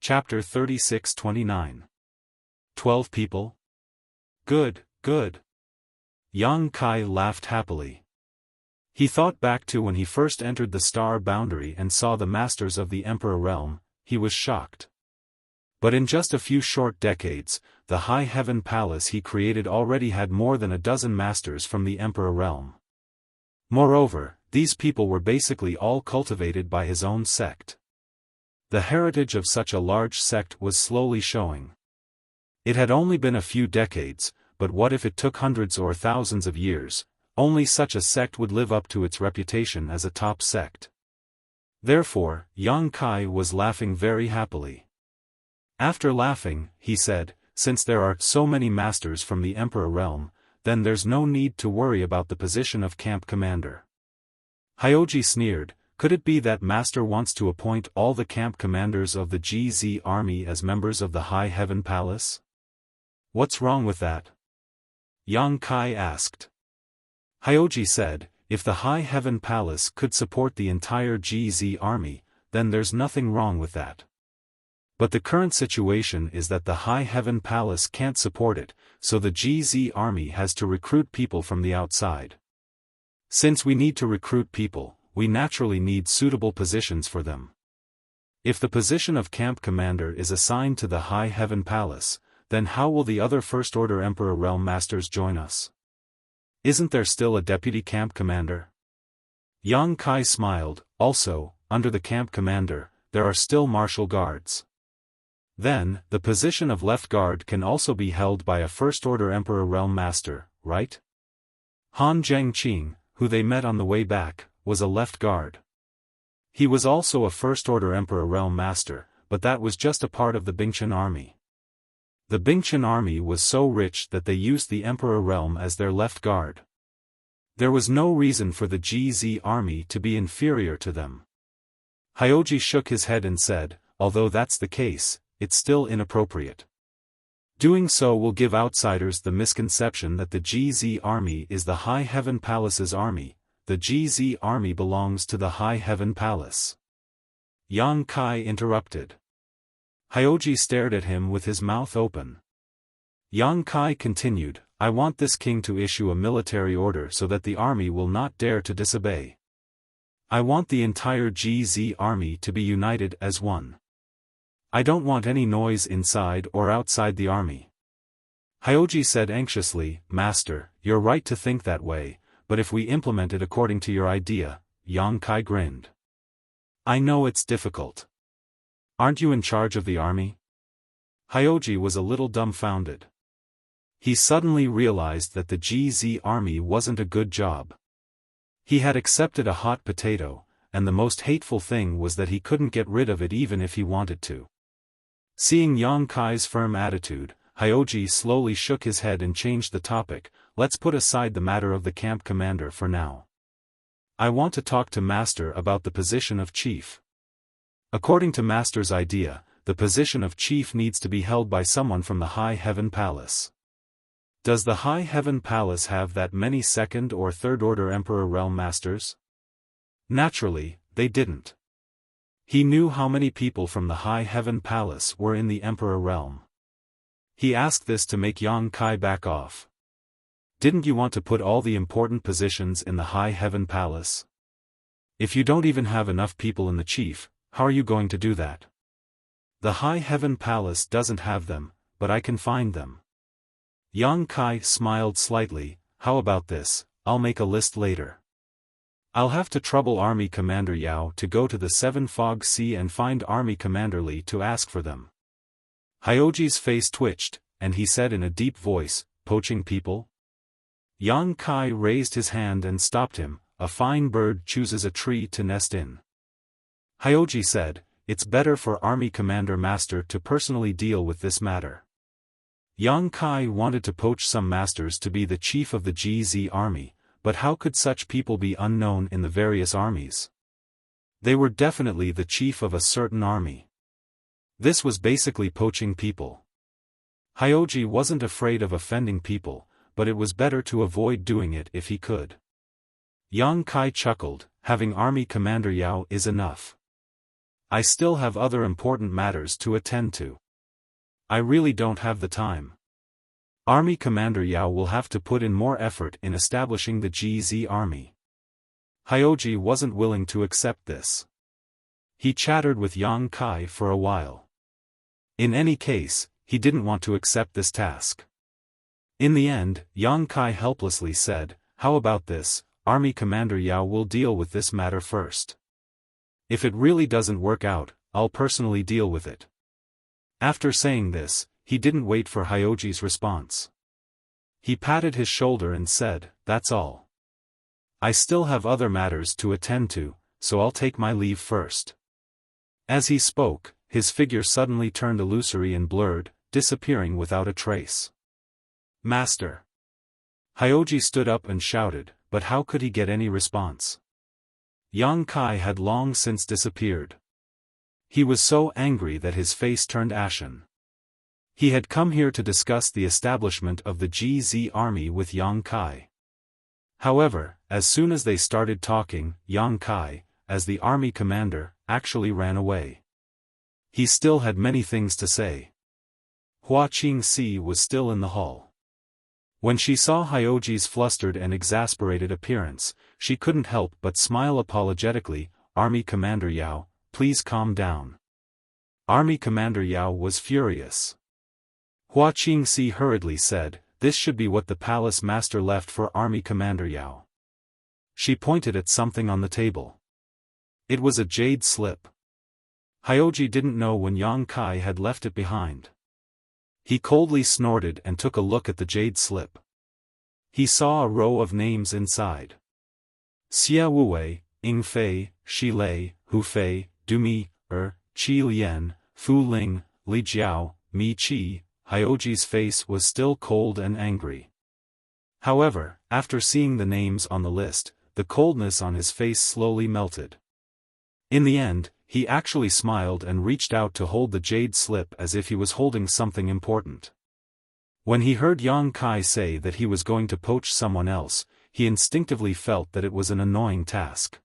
Chapter 36-29. 12 people? Good, good. Yang Kai laughed happily. He thought back to when he first entered the star boundary and saw the masters of the Emperor realm. He was shocked. But in just a few short decades, the High Heaven Palace he created already had more than a dozen masters from the Emperor realm. Moreover, these people were basically all cultivated by his own sect. The heritage of such a large sect was slowly showing. It had only been a few decades, but what if it took hundreds or thousands of years? Only such a sect would live up to its reputation as a top sect. Therefore, Yang Kai was laughing very happily. After laughing, he said, since there are so many masters from the Emperor realm, then there's no need to worry about the position of camp commander. Hyoji sneered, could it be that master wants to appoint all the camp commanders of the GZ army as members of the High Heaven Palace? What's wrong with that? Yang Kai asked. Hyoji said, if the High Heaven Palace could support the entire GZ army, then there's nothing wrong with that. But the current situation is that the High Heaven Palace can't support it, so the GZ army has to recruit people from the outside. Since we need to recruit people, we naturally need suitable positions for them. If the position of camp commander is assigned to the High Heaven Palace, then how will the other First Order Emperor Realm Masters join us? Isn't there still a deputy camp commander? Yang Kai smiled. Also, under the camp commander, there are still martial guards. Then, the position of left guard can also be held by a First Order Emperor Realm Master, right? Han Zhengqing, who they met on the way back, was a left guard. He was also a First Order Emperor Realm Master, but that was just a part of the Bingchen army. The Bingchen army was so rich that they used the Emperor Realm as their left guard. There was no reason for the GZ army to be inferior to them. Hyoji shook his head and said, although that's the case, it's still inappropriate. Doing so will give outsiders the misconception that the GZ army is the High Heaven Palace's army. The GZ army belongs to the High Heaven Palace. Yang Kai interrupted. Hyoji stared at him with his mouth open. Yang Kai continued, I want this king to issue a military order so that the army will not dare to disobey. I want the entire GZ army to be united as one. I don't want any noise inside or outside the army. Hyoji said anxiously, Master, you're right to think that way, but if we implement it according to your idea, Yang Kai grinned. I know it's difficult. Aren't you in charge of the army? Hyoji was a little dumbfounded. He suddenly realized that the GZ army wasn't a good job. He had accepted a hot potato, and the most hateful thing was that he couldn't get rid of it even if he wanted to. Seeing Yang Kai's firm attitude, Hyoji slowly shook his head and changed the topic. Let's put aside the matter of the camp commander for now. I want to talk to Master about the position of chief. According to Master's idea, the position of chief needs to be held by someone from the High Heaven Palace. Does the High Heaven Palace have that many second or third order Emperor Realm Masters? Naturally, they didn't. He knew how many people from the High Heaven Palace were in the Emperor Realm. He asked this to make Yang Kai back off. Didn't you want to put all the important positions in the High Heaven Palace? If you don't even have enough people in the chief, how are you going to do that? The High Heaven Palace doesn't have them, but I can find them. Yang Kai smiled slightly. How about this, I'll make a list later. I'll have to trouble Army Commander Yao to go to the Seven Fog Sea and find Army Commander Li to ask for them. Hyoji's face twitched, and he said in a deep voice, poaching people? Yang Kai raised his hand and stopped him. A fine bird chooses a tree to nest in. Hyoji said, it's better for Army Commander Master to personally deal with this matter. Yang Kai wanted to poach some masters to be the chief of the GZ army, but how could such people be unknown in the various armies? They were definitely the chief of a certain army. This was basically poaching people. Hyoji wasn't afraid of offending people, but it was better to avoid doing it if he could. Yang Kai chuckled, having Army Commander Yao is enough. I still have other important matters to attend to. I really don't have the time. Army Commander Yao will have to put in more effort in establishing the GZ army. Hyoji wasn't willing to accept this. He chattered with Yang Kai for a while. In any case, he didn't want to accept this task. In the end, Yang Kai helplessly said, "How about this, Army Commander Yao will deal with this matter first. If it really doesn't work out, I'll personally deal with it." After saying this, he didn't wait for Hyoji's response. He patted his shoulder and said, "That's all. I still have other matters to attend to, so I'll take my leave first." As he spoke, his figure suddenly turned illusory and blurred, disappearing without a trace. "Master!" Hyoji stood up and shouted, but how could he get any response? Yang Kai had long since disappeared. He was so angry that his face turned ashen. He had come here to discuss the establishment of the GZ army with Yang Kai. However, as soon as they started talking, Yang Kai, as the army commander, actually ran away. He still had many things to say. Hua Qingxi was still in the hall. When she saw Hyoji's flustered and exasperated appearance, she couldn't help but smile apologetically. "Army Commander Yao, please calm down." Army Commander Yao was furious. Hua Qingxi hurriedly said, "This should be what the palace master left for Army Commander Yao." She pointed at something on the table. It was a jade slip. Hyoji didn't know when Yang Kai had left it behind. He coldly snorted and took a look at the jade slip. He saw a row of names inside. Xia Wuwei, Ying Fei, Shi Lei, Hu Fei, Du Mi, Qi Lian, Fu Ling, Li Jiao, Mi Qi. Hyoji's face was still cold and angry. However, after seeing the names on the list, the coldness on his face slowly melted. In the end, he actually smiled and reached out to hold the jade slip as if he was holding something important. When he heard Yang Kai say that he was going to poach someone else, he instinctively felt that it was an annoying task.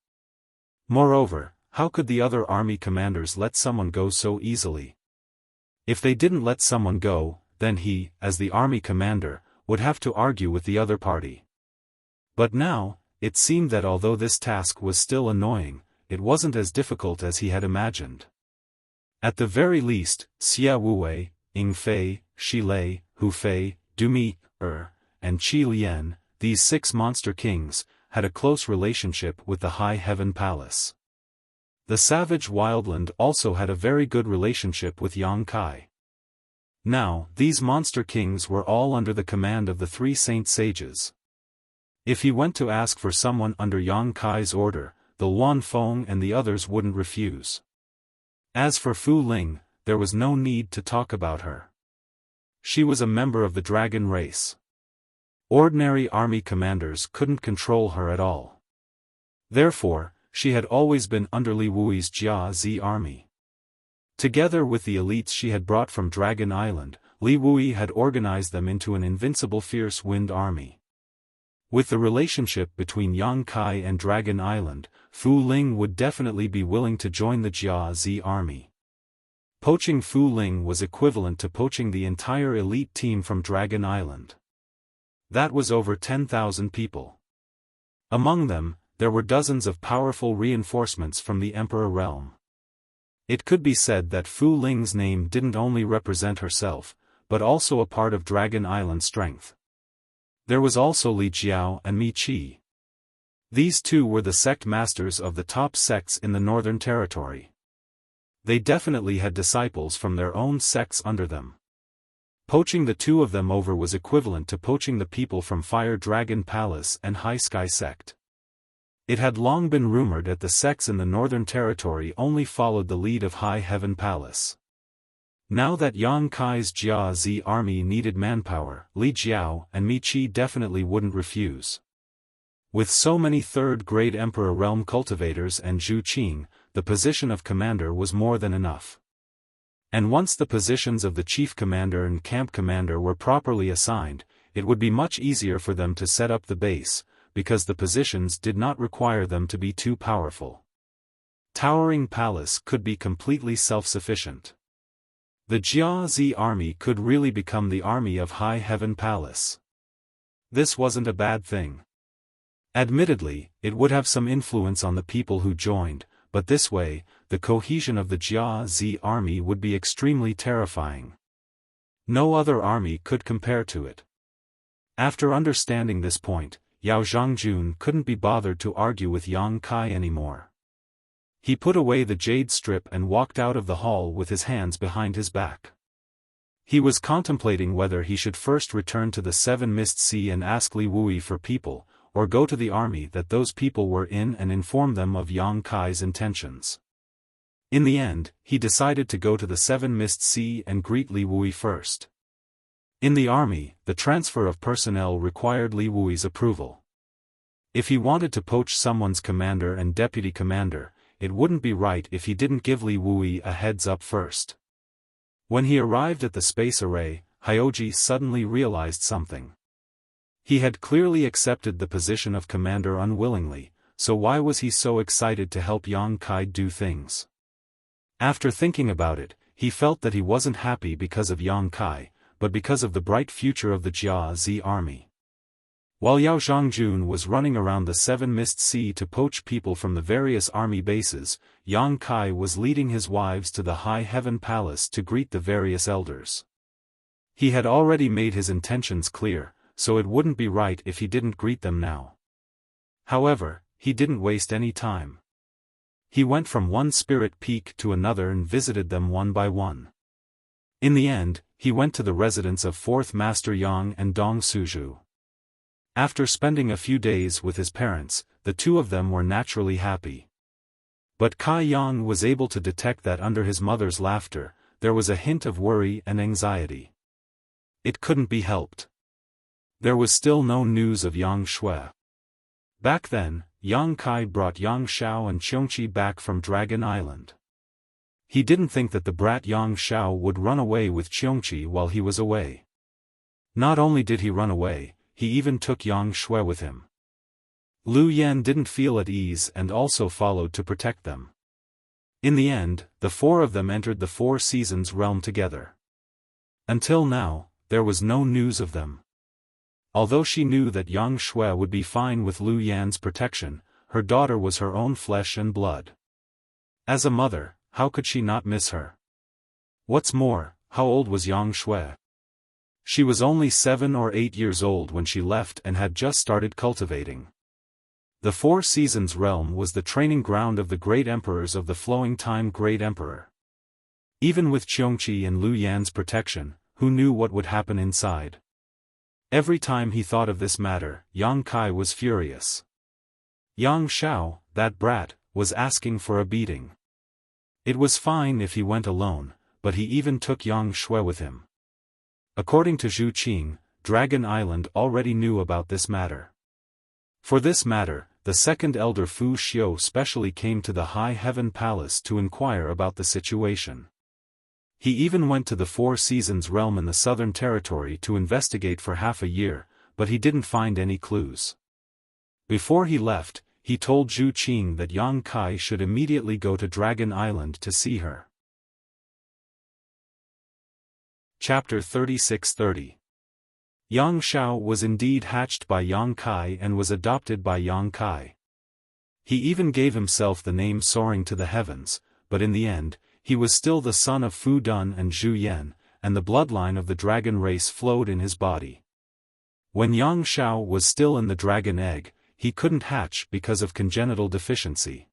Moreover, how could the other army commanders let someone go so easily? If they didn't let someone go, then he, as the army commander, would have to argue with the other party. But now, it seemed that although this task was still annoying, it wasn't as difficult as he had imagined. At the very least, Xia Wuwei, Ying Fei, Shi Lei, Hu Fei, Du Mi, and Qi Lian, these 6 monster kings, had a close relationship with the High Heaven Palace. The savage wildland also had a very good relationship with Yang Kai. Now, these monster kings were all under the command of the 3 saint sages. If he went to ask for someone under Yang Kai's order, the Luan Feng and the others wouldn't refuse. As for Fu Ling, there was no need to talk about her. She was a member of the dragon race. Ordinary army commanders couldn't control her at all. Therefore, she had always been under Li Wui's Jia army. Together with the elites she had brought from Dragon Island, Li Wui had organized them into an invincible fierce wind army. With the relationship between Yang Kai and Dragon Island, Fu Ling would definitely be willing to join the Jia army. Poaching Fu Ling was equivalent to poaching the entire elite team from Dragon Island. That was over 10,000 people. Among them, there were dozens of powerful reinforcements from the Emperor realm. It could be said that Fu Ling's name didn't only represent herself, but also a part of Dragon Island's strength. There was also Li Jiao and Mi Qi. These two were the sect masters of the top sects in the Northern Territory. They definitely had disciples from their own sects under them. Poaching the 2 of them over was equivalent to poaching the people from Fire Dragon Palace and High Sky Sect. It had long been rumored that the sects in the Northern Territory only followed the lead of High Heaven Palace. Now that Yang Kai's Jia army needed manpower, Li Jiao and Mi Qi definitely wouldn't refuse. With so many third-grade Emperor realm cultivators and Zhu Qing, the position of commander was more than enough. And once the positions of the chief commander and camp commander were properly assigned, it would be much easier for them to set up the base, because the positions did not require them to be too powerful. towering palace could be completely self-sufficient. The Jiazi army could really become the army of High Heaven Palace. This wasn't a bad thing. Admittedly, it would have some influence on the people who joined, but this way, the cohesion of the Jiazi army would be extremely terrifying. No other army could compare to it. After understanding this point, Yao Zhangjun couldn't be bothered to argue with Yang Kai anymore. He put away the jade strip and walked out of the hall with his hands behind his back. He was contemplating whether he should first return to the Seven Mist Sea and ask Li Wui for people, or go to the army that those people were in and inform them of Yang Kai's intentions. In the end, he decided to go to the Seven Mist Sea and greet Li Wui first. In the army, the transfer of personnel required Li Wui's approval. If he wanted to poach someone's commander and deputy commander, it wouldn't be right if he didn't give Li Wui a heads up first. When he arrived at the space array, Hyoji suddenly realized something. He had clearly accepted the position of commander unwillingly, so why was he so excited to help Yang Kai do things? After thinking about it, he felt that he wasn't happy because of Yang Kai, but because of the bright future of the Jiazi army. While Yao Zhangjun was running around the Seven Mist Sea to poach people from the various army bases, Yang Kai was leading his wives to the High Heaven Palace to greet the various elders. He had already made his intentions clear, so it wouldn't be right if he didn't greet them now. However, he didn't waste any time. He went from one spirit peak to another and visited them one by one. In the end, he went to the residence of Fourth Master Yang and Dong Suju. After spending a few days with his parents, the two of them were naturally happy. But Kai Yang was able to detect that under his mother's laughter, there was a hint of worry and anxiety. It couldn't be helped. There was still no news of Yang Shui. Back then, Yang Kai brought Yang Xiao and Qiongqi back from Dragon Island. He didn't think that the brat Yang Xiao would run away with Qiongqi while he was away. Not only did he run away, he even took Yang Shui with him. Lu Yan didn't feel at ease and also followed to protect them. In the end, the four of them entered the Four Seasons realm together. Until now, there was no news of them. Although she knew that Yang Shui would be fine with Lu Yan's protection, her daughter was her own flesh and blood. As a mother, how could she not miss her? What's more, how old was Yang Shui? She was only 7 or 8 years old when she left and had just started cultivating. The Four Seasons realm was the training ground of the great emperors of the flowing time Great Emperor. Even with Qiongqi and Lu Yan's protection, who knew what would happen inside? Every time he thought of this matter, Yang Kai was furious. Yang Xiao, that brat, was asking for a beating. It was fine if he went alone, but he even took Yang Shui with him. According to Zhu Qing, Dragon Island already knew about this matter. For this matter, the second elder Fu Xiu specially came to the High Heaven Palace to inquire about the situation. He even went to the Four Seasons realm in the Southern Territory to investigate for half a year, but he didn't find any clues. Before he left, he told Zhu Qing that Yang Kai should immediately go to Dragon Island to see her. Chapter 3630. Yang Xiao was indeed hatched by Yang Kai and was adopted by Yang Kai. He even gave himself the name Soaring to the Heavens, but in the end, he was still the son of Fu Dun and Zhu Yan, and the bloodline of the dragon race flowed in his body. When Yang Xiao was still in the dragon egg, he couldn't hatch because of congenital deficiency.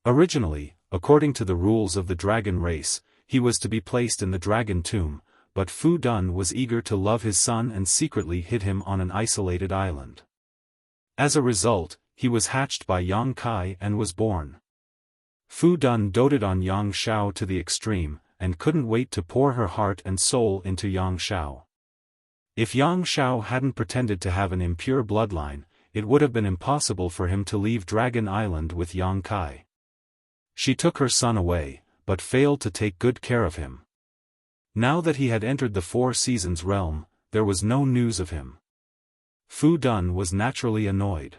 Originally, according to the rules of the dragon race, he was to be placed in the dragon tomb, but Fu Dun was eager to love his son and secretly hid him on an isolated island. As a result, he was hatched by Yang Kai and was born. Fu Dun doted on Yang Xiao to the extreme, and couldn't wait to pour her heart and soul into Yang Xiao. If Yang Xiao hadn't pretended to have an impure bloodline, it would have been impossible for him to leave Dragon Island with Yang Kai. She took her son away, but failed to take good care of him. Now that he had entered the Four Seasons realm, there was no news of him. Fu Dun was naturally annoyed.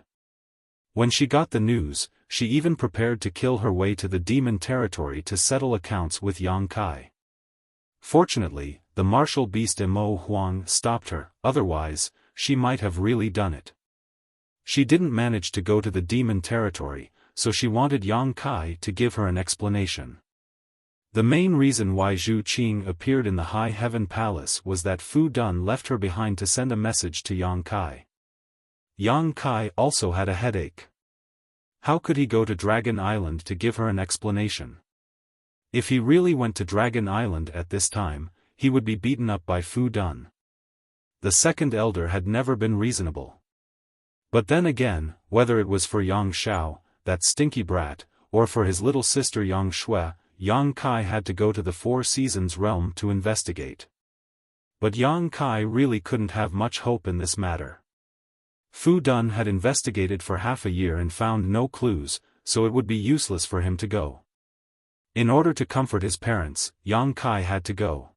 When she got the news, she even prepared to kill her way to the demon territory to settle accounts with Yang Kai. Fortunately, the martial beast Mo Huang stopped her, otherwise, she might have really done it. She didn't manage to go to the demon territory, so she wanted Yang Kai to give her an explanation. The main reason why Zhu Qing appeared in the High Heaven Palace was that Fu Dun left her behind to send a message to Yang Kai. Yang Kai also had a headache. How could he go to Dragon Island to give her an explanation? If he really went to Dragon Island at this time, he would be beaten up by Fu Dun. The second elder had never been reasonable. But then again, whether it was for Yang Xiao, that stinky brat, or for his little sister Yang Shui, Yang Kai had to go to the Four Seasons realm to investigate. But Yang Kai really couldn't have much hope in this matter. Fu Dun had investigated for half a year and found no clues, so it would be useless for him to go. In order to comfort his parents, Yang Kai had to go.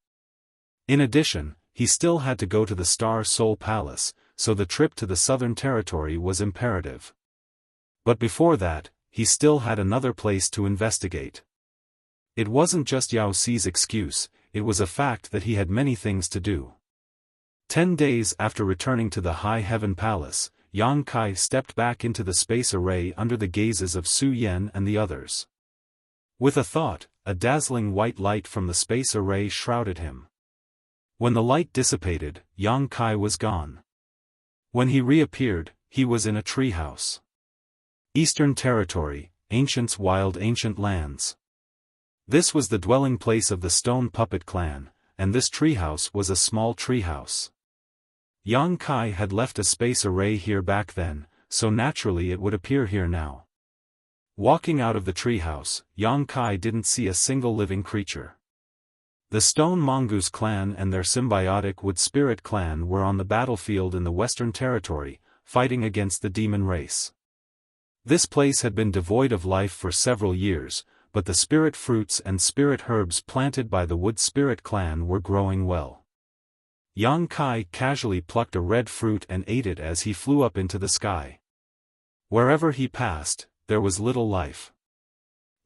In addition, he still had to go to the Star Soul Palace, so the trip to the Southern Territory was imperative. But before that, he still had another place to investigate. It wasn't just Yao Xi's excuse, it was a fact that he had many things to do. 10 days after returning to the High Heaven Palace, Yang Kai stepped back into the space array under the gazes of Su Yan and the others. With a thought, a dazzling white light from the space array shrouded him. When the light dissipated, Yang Kai was gone. When he reappeared, he was in a treehouse. Eastern Territory, Ancients' Wild Ancient Lands. This was the dwelling place of the Stone Puppet Clan, and this treehouse was a small treehouse. Yang Kai had left a space array here back then, so naturally it would appear here now. Walking out of the treehouse, Yang Kai didn't see a single living creature. The Stone Mongoose clan and their symbiotic Wood Spirit clan were on the battlefield in the Western Territory, fighting against the demon race. This place had been devoid of life for several years, but the spirit fruits and spirit herbs planted by the Wood Spirit clan were growing well. Yang Kai casually plucked a red fruit and ate it as he flew up into the sky. Wherever he passed, there was little life.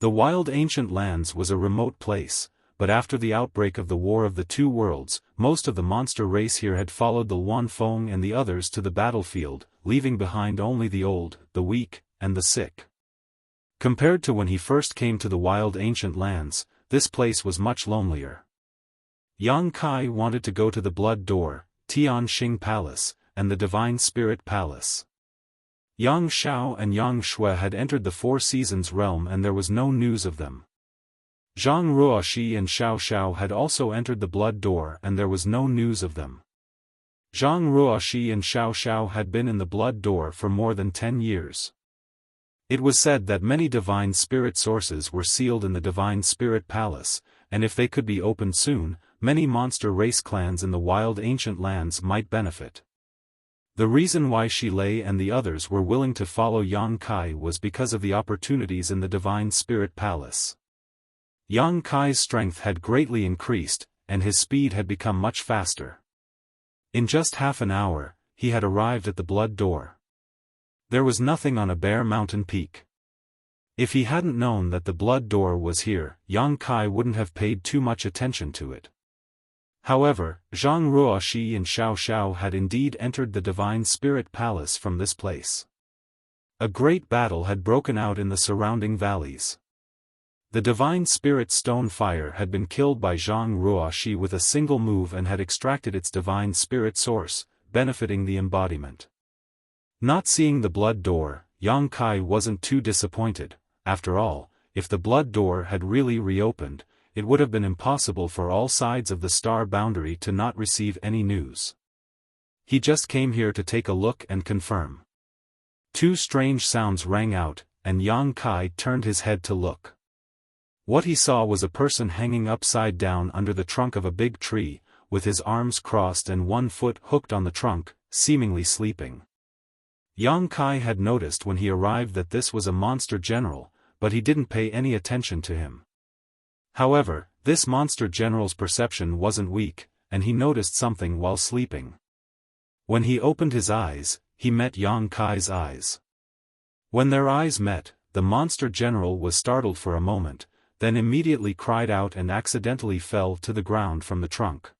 The Wild Ancient Lands was a remote place, but after the outbreak of the War of the Two Worlds, most of the monster race here had followed the Wanfeng and the others to the battlefield, leaving behind only the old, the weak, and the sick. Compared to when he first came to the Wild Ancient Lands, this place was much lonelier. Yang Kai wanted to go to the Blood Door, Tianxing Palace, and the Divine Spirit Palace. Yang Xiao and Yang Shui had entered the Four Seasons realm and there was no news of them. Zhang Ruoxi and Xiao Xiao had also entered the Blood Door and there was no news of them. Zhang Ruoxi and Xiao Xiao had been in the Blood Door for more than 10 years. It was said that many divine spirit sources were sealed in the Divine Spirit Palace, and if they could be opened soon, many monster race clans in the Wild Ancient Lands might benefit. The reason why Shilei and the others were willing to follow Yang Kai was because of the opportunities in the Divine Spirit Palace. Yang Kai's strength had greatly increased, and his speed had become much faster. In just half an hour, he had arrived at the Blood Door. There was nothing on a bare mountain peak. If he hadn't known that the Blood Door was here, Yang Kai wouldn't have paid too much attention to it. However, Zhang Ruoxi and Xiao Xiao had indeed entered the Divine Spirit Palace from this place. A great battle had broken out in the surrounding valleys. The Divine Spirit Stone Fire had been killed by Zhang Ruoxi with a single move and had extracted its Divine Spirit source, benefiting the embodiment. Not seeing the Blood Door, Yang Kai wasn't too disappointed. After all, if the Blood Door had really reopened, it would have been impossible for all sides of the star boundary to not receive any news. He just came here to take a look and confirm. Two strange sounds rang out, and Yang Kai turned his head to look. What he saw was a person hanging upside down under the trunk of a big tree, with his arms crossed and one foot hooked on the trunk, seemingly sleeping. Yang Kai had noticed when he arrived that this was a monster general, but he didn't pay any attention to him. However, this monster general's perception wasn't weak, and he noticed something while sleeping. When he opened his eyes, he met Yang Kai's eyes. When their eyes met, the monster general was startled for a moment, then immediately cried out and accidentally fell to the ground from the trunk.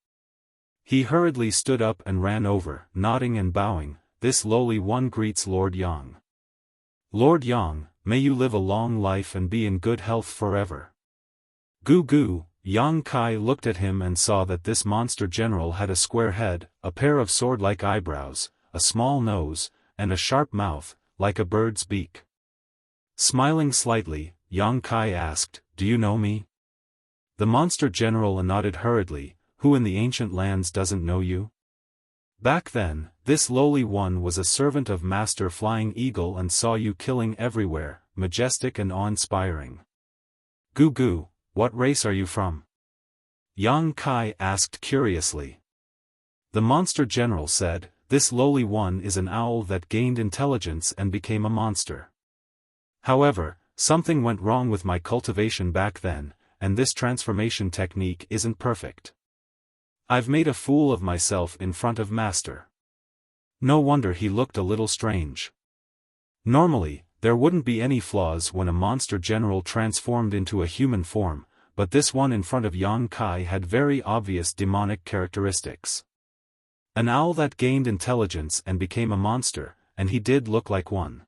He hurriedly stood up and ran over, nodding and bowing. This lowly one greets Lord Yang. Lord Yang, may you live a long life and be in good health forever. Goo goo. Yang Kai looked at him and saw that this monster general had a square head, a pair of sword-like eyebrows, a small nose, and a sharp mouth, like a bird's beak. Smiling slightly, Yang Kai asked, "Do you know me?" The monster general nodded hurriedly. "Who in the ancient lands doesn't know you? Back then, this lowly one was a servant of Master Flying Eagle and saw you killing everywhere, majestic and awe-inspiring." Goo goo, what race are you from? Yang Kai asked curiously. The monster general said, "This lowly one is an owl that gained intelligence and became a monster. However, something went wrong with my cultivation back then, and this transformation technique isn't perfect. I've made a fool of myself in front of Master." No wonder he looked a little strange. Normally, there wouldn't be any flaws when a monster general transformed into a human form, but this one in front of Yang Kai had very obvious demonic characteristics. An owl that gained intelligence and became a monster, and he did look like one.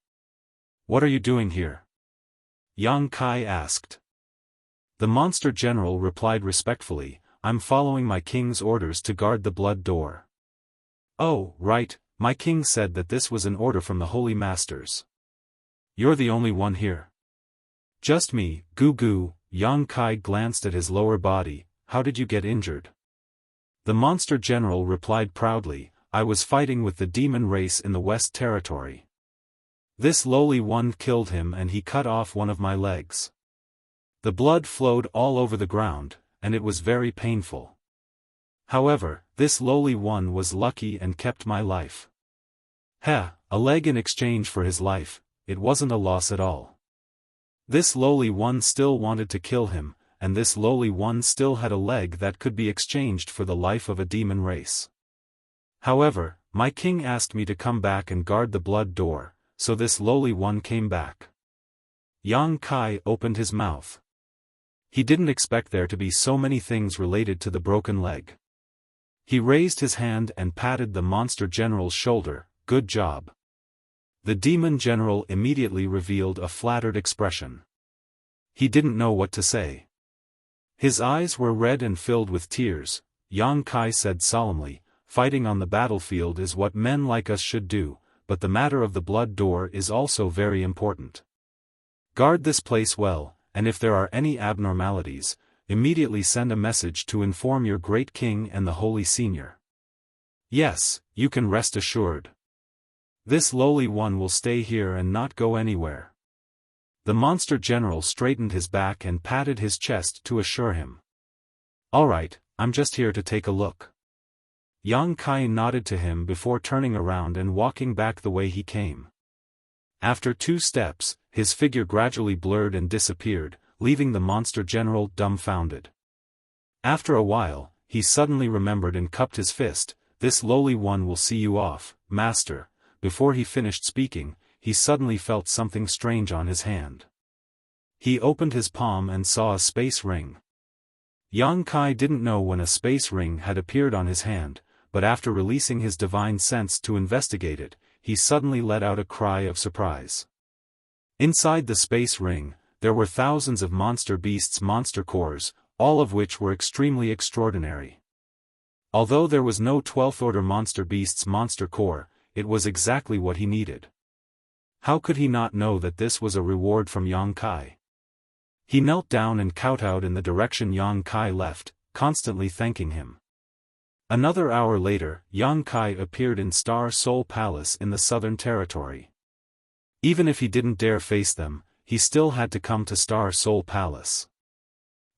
"What are you doing here?" Yang Kai asked. The monster general replied respectfully, "I'm following my king's orders to guard the blood door." "Oh, right, my king said that this was an order from the holy masters. You're the only one here." "Just me." Goo goo. Yang Kai glanced at his lower body. "How did you get injured?" The monster general replied proudly, "I was fighting with the demon race in the West Territory. This lowly one killed him and he cut off one of my legs. The blood flowed all over the ground, and it was very painful. However, this lowly one was lucky and kept my life. Heh, a leg in exchange for his life, it wasn't a loss at all. This lowly one still wanted to kill him, and this lowly one still had a leg that could be exchanged for the life of a demon race. However, my king asked me to come back and guard the blood door, so this lowly one came back." Yang Kai opened his mouth. He didn't expect there to be so many things related to the broken leg. He raised his hand and patted the monster general's shoulder. "Good job." The demon general immediately revealed a flattered expression. He didn't know what to say. His eyes were red and filled with tears. Yang Kai said solemnly, "Fighting on the battlefield is what men like us should do, but the matter of the blood door is also very important. Guard this place well, and if there are any abnormalities, immediately send a message to inform your great king and the holy senior. Yes, you can rest assured. This lowly one will stay here and not go anywhere." The monster general straightened his back and patted his chest to assure him. "All right, I'm just here to take a look." Yang Kai nodded to him before turning around and walking back the way he came. After 2 steps, his figure gradually blurred and disappeared, leaving the monster general dumbfounded. After a while, he suddenly remembered and cupped his fist. "This lowly one will see you off, master." Before he finished speaking, he suddenly felt something strange on his hand. He opened his palm and saw a space ring. Yang Kai didn't know when a space ring had appeared on his hand, but after releasing his divine sense to investigate it, he suddenly let out a cry of surprise. Inside the space ring, there were thousands of monster beasts' monster cores, all of which were extremely extraordinary. Although there was no 12th order monster beast's monster core, it was exactly what he needed. How could he not know that this was a reward from Yang Kai? He knelt down and kowtowed in the direction Yang Kai left, constantly thanking him. Another hour later, Yang Kai appeared in Star Soul Palace in the Southern Territory. Even if he didn't dare face them, he still had to come to Star Soul Palace.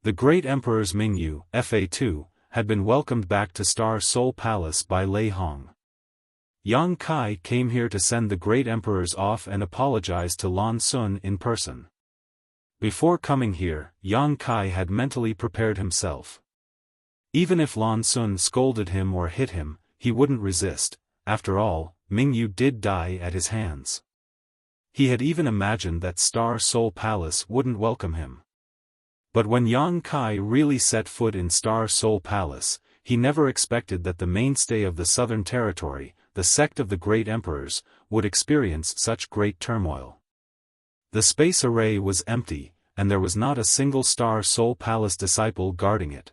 The great emperors Mingyu, Fa2, had been welcomed back to Star Soul Palace by Lei Hong. Yang Kai came here to send the great emperors off and apologize to Lan Sun in person. Before coming here, Yang Kai had mentally prepared himself. Even if Lan Sun scolded him or hit him, he wouldn't resist. After all, Mingyu did die at his hands. He had even imagined that Star Soul Palace wouldn't welcome him. But when Yang Kai really set foot in Star Soul Palace, he never expected that the mainstay of the Southern Territory, the sect of the Great Emperors, would experience such great turmoil. The space array was empty, and there was not a single Star Soul Palace disciple guarding it.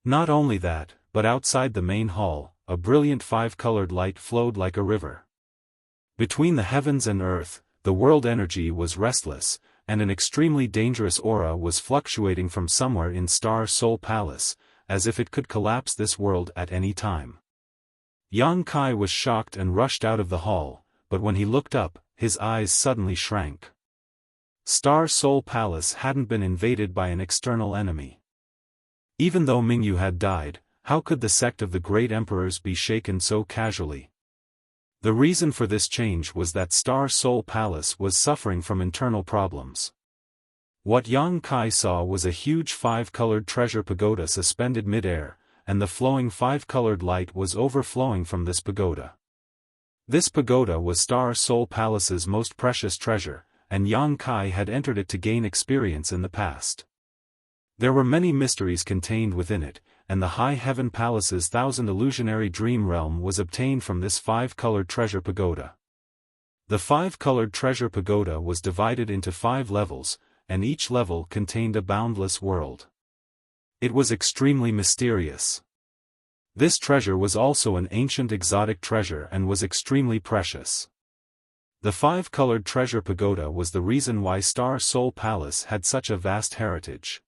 Not only that, but outside the main hall, a brilliant five-colored light flowed like a river. Between the heavens and earth, the world energy was restless, and an extremely dangerous aura was fluctuating from somewhere in Star Soul Palace, as if it could collapse this world at any time. Yang Kai was shocked and rushed out of the hall, but when he looked up, his eyes suddenly shrank. Star Soul Palace hadn't been invaded by an external enemy. Even though Mingyu had died, how could the sect of the Great Emperors be shaken so casually? The reason for this change was that Star Soul Palace was suffering from internal problems. What Yang Kai saw was a huge five-colored treasure pagoda suspended mid-air, and the flowing five-colored light was overflowing from this pagoda. This pagoda was Star Soul Palace's most precious treasure, and Yang Kai had entered it to gain experience in the past. There were many mysteries contained within it, and the High Heaven Palace's thousand illusionary dream realm was obtained from this five-colored treasure pagoda. The five-colored treasure pagoda was divided into 5 levels, and each level contained a boundless world. It was extremely mysterious. This treasure was also an ancient exotic treasure and was extremely precious. The five-colored treasure pagoda was the reason why Star Soul Palace had such a vast heritage.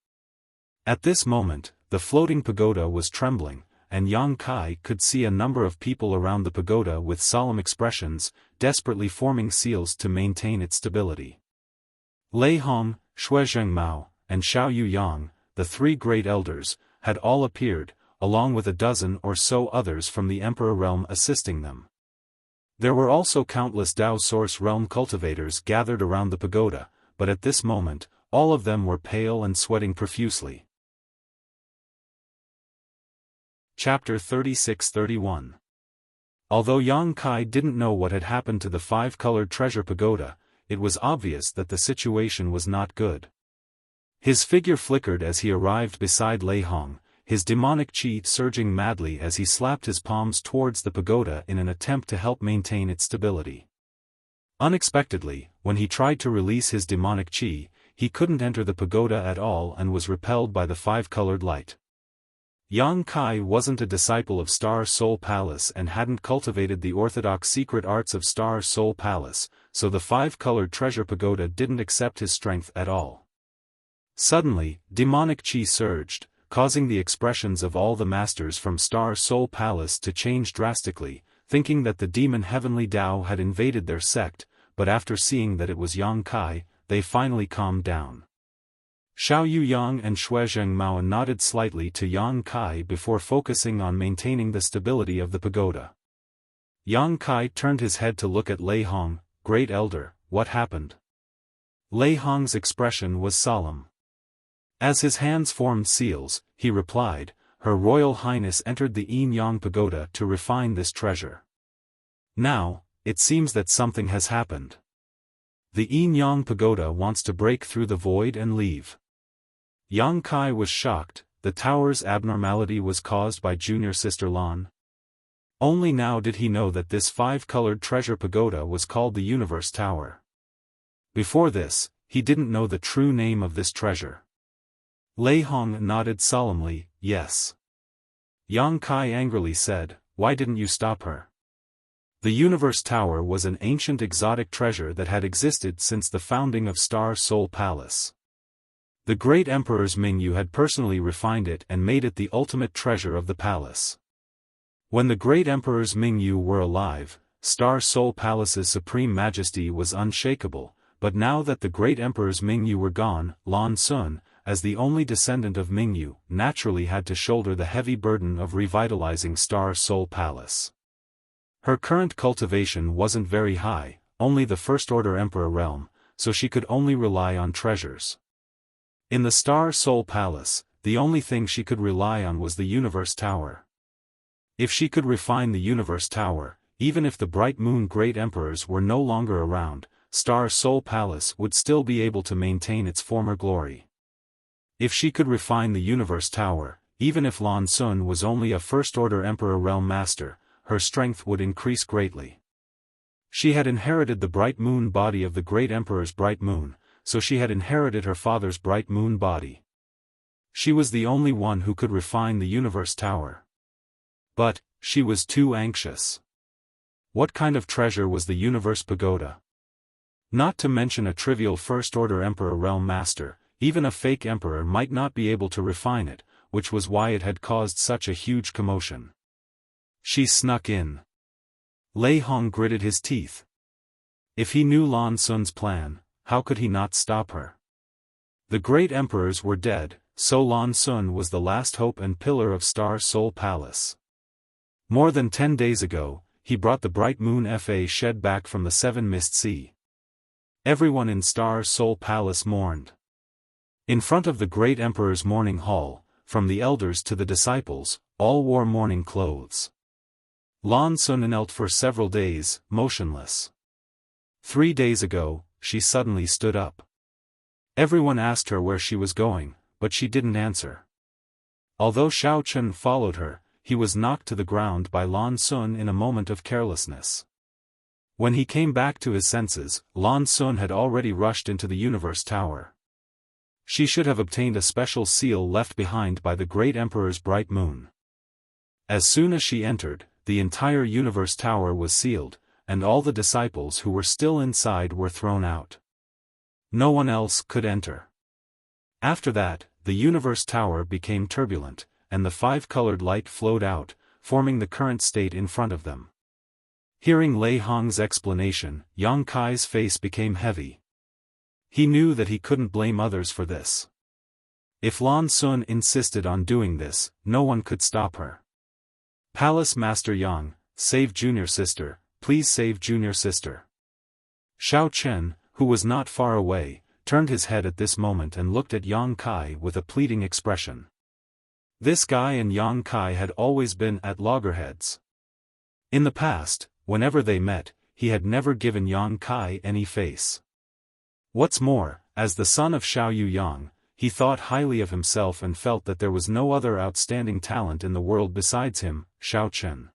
At this moment, the floating pagoda was trembling, and Yang Kai could see a number of people around the pagoda with solemn expressions, desperately forming seals to maintain its stability. Lei Hong, Xue Zhengmao, and Xiao Yang, the 3 great elders, had all appeared, along with a dozen or so others from the Emperor realm assisting them. There were also countless Dao Source realm cultivators gathered around the pagoda, but at this moment, all of them were pale and sweating profusely. Chapter 36-31. Although Yang Kai didn't know what had happened to the five-colored treasure pagoda, it was obvious that the situation was not good. His figure flickered as he arrived beside Lei Hong, his demonic qi surging madly as he slapped his palms towards the pagoda in an attempt to help maintain its stability. Unexpectedly, when he tried to release his demonic qi, he couldn't enter the pagoda at all and was repelled by the five-colored light. Yang Kai wasn't a disciple of Star Soul Palace and hadn't cultivated the orthodox secret arts of Star Soul Palace, so the five-colored treasure pagoda didn't accept his strength at all. Suddenly, demonic qi surged, causing the expressions of all the masters from Star Soul Palace to change drastically, thinking that the demon Heavenly Tao had invaded their sect, but after seeing that it was Yang Kai, they finally calmed down. Xiao Yang and Xue Zhengmao nodded slightly to Yang Kai before focusing on maintaining the stability of the pagoda. Yang Kai turned his head to look at Lei Hong. "Great Elder, what happened?" Lei Hong's expression was solemn. As his hands formed seals, he replied, "Her Royal Highness entered the Yin Yang Pagoda to refine this treasure. Now, it seems that something has happened. The Yin Yang Pagoda wants to break through the void and leave." Yang Kai was shocked. The tower's abnormality was caused by junior sister Lan. Only now did he know that this five-colored treasure pagoda was called the Universe Tower. Before this, he didn't know the true name of this treasure. Lei Hong nodded solemnly, "Yes." Yang Kai angrily said, "Why didn't you stop her?" The Universe Tower was an ancient exotic treasure that had existed since the founding of Star Soul Palace. The great emperors Mingyu had personally refined it and made it the ultimate treasure of the palace. When the great emperors Mingyu were alive, Star Soul Palace's supreme majesty was unshakable, but now that the great emperors Mingyu were gone, Lan Sun, as the only descendant of Mingyu, naturally had to shoulder the heavy burden of revitalizing Star Soul Palace. Her current cultivation wasn't very high, only the First-Order Emperor realm, so she could only rely on treasures. In the Star Soul Palace, the only thing she could rely on was the Universe Tower. If she could refine the Universe Tower, even if the Bright Moon Great Emperors were no longer around, Star Soul Palace would still be able to maintain its former glory. If she could refine the Universe Tower, even if Lan Xun was only a First-Order Emperor Realm Master, her strength would increase greatly. She had inherited the bright moon body of the great Emperor's bright moon, so she had inherited her father's bright moon body. She was the only one who could refine the Universe Tower. But, she was too anxious. What kind of treasure was the Universe Pagoda? Not to mention a trivial First-Order Emperor Realm Master, even a fake Emperor might not be able to refine it, which was why it had caused such a huge commotion. She snuck in. Lei Hong gritted his teeth. If he knew Lan Xun's plan, how could he not stop her? The great emperors were dead, so Lan Xun was the last hope and pillar of Star Soul Palace. More than 10 days ago, he brought the bright moon Fa shed back from the Seven Mist Sea. Everyone in Star Soul Palace mourned. In front of the great emperor's mourning hall, from the elders to the disciples, all wore mourning clothes. Lan Xun knelt for several days, motionless. 3 days ago, she suddenly stood up. Everyone asked her where she was going, but she didn't answer. Although Xiao Chen followed her, he was knocked to the ground by Lan Xun in a moment of carelessness. When he came back to his senses, Lan Xun had already rushed into the Universe Tower. She should have obtained a special seal left behind by the great emperor's bright moon. As soon as she entered, the entire Universe Tower was sealed, and all the disciples who were still inside were thrown out. No one else could enter. After that, the Universe Tower became turbulent, and the 5-colored light flowed out, forming the current state in front of them. Hearing Lei Hong's explanation, Yang Kai's face became heavy. He knew that he couldn't blame others for this. If Lan Xun insisted on doing this, no one could stop her. Palace Master Yang, save junior sister, please save junior sister. Xiao Chen, who was not far away, turned his head at this moment and looked at Yang Kai with a pleading expression. This guy and Yang Kai had always been at loggerheads. In the past, whenever they met, he had never given Yang Kai any face. What's more, as the son of Xiao Yu Yang, he thought highly of himself and felt that there was no other outstanding talent in the world besides him, Xiao Chen.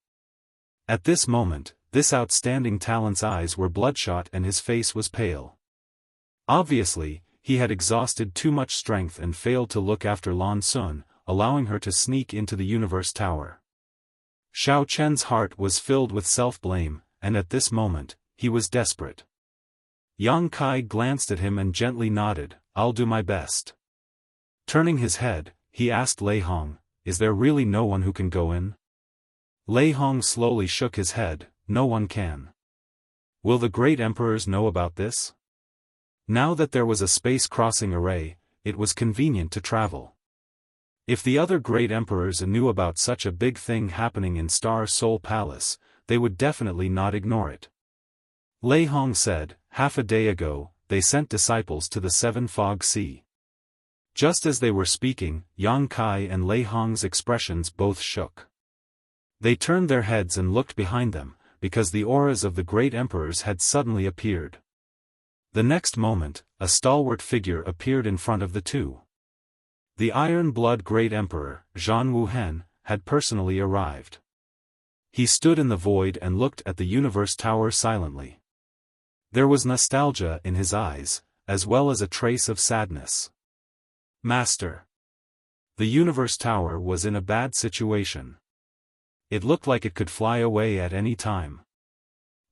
At this moment, this outstanding talent's eyes were bloodshot and his face was pale. Obviously, he had exhausted too much strength and failed to look after Lan Xun, allowing her to sneak into the Universe Tower. Xiao Chen's heart was filled with self-blame, and at this moment, he was desperate. Yang Kai glanced at him and gently nodded, "I'll do my best." Turning his head, he asked Lei Hong, "Is there really no one who can go in?" Lei Hong slowly shook his head, "No one can." Will the great emperors know about this? Now that there was a space-crossing array, it was convenient to travel. If the other great emperors knew about such a big thing happening in Star Soul Palace, they would definitely not ignore it. Lei Hong said, "Half a day ago, they sent disciples to the Seven Fog Sea." Just as they were speaking, Yang Kai and Lei Hong's expressions both shook. They turned their heads and looked behind them, because the auras of the great emperors had suddenly appeared. The next moment, a stalwart figure appeared in front of the two. The Iron Blood Great Emperor, Zhan Wuhen, had personally arrived. He stood in the void and looked at the Universe Tower silently. There was nostalgia in his eyes, as well as a trace of sadness. "Master." The Universe Tower was in a bad situation. It looked like it could fly away at any time.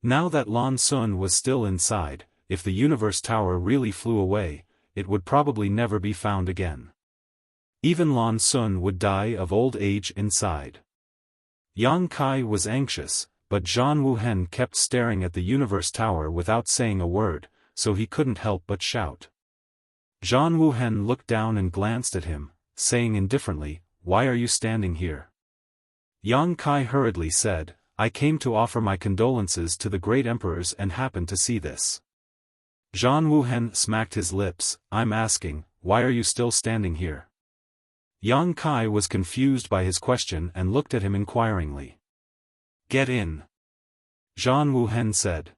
Now that Lan Xun was still inside, if the Universe Tower really flew away, it would probably never be found again. Even Lan Xun would die of old age inside. Yang Kai was anxious, but Zhan Wuhen kept staring at the Universe Tower without saying a word, so he couldn't help but shout. Zhan Wuhen looked down and glanced at him, saying indifferently, "Why are you standing here?" Yang Kai hurriedly said, "I came to offer my condolences to the great emperors and happened to see this." Zhan Wuhen smacked his lips, "I'm asking, why are you still standing here?" Yang Kai was confused by his question and looked at him inquiringly. "Get in," Zhan Wuhen said.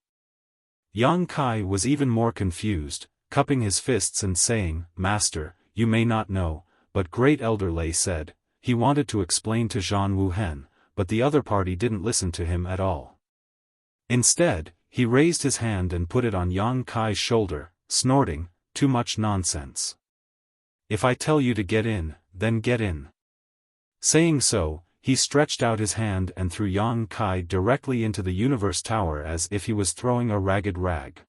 Yang Kai was even more confused, cupping his fists and saying, "Master, you may not know, but Great Elder Lei said." He wanted to explain to Zhang Wuhen, but the other party didn't listen to him at all. Instead, he raised his hand and put it on Yang Kai's shoulder, snorting, "Too much nonsense. If I tell you to get in, then get in." Saying so, he stretched out his hand and threw Yang Kai directly into the Universe Tower as if he was throwing a ragged rag.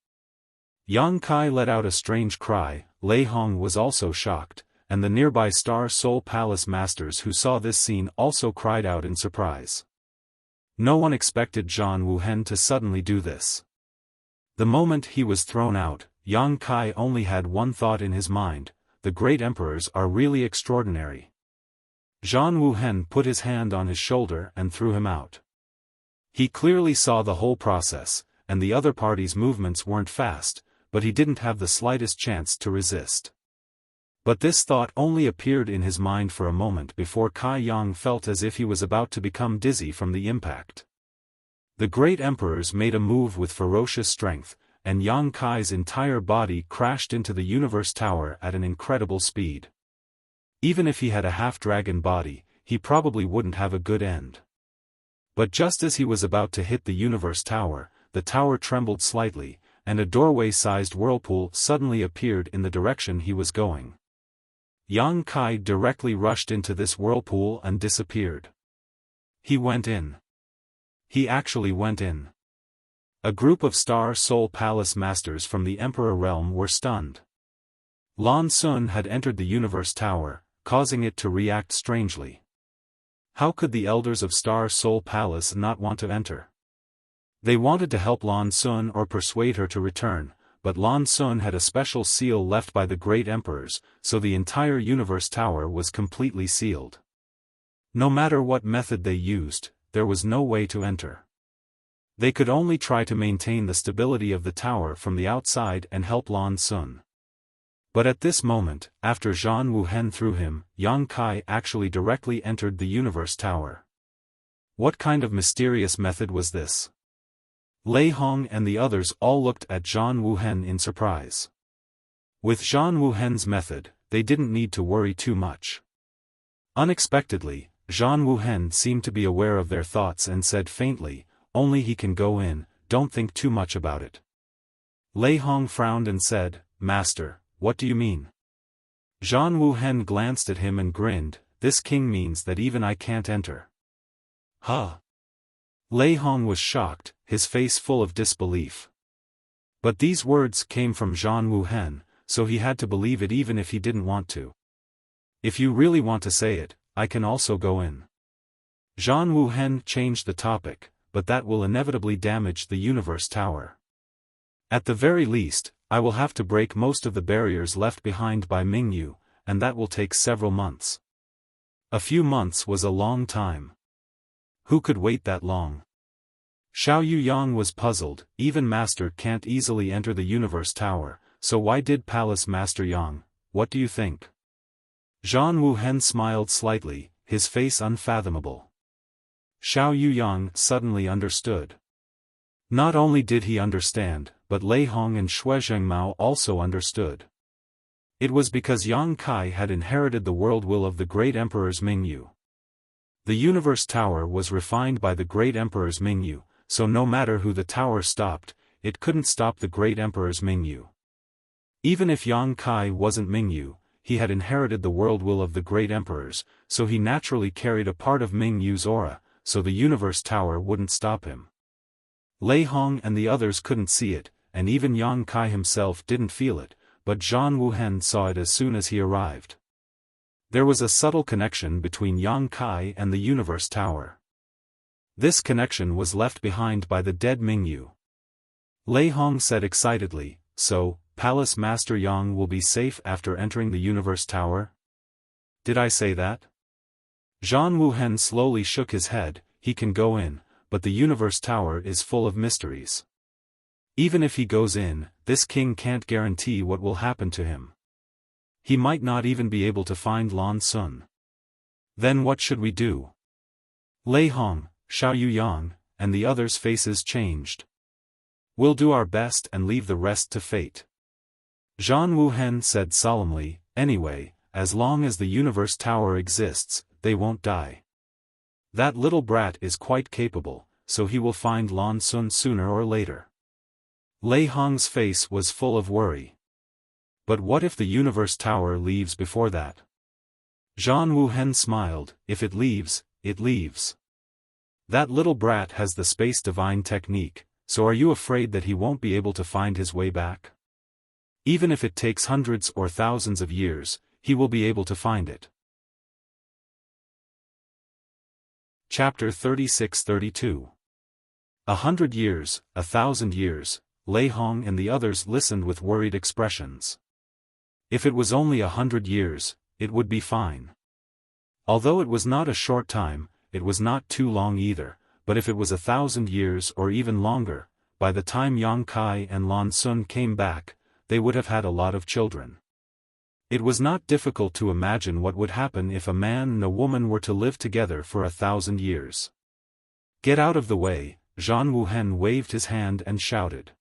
Yang Kai let out a strange cry. Lei Hong was also shocked, and the nearby Star Soul Palace masters who saw this scene also cried out in surprise. No one expected Zhang Wuhen to suddenly do this. The moment he was thrown out, Yang Kai only had one thought in his mind: the great emperors are really extraordinary. Zhang Wuhen put his hand on his shoulder and threw him out. He clearly saw the whole process, and the other party's movements weren't fast, but he didn't have the slightest chance to resist. But this thought only appeared in his mind for a moment before Kai Yang felt as if he was about to become dizzy from the impact. The great emperors made a move with ferocious strength, and Yang Kai's entire body crashed into the Universe Tower at an incredible speed. Even if he had a half-dragon body, he probably wouldn't have a good end. But just as he was about to hit the Universe Tower, the tower trembled slightly, and a doorway-sized whirlpool suddenly appeared in the direction he was going. Yang Kai directly rushed into this whirlpool and disappeared. He went in. He actually went in. A group of Star Soul Palace masters from the Emperor realm were stunned. Lan Sun had entered the Universe Tower, causing it to react strangely. How could the elders of Star Soul Palace not want to enter? They wanted to help Lan Sun or persuade her to return, but Lan Sun had a special seal left by the great emperors, so the entire Universe Tower was completely sealed. No matter what method they used, there was no way to enter. They could only try to maintain the stability of the tower from the outside and help Lan Sun. But at this moment, after Zhang Wuhen threw him, Yang Kai actually directly entered the Universe Tower. What kind of mysterious method was this? Lei Hong and the others all looked at Zhang Wuhen in surprise. With Zhang Wuhen's method, they didn't need to worry too much. Unexpectedly, Zhang Wuhen seemed to be aware of their thoughts and said faintly, "Only he can go in, don't think too much about it." Lei Hong frowned and said, "Master, what do you mean?" Zhang Wuhen glanced at him and grinned, "This king means that even I can't enter." Huh? Lei Hong was shocked, his face full of disbelief. But these words came from Zhang Wuhen, so he had to believe it even if he didn't want to. "If you really want to say it, I can also go in." Zhang Wuhen changed the topic, but that will inevitably damage the Universe Tower. At the very least, I will have to break most of the barriers left behind by Mingyu, and that will take several months. A few months was a long time. Who could wait that long? Xiao Yang was puzzled. Even Master can't easily enter the Universe Tower, so why did Palace Master Yang? What do you think? Zhang Wuhen smiled slightly, his face unfathomable. Xiao Yang suddenly understood. Not only did he understand, but Lei Hong and Xue Zhengmao also understood. It was because Yang Kai had inherited the world will of the great emperors Mingyu. The Universe Tower was refined by the great emperors Mingyu, so no matter who the tower stopped, it couldn't stop the great emperors Mingyu. Even if Yang Kai wasn't Mingyu, he had inherited the world will of the great emperors, so he naturally carried a part of Mingyu's aura, so the Universe Tower wouldn't stop him. Lei Hong and the others couldn't see it, and even Yang Kai himself didn't feel it, but Zhang Wuhen saw it as soon as he arrived. There was a subtle connection between Yang Kai and the Universe Tower. This connection was left behind by the dead Mingyu. Lei Hong said excitedly, "So, Palace Master Yang will be safe after entering the Universe Tower?" "Did I say that?" Zhang Wuhen slowly shook his head. "He can go in, but the Universe Tower is full of mysteries. Even if he goes in, this king can't guarantee what will happen to him. He might not even be able to find Lan Sun. Then what should we do?" Lei Hong, Xiao Yang, and the others' faces changed. We'll do our best and leave the rest to fate. Zhang Wuhen said solemnly, anyway, as long as the universe tower exists, they won't die. That little brat is quite capable, so he will find Lan Sun sooner or later. Lei Hong's face was full of worry. But what if the universe tower leaves before that? Zhang Wuhen smiled, if it leaves, it leaves. That little brat has the space divine technique, so are you afraid that he won't be able to find his way back? Even if it takes hundreds or thousands of years, he will be able to find it. Chapter 36-32. 100 years, 1,000 years, Lei Hong and the others listened with worried expressions. If it was only 100 years, it would be fine. Although it was not a short time, it was not too long either, but if it was 1,000 years or even longer, by the time Yang Kai and Lan Sun came back, they would have had a lot of children. It was not difficult to imagine what would happen if a man and a woman were to live together for 1,000 years. Get out of the way, Zhang Wuhen waved his hand and shouted.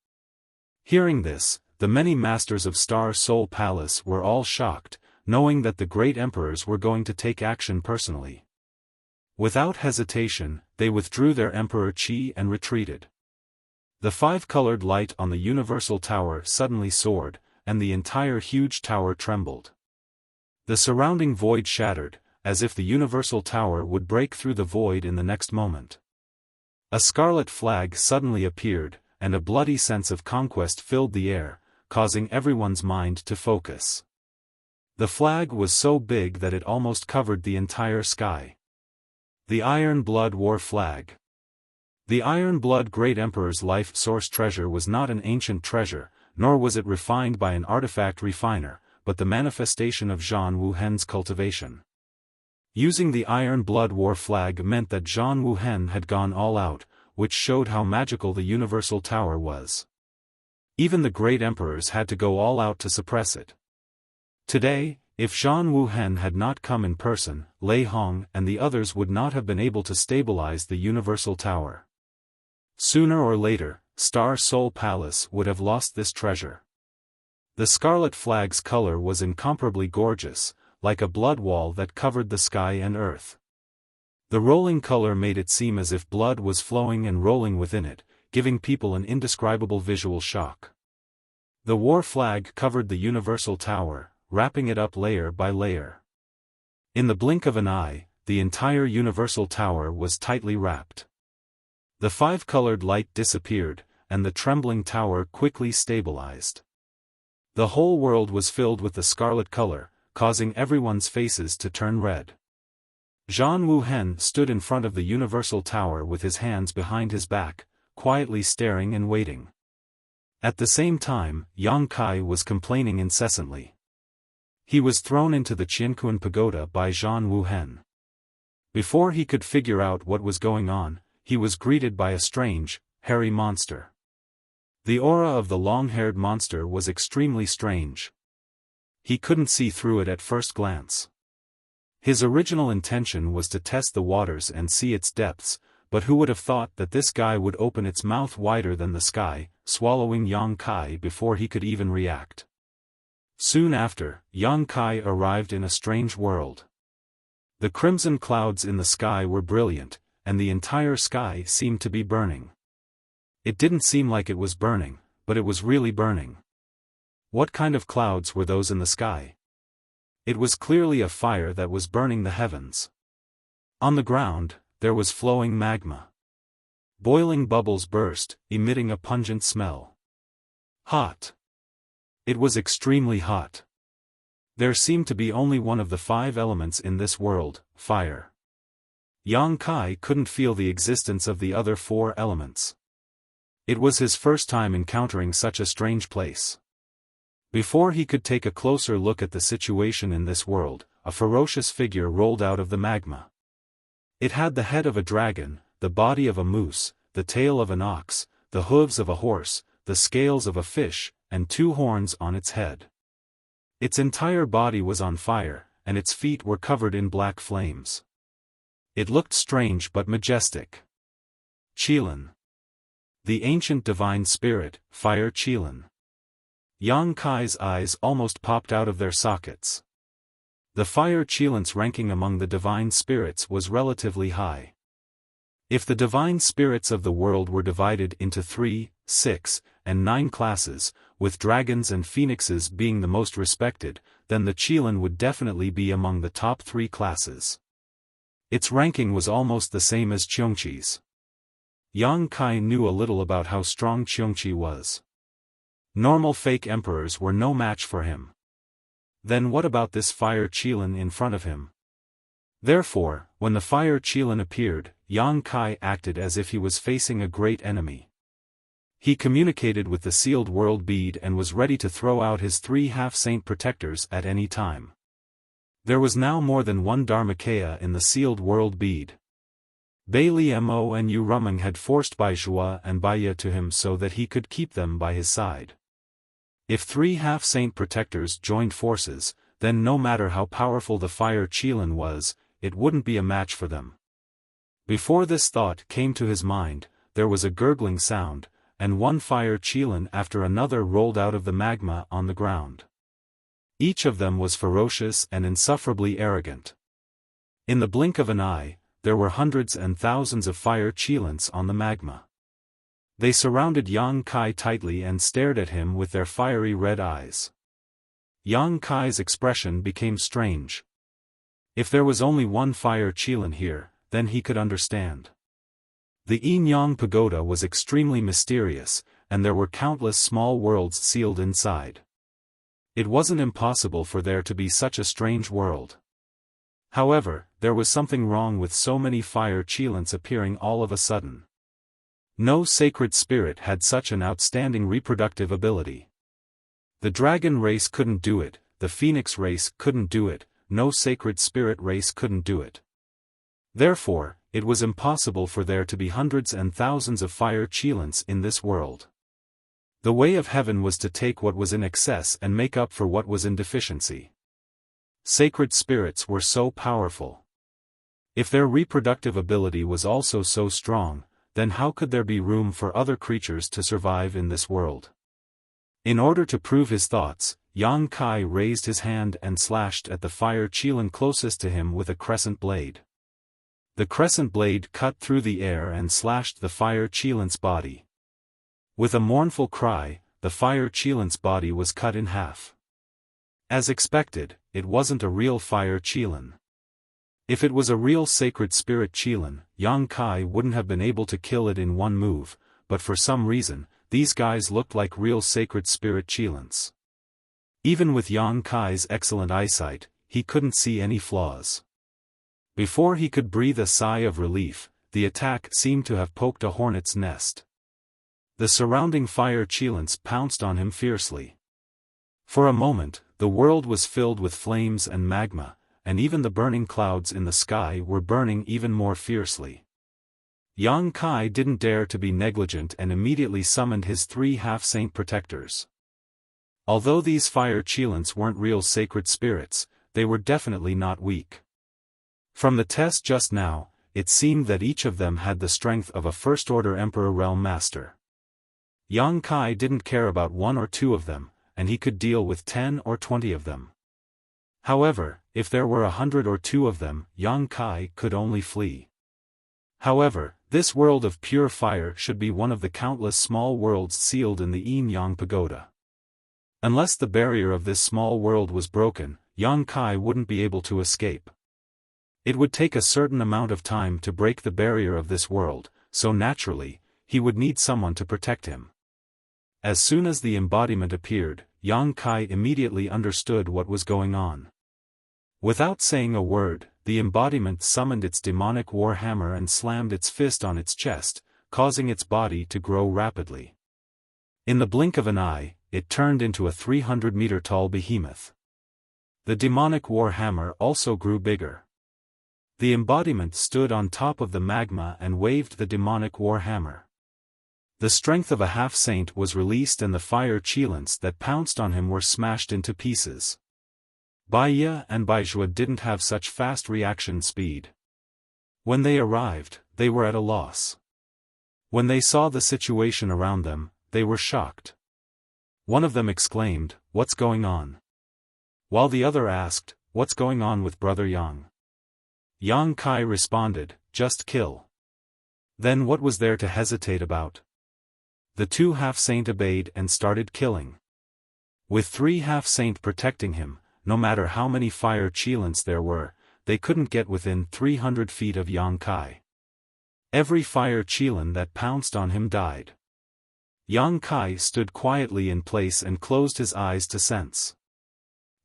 Hearing this, the many masters of Star Soul Palace were all shocked, knowing that the great emperors were going to take action personally. Without hesitation, they withdrew their Emperor Qi and retreated. The five-colored light on the universal tower suddenly soared, and the entire huge tower trembled. The surrounding void shattered, as if the universal tower would break through the void in the next moment. A scarlet flag suddenly appeared, and a bloody sense of conquest filled the air, causing everyone's mind to focus. The flag was so big that it almost covered the entire sky. The Iron Blood War Flag. The Iron Blood Great Emperor's life source treasure was not an ancient treasure, nor was it refined by an artifact refiner, but the manifestation of Zhang Wuhen's cultivation. Using the Iron Blood War Flag meant that Zhang Wuhen had gone all out, which showed how magical the universal tower was. Even the great emperors had to go all out to suppress it. Today, if Zhang Wuhen had not come in person, Lei Hong and the others would not have been able to stabilize the universal tower. Sooner or later, Star Soul Palace would have lost this treasure. The scarlet flag's color was incomparably gorgeous, like a blood wall that covered the sky and earth. The rolling color made it seem as if blood was flowing and rolling within it, giving people an indescribable visual shock. The war flag covered the universal tower, wrapping it up layer by layer. In the blink of an eye, the entire universal tower was tightly wrapped. The five-colored light disappeared, and the trembling tower quickly stabilized. The whole world was filled with the scarlet color, causing everyone's faces to turn red. Zhang Wuhen stood in front of the universal tower with his hands behind his back, quietly staring and waiting. At the same time, Yang Kai was complaining incessantly. He was thrown into the Qianquan pagoda by Zhang Wuhen. Before he could figure out what was going on, he was greeted by a strange, hairy monster. The aura of the long-haired monster was extremely strange. He couldn't see through it at first glance. His original intention was to test the waters and see its depths, but who would have thought that this guy would open its mouth wider than the sky, swallowing Yang Kai before he could even react. Soon after, Yang Kai arrived in a strange world. The crimson clouds in the sky were brilliant, and the entire sky seemed to be burning. It didn't seem like it was burning, but it was really burning. What kind of clouds were those in the sky? It was clearly a fire that was burning the heavens. On the ground, there was flowing magma. Boiling bubbles burst, emitting a pungent smell. Hot. It was extremely hot. There seemed to be only one of the five elements in this world, fire. Yang Kai couldn't feel the existence of the other four elements. It was his first time encountering such a strange place. Before he could take a closer look at the situation in this world, a ferocious figure rolled out of the magma. It had the head of a dragon, the body of a moose, the tail of an ox, the hooves of a horse, the scales of a fish, and two horns on its head. Its entire body was on fire, and its feet were covered in black flames. It looked strange but majestic. Qilin. The ancient divine spirit, Fire Qilin. Yang Kai's eyes almost popped out of their sockets. The Fire Qilin's ranking among the divine spirits was relatively high. If the divine spirits of the world were divided into 3, 6, and 9 classes, with dragons and phoenixes being the most respected, then the Qilin would definitely be among the top 3 classes. Its ranking was almost the same as Qiongqi's. Yang Kai knew a little about how strong Qiongqi was. Normal fake emperors were no match for him. Then what about this Fire Qilin in front of him? Therefore, when the Fire Qilin appeared, Yang Kai acted as if he was facing a great enemy. He communicated with the sealed world bead and was ready to throw out his 3 half-saint protectors at any time. There was now more than one Dharmakaya in the sealed world bead. Bailey Mo and Yu Rumeng had forced Bai Zhua and Bai Ye to him so that he could keep them by his side. If 3 half-saint protectors joined forces, then no matter how powerful the Fire Qilin was, it wouldn't be a match for them. Before this thought came to his mind, there was a gurgling sound, and one Fire Qilin after another rolled out of the magma on the ground. Each of them was ferocious and insufferably arrogant. In the blink of an eye, there were hundreds and thousands of Fire Qilins on the magma. They surrounded Yang Kai tightly and stared at him with their fiery red eyes. Yang Kai's expression became strange. If there was only one Fire Qilin here, then he could understand. The Yin Yang Pagoda was extremely mysterious, and there were countless small worlds sealed inside. It wasn't impossible for there to be such a strange world. However, there was something wrong with so many Fire Qilins appearing all of a sudden. No sacred spirit had such an outstanding reproductive ability. The dragon race couldn't do it, the phoenix race couldn't do it, no sacred spirit race couldn't do it. Therefore, it was impossible for there to be hundreds and thousands of Fire Qilins in this world. The way of heaven was to take what was in excess and make up for what was in deficiency. Sacred spirits were so powerful. If their reproductive ability was also so strong, then how could there be room for other creatures to survive in this world? In order to prove his thoughts, Yang Kai raised his hand and slashed at the Fire Qilin closest to him with a crescent blade. The crescent blade cut through the air and slashed the Fire Qilin's body. With a mournful cry, the Fire Qilin's body was cut in half. As expected, it wasn't a real Fire Qilin. If it was a real sacred spirit Qilin, Yang Kai wouldn't have been able to kill it in one move, but for some reason, these guys looked like real sacred spirit Qilins. Even with Yang Kai's excellent eyesight, he couldn't see any flaws. Before he could breathe a sigh of relief, the attack seemed to have poked a hornet's nest. The surrounding Fire Qilins pounced on him fiercely. For a moment, the world was filled with flames and magma, and even the burning clouds in the sky were burning even more fiercely. Yang Kai didn't dare to be negligent and immediately summoned his 3 half-saint protectors. Although these Fire Qilins weren't real sacred spirits, they were definitely not weak. From the test just now, it seemed that each of them had the strength of a first-order Emperor Realm Master. Yang Kai didn't care about 1 or 2 of them, and he could deal with 10 or 20 of them. However, if there were 100 or 2 of them, Yang Kai could only flee. However, this world of pure fire should be one of the countless small worlds sealed in the Yin Yang Pagoda. Unless the barrier of this small world was broken, Yang Kai wouldn't be able to escape. It would take a certain amount of time to break the barrier of this world, so naturally, he would need someone to protect him. As soon as the embodiment appeared, Yang Kai immediately understood what was going on. Without saying a word, the embodiment summoned its demonic war hammer and slammed its fist on its chest, causing its body to grow rapidly. In the blink of an eye, it turned into a 300-meter-tall behemoth. The demonic war hammer also grew bigger. The embodiment stood on top of the magma and waved the demonic war hammer. The strength of a half-saint was released and the Fire Qilins that pounced on him were smashed into pieces. Bai Ye and Bai Zhua didn't have such fast reaction speed. When they arrived, they were at a loss. When they saw the situation around them, they were shocked. One of them exclaimed, "What's going on?" While the other asked, "What's going on with Brother Yang?" Yang Kai responded, "Just kill." Then what was there to hesitate about? The two half-saint obeyed and started killing. With 3 half-saint protecting him, no matter how many fire Qilins there were, they couldn't get within 300 feet of Yang Kai. Every fire Qilin that pounced on him died. Yang Kai stood quietly in place and closed his eyes to sense.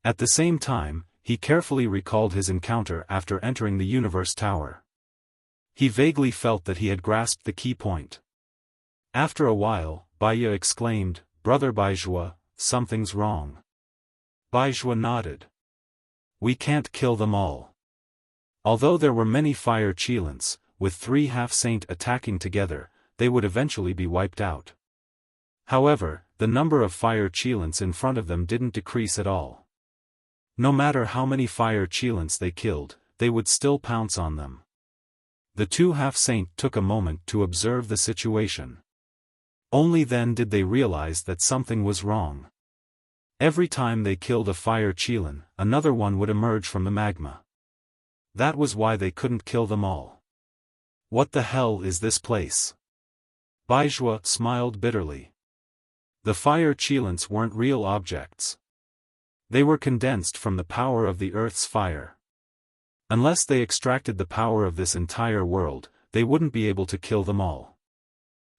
At the same time, he carefully recalled his encounter after entering the Universe Tower. He vaguely felt that he had grasped the key point. After a while, Baiyue exclaimed, "Brother Baizhua, something's wrong." Baizhua nodded. "We can't kill them all." Although there were many fire Qilins, with 3 half-saint attacking together, they would eventually be wiped out. However, the number of fire Qilins in front of them didn't decrease at all. No matter how many fire Qilins they killed, they would still pounce on them. The 2 half-saint took a moment to observe the situation. Only then did they realize that something was wrong. Every time they killed a fire Qilin, another one would emerge from the magma. That was why they couldn't kill them all. What the hell is this place? Baizhua smiled bitterly. The fire Qilins weren't real objects. They were condensed from the power of the Earth's fire. Unless they extracted the power of this entire world, they wouldn't be able to kill them all.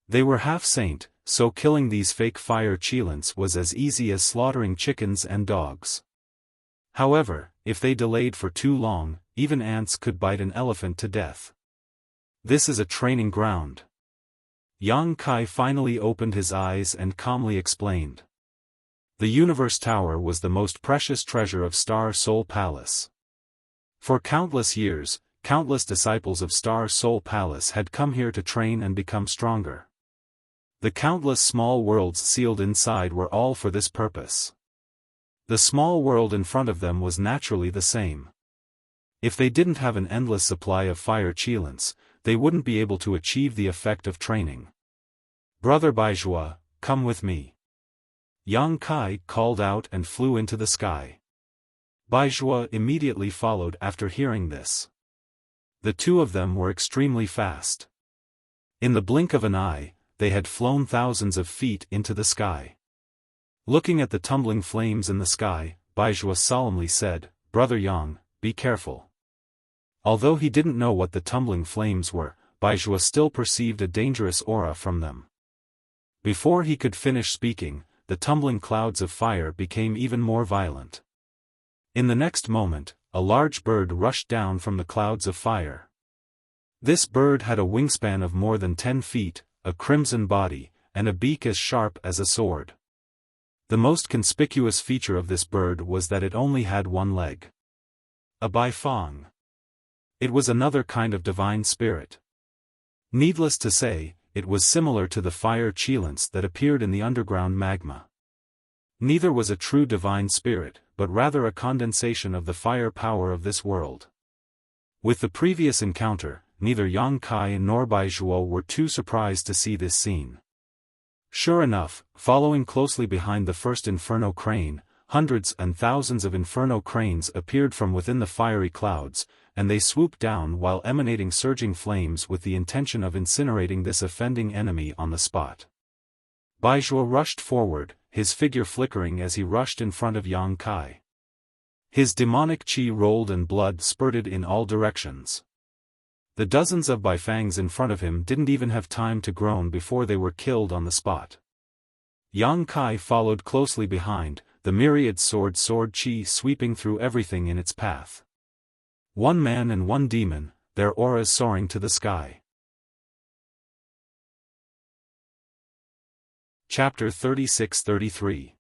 They were half-saint, so killing these fake fire Qilins was as easy as slaughtering chickens and dogs. However, if they delayed for too long, even ants could bite an elephant to death. This is a training ground. Yang Kai finally opened his eyes and calmly explained. The Universe Tower was the most precious treasure of Star Soul Palace. For countless years, countless disciples of Star Soul Palace had come here to train and become stronger. The countless small worlds sealed inside were all for this purpose. The small world in front of them was naturally the same. If they didn't have an endless supply of fire Qilins, they wouldn't be able to achieve the effect of training. "Brother Baizhua, come with me." Yang Kai called out and flew into the sky. Baizhua immediately followed after hearing this. The two of them were extremely fast. In the blink of an eye, they had flown thousands of feet into the sky. Looking at the tumbling flames in the sky, Baizhua solemnly said, "Brother Yang, be careful." Although he didn't know what the tumbling flames were, Baizhua still perceived a dangerous aura from them. Before he could finish speaking, the tumbling clouds of fire became even more violent. In the next moment, a large bird rushed down from the clouds of fire. This bird had a wingspan of more than 10 feet, a crimson body, and a beak as sharp as a sword. The most conspicuous feature of this bird was that it only had one leg. A Baifang. It was another kind of divine spirit. Needless to say, it was similar to the fire Qilins that appeared in the underground magma. Neither was a true divine spirit, but rather a condensation of the fire power of this world. With the previous encounter, neither Yang Kai nor Baizhua were too surprised to see this scene. Sure enough, following closely behind the first Inferno crane, hundreds and thousands of Inferno cranes appeared from within the fiery clouds, and they swooped down while emanating surging flames with the intention of incinerating this offending enemy on the spot. Baizhua rushed forward, his figure flickering as he rushed in front of Yang Kai. His demonic qi rolled and blood spurted in all directions. The dozens of Baifangs in front of him didn't even have time to groan before they were killed on the spot. Yang Kai followed closely behind, the myriad sword qi sweeping through everything in its path. One man and one demon, their auras soaring to the sky. Chapter 36-33.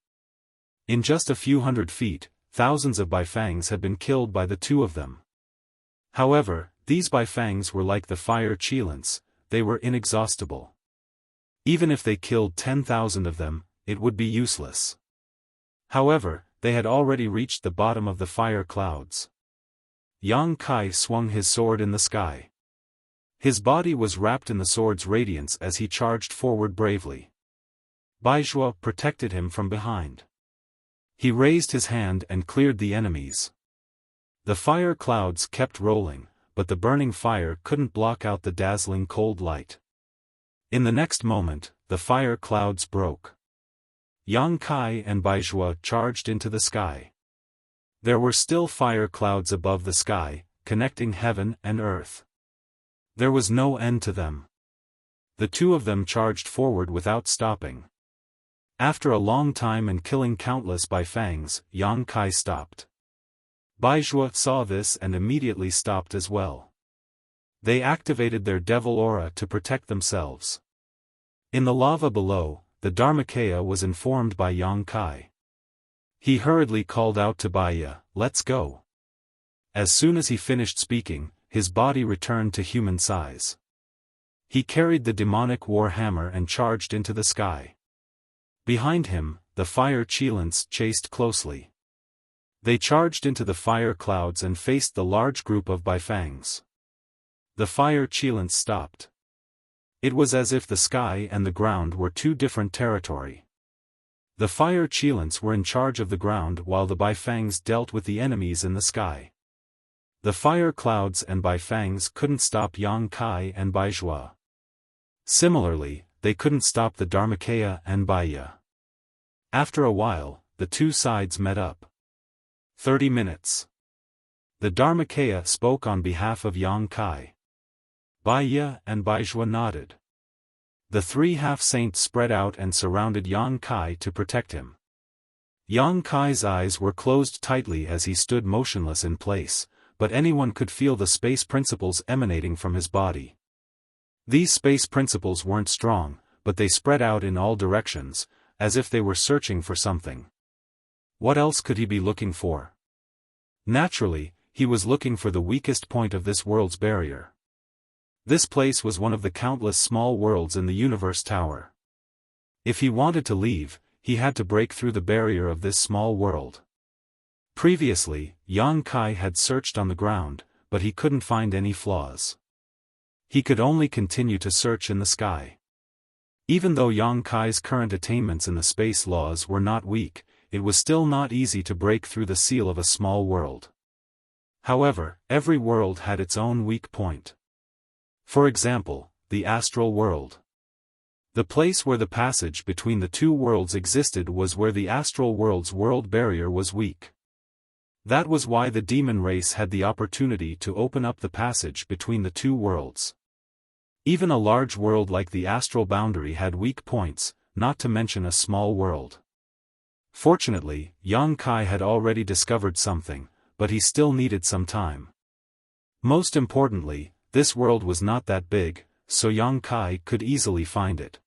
In just a few hundred feet, thousands of Baifangs had been killed by the two of them. However, these Baifangs were like the fire Qilins, they were inexhaustible. Even if they killed 10,000 of them, it would be useless. However, they had already reached the bottom of the fire clouds. Yang Kai swung his sword in the sky. His body was wrapped in the sword's radiance as he charged forward bravely. Baizhua protected him from behind. He raised his hand and cleared the enemies. The fire clouds kept rolling, but the burning fire couldn't block out the dazzling cold light. In the next moment, the fire clouds broke. Yang Kai and Baizhua charged into the sky. There were still fire clouds above the sky, connecting heaven and earth. There was no end to them. The two of them charged forward without stopping. After a long time and killing countless baifangs, Yang Kai stopped. Baizhua saw this and immediately stopped as well. They activated their devil aura to protect themselves. In the lava below, the Dharmakaya was informed by Yang Kai. He hurriedly called out to Baiya, "Let's go." As soon as he finished speaking, his body returned to human size. He carried the demonic war hammer and charged into the sky. Behind him, the fire Qilins chased closely. They charged into the fire clouds and faced the large group of baifangs. The fire Qilins stopped. It was as if the sky and the ground were two different territory. The fire Qilins were in charge of the ground while the baifangs dealt with the enemies in the sky. The fire clouds and baifangs couldn't stop Yang Kai and Baizhua. Similarly, they couldn't stop the Dharmakaya and Baiya. After a while, the two sides met up. 30 minutes. The Dharmakaya spoke on behalf of Yang Kai. Baiya and Baizhua nodded. The three half-saints spread out and surrounded Yang Kai to protect him. Yang Kai's eyes were closed tightly as he stood motionless in place, but anyone could feel the space principles emanating from his body. These space principles weren't strong, but they spread out in all directions, as if they were searching for something. What else could he be looking for? Naturally, he was looking for the weakest point of this world's barrier. This place was one of the countless small worlds in the universe tower. If he wanted to leave, he had to break through the barrier of this small world. Previously, Yang Kai had searched on the ground, but he couldn't find any flaws. He could only continue to search in the sky. Even though Yang Kai's current attainments in the space laws were not weak, it was still not easy to break through the seal of a small world. However, every world had its own weak point. For example, the astral world. The place where the passage between the two worlds existed was where the astral world's world barrier was weak. That was why the demon race had the opportunity to open up the passage between the two worlds. Even a large world like the astral boundary had weak points, not to mention a small world. Fortunately, Yang Kai had already discovered something, but he still needed some time. Most importantly, this world was not that big, so Yang Kai could easily find it.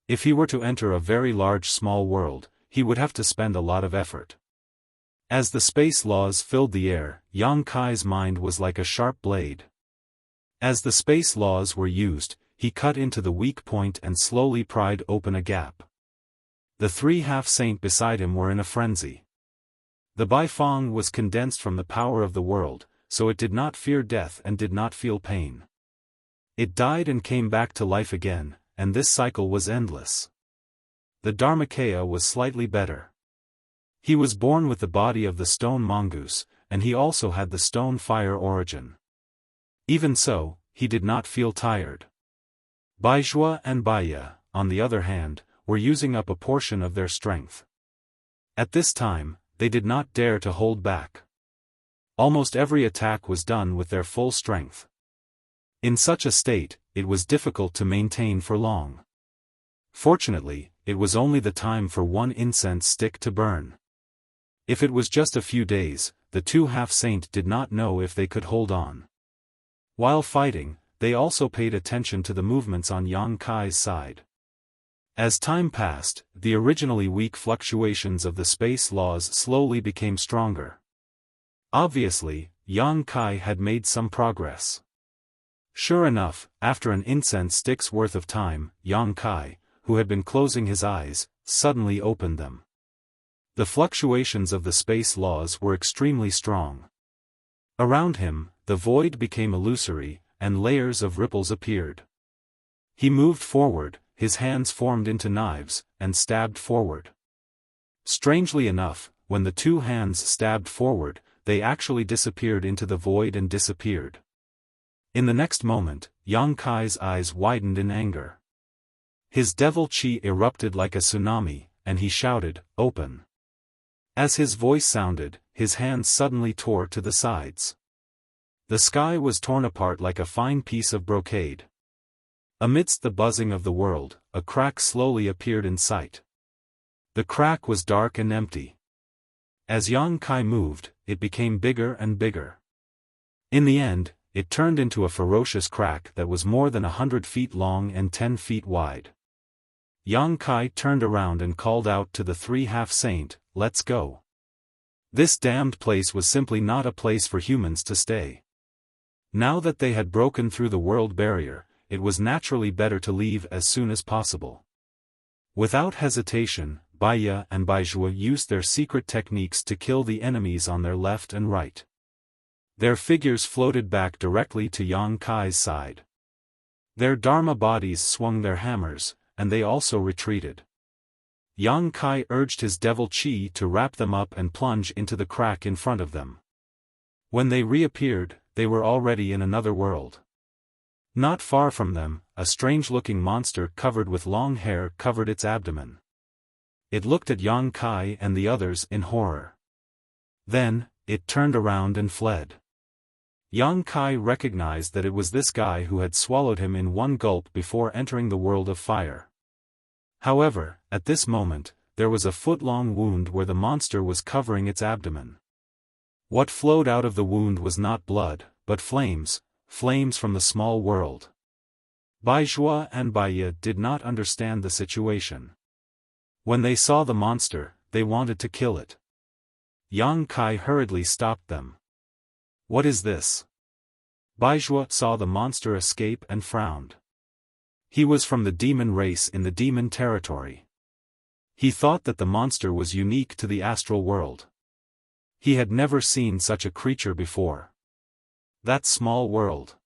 If he were to enter a very large small world, he would have to spend a lot of effort. As the space laws filled the air, Yang Kai's mind was like a sharp blade. As the space laws were used, he cut into the weak point and slowly pried open a gap. The three half-saint beside him were in a frenzy. The Baifang was condensed from the power of the world, so it did not fear death and did not feel pain. It died and came back to life again, and this cycle was endless. The Dharmakaya was slightly better. He was born with the body of the stone mongoose, and he also had the stone fire origin. Even so, he did not feel tired. Baizhua and Baiya, on the other hand, were using up a portion of their strength. At this time, they did not dare to hold back. Almost every attack was done with their full strength. In such a state, it was difficult to maintain for long. Fortunately, it was only the time for one incense stick to burn. If it was just a few days, the two half-saint did not know if they could hold on. While fighting, they also paid attention to the movements on Yang Kai's side. As time passed, the originally weak fluctuations of the space laws slowly became stronger. Obviously, Yang Kai had made some progress. Sure enough, after an incense stick's worth of time, Yang Kai, who had been closing his eyes, suddenly opened them. The fluctuations of the space laws were extremely strong. Around him, the void became illusory, and layers of ripples appeared. He moved forward, his hands formed into knives, and stabbed forward. Strangely enough, when the two hands stabbed forward, they actually disappeared into the void and disappeared. In the next moment, Yang Kai's eyes widened in anger. His devil chi erupted like a tsunami, and he shouted, "Open!" As his voice sounded, his hands suddenly tore to the sides. The sky was torn apart like a fine piece of brocade. Amidst the buzzing of the world, a crack slowly appeared in sight. The crack was dark and empty. As Yang Kai moved, it became bigger and bigger. In the end, it turned into a ferocious crack that was more than 100 feet long and 10 feet wide. Yang Kai turned around and called out to the three half-saint, "Let's go." This damned place was simply not a place for humans to stay. Now that they had broken through the world barrier, it was naturally better to leave as soon as possible. Without hesitation, Baiya and Baizhua used their secret techniques to kill the enemies on their left and right. Their figures floated back directly to Yang Kai's side. Their Dharma bodies swung their hammers, and they also retreated. Yang Kai urged his devil chi to wrap them up and plunge into the crack in front of them. When they reappeared, they were already in another world. Not far from them, a strange-looking monster covered with long hair covered its abdomen. It looked at Yang Kai and the others in horror. Then, it turned around and fled. Yang Kai recognized that it was this guy who had swallowed him in one gulp before entering the world of fire. However, at this moment, there was a foot-long wound where the monster was covering its abdomen. What flowed out of the wound was not blood, but flames from the small world. Baizhua and Baiya did not understand the situation. When they saw the monster, they wanted to kill it. Yang Kai hurriedly stopped them. "What is this?" Baizhua saw the monster escape and frowned. He was from the demon race in the demon territory. He thought that the monster was unique to the astral world. He had never seen such a creature before. That small world.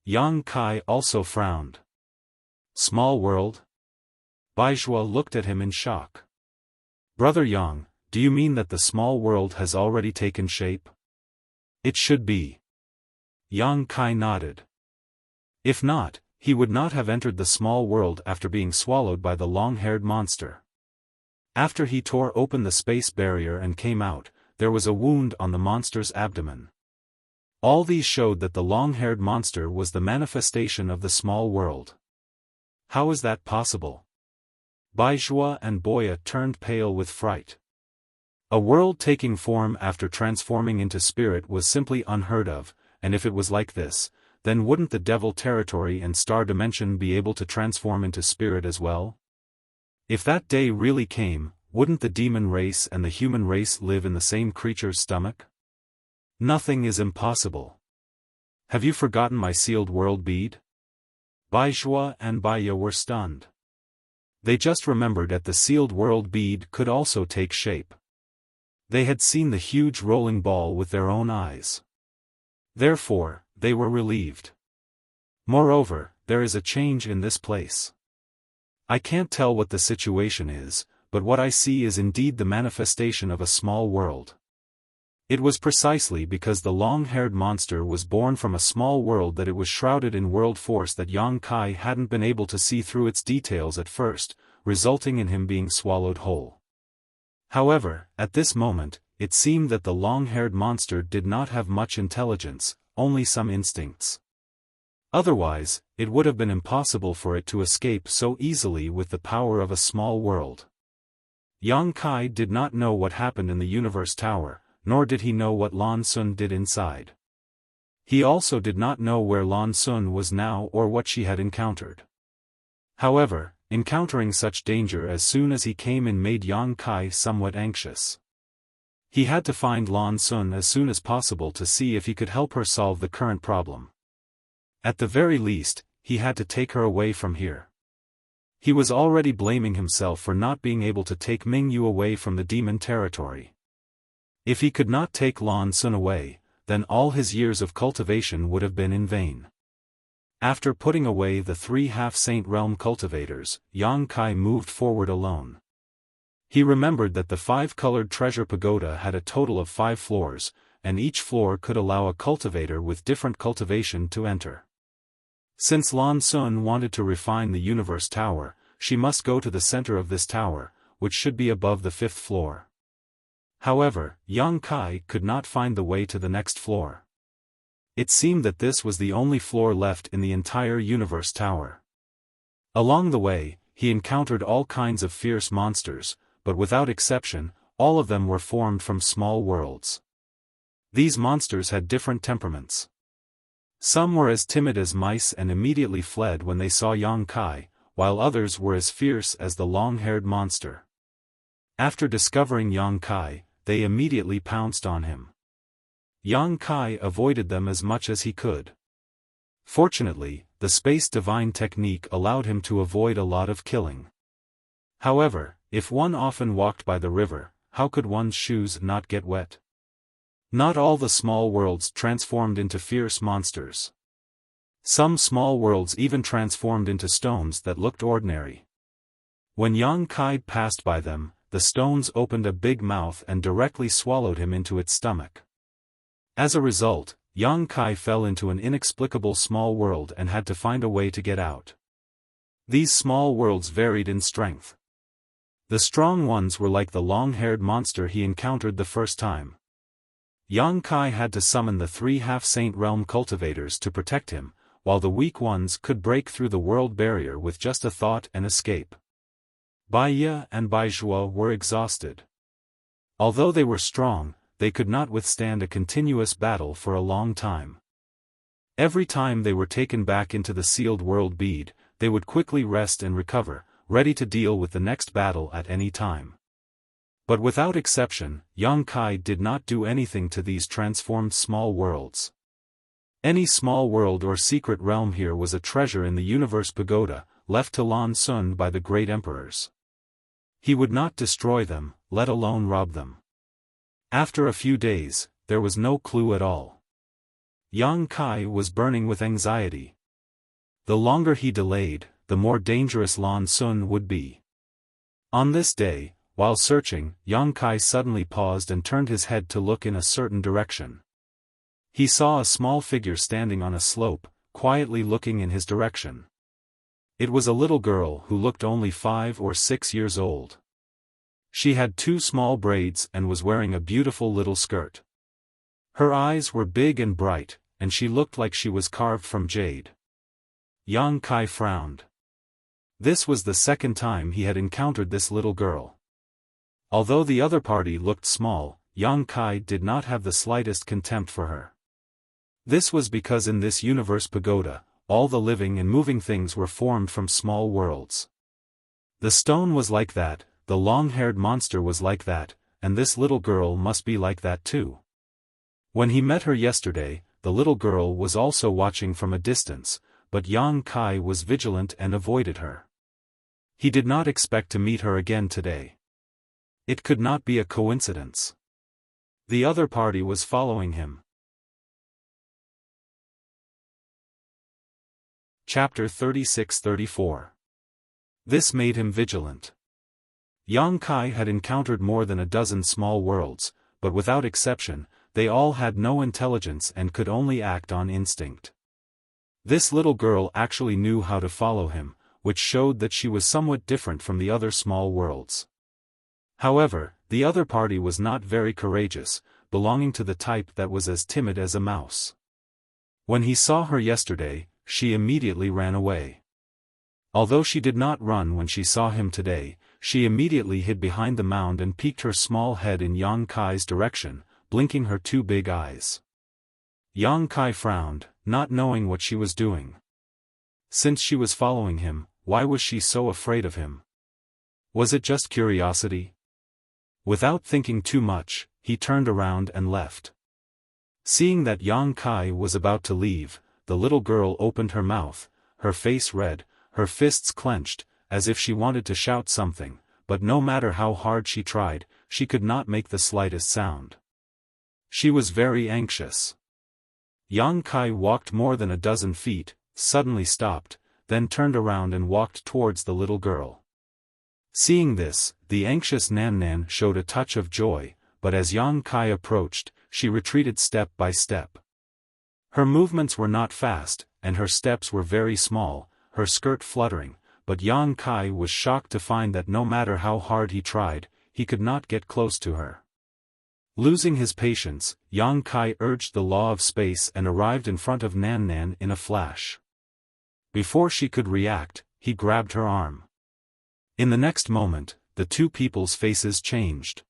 Yang Kai also frowned. Small world? Baizhua looked at him in shock. "Brother Yang, do you mean that the small world has already taken shape?" "It should be." Yang Kai nodded. If not, he would not have entered the small world after being swallowed by the long-haired monster. After he tore open the space barrier and came out, there was a wound on the monster's abdomen. All these showed that the long-haired monster was the manifestation of the small world. How is that possible? Baizhua and Baiya turned pale with fright. A world taking form after transforming into spirit was simply unheard of, and if it was like this, then wouldn't the devil territory and star dimension be able to transform into spirit as well? If that day really came, wouldn't the demon race and the human race live in the same creature's stomach? Nothing is impossible. Have you forgotten my sealed world bead? Baizhua and Baiya were stunned. They just remembered that the sealed world bead could also take shape. They had seen the huge rolling ball with their own eyes. Therefore, they were relieved. Moreover, there is a change in this place. I can't tell what the situation is, but what I see is indeed the manifestation of a small world. It was precisely because the long-haired monster was born from a small world that it was shrouded in world force that Yang Kai hadn't been able to see through its details at first, resulting in him being swallowed whole. However, at this moment, it seemed that the long-haired monster did not have much intelligence, only some instincts. Otherwise, it would have been impossible for it to escape so easily with the power of a small world. Yang Kai did not know what happened in the Universe Tower, nor did he know what Lan Sun did inside. He also did not know where Lan Sun was now or what she had encountered. However, encountering such danger as soon as he came in made Yang Kai somewhat anxious. He had to find Lan Sun as soon as possible to see if he could help her solve the current problem. At the very least, he had to take her away from here. He was already blaming himself for not being able to take Mingyu away from the demon territory. If he could not take Lan Sun away, then all his years of cultivation would have been in vain. After putting away the 3 half-saint realm cultivators, Yang Kai moved forward alone. He remembered that the 5-colored treasure pagoda had a total of 5 floors, and each floor could allow a cultivator with different cultivation to enter. Since Lan Xun wanted to refine the universe tower, she must go to the center of this tower, which should be above the 5th floor. However, Yang Kai could not find the way to the next floor. It seemed that this was the only floor left in the entire universe tower. Along the way, he encountered all kinds of fierce monsters, but without exception, all of them were formed from small worlds. These monsters had different temperaments. Some were as timid as mice and immediately fled when they saw Yang Kai, while others were as fierce as the long-haired monster. After discovering Yang Kai, they immediately pounced on him. Yang Kai avoided them as much as he could. Fortunately, the Space Divine technique allowed him to avoid a lot of killing. However, if one often walked by the river, how could one's shoes not get wet? Not all the small worlds transformed into fierce monsters. Some small worlds even transformed into stones that looked ordinary. When Yang Kai passed by them, the stones opened a big mouth and directly swallowed him into its stomach. As a result, Yang Kai fell into an inexplicable small world and had to find a way to get out. These small worlds varied in strength. The strong ones were like the long-haired monster he encountered the first time. Yang Kai had to summon the 3 half-saint realm cultivators to protect him, while the weak ones could break through the world barrier with just a thought and escape. Bai Ye and Bai Zhuo were exhausted. Although they were strong, they could not withstand a continuous battle for a long time. Every time they were taken back into the sealed world bead, they would quickly rest and recover, ready to deal with the next battle at any time. But without exception, Yang Kai did not do anything to these transformed small worlds. Any small world or secret realm here was a treasure in the universe pagoda, left to Lan Xun by the great emperors. He would not destroy them, let alone rob them. After a few days, there was no clue at all. Yang Kai was burning with anxiety. The longer he delayed, the more dangerous Lan Xun would be. On this day, while searching, Yang Kai suddenly paused and turned his head to look in a certain direction. He saw a small figure standing on a slope, quietly looking in his direction. It was a little girl who looked only 5 or 6 years old. She had 2 small braids and was wearing a beautiful little skirt. Her eyes were big and bright, and she looked like she was carved from jade. Yang Kai frowned. This was the second time he had encountered this little girl. Although the other party looked small, Yang Kai did not have the slightest contempt for her. This was because in this universe pagoda, all the living and moving things were formed from small worlds. The stone was like that, the long-haired monster was like that, and this little girl must be like that too. When he met her yesterday, the little girl was also watching from a distance, but Yang Kai was vigilant and avoided her. He did not expect to meet her again today. It could not be a coincidence. The other party was following him. Chapter 36-34. This made him vigilant. Yang Kai had encountered more than a dozen small worlds, but without exception, they all had no intelligence and could only act on instinct. This little girl actually knew how to follow him, which showed that she was somewhat different from the other small worlds. However, the other party was not very courageous, belonging to the type that was as timid as a mouse. When he saw her yesterday, she immediately ran away. Although she did not run when she saw him today, she immediately hid behind the mound and peeked her small head in Yang Kai's direction, blinking her 2 big eyes. Yang Kai frowned, not knowing what she was doing. Since she was following him, why was she so afraid of him? Was it just curiosity? Without thinking too much, he turned around and left. Seeing that Yang Kai was about to leave, the little girl opened her mouth, her face red, her fists clenched, as if she wanted to shout something, but no matter how hard she tried, she could not make the slightest sound. She was very anxious. Yang Kai walked more than a dozen feet, suddenly stopped, then turned around and walked towards the little girl. Seeing this, the anxious Nan Nan showed a touch of joy, but as Yang Kai approached, she retreated step by step. Her movements were not fast, and her steps were very small, her skirt fluttering, but Yang Kai was shocked to find that no matter how hard he tried, he could not get close to her. Losing his patience, Yang Kai urged the law of space and arrived in front of Nan Nan in a flash. Before she could react, he grabbed her arm. In the next moment, the two people's faces changed.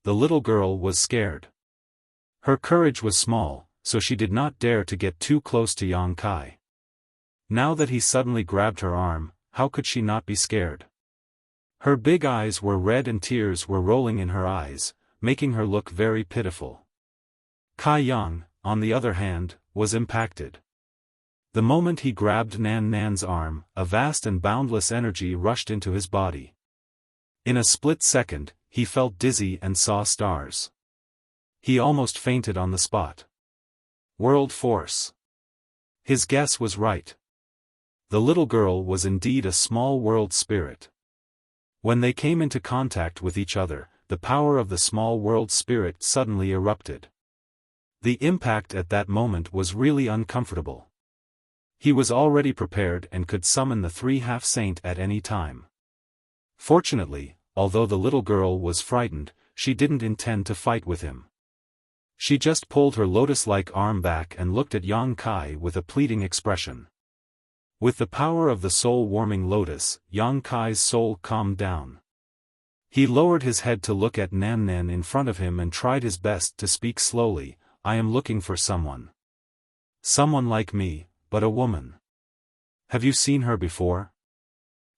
The little girl was scared. Her courage was small, so she did not dare to get too close to Yang Kai. Now that he suddenly grabbed her arm, how could she not be scared? Her big eyes were red and tears were rolling in her eyes, making her look very pitiful. Kai Yang, on the other hand, was impacted. The moment he grabbed Nan Nan's arm, a vast and boundless energy rushed into his body. In a split second, he felt dizzy and saw stars. He almost fainted on the spot. World force. His guess was right. The little girl was indeed a small world spirit. When they came into contact with each other, the power of the small world spirit suddenly erupted. The impact at that moment was really uncomfortable. He was already prepared and could summon the 3/2 saint at any time. Fortunately, although the little girl was frightened, she didn't intend to fight with him. She just pulled her lotus-like arm back and looked at Yang Kai with a pleading expression. With the power of the soul-warming lotus, Yang Kai's soul calmed down. He lowered his head to look at Nan Nan in front of him and tried his best to speak slowly. I am looking for someone. Someone like me, but a woman. Have you seen her before?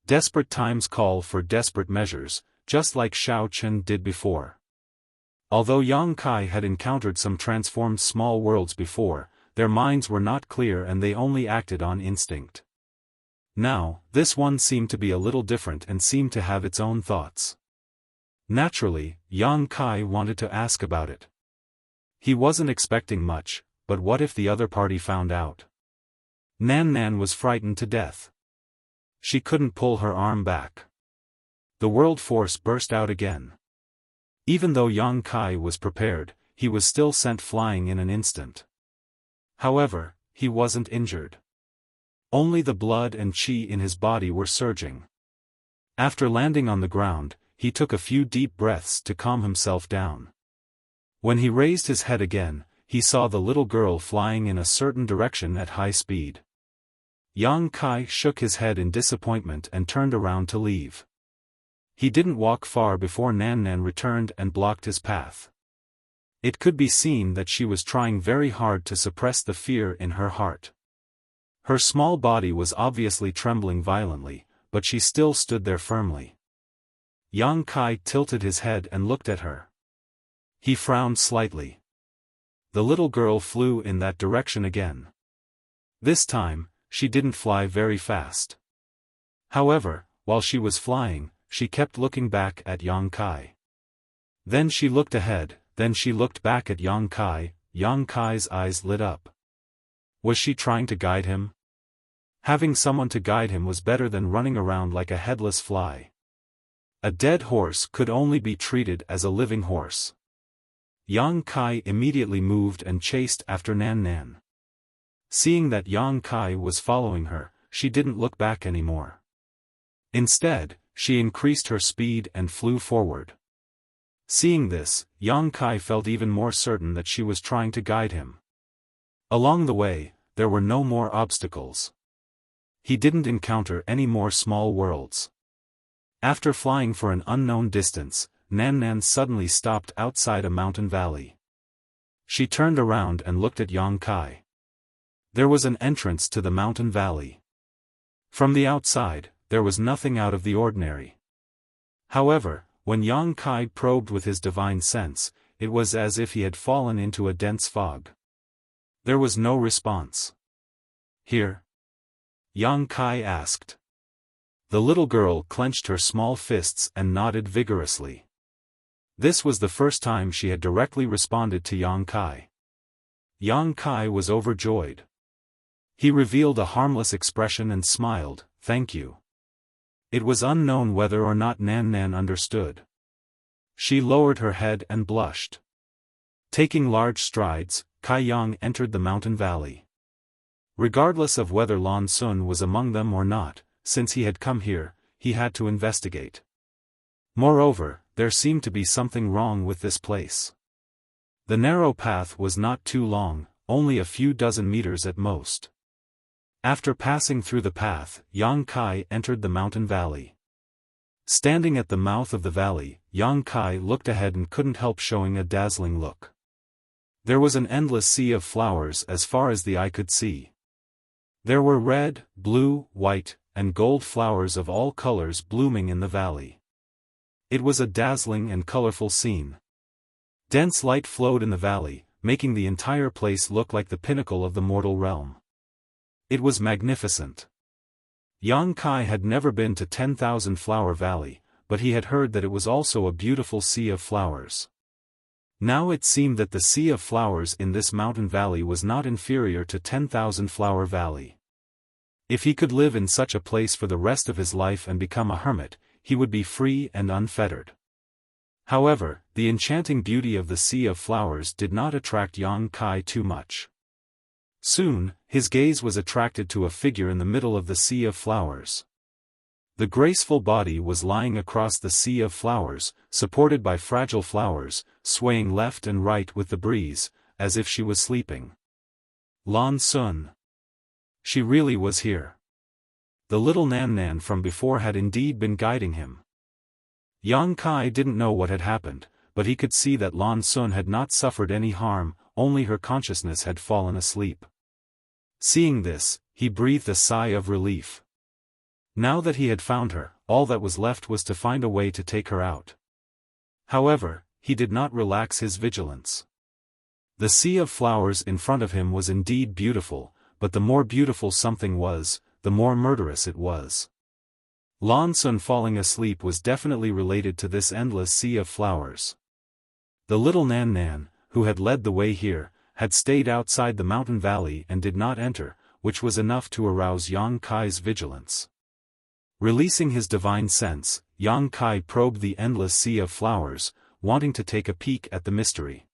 Desperate times call for desperate measures, just like Xiao Chen did before. Although Yang Kai had encountered some transformed small worlds before, their minds were not clear and they only acted on instinct. Now, this one seemed to be a little different and seemed to have its own thoughts. Naturally, Yang Kai wanted to ask about it. He wasn't expecting much, but what if the other party found out? Nan Nan was frightened to death. She couldn't pull her arm back. The world force burst out again. Even though Yang Kai was prepared, he was still sent flying in an instant. However, he wasn't injured. Only the blood and qi in his body were surging. After landing on the ground, he took a few deep breaths to calm himself down. When he raised his head again, he saw the little girl flying in a certain direction at high speed. Yang Kai shook his head in disappointment and turned around to leave. He didn't walk far before Nan Nan returned and blocked his path. It could be seen that she was trying very hard to suppress the fear in her heart. Her small body was obviously trembling violently, but she still stood there firmly. Yang Kai tilted his head and looked at her. He frowned slightly. The little girl flew in that direction again. This time, she didn't fly very fast. However, while she was flying, she kept looking back at Yang Kai. Then she looked ahead, then she looked back at Yang Kai. Yang Kai's eyes lit up. Was she trying to guide him? Having someone to guide him was better than running around like a headless fly. A dead horse could only be treated as a living horse. Yang Kai immediately moved and chased after Nan Nan. Seeing that Yang Kai was following her, she didn't look back anymore. Instead, she increased her speed and flew forward. Seeing this, Yang Kai felt even more certain that she was trying to guide him. Along the way, there were no more obstacles. He didn't encounter any more small worlds. After flying for an unknown distance, Nan Nan suddenly stopped outside a mountain valley. She turned around and looked at Yang Kai. There was an entrance to the mountain valley. From the outside, there was nothing out of the ordinary. However, when Yang Kai probed with his divine sense, it was as if he had fallen into a dense fog. There was no response. Here? Yang Kai asked. The little girl clenched her small fists and nodded vigorously. This was the first time she had directly responded to Yang Kai. Yang Kai was overjoyed. He revealed a harmless expression and smiled, "Thank you." It was unknown whether or not Nan Nan understood. She lowered her head and blushed. Taking large strides, Kai Yang entered the mountain valley. Regardless of whether Lan Sun was among them or not, since he had come here, he had to investigate. Moreover, there seemed to be something wrong with this place. The narrow path was not too long, only a few dozen meters at most. After passing through the path, Yang Kai entered the mountain valley. Standing at the mouth of the valley, Yang Kai looked ahead and couldn't help showing a dazzling look. There was an endless sea of flowers as far as the eye could see. There were red, blue, white, and gold flowers of all colors blooming in the valley. It was a dazzling and colorful scene. Dense light flowed in the valley, making the entire place look like the pinnacle of the mortal realm. It was magnificent. Yang Kai had never been to 10,000 Flower Valley, but he had heard that it was also a beautiful sea of flowers. Now it seemed that the sea of flowers in this mountain valley was not inferior to 10,000 Flower Valley. If he could live in such a place for the rest of his life and become a hermit, he would be free and unfettered. However, the enchanting beauty of the sea of flowers did not attract Yang Kai too much. Soon, his gaze was attracted to a figure in the middle of the sea of flowers. The graceful body was lying across the sea of flowers, supported by fragile flowers, swaying left and right with the breeze, as if she was sleeping. Lan Sun. She really was here. The little Nan Nan from before had indeed been guiding him. Yang Kai didn't know what had happened, but he could see that Lan Sun had not suffered any harm, only her consciousness had fallen asleep. Seeing this, he breathed a sigh of relief. Now that he had found her, all that was left was to find a way to take her out. However, he did not relax his vigilance. The sea of flowers in front of him was indeed beautiful, but the more beautiful something was, the more murderous it was. Lan Sun falling asleep was definitely related to this endless sea of flowers. The little Nan Nan, who had led the way here, had stayed outside the mountain valley and did not enter, which was enough to arouse Yang Kai's vigilance. Releasing his divine sense, Yang Kai probed the endless sea of flowers, wanting to take a peek at the mystery.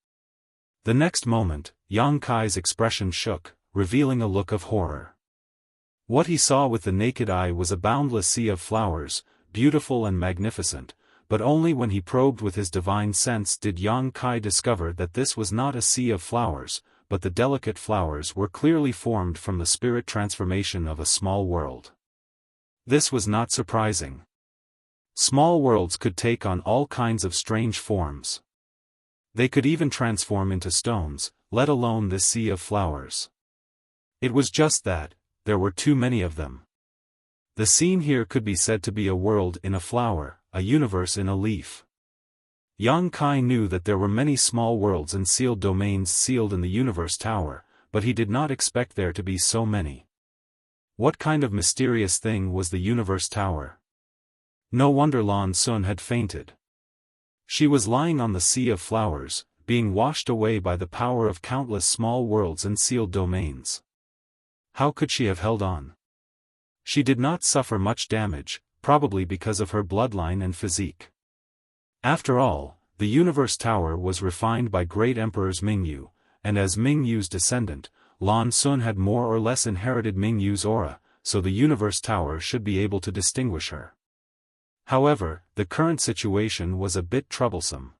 The next moment, Yang Kai's expression shook, revealing a look of horror. What he saw with the naked eye was a boundless sea of flowers, beautiful and magnificent, but only when he probed with his divine sense did Yang Kai discover that this was not a sea of flowers, but the delicate flowers were clearly formed from the spirit transformation of a small world. This was not surprising. Small worlds could take on all kinds of strange forms. They could even transform into stones, let alone this sea of flowers. It was just that, there were too many of them. The scene here could be said to be a world in a flower, a universe in a leaf. Yang Kai knew that there were many small worlds and sealed domains sealed in the universe tower, but he did not expect there to be so many. What kind of mysterious thing was the universe tower? No wonder Lan Sun had fainted. She was lying on the sea of flowers, being washed away by the power of countless small worlds and sealed domains. How could she have held on? She did not suffer much damage, probably because of her bloodline and physique. After all, the universe tower was refined by great emperors Mingyu, and as Mingyu's descendant, Lan Sun had more or less inherited Mingyu's aura, so the universe tower should be able to distinguish her. However, the current situation was a bit troublesome.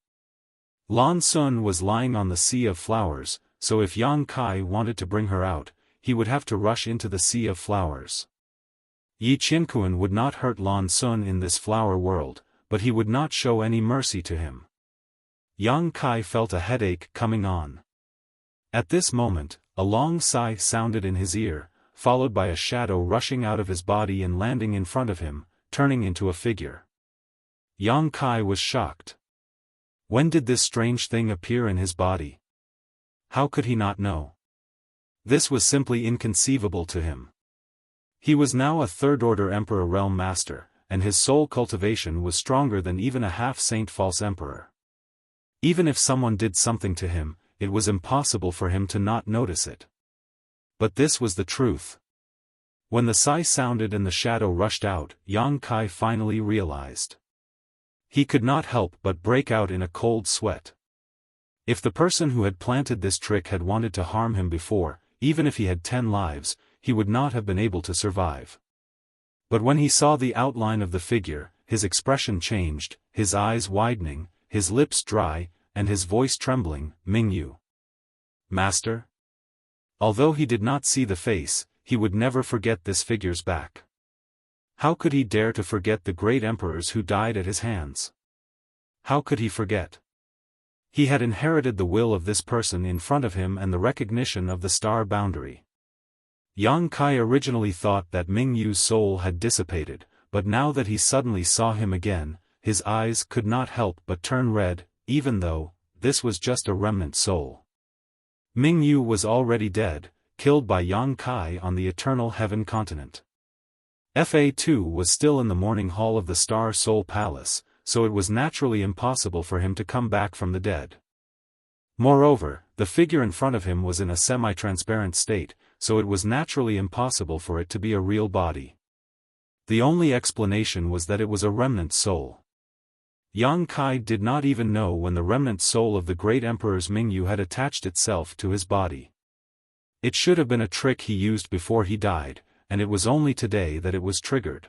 Lan Sun was lying on the sea of flowers, so if Yang Kai wanted to bring her out, he would have to rush into the sea of flowers. Yi Qianquan would not hurt Lan Sun in this flower world, but he would not show any mercy to him. Yang Kai felt a headache coming on. At this moment, a long sigh sounded in his ear, followed by a shadow rushing out of his body and landing in front of him, turning into a figure. Yang Kai was shocked. When did this strange thing appear in his body? How could he not know? This was simply inconceivable to him. He was now a third-order Emperor Realm Master, and his soul cultivation was stronger than even a half-saint false emperor. Even if someone did something to him, it was impossible for him to not notice it. But this was the truth. When the sigh sounded and the shadow rushed out, Yang Kai finally realized. He could not help but break out in a cold sweat. If the person who had planted this trick had wanted to harm him before, even if he had 10 lives, he would not have been able to survive. But when he saw the outline of the figure, his expression changed, his eyes widening, his lips dry, and his voice trembling. Mingyu. Master? Although he did not see the face, he would never forget this figure's back. How could he dare to forget the great emperors who died at his hands? How could he forget? He had inherited the will of this person in front of him and the recognition of the star boundary. Yang Kai originally thought that Mingyu's soul had dissipated, but now that he suddenly saw him again, his eyes could not help but turn red, even though this was just a remnant soul. Mingyu was already dead, killed by Yang Kai on the Eternal Heaven continent. Fa2 was still in the morning hall of the Star Soul Palace, so it was naturally impossible for him to come back from the dead. Moreover, the figure in front of him was in a semi-transparent state, so it was naturally impossible for it to be a real body. The only explanation was that it was a remnant soul. Yang Kai did not even know when the remnant soul of the great emperor's Mingyu had attached itself to his body. It should have been a trick he used before he died, and it was only today that it was triggered.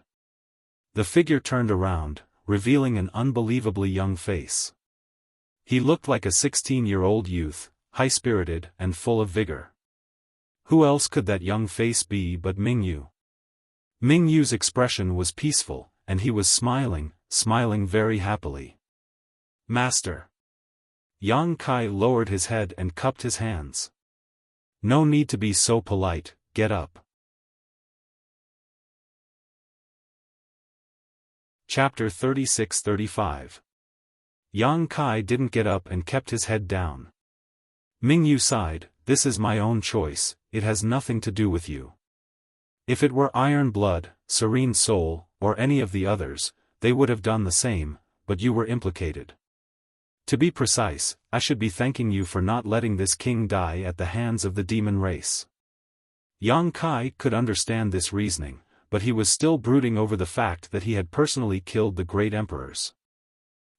The figure turned around, revealing an unbelievably young face. He looked like a 16-year-old youth, high-spirited and full of vigor. Who else could that young face be but Mingyu? Mingyu's expression was peaceful, and he was smiling very happily. Master. Yang Kai lowered his head and cupped his hands. No need to be so polite, get up. Chapter 36-35. Yang Kai didn't get up and kept his head down. Mingyu sighed, this is my own choice, it has nothing to do with you. If it were Iron Blood, Serene Soul, or any of the others, they would have done the same, but you were implicated. To be precise, I should be thanking you for not letting this king die at the hands of the demon race. Yang Kai could understand this reasoning, but he was still brooding over the fact that he had personally killed the great emperors.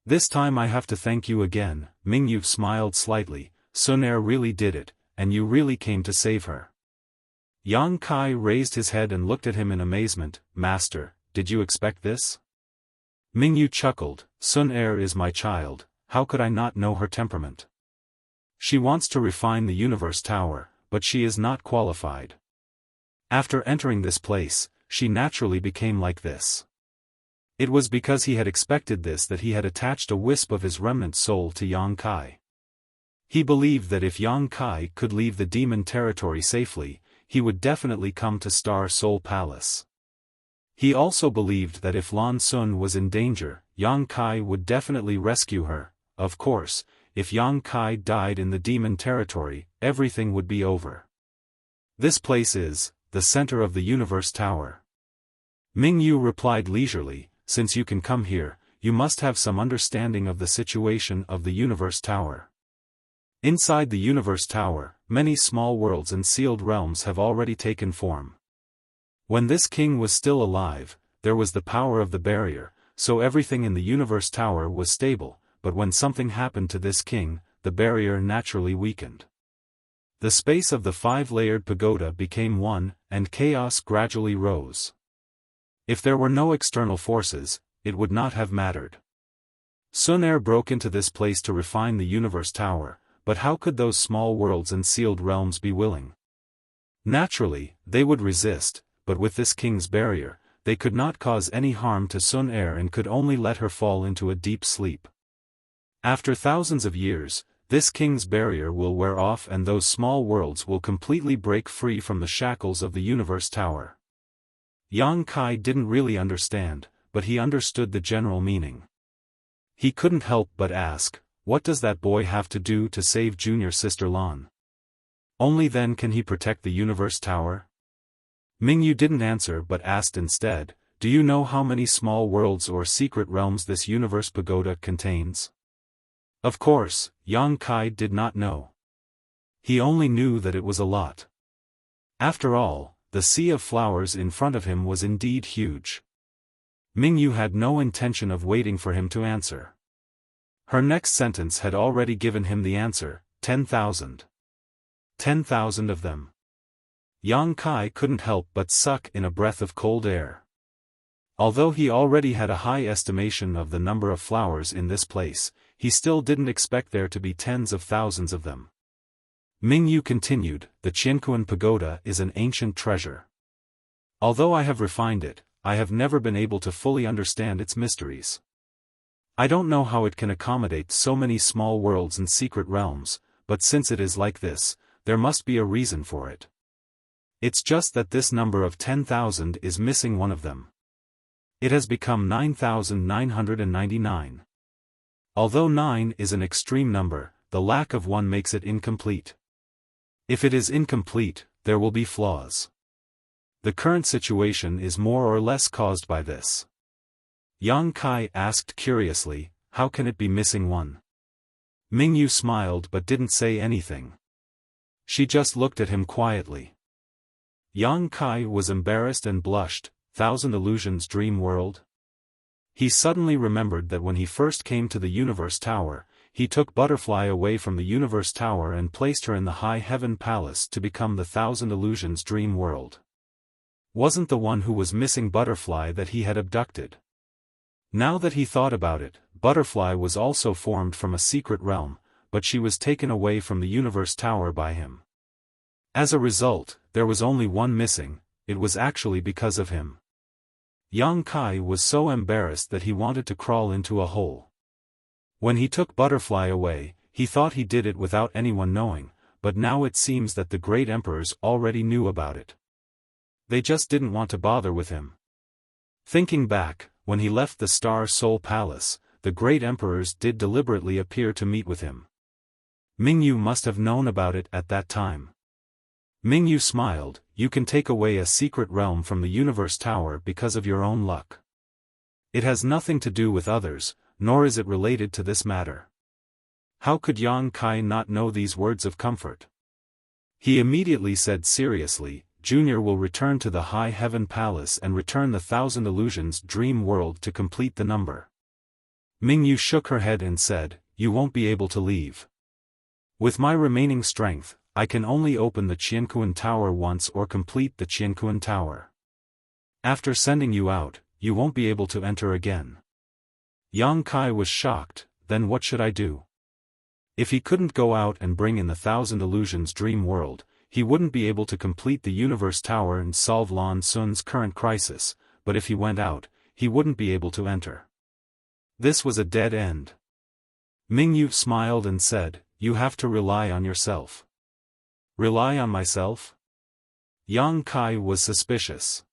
This time I have to thank you again, Mingyu smiled slightly, Sun Er really did it, and you really came to save her. Yang Kai raised his head and looked at him in amazement, Master, did you expect this? Mingyu chuckled, Sun Er is my child, how could I not know her temperament? She wants to refine the Universe Tower, but she is not qualified. After entering this place, she naturally became like this. It was because he had expected this that he had attached a wisp of his remnant soul to Yang Kai. He believed that if Yang Kai could leave the demon territory safely, he would definitely come to Star Soul Palace. He also believed that if Lan Sun was in danger, Yang Kai would definitely rescue her. Of course, if Yang Kai died in the demon territory, everything would be over. This place is the center of the Universe Tower. Mingyu replied leisurely, since you can come here, you must have some understanding of the situation of the Universe Tower. Inside the Universe Tower, many small worlds and sealed realms have already taken form. When this king was still alive, there was the power of the barrier, so everything in the Universe Tower was stable, but when something happened to this king, the barrier naturally weakened. The space of the 5-layered pagoda became one, and chaos gradually rose. If there were no external forces, it would not have mattered. Sun Er broke into this place to refine the Universe Tower, but how could those small worlds and sealed realms be willing? Naturally, they would resist, but with this king's barrier, they could not cause any harm to Sun Er and could only let her fall into a deep sleep. After thousands of years, this king's barrier will wear off and those small worlds will completely break free from the shackles of the Universe Tower. Yang Kai didn't really understand, but he understood the general meaning. He couldn't help but ask, what does that boy have to do to save junior sister Lan? Only then can he protect the Universe Tower? Mingyu didn't answer but asked instead, do you know how many small worlds or secret realms this Universe Pagoda contains? Of course, Yang Kai did not know. He only knew that it was a lot. After all, the sea of flowers in front of him was indeed huge. Mingyu had no intention of waiting for him to answer. Her next sentence had already given him the answer: 10,000. 10,000 of them. Yang Kai couldn't help but suck in a breath of cold air. Although he already had a high estimation of the number of flowers in this place, he still didn't expect there to be tens of thousands of them. Mingyu continued, "The Qianquan Pagoda is an ancient treasure. Although I have refined it, I have never been able to fully understand its mysteries. I don't know how it can accommodate so many small worlds and secret realms, but since it is like this, there must be a reason for it. It's just that this number of 10,000 is missing one of them. It has become 9,999. Although 9 is an extreme number, the lack of one makes it incomplete. If it is incomplete, there will be flaws. The current situation is more or less caused by this." Yang Kai asked curiously, "How can it be missing one?" Mingyu smiled but didn't say anything. She just looked at him quietly. Yang Kai was embarrassed and blushed. Thousand Illusions Dream World? He suddenly remembered that when he first came to the Universe Tower, he took Butterfly away from the Universe Tower and placed her in the High Heaven Palace to become the Thousand Illusions Dream World. Wasn't the one who was missing Butterfly that he had abducted? Now that he thought about it, Butterfly was also formed from a secret realm, but she was taken away from the Universe Tower by him. As a result, there was only one missing. It was actually because of him. Yang Kai was so embarrassed that he wanted to crawl into a hole. When he took Butterfly away, he thought he did it without anyone knowing, but now it seems that the great emperors already knew about it. They just didn't want to bother with him. Thinking back, when he left the Star Soul Palace, the great emperors did deliberately appear to meet with him. Mingyu must have known about it at that time. Mingyu smiled, "You can take away a secret realm from the Universe Tower because of your own luck. It has nothing to do with others, nor is it related to this matter." How could Yang Kai not know these words of comfort? He immediately said seriously, "Junior will return to the High Heaven Palace and return the Thousand Illusions Dream World to complete the number." Mingyu shook her head and said, "You won't be able to leave. With my remaining strength, I can only open the Qianquan Tower once or complete the Qianquan Tower. After sending you out, you won't be able to enter again." Yang Kai was shocked. Then what should I do? If he couldn't go out and bring in the Thousand Illusions Dream World, he wouldn't be able to complete the Universe Tower and solve Lan Sun's current crisis, but if he went out, he wouldn't be able to enter. This was a dead end. Mingyu smiled and said, "You have to rely on yourself." "Rely on myself?" Yang Kai was suspicious.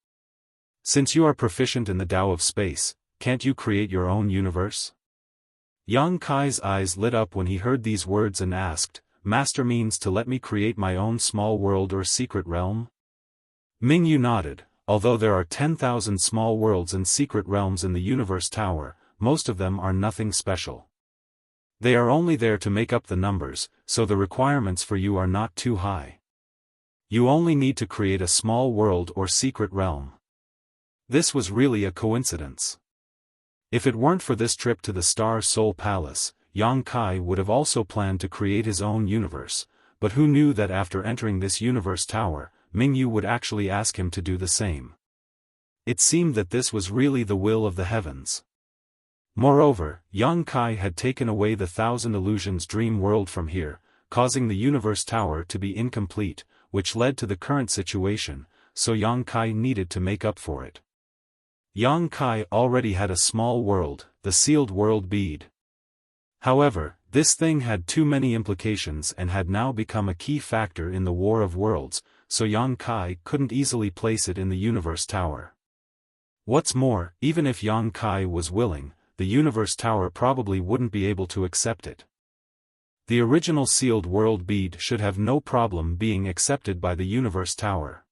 "Since you are proficient in the Tao of space, can't you create your own universe?" Yang Kai's eyes lit up when he heard these words and asked, "Master means to let me create my own small world or secret realm?" Mingyu nodded. Although there are 10,000 small worlds and secret realms in the Universe Tower, most of them are nothing special. They are only there to make up the numbers, so the requirements for you are not too high. You only need to create a small world or secret realm. This was really a coincidence. If it weren't for this trip to the Star Soul Palace, Yang Kai would have also planned to create his own universe, but who knew that after entering this Universe Tower, Mingyu would actually ask him to do the same. It seemed that this was really the will of the heavens. Moreover, Yang Kai had taken away the Thousand Illusions Dream World from here, causing the Universe Tower to be incomplete, which led to the current situation, so Yang Kai needed to make up for it. Yang Kai already had a small world, the Sealed World Bead. However, this thing had too many implications and had now become a key factor in the War of Worlds, so Yang Kai couldn't easily place it in the Universe Tower. What's more, even if Yang Kai was willing, the Universe Tower probably wouldn't be able to accept it. The original Sealed World Bead should have no problem being accepted by the Universe Tower.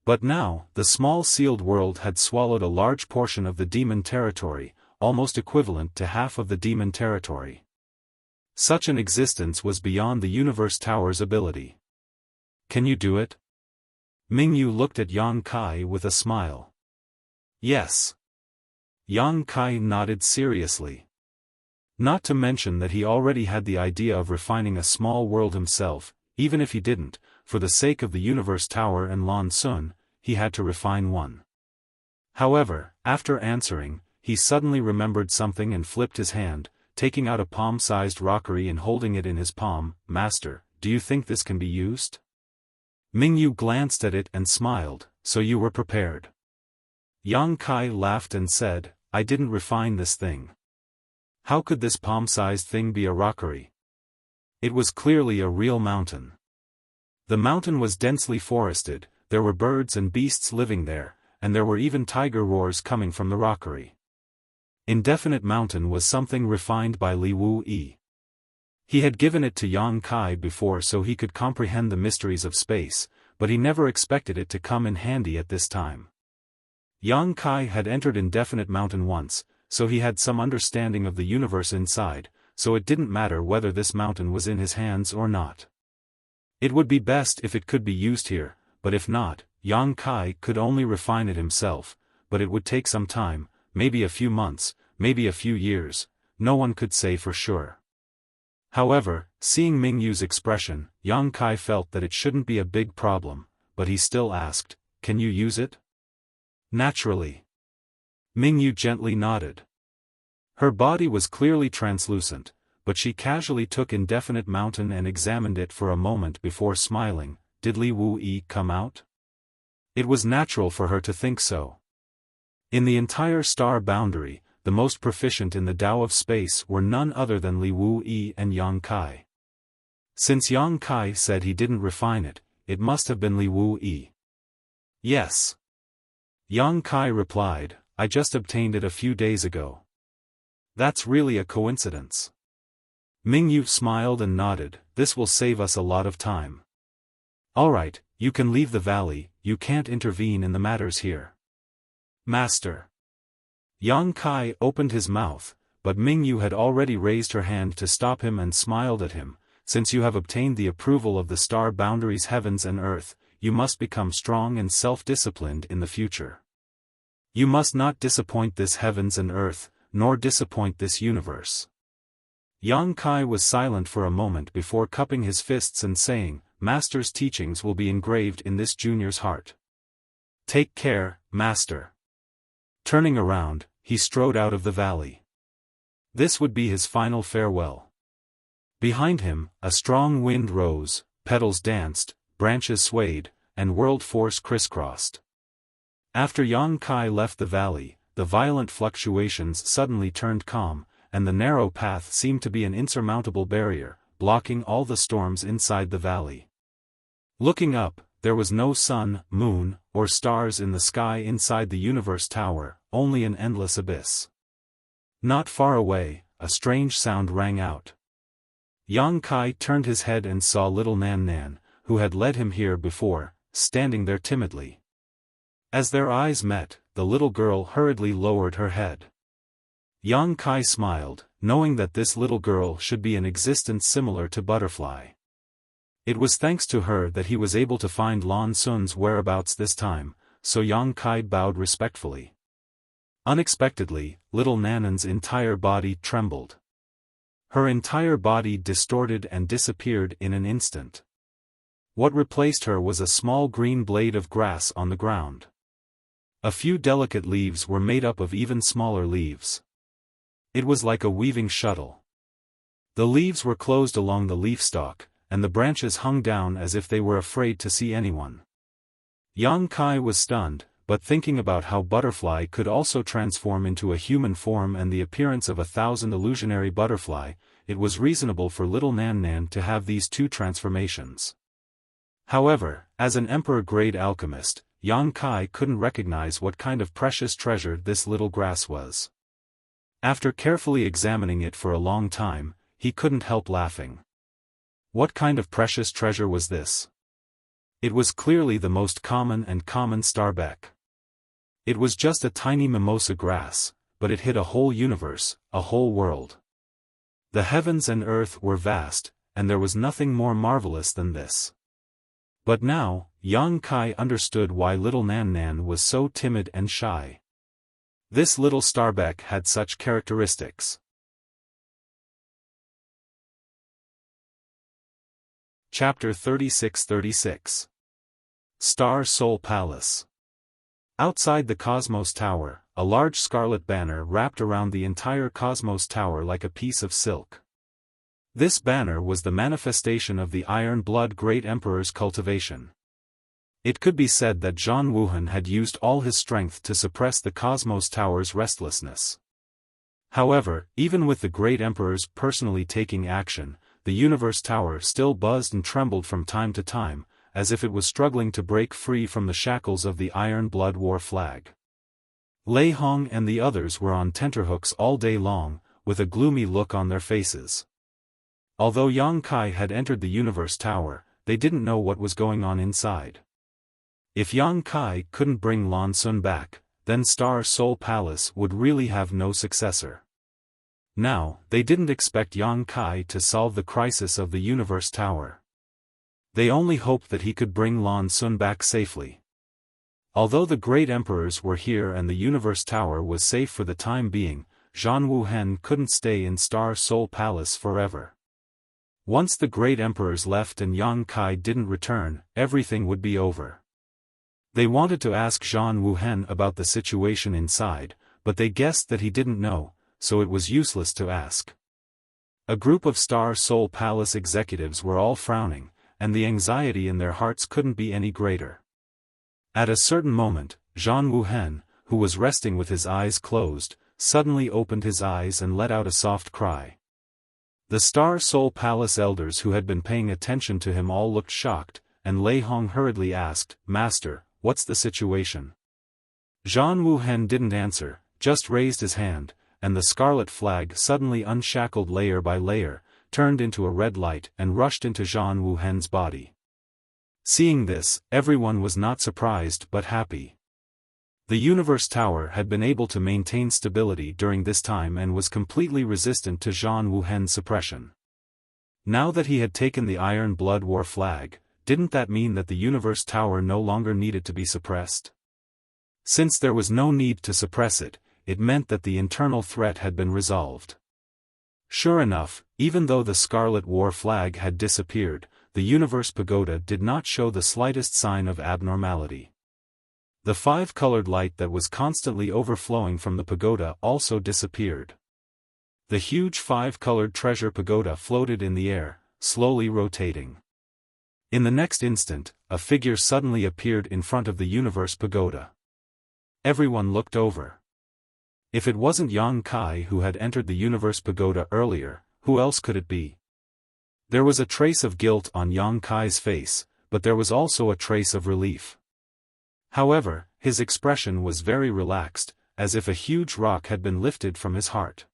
But now, the small sealed world had swallowed a large portion of the demon territory, almost equivalent to half of the demon territory. Such an existence was beyond the Universe Tower's ability. "Can you do it?" Mingyu looked at Yang Kai with a smile. Yes. Yang Kai nodded seriously. Not to mention that he already had the idea of refining a small world himself, even if he didn't, for the sake of the Universe Tower and Lan Sun, he had to refine one. However, after answering, he suddenly remembered something and flipped his hand, taking out a palm-sized rockery and holding it in his palm. Master, do you think this can be used? Mingyu glanced at it and smiled. So you were prepared. Yang Kai laughed and said, I didn't refine this thing. How could this palm-sized thing be a rockery? It was clearly a real mountain. The mountain was densely forested, there were birds and beasts living there, and there were even tiger roars coming from the rockery. Indefinite Mountain was something refined by Li Wu Yi. He had given it to Yang Kai before so he could comprehend the mysteries of space, but he never expected it to come in handy at this time. Yang Kai had entered Indefinite Mountain once, so he had some understanding of the universe inside, so it didn't matter whether this mountain was in his hands or not. It would be best if it could be used here, but if not, Yang Kai could only refine it himself, but it would take some time, maybe a few months, maybe a few years, no one could say for sure. However, seeing Mingyu's expression, Yang Kai felt that it shouldn't be a big problem, but he still asked, can you use it? Naturally. Mingyu gently nodded. Her body was clearly translucent, but she casually took Indefinite Mountain and examined it for a moment before smiling. Did Li Wu Yi come out? It was natural for her to think so. In the entire star boundary, the most proficient in the Tao of space were none other than Li Wu Yi and Yang Kai. Since Yang Kai said he didn't refine it, it must have been Li Wu Yi. Yes. Yang Kai replied, I just obtained it a few days ago. That's really a coincidence. Mingyu smiled and nodded, this will save us a lot of time. Alright, you can leave the valley, you can't intervene in the matters here. Master. Yang Kai opened his mouth, but Mingyu had already raised her hand to stop him and smiled at him. Since you have obtained the approval of the star boundaries heavens and earth, you must become strong and self-disciplined in the future. You must not disappoint this heavens and earth, nor disappoint this universe. Yang Kai was silent for a moment before cupping his fists and saying, Master's teachings will be engraved in this junior's heart. Take care, Master. Turning around, he strode out of the valley. This would be his final farewell. Behind him, a strong wind rose, petals danced, branches swayed, and world force crisscrossed. After Yang Kai left the valley, the violent fluctuations suddenly turned calm, and the narrow path seemed to be an insurmountable barrier, blocking all the storms inside the valley. Looking up, there was no sun, moon, or stars in the sky inside the Universe Tower, only an endless abyss. Not far away, a strange sound rang out. Yang Kai turned his head and saw little Nan Nan, who had led him here before, standing there timidly. As their eyes met, the little girl hurriedly lowered her head. Yang Kai smiled, knowing that this little girl should be an existence similar to Butterfly. It was thanks to her that he was able to find Lan Sun's whereabouts this time, so Yang Kai bowed respectfully. Unexpectedly, little Nanan's entire body trembled. Her entire body distorted and disappeared in an instant. What replaced her was a small green blade of grass on the ground. A few delicate leaves were made up of even smaller leaves. It was like a weaving shuttle. The leaves were closed along the leaf stalk, and the branches hung down as if they were afraid to see anyone. Yang Kai was stunned, but thinking about how Butterfly could also transform into a human form and the appearance of 1,000 illusionary butterfly, it was reasonable for little Nan Nan to have these two transformations. However, as an emperor-grade alchemist, Yang Kai couldn't recognize what kind of precious treasure this little grass was. After carefully examining it for a long time, he couldn't help laughing. What kind of precious treasure was this? It was clearly the most common starbeck. It was just a tiny mimosa grass, but it hid a whole universe, a whole world. The heavens and earth were vast, and there was nothing more marvelous than this. But now, Yang Kai understood why little Nan Nan was so timid and shy. This little Starbeck had such characteristics. Chapter 36-36 Star Soul Palace. Outside the Cosmos Tower, a large scarlet banner wrapped around the entire Cosmos Tower like a piece of silk. This banner was the manifestation of the Iron Blood Great Emperor's cultivation. It could be said that Zhang Wuhan had used all his strength to suppress the Cosmos Tower's restlessness. However, even with the Great Emperor's personally taking action, the Universe Tower still buzzed and trembled from time to time, as if it was struggling to break free from the shackles of the Iron Blood War flag. Lei Hong and the others were on tenterhooks all day long, with a gloomy look on their faces. Although Yang Kai had entered the Universe Tower, they didn't know what was going on inside. If Yang Kai couldn't bring Lan Sun back, then Star Soul Palace would really have no successor. Now, they didn't expect Yang Kai to solve the crisis of the Universe Tower. They only hoped that he could bring Lan Sun back safely. Although the Great Emperors were here and the Universe Tower was safe for the time being, Zhang Wuhen couldn't stay in Star Soul Palace forever. Once the Great Emperors left and Yang Kai didn't return, everything would be over. They wanted to ask Zhang Wuhen about the situation inside, but they guessed that he didn't know, so it was useless to ask. A group of Star Soul Palace executives were all frowning, and the anxiety in their hearts couldn't be any greater. At a certain moment, Zhang Wuhen, who was resting with his eyes closed, suddenly opened his eyes and let out a soft cry. The Star Soul Palace elders who had been paying attention to him all looked shocked, and Lei Hong hurriedly asked, "Master, what's the situation?" Zhang Wuhen didn't answer, just raised his hand, and the scarlet flag suddenly unshackled layer by layer, turned into a red light and rushed into Zhang Wuhen's body. Seeing this, everyone was not surprised but happy. The Universe Tower had been able to maintain stability during this time and was completely resistant to Zhang Wuhen's suppression. Now that he had taken the Iron Blood War flag, didn't that mean that the Universe Tower no longer needed to be suppressed? Since there was no need to suppress it, it meant that the internal threat had been resolved. Sure enough, even though the Scarlet War flag had disappeared, the Universe Pagoda did not show the slightest sign of abnormality. The five-colored light that was constantly overflowing from the pagoda also disappeared. The huge five-colored treasure pagoda floated in the air, slowly rotating. In the next instant, a figure suddenly appeared in front of the Universe Pagoda. Everyone looked over. If it wasn't Yang Kai who had entered the Universe Pagoda earlier, who else could it be? There was a trace of guilt on Yang Kai's face, but there was also a trace of relief. However, his expression was very relaxed, as if a huge rock had been lifted from his heart.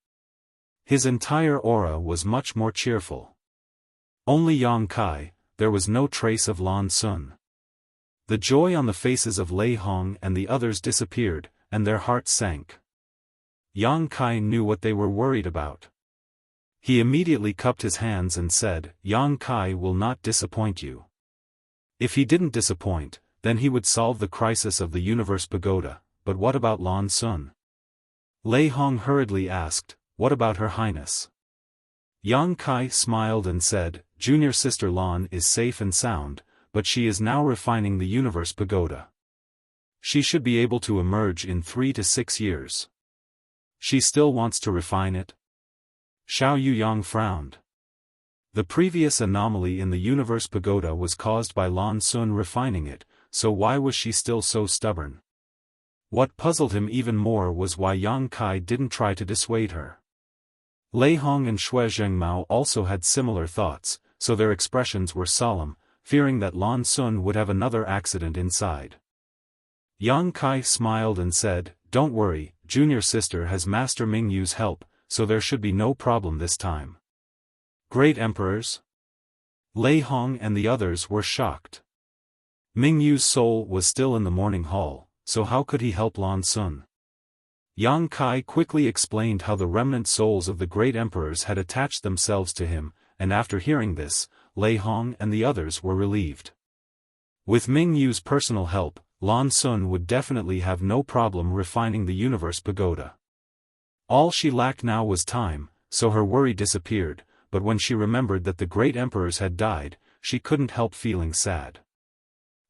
His entire aura was much more cheerful. Only Yang Kai, there was no trace of Lan Sun. The joy on the faces of Lei Hong and the others disappeared, and their hearts sank. Yang Kai knew what they were worried about. He immediately cupped his hands and said, "Yang Kai will not disappoint you." If he didn't disappoint, then he would solve the crisis of the Universe Pagoda, but what about Lan Sun? Lei Hong hurriedly asked, "What about Her Highness?" Yang Kai smiled and said, "Junior sister Lan is safe and sound, but she is now refining the Universe Pagoda. She should be able to emerge in 3 to 6 years. She still wants to refine it?" Xiao Yuyang frowned. The previous anomaly in the Universe Pagoda was caused by Lan Sun refining it, so why was she still so stubborn? What puzzled him even more was why Yang Kai didn't try to dissuade her. Lei Hong and Xue Zhengmao also had similar thoughts, so their expressions were solemn, fearing that Lan Sun would have another accident inside. Yang Kai smiled and said, "Don't worry, junior sister has Master Mingyu's help, so there should be no problem this time." Great Emperors? Lei Hong and the others were shocked. Mingyu's soul was still in the morning hall, so how could he help Lan Sun? Yang Kai quickly explained how the remnant souls of the Great Emperors had attached themselves to him, and after hearing this, Lei Hong and the others were relieved. With Ming Yu's personal help, Lan Sun would definitely have no problem refining the Universe Pagoda. All she lacked now was time, so her worry disappeared, but when she remembered that the great emperors had died, she couldn't help feeling sad.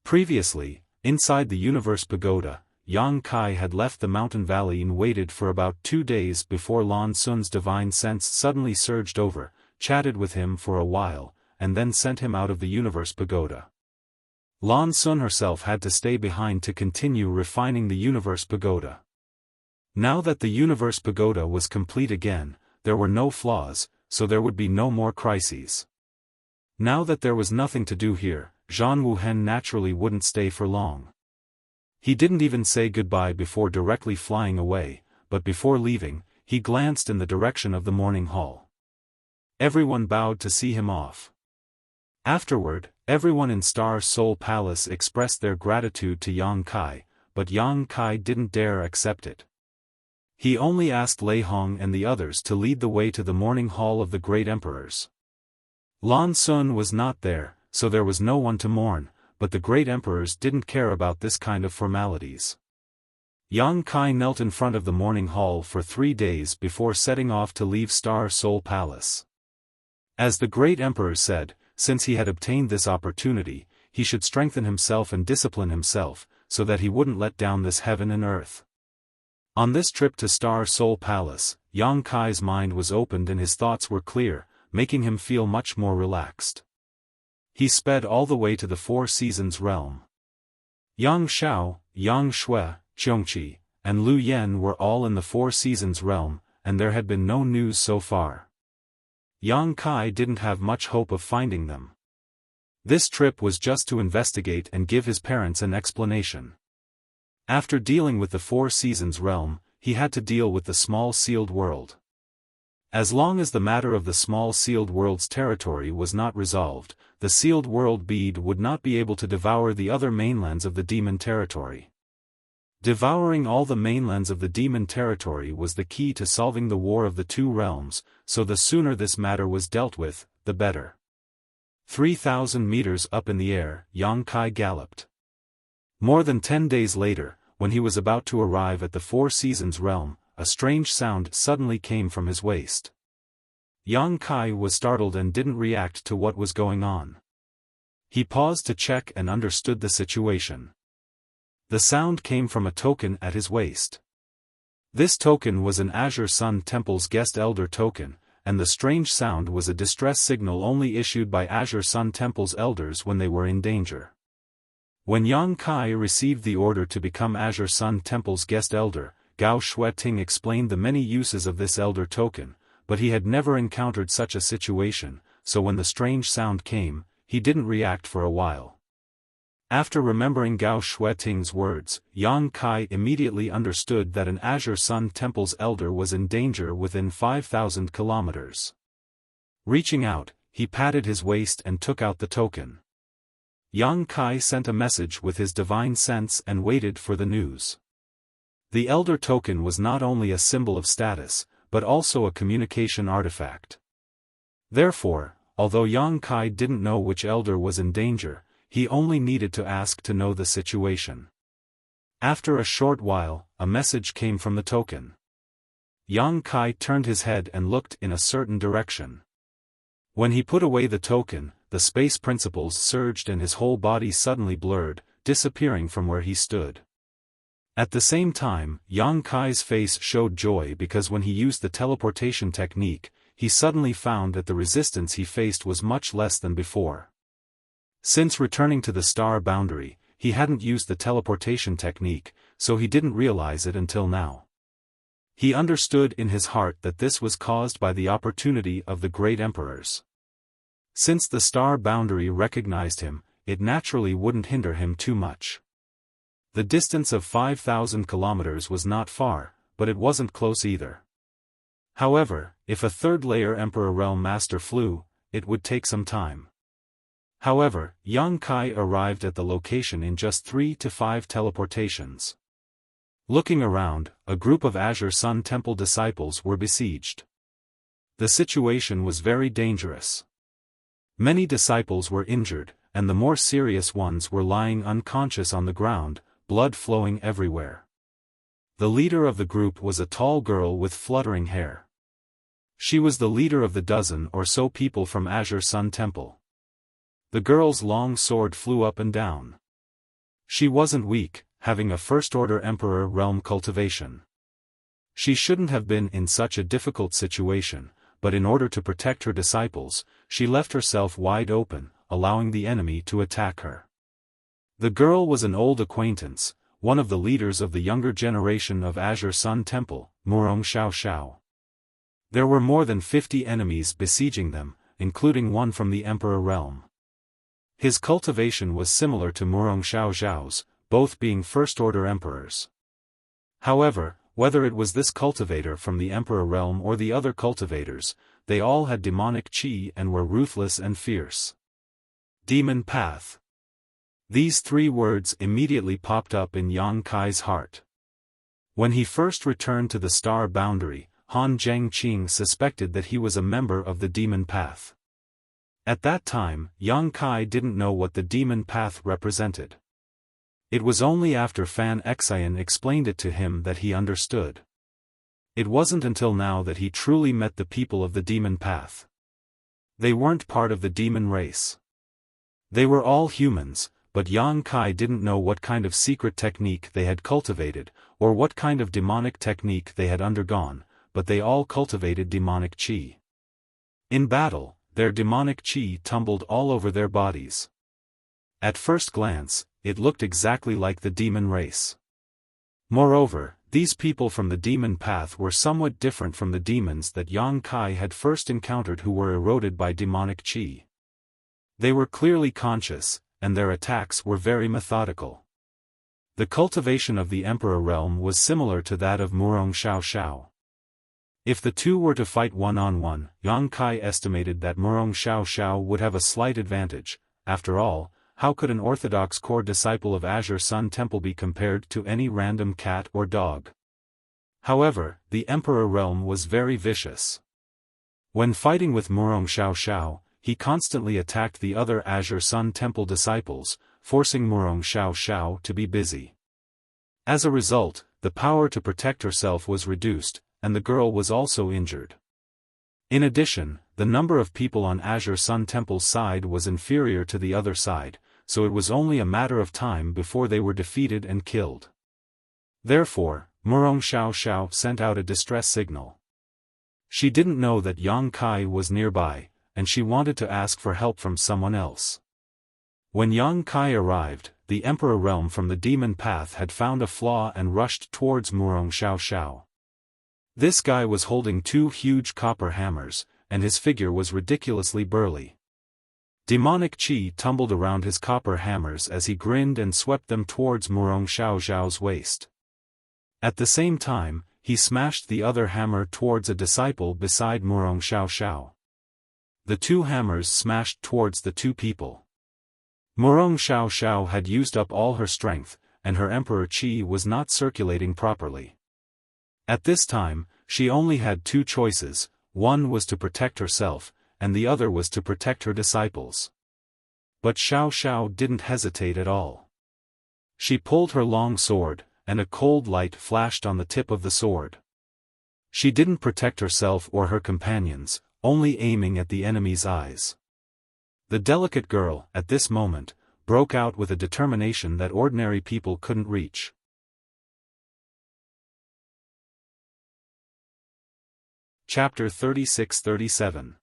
Previously, inside the Universe Pagoda, Yang Kai had left the mountain valley and waited for about 2 days before Lan Sun's divine sense suddenly surged over, chatted with him for a while, and then sent him out of the Universe Pagoda. Lan Sun herself had to stay behind to continue refining the Universe Pagoda. Now that the Universe Pagoda was complete again, there were no flaws, so there would be no more crises. Now that there was nothing to do here, Zhan Wuhen naturally wouldn't stay for long. He didn't even say goodbye before directly flying away, but before leaving, he glanced in the direction of the morning hall. Everyone bowed to see him off. Afterward, everyone in Star Soul Palace expressed their gratitude to Yang Kai, but Yang Kai didn't dare accept it. He only asked Lei Hong and the others to lead the way to the morning hall of the great emperors. Lan Sun was not there, so there was no one to mourn, but the great emperors didn't care about this kind of formalities. Yang Kai knelt in front of the morning hall for 3 days before setting off to leave Star Soul Palace. As the great emperor said, since he had obtained this opportunity, he should strengthen himself and discipline himself, so that he wouldn't let down this heaven and earth. On this trip to Star Soul Palace, Yang Kai's mind was opened and his thoughts were clear, making him feel much more relaxed. He sped all the way to the Four Seasons realm. Yang Xiao, Yang Shui, Qiongqi, and Lu Yen were all in the Four Seasons realm, and there had been no news so far. Yang Kai didn't have much hope of finding them. This trip was just to investigate and give his parents an explanation. After dealing with the Four Seasons realm, he had to deal with the Small Sealed World. As long as the matter of the Small Sealed World's territory was not resolved, the Sealed World bead would not be able to devour the other mainlands of the Demon Territory. Devouring all the mainlands of the Demon Territory was the key to solving the War of the Two Realms, so the sooner this matter was dealt with, the better. 3,000 meters up in the air, Yang Kai galloped. More than 10 days later, when he was about to arrive at the Four Seasons realm, a strange sound suddenly came from his waist. Yang Kai was startled and didn't react to what was going on. He paused to check and understood the situation. The sound came from a token at his waist. This token was an Azure Sun Temple's Guest Elder token, and the strange sound was a distress signal only issued by Azure Sun Temple's elders when they were in danger. When Yang Kai received the order to become Azure Sun Temple's Guest Elder, Gao Shueting explained the many uses of this elder token, but he had never encountered such a situation, so when the strange sound came, he didn't react for a while. After remembering Gao Shueting's words, Yang Kai immediately understood that an Azure Sun Temple's elder was in danger within 5,000 kilometers. Reaching out, he patted his waist and took out the token. Yang Kai sent a message with his divine sense and waited for the news. The elder token was not only a symbol of status, but also a communication artifact. Therefore, although Yang Kai didn't know which elder was in danger, he only needed to ask to know the situation. After a short while, a message came from the token. Yang Kai turned his head and looked in a certain direction. When he put away the token, the space principles surged and his whole body suddenly blurred, disappearing from where he stood. At the same time, Yang Kai's face showed joy because when he used the teleportation technique, he suddenly found that the resistance he faced was much less than before. Since returning to the star boundary, he hadn't used the teleportation technique, so he didn't realize it until now. He understood in his heart that this was caused by the opportunity of the great emperors. Since the star boundary recognized him, it naturally wouldn't hinder him too much. The distance of 5,000 kilometers was not far, but it wasn't close either. However, if a third-layer Emperor Realm Master flew, it would take some time. However, Yang Kai arrived at the location in just 3 to 5 teleportations. Looking around, a group of Azure Sun Temple disciples were besieged. The situation was very dangerous. Many disciples were injured, and the more serious ones were lying unconscious on the ground, blood flowing everywhere. The leader of the group was a tall girl with fluttering hair. She was the leader of the dozen or so people from Azure Sun Temple. The girl's long sword flew up and down. She wasn't weak, having a first-order Emperor realm cultivation. She shouldn't have been in such a difficult situation, but in order to protect her disciples, she left herself wide open, allowing the enemy to attack her. The girl was an old acquaintance, one of the leaders of the younger generation of Azure Sun Temple, Murong Xiao. There were more than 50 enemies besieging them, including one from the Emperor realm. His cultivation was similar to Murong Xiao's, both being first-order emperors. However, whether it was this cultivator from the Emperor realm or the other cultivators, they all had demonic chi and were ruthless and fierce. Demon Path. These 3 words immediately popped up in Yang Kai's heart. When he first returned to the star boundary, Han Zhengqing suspected that he was a member of the Demon Path. At that time, Yang Kai didn't know what the Demon Path represented. It was only after Fan Xian explained it to him that he understood. It wasn't until now that he truly met the people of the Demon Path. They weren't part of the demon race. They were all humans, but Yang Kai didn't know what kind of secret technique they had cultivated, or what kind of demonic technique they had undergone, but they all cultivated demonic chi. In battle, their demonic chi tumbled all over their bodies. At first glance, it looked exactly like the demon race. Moreover, these people from the demon path were somewhat different from the demons that Yang Kai had first encountered who were eroded by demonic chi. They were clearly conscious, and their attacks were very methodical. The cultivation of the Emperor realm was similar to that of Murong Xiao. If the two were to fight one-on-one, Yang Kai estimated that Murong Xiao would have a slight advantage. After all, how could an orthodox core disciple of Azure Sun Temple be compared to any random cat or dog? However, the Emperor realm was very vicious. When fighting with Murong Xiao, he constantly attacked the other Azure Sun Temple disciples, forcing Murong Xiao to be busy. As a result, the power to protect herself was reduced, and the girl was also injured. In addition, the number of people on Azure Sun Temple's side was inferior to the other side, so it was only a matter of time before they were defeated and killed. Therefore, Murong Xiao sent out a distress signal. She didn't know that Yang Kai was nearby, and she wanted to ask for help from someone else. When Yang Kai arrived, the Emperor realm from the Demon Path had found a flaw and rushed towards Murong Xiao. This guy was holding 2 huge copper hammers, and his figure was ridiculously burly. Demonic chi tumbled around his copper hammers as he grinned and swept them towards Murong Xiao's waist. At the same time, he smashed the other hammer towards a disciple beside Murong Xiao. The 2 hammers smashed towards the 2 people. Murong Xiao had used up all her strength, and her emperor chi was not circulating properly. At this time, she only had 2 choices, one was to protect herself, and the other was to protect her disciples. But Xiao didn't hesitate at all. She pulled her long sword, and a cold light flashed on the tip of the sword. She didn't protect herself or her companions, only aiming at the enemy's eyes. The delicate girl, at this moment, broke out with a determination that ordinary people couldn't reach. Chapter 36-37.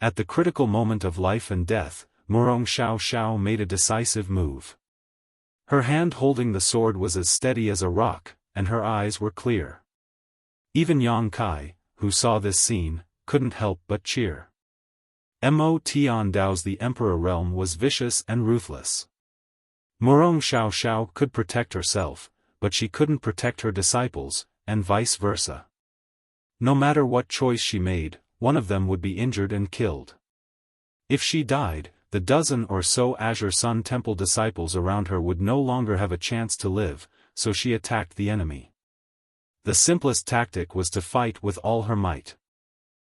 At the critical moment of life and death, Murong Xiao made a decisive move. Her hand holding the sword was as steady as a rock, and her eyes were clear. Even Yang Kai, who saw this scene, couldn't help but cheer. Mo Tiandao's the Emperor realm was vicious and ruthless. Murong Xiao could protect herself, but she couldn't protect her disciples, and vice versa. No matter what choice she made, one of them would be injured and killed. If she died, the dozen or so Azure Sun Temple disciples around her would no longer have a chance to live, so she attacked the enemy. The simplest tactic was to fight with all her might.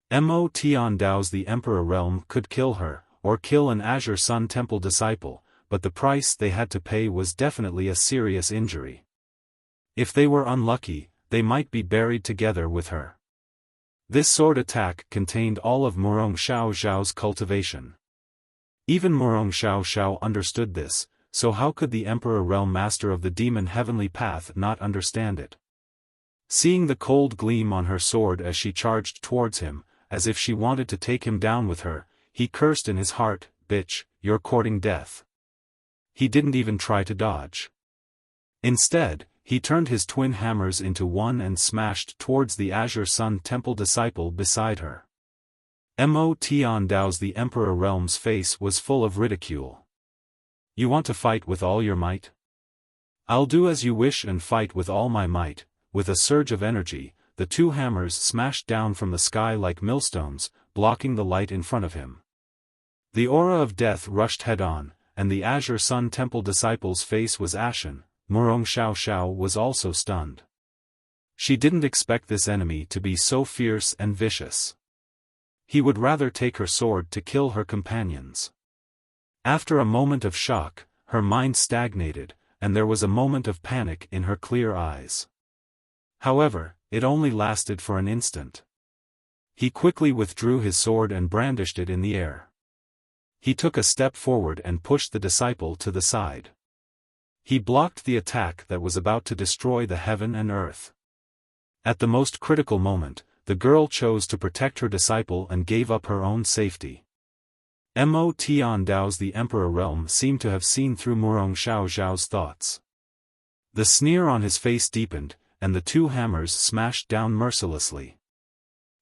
Mo Tiandao's the Emperor realm could kill her, or kill an Azure Sun Temple disciple, but the price they had to pay was definitely a serious injury. If they were unlucky, they might be buried together with her. This sword attack contained all of Murong Xiao Xiao's cultivation. Even Murong Xiao Xiao understood this, so how could the Emperor Realm Master of the Demon Heavenly Path not understand it? Seeing the cold gleam on her sword as she charged towards him, as if she wanted to take him down with her, he cursed in his heart, "Bitch, you're courting death." He didn't even try to dodge. Instead, he turned his twin hammers into one and smashed towards the Azure Sun Temple disciple beside her. Mo Tian Dao's the Emperor Realm's face was full of ridicule. "You want to fight with all your might? I'll do as you wish and fight with all my might." With a surge of energy, the two hammers smashed down from the sky like millstones, blocking the light in front of him. The aura of death rushed head-on, and the Azure Sun Temple disciple's face was ashen. Murong Xiao Xiao was also stunned. She didn't expect this enemy to be so fierce and vicious. He would rather take her sword to kill her companions. After a moment of shock, her mind stagnated, and there was a moment of panic in her clear eyes. However, it only lasted for an instant. He quickly withdrew his sword and brandished it in the air. He took a step forward and pushed the disciple to the side. He blocked the attack that was about to destroy the heaven and earth. At the most critical moment, the girl chose to protect her disciple and gave up her own safety. Mo Tian Dao's the Emperor Realm seemed to have seen through Murong Xiao Xiao's thoughts. The sneer on his face deepened, and the two hammers smashed down mercilessly.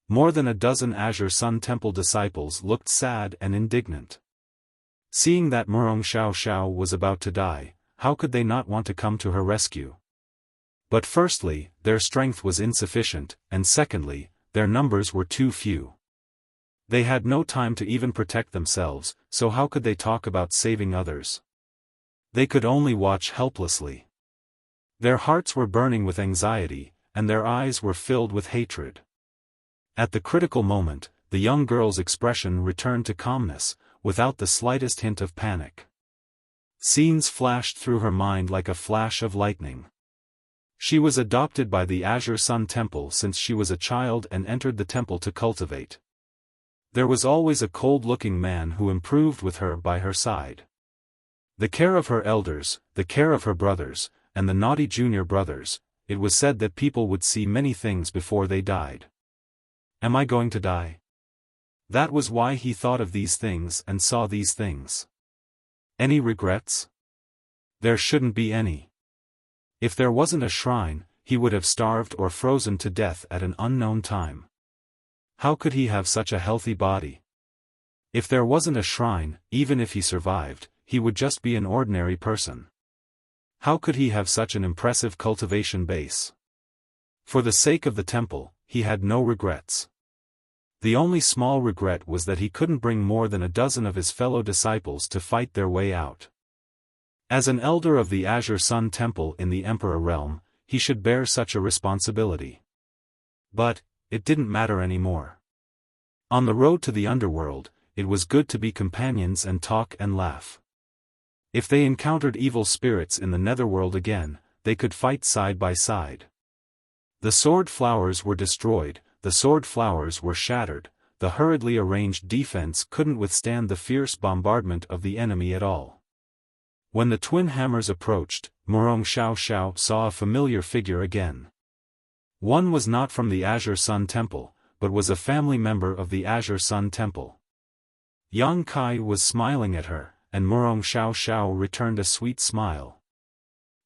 More than a dozen Azure Sun Temple disciples looked sad and indignant. Seeing that Murong Xiao Xiao was about to die, how could they not want to come to her rescue? But firstly, their strength was insufficient, and secondly, their numbers were too few. They had no time to even protect themselves, so how could they talk about saving others? They could only watch helplessly. Their hearts were burning with anxiety, and their eyes were filled with hatred. At the critical moment, the young girl's expression returned to calmness, without the slightest hint of panic. Scenes flashed through her mind like a flash of lightning. She was adopted by the Azure Sun Temple since she was a child and entered the temple to cultivate. There was always a cold-looking man who improved with her by her side. The care of her elders, the care of her brothers, and the naughty junior brothers, it was said that people would see many things before they died. Am I going to die? That was why he thought of these things and saw these things. Any regrets? There shouldn't be any. If there wasn't a shrine, he would have starved or frozen to death at an unknown time. How could he have such a healthy body? If there wasn't a shrine, even if he survived, he would just be an ordinary person. How could he have such an impressive cultivation base? For the sake of the temple, he had no regrets. The only small regret was that he couldn't bring more than a dozen of his fellow disciples to fight their way out. As an elder of the Azure Sun Temple in the Emperor Realm, he should bear such a responsibility. But, it didn't matter anymore. On the road to the underworld, it was good to be companions and talk and laugh. If they encountered evil spirits in the netherworld again, they could fight side by side. The sword flowers were destroyed, the sword flowers were shattered, the hurriedly arranged defense couldn't withstand the fierce bombardment of the enemy at all. When the twin hammers approached, Murong Xiao Xiao saw a familiar figure again. One was not from the Azure Sun Temple, but was a family member of the Azure Sun Temple. Yang Kai was smiling at her, and Murong Xiao Xiao returned a sweet smile.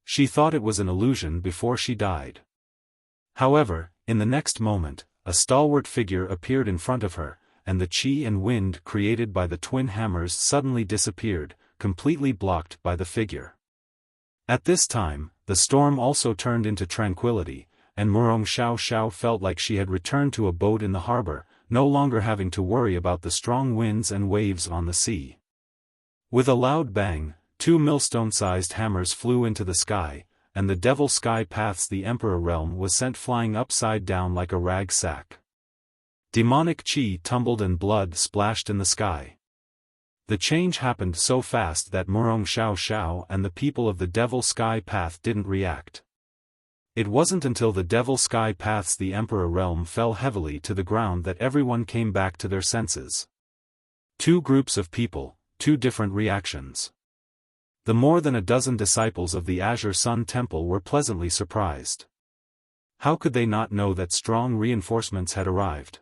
She thought it was an illusion before she died. However, in the next moment, a stalwart figure appeared in front of her, and the chi and wind created by the twin hammers suddenly disappeared, completely blocked by the figure. At this time, the storm also turned into tranquility, and Murong Xiao Xiao felt like she had returned to a boat in the harbor, no longer having to worry about the strong winds and waves on the sea. With a loud bang, two millstone-sized hammers flew into the sky, and the devil sky paths the Emperor Realm was sent flying upside down like a rag sack. Demonic chi tumbled and blood splashed in the sky. The change happened so fast that Murong Xiao and the people of the Devil Sky Path didn't react. It wasn't until the Devil Sky Path's the Emperor realm fell heavily to the ground that everyone came back to their senses. Two groups of people, two different reactions. The more than a dozen disciples of the Azure Sun Temple were pleasantly surprised. How could they not know that strong reinforcements had arrived?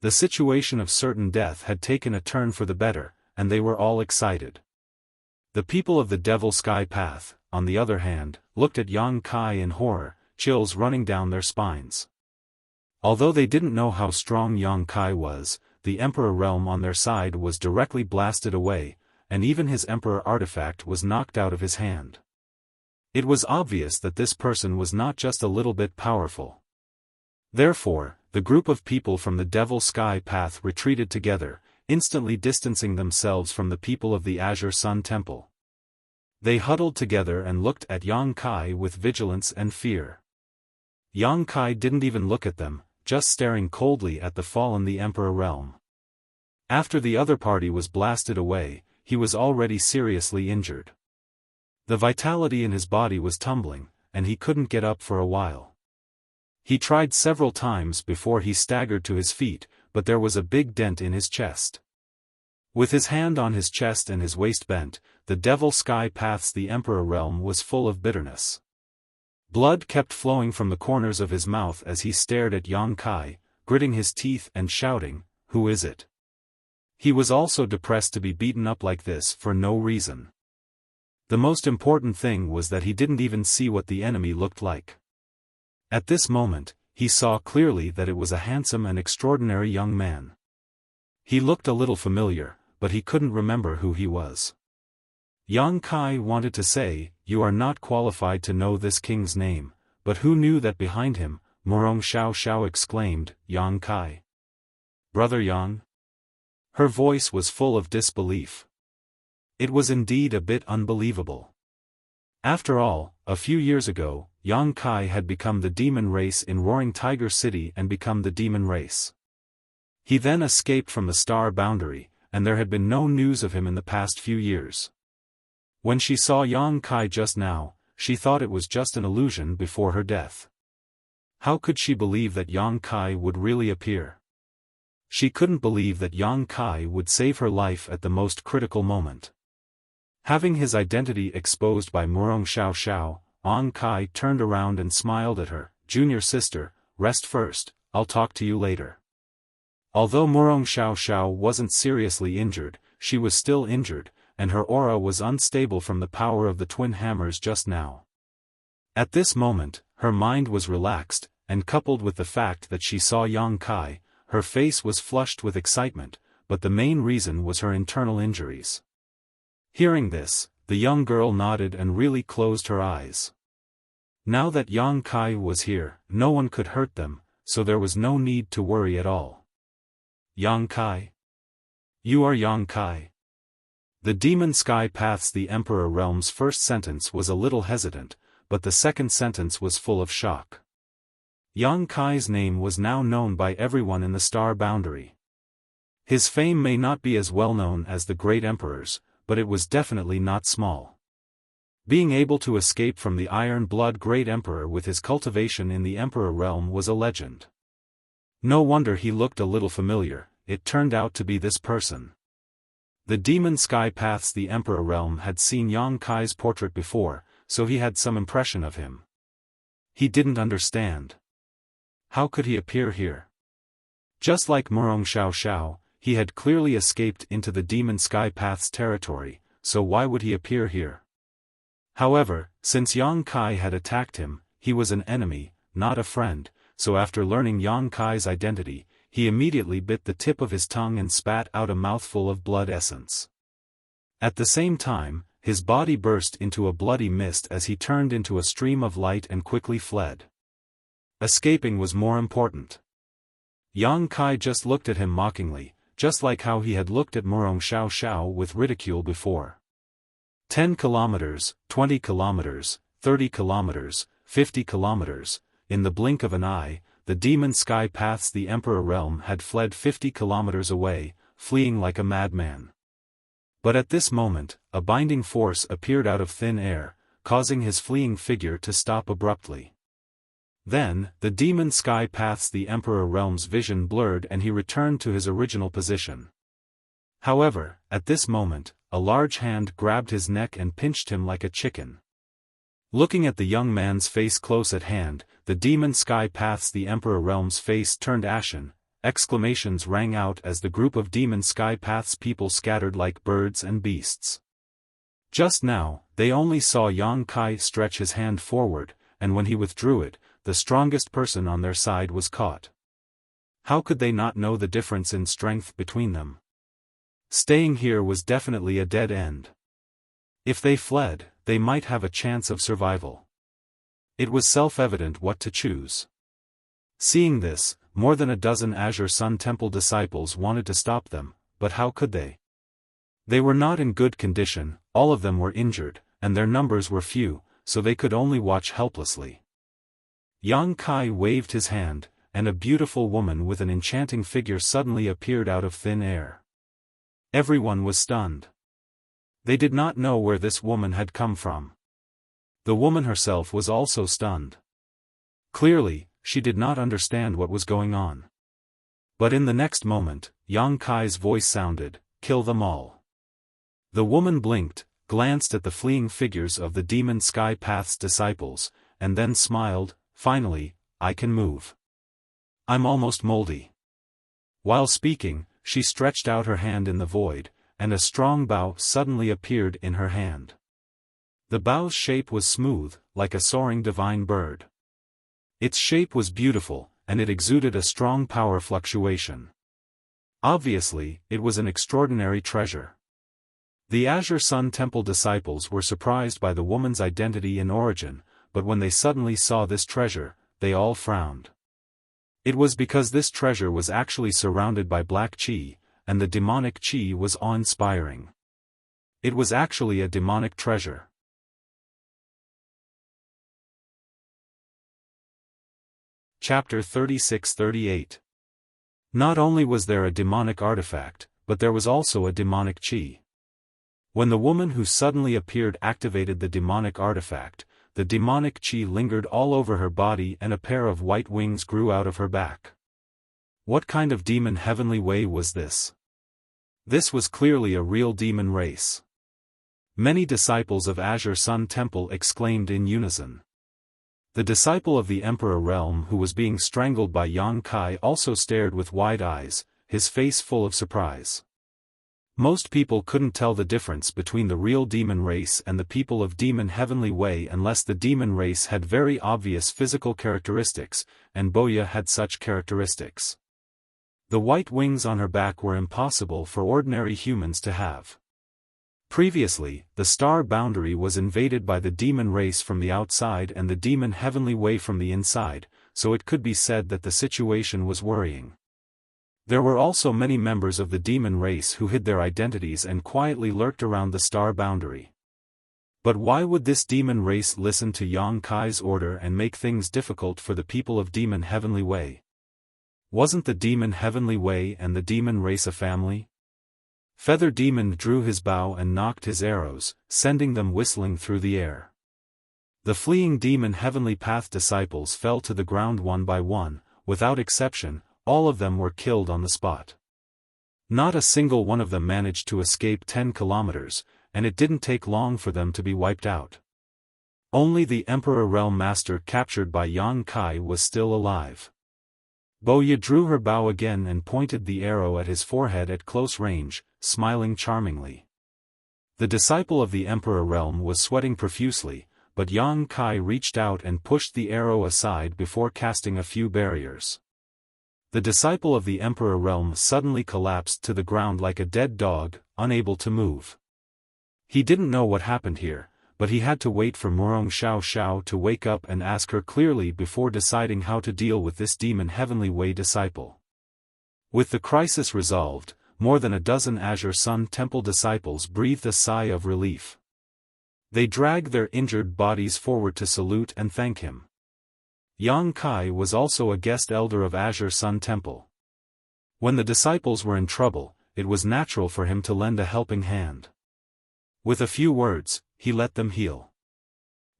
The situation of certain death had taken a turn for the better, and they were all excited. The people of the Devil Sky Path, on the other hand, looked at Yang Kai in horror, chills running down their spines. Although they didn't know how strong Yang Kai was, the Emperor realm on their side was directly blasted away, and even his Emperor artifact was knocked out of his hand. It was obvious that this person was not just a little bit powerful. Therefore, the group of people from the Devil Sky Path retreated together, instantly distancing themselves from the people of the Azure Sun Temple. They huddled together and looked at Yang Kai with vigilance and fear. Yang Kai didn't even look at them, just staring coldly at the fallen the Emperor realm. After the other party was blasted away, he was already seriously injured. The vitality in his body was tumbling, and he couldn't get up for a while. He tried several times before he staggered to his feet, but there was a big dent in his chest. With his hand on his chest and his waist bent, the Devil Sky Path's the Emperor realm was full of bitterness. Blood kept flowing from the corners of his mouth as he stared at Yang Kai, gritting his teeth and shouting, "Who is it?" He was also depressed to be beaten up like this for no reason. The most important thing was that he didn't even see what the enemy looked like. At this moment, he saw clearly that it was a handsome and extraordinary young man. He looked a little familiar, but he couldn't remember who he was. Yang Kai wanted to say, "You are not qualified to know this king's name," but who knew that behind him, Murong Xiao exclaimed, "Yang Kai. Brother Yang?" Her voice was full of disbelief. It was indeed a bit unbelievable. After all, a few years ago, Yang Kai had become the demon race in Roaring Tiger City and become the demon race. He then escaped from the star boundary, and there had been no news of him in the past few years. When she saw Yang Kai just now, she thought it was just an illusion before her death. How could she believe that Yang Kai would really appear? She couldn't believe that Yang Kai would save her life at the most critical moment. Having his identity exposed by Murong Xiao, Yang Kai turned around and smiled at her. "Junior sister, rest first, I'll talk to you later." Although Murong Xiao wasn't seriously injured, she was still injured, and her aura was unstable from the power of the twin hammers just now. At this moment, her mind was relaxed, and coupled with the fact that she saw Yang Kai, her face was flushed with excitement, but the main reason was her internal injuries. Hearing this, the young girl nodded and really closed her eyes. Now that Yang Kai was here, no one could hurt them, so there was no need to worry at all. "Yang Kai? You are Yang Kai?" The Demon Sky Path's the Emperor realm's first sentence was a little hesitant, but the second sentence was full of shock. Yang Kai's name was now known by everyone in the star boundary. His fame may not be as well known as the great emperor's, but it was definitely not small. Being able to escape from the Iron Blood Great Emperor with his cultivation in the Emperor realm was a legend. No wonder he looked a little familiar, it turned out to be this person. The Demon Sky Path's the Emperor realm had seen Yang Kai's portrait before, so he had some impression of him. He didn't understand. How could he appear here? Just like Murong Xiao, he had clearly escaped into the Demon Sky Path's territory, so why would he appear here? However, since Yang Kai had attacked him, he was an enemy, not a friend, so after learning Yang Kai's identity, he immediately bit the tip of his tongue and spat out a mouthful of blood essence. At the same time, his body burst into a bloody mist as he turned into a stream of light and quickly fled. Escaping was more important. Yang Kai just looked at him mockingly, just like how he had looked at Murong Xiao with ridicule before. 10 kilometers, 20 kilometers, 30 kilometers, 50 kilometers, in the blink of an eye, the Demon Sky Path's the Emperor realm had fled 50 kilometers away, fleeing like a madman. But at this moment, a binding force appeared out of thin air, causing his fleeing figure to stop abruptly. Then, the demon sky paths the Emperor Realm's vision blurred and he returned to his original position. However, at this moment, a large hand grabbed his neck and pinched him like a chicken. Looking at the young man's face close at hand, the demon sky paths the Emperor Realm's face turned ashen. Exclamations rang out as the group of demon sky paths people scattered like birds and beasts. Just now, they only saw Yang Kai stretch his hand forward, and when he withdrew it, the strongest person on their side was caught. How could they not know the difference in strength between them? Staying here was definitely a dead end. If they fled, they might have a chance of survival. It was self-evident what to choose. Seeing this, more than a dozen Azure Sun Temple disciples wanted to stop them, but how could they? They were not in good condition, all of them were injured, and their numbers were few, so they could only watch helplessly. Yang Kai waved his hand, and a beautiful woman with an enchanting figure suddenly appeared out of thin air. Everyone was stunned. They did not know where this woman had come from. The woman herself was also stunned. Clearly, she did not understand what was going on. But in the next moment, Yang Kai's voice sounded, "Kill them all." The woman blinked, glanced at the fleeing figures of the demon sky path's disciples, and then smiled, "Finally, I can move. I'm almost moldy." While speaking, she stretched out her hand in the void, and a strong bow suddenly appeared in her hand. The bow's shape was smooth, like a soaring divine bird. Its shape was beautiful, and it exuded a strong power fluctuation. Obviously, it was an extraordinary treasure. The Azure Sun Temple disciples were surprised by the woman's identity and origin, but when they suddenly saw this treasure, they all frowned. It was because this treasure was actually surrounded by black chi, and the demonic chi was awe-inspiring. It was actually a demonic treasure. Chapter 36-38. Not only was there a demonic artifact, but there was also a demonic chi. When the woman who suddenly appeared activated the demonic artifact, the demonic chi lingered all over her body and a pair of white wings grew out of her back. What kind of demon heavenly way was this? This was clearly a real demon race. Many disciples of Azure Sun Temple exclaimed in unison. The disciple of the Emperor Realm who was being strangled by Yang Kai also stared with wide eyes, his face full of surprise. Most people couldn't tell the difference between the real demon race and the people of Demon Heavenly Way unless the demon race had very obvious physical characteristics, and Boya had such characteristics. The white wings on her back were impossible for ordinary humans to have. Previously, the star boundary was invaded by the demon race from the outside and the Demon Heavenly Way from the inside, so it could be said that the situation was worrying. There were also many members of the demon race who hid their identities and quietly lurked around the star boundary. But why would this demon race listen to Yang Kai's order and make things difficult for the people of Demon Heavenly Way? Wasn't the Demon Heavenly Way and the demon race a family? Feather Demon drew his bow and knocked his arrows, sending them whistling through the air. The fleeing Demon Heavenly Path disciples fell to the ground one by one, without exception. All of them were killed on the spot. Not a single one of them managed to escape 10 kilometers, and it didn't take long for them to be wiped out. Only the Emperor Realm Master captured by Yang Kai was still alive. Boya drew her bow again and pointed the arrow at his forehead at close range, smiling charmingly. The disciple of the Emperor Realm was sweating profusely, but Yang Kai reached out and pushed the arrow aside before casting a few barriers. The disciple of the Emperor Realm suddenly collapsed to the ground like a dead dog, unable to move. He didn't know what happened here, but he had to wait for Murong Xiao Xiao to wake up and ask her clearly before deciding how to deal with this Demon Heavenly Way disciple. With the crisis resolved, more than a dozen Azure Sun Temple disciples breathed a sigh of relief. They dragged their injured bodies forward to salute and thank him. Yang Kai was also a guest elder of Azure Sun Temple. When the disciples were in trouble, it was natural for him to lend a helping hand. With a few words, he let them heal.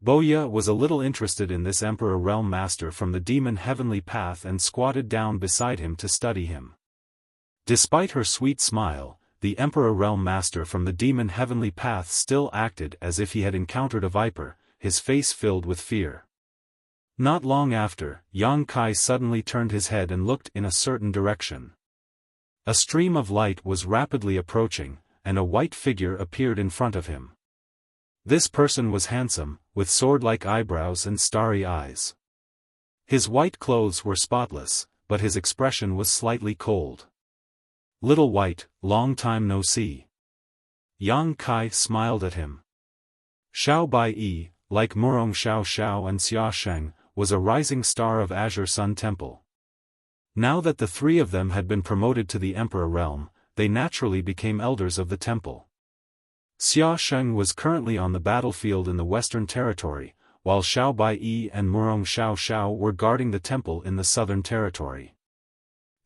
Boya was a little interested in this Emperor Realm Master from the Demon Heavenly Path and squatted down beside him to study him. Despite her sweet smile, the Emperor Realm Master from the Demon Heavenly Path still acted as if he had encountered a viper, his face filled with fear. Not long after, Yang Kai suddenly turned his head and looked in a certain direction. A stream of light was rapidly approaching, and a white figure appeared in front of him. This person was handsome, with sword-like eyebrows and starry eyes. His white clothes were spotless, but his expression was slightly cold. "Little White, long time no see." Yang Kai smiled at him. Xiao Bai, like Murong Xiao Xiao and Xiaofan, was a rising star of Azure Sun Temple. Now that the three of them had been promoted to the Emperor Realm, they naturally became elders of the temple. Xiaofan was currently on the battlefield in the Western Territory, while Xiao Bai and Murong Xiao Xiao were guarding the temple in the Southern Territory.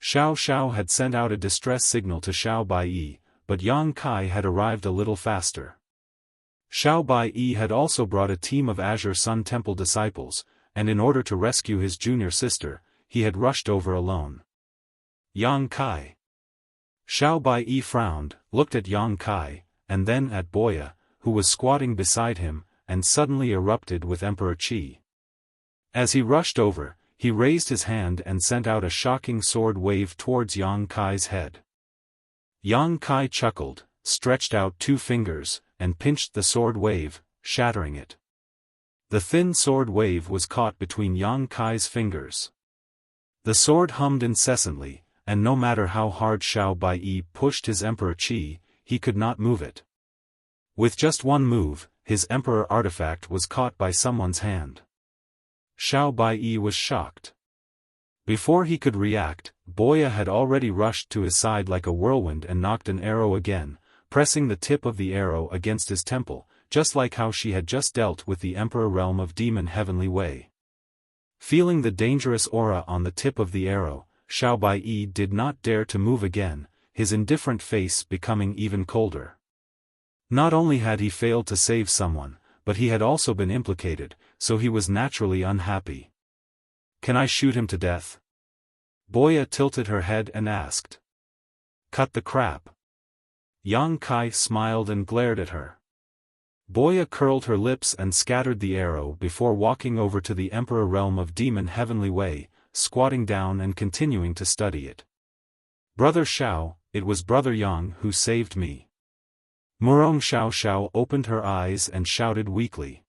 Xiao Xiao had sent out a distress signal to Xiao Bai, but Yang Kai had arrived a little faster. Xiao Bai had also brought a team of Azure Sun Temple disciples, and in order to rescue his junior sister, he had rushed over alone. Yang Kai. Xiao Bai frowned, looked at Yang Kai, and then at Boya, who was squatting beside him, and suddenly erupted with Emperor Qi. As he rushed over, he raised his hand and sent out a shocking sword wave towards Yang Kai's head. Yang Kai chuckled, stretched out two fingers, and pinched the sword wave, shattering it. The thin sword wave was caught between Yang Kai's fingers. The sword hummed incessantly, and no matter how hard Xiao Bai pushed his Emperor Qi, he could not move it. With just one move, his Emperor artifact was caught by someone's hand. Xiao Bai was shocked. Before he could react, Boya had already rushed to his side like a whirlwind and knocked an arrow again, pressing the tip of the arrow against his temple, just like how she had just dealt with the Emperor Realm of Demon Heavenly Way. Feeling the dangerous aura on the tip of the arrow, Xiao Bai did not dare to move again, his indifferent face becoming even colder. Not only had he failed to save someone, but he had also been implicated, so he was naturally unhappy. "Can I shoot him to death?" Boya tilted her head and asked. "Cut the crap." Yang Kai smiled and glared at her. Boya curled her lips and scattered the arrow before walking over to the Emperor Realm of Demon Heavenly Way, squatting down and continuing to study it. "Brother Xiao, it was Brother Yang who saved me." Murong Xiao Xiao opened her eyes and shouted weakly.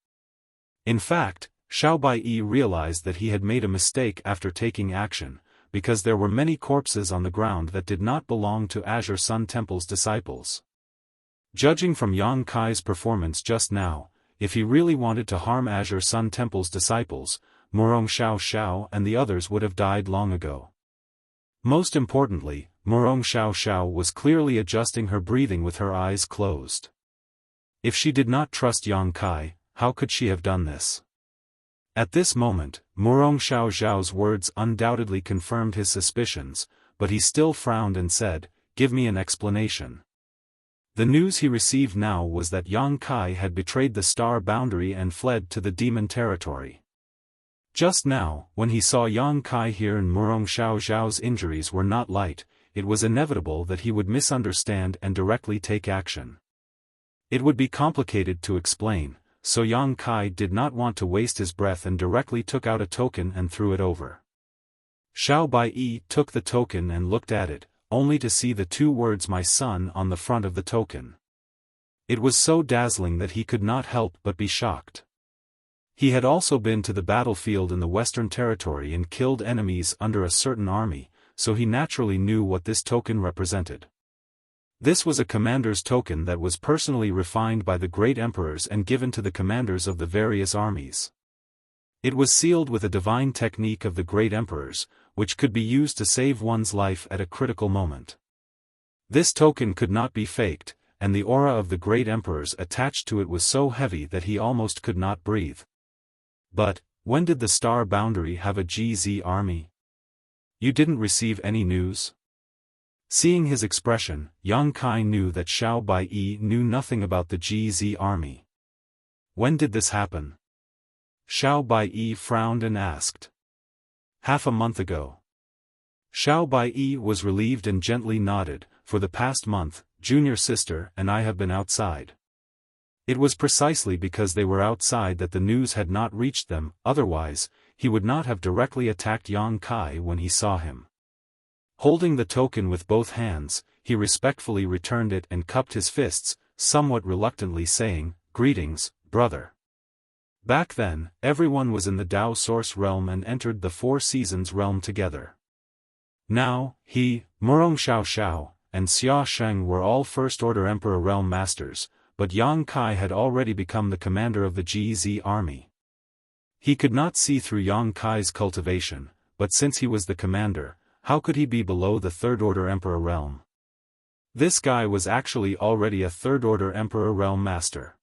In fact, Xiao Bai realized that he had made a mistake after taking action, because there were many corpses on the ground that did not belong to Azure Sun Temple's disciples. Judging from Yang Kai's performance just now, if he really wanted to harm Azure Sun Temple's disciples, Murong Xiao Xiao and the others would have died long ago. Most importantly, Murong Xiao Xiao was clearly adjusting her breathing with her eyes closed. If she did not trust Yang Kai, how could she have done this? At this moment, Murong Xiao Xiao's words undoubtedly confirmed his suspicions, but he still frowned and said, "Give me an explanation." The news he received now was that Yang Kai had betrayed the star boundary and fled to the demon territory. Just now, when he saw Yang Kai here and Murong Xiao Xiao's injuries were not light, it was inevitable that he would misunderstand and directly take action. It would be complicated to explain, so Yang Kai did not want to waste his breath and directly took out a token and threw it over. Xiao Bai took the token and looked at it, only to see the two words "my son" on the front of the token. It was so dazzling that he could not help but be shocked. He had also been to the battlefield in the Western Territory and killed enemies under a certain army, so he naturally knew what this token represented. This was a commander's token that was personally refined by the great emperors and given to the commanders of the various armies. It was sealed with a divine technique of the great emperors, which could be used to save one's life at a critical moment. This token could not be faked, and the aura of the great emperors attached to it was so heavy that he almost could not breathe. But, when did the star boundary have a GZ army? You didn't receive any news? Seeing his expression, Yang Kai knew that Xiao Bai knew nothing about the GZ army. When did this happen? Xiao Bai frowned and asked. Half a month ago. Xiao Bai was relieved and gently nodded. For the past month, junior sister and I have been outside. It was precisely because they were outside that the news had not reached them, otherwise, he would not have directly attacked Yang Kai when he saw him. Holding the token with both hands, he respectfully returned it and cupped his fists, somewhat reluctantly saying, "Greetings, brother." Back then, everyone was in the Dao Source realm and entered the Four Seasons realm together. Now, he, Murong Xiao, and Xia Sheng were all First-Order Emperor realm masters, but Yang Kai had already become the commander of the GZ army. He could not see through Yang Kai's cultivation, but since he was the commander, how could he be below the Third-Order Emperor realm? This guy was actually already a Third-Order Emperor realm master.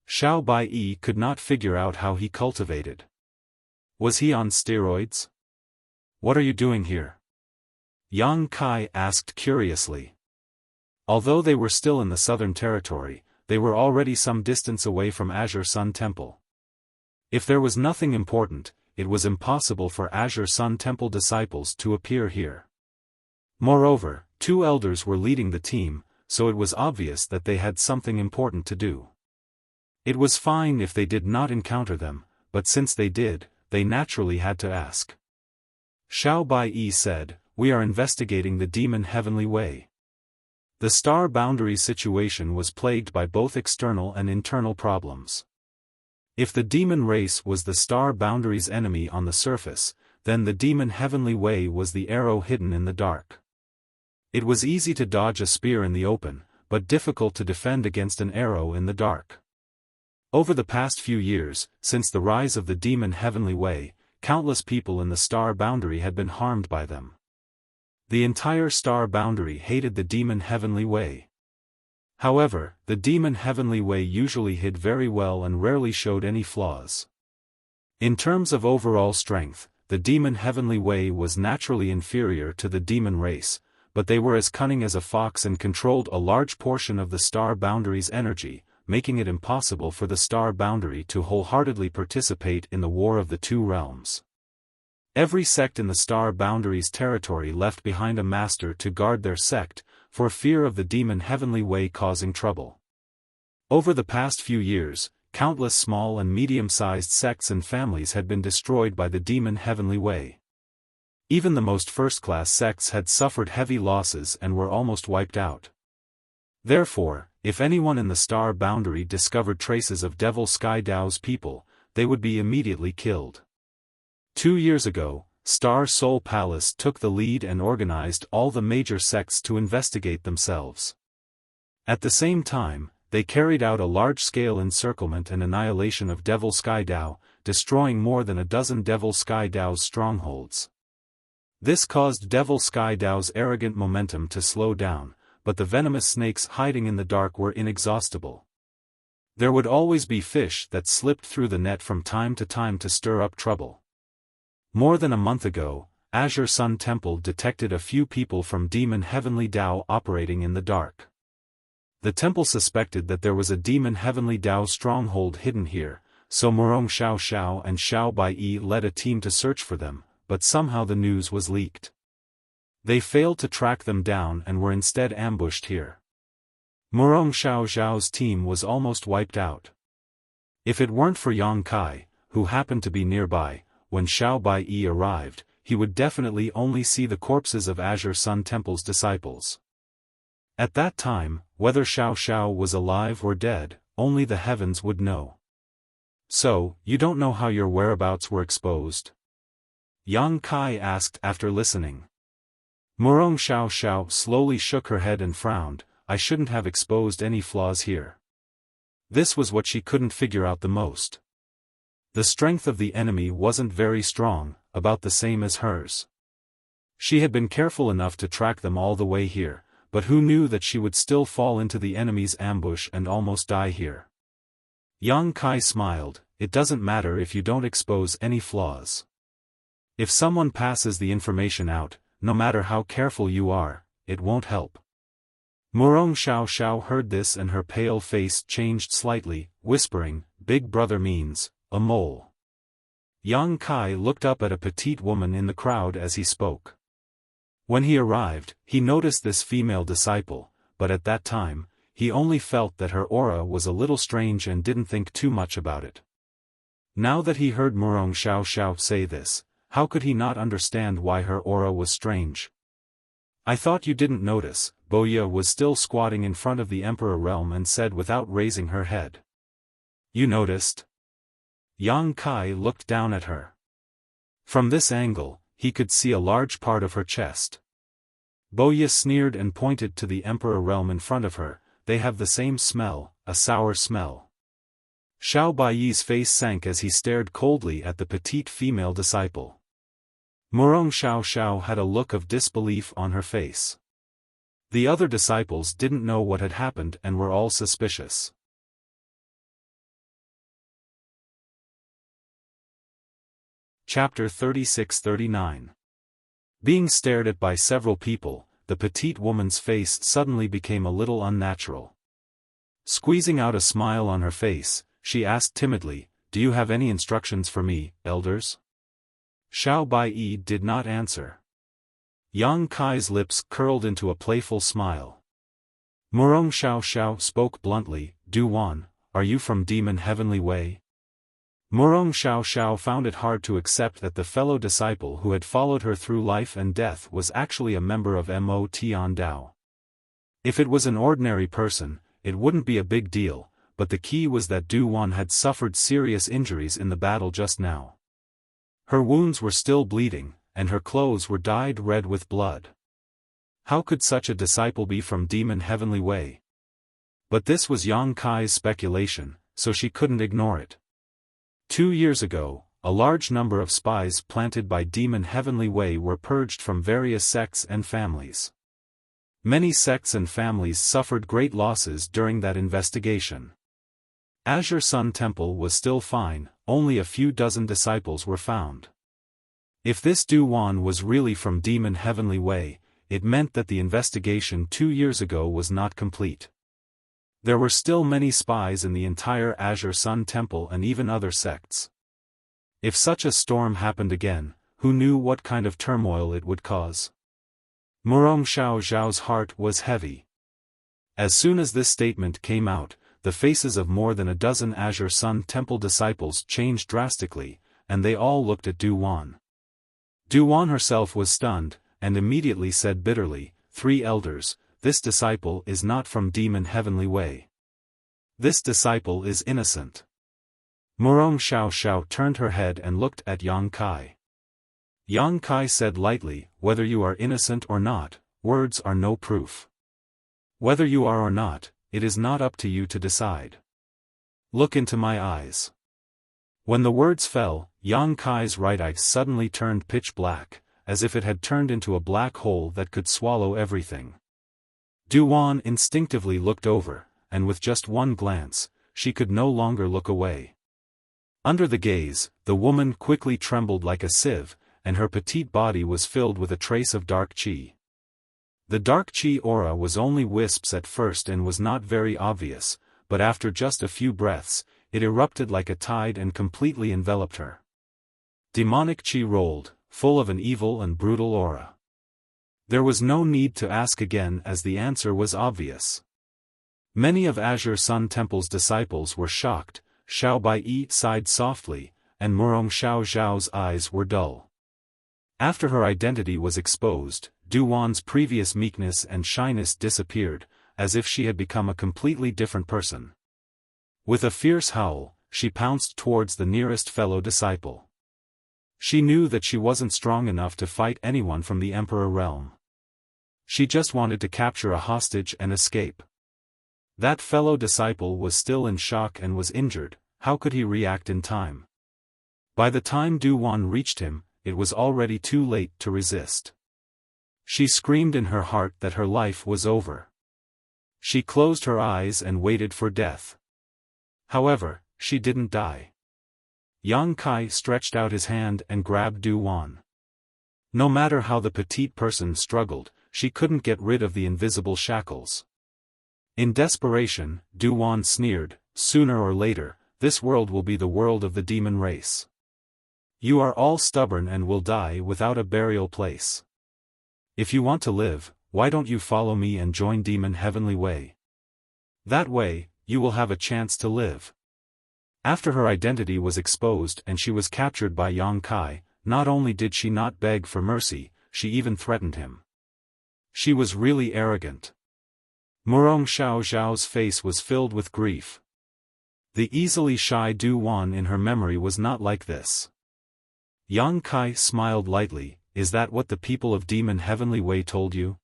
Xiao Bai could not figure out how he cultivated. Was he on steroids? What are you doing here? Yang Kai asked curiously. Although they were still in the Southern Territory, they were already some distance away from Azure Sun Temple. If there was nothing important, it was impossible for Azure Sun Temple disciples to appear here. Moreover, two elders were leading the team, so it was obvious that they had something important to do. It was fine if they did not encounter them, but since they did, they naturally had to ask. Xiao Bai said, "We are investigating the demon heavenly way." The star boundary situation was plagued by both external and internal problems. If the demon race was the star boundary's enemy on the surface, then the demon heavenly way was the arrow hidden in the dark. It was easy to dodge a spear in the open, but difficult to defend against an arrow in the dark. Over the past few years, since the rise of the demon heavenly way, countless people in the star boundary had been harmed by them. The entire star boundary hated the demon heavenly way. However, the demon heavenly way usually hid very well and rarely showed any flaws. In terms of overall strength, the demon heavenly way was naturally inferior to the demon race, but they were as cunning as a fox and controlled a large portion of the star boundary's energy, making it impossible for the star boundary to wholeheartedly participate in the war of the two realms. Every sect in the star boundary's territory left behind a master to guard their sect, for fear of the demon heavenly way causing trouble. Over the past few years, countless small and medium-sized sects and families had been destroyed by the demon heavenly way. Even the most first-class sects had suffered heavy losses and were almost wiped out. Therefore, if anyone in the star boundary discovered traces of Devil Sky Dao's people, they would be immediately killed. 2 years ago, Star Soul Palace took the lead and organized all the major sects to investigate themselves. At the same time, they carried out a large-scale encirclement and annihilation of Devil Sky Dao, destroying more than a dozen Devil Sky Dao's strongholds. This caused Devil Sky Dao's arrogant momentum to slow down, but the venomous snakes hiding in the dark were inexhaustible. There would always be fish that slipped through the net from time to stir up trouble. More than a month ago, Azure Sun Temple detected a few people from Demon Heavenly Dao operating in the dark. The temple suspected that there was a Demon Heavenly Dao stronghold hidden here, so Murong Xiao and Xiao Bai led a team to search for them, but somehow the news was leaked. They failed to track them down and were instead ambushed here. Murong Xiao's team was almost wiped out. If it weren't for Yang Kai, who happened to be nearby, when Xiao Bai arrived, he would definitely only see the corpses of Azure Sun Temple's disciples. At that time, whether Xiao was alive or dead, only the heavens would know. "So, you don't know how your whereabouts were exposed?" Yang Kai asked after listening. Murong Xiao slowly shook her head and frowned. "I shouldn't have exposed any flaws here." This was what she couldn't figure out the most. The strength of the enemy wasn't very strong, about the same as hers. She had been careful enough to track them all the way here, but who knew that she would still fall into the enemy's ambush and almost die here? Yang Kai smiled. "It doesn't matter if you don't expose any flaws. If someone passes the information out, no matter how careful you are, it won't help. Murong Xiao Xiao heard this and her pale face changed slightly, whispering, "Big brother means, a mole." Yang Kai looked up at a petite woman in the crowd as he spoke. When he arrived, he noticed this female disciple, but at that time, he only felt that her aura was a little strange and didn't think too much about it. Now that he heard Murong Xiao Xiao say this, how could he not understand why her aura was strange? "I thought you didn't notice," Boya was still squatting in front of the Emperor realm and said without raising her head. "You noticed?" Yang Kai looked down at her. From this angle, he could see a large part of her chest. Boya sneered and pointed to the Emperor realm in front of her. "They have the same smell, a sour smell." Xiao Baiyi's face sank as he stared coldly at the petite female disciple. Murong Xiao Xiao had a look of disbelief on her face. The other disciples didn't know what had happened and were all suspicious. Chapter 36-39. Being stared at by several people, the petite woman's face suddenly became a little unnatural. Squeezing out a smile on her face, she asked timidly, "Do you have any instructions for me, elders?" Xiao Baiyi did not answer. Yang Kai's lips curled into a playful smile. Murong Xiao Xiao spoke bluntly, "Du Wan, are you from Demon Heavenly Way?" Murong Xiao Xiao found it hard to accept that the fellow disciple who had followed her through life and death was actually a member of Mo Tian Dao. If it was an ordinary person, it wouldn't be a big deal, but the key was that Du Wan had suffered serious injuries in the battle just now. Her wounds were still bleeding, and her clothes were dyed red with blood. How could such a disciple be from Demon Heavenly Way? But this was Yang Kai's speculation, so she couldn't ignore it. 2 years ago, a large number of spies planted by Demon Heavenly Way were purged from various sects and families. Many sects and families suffered great losses during that investigation. Azure Sun Temple was still fine, only a few dozen disciples were found. If this Du Wan was really from Demon Heavenly Way, it meant that the investigation 2 years ago was not complete. There were still many spies in the entire Azure Sun Temple and even other sects. If such a storm happened again, who knew what kind of turmoil it would cause? Murong Xiao Xiao's heart was heavy. As soon as this statement came out, the faces of more than a dozen Azure Sun Temple disciples changed drastically, and they all looked at Du Wan. Du Wan herself was stunned, and immediately said bitterly, "3 elders, this disciple is not from Demon Heavenly Way. This disciple is innocent." Murong Xiao Xiao turned her head and looked at Yang Kai. Yang Kai said lightly, "Whether you are innocent or not, words are no proof. Whether you are or not, it is not up to you to decide. Look into my eyes." When the words fell, Yang Kai's right eye suddenly turned pitch black, as if it had turned into a black hole that could swallow everything. Du Wan instinctively looked over, and with just one glance, she could no longer look away. Under the gaze, the woman quickly trembled like a sieve, and her petite body was filled with a trace of dark qi. The dark qi aura was only wisps at first and was not very obvious, but after just a few breaths, it erupted like a tide and completely enveloped her. Demonic qi rolled, full of an evil and brutal aura. There was no need to ask again as the answer was obvious. Many of Azure Sun Temple's disciples were shocked, Xiao Baiyi sighed softly, and Murong Xiao Xiao's eyes were dull. After her identity was exposed, Du Wan's previous meekness and shyness disappeared, as if she had become a completely different person. With a fierce howl, she pounced towards the nearest fellow disciple. She knew that she wasn't strong enough to fight anyone from the Emperor realm. She just wanted to capture a hostage and escape. That fellow disciple was still in shock and was injured. How could he react in time? By the time Du Wan reached him, it was already too late to resist. She screamed in her heart that her life was over. She closed her eyes and waited for death. However, she didn't die. Yang Kai stretched out his hand and grabbed Du Wan. No matter how the petite person struggled, she couldn't get rid of the invisible shackles. In desperation, Duan sneered, "Sooner or later, this world will be the world of the demon race. You are all stubborn and will die without a burial place. If you want to live, why don't you follow me and join Demon Heavenly Way? That way, you will have a chance to live." After her identity was exposed and she was captured by Yang Kai, not only did she not beg for mercy, she even threatened him. She was really arrogant. Murong Xiao Zhao's face was filled with grief. The easily shy Du Wan in her memory was not like this. Yang Kai smiled lightly, "Is that what the people of Demon Heavenly Way told you?"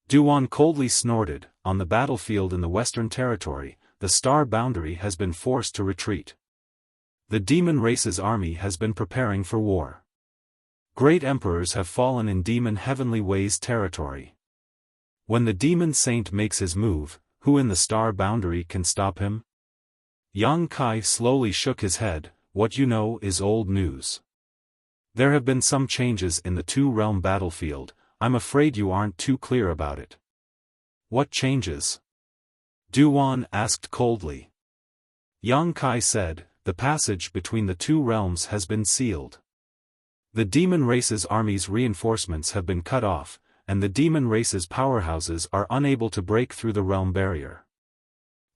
Du Wan coldly snorted, "On the battlefield in the Western Territory, the Star Boundary has been forced to retreat. The demon race's army has been preparing for war. Great emperors have fallen in Demon Heavenly Way's territory. When the demon saint makes his move, who in the Star Boundary can stop him?" Yang Kai slowly shook his head, "What you know is old news. There have been some changes in the two-realm battlefield, I'm afraid you aren't too clear about it." "What changes?" Du Wan asked coldly. Yang Kai said, "The passage between the two realms has been sealed. The demon race's army's reinforcements have been cut off, and the demon race's powerhouses are unable to break through the realm barrier.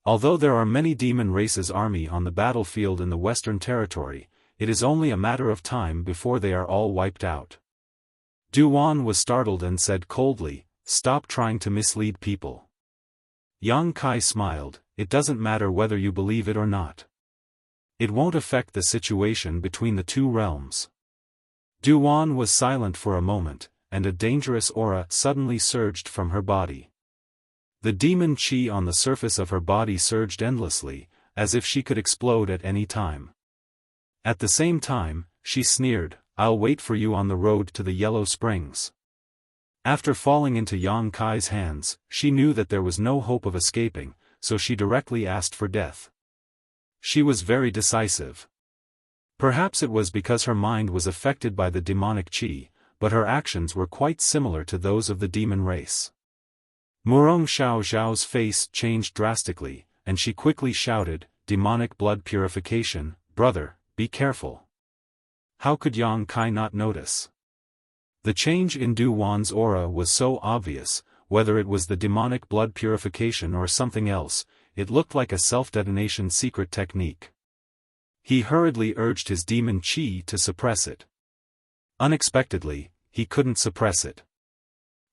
Although there are many demon race's army on the battlefield in the Western Territory, it is only a matter of time before they are all wiped out." Du Wan was startled and said coldly, "Stop trying to mislead people." Yang Kai smiled, "It doesn't matter whether you believe it or not. It won't affect the situation between the two realms." Du Wan was silent for a moment, and a dangerous aura suddenly surged from her body. The demon chi on the surface of her body surged endlessly, as if she could explode at any time. At the same time, she sneered, "I'll wait for you on the road to the Yellow Springs." After falling into Yang Kai's hands, she knew that there was no hope of escaping, so she directly asked for death. She was very decisive. Perhaps it was because her mind was affected by the demonic chi, but her actions were quite similar to those of the demon race. Murong Xiao Zhao's face changed drastically, and she quickly shouted, "Demonic blood purification, brother, be careful." How could Yang Kai not notice? The change in Du Wan's aura was so obvious, whether it was the demonic blood purification or something else, it looked like a self-detonation secret technique. He hurriedly urged his demon chi to suppress it. Unexpectedly, he couldn't suppress it.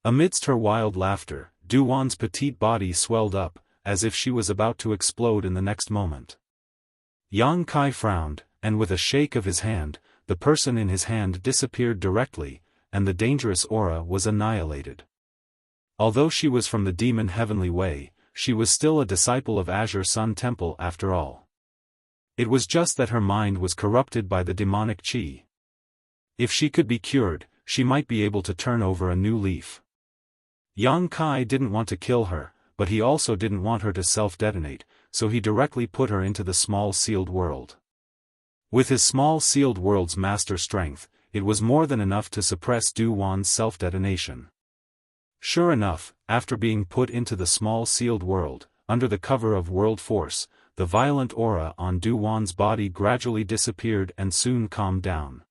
Amidst her wild laughter, Du Wan's petite body swelled up, as if she was about to explode in the next moment. Yang Kai frowned, and with a shake of his hand, the person in his hand disappeared directly, and the dangerous aura was annihilated. Although she was from the Demon Heavenly Way, she was still a disciple of Azure Sun Temple after all. It was just that her mind was corrupted by the demonic chi. If she could be cured, she might be able to turn over a new leaf. Yang Kai didn't want to kill her, but he also didn't want her to self-detonate, so he directly put her into the small sealed world. With his small sealed world's master strength, it was more than enough to suppress Du Wan's self-detonation. Sure enough, after being put into the small sealed world, under the cover of world force, the violent aura on Du Wan's body gradually disappeared and soon calmed down.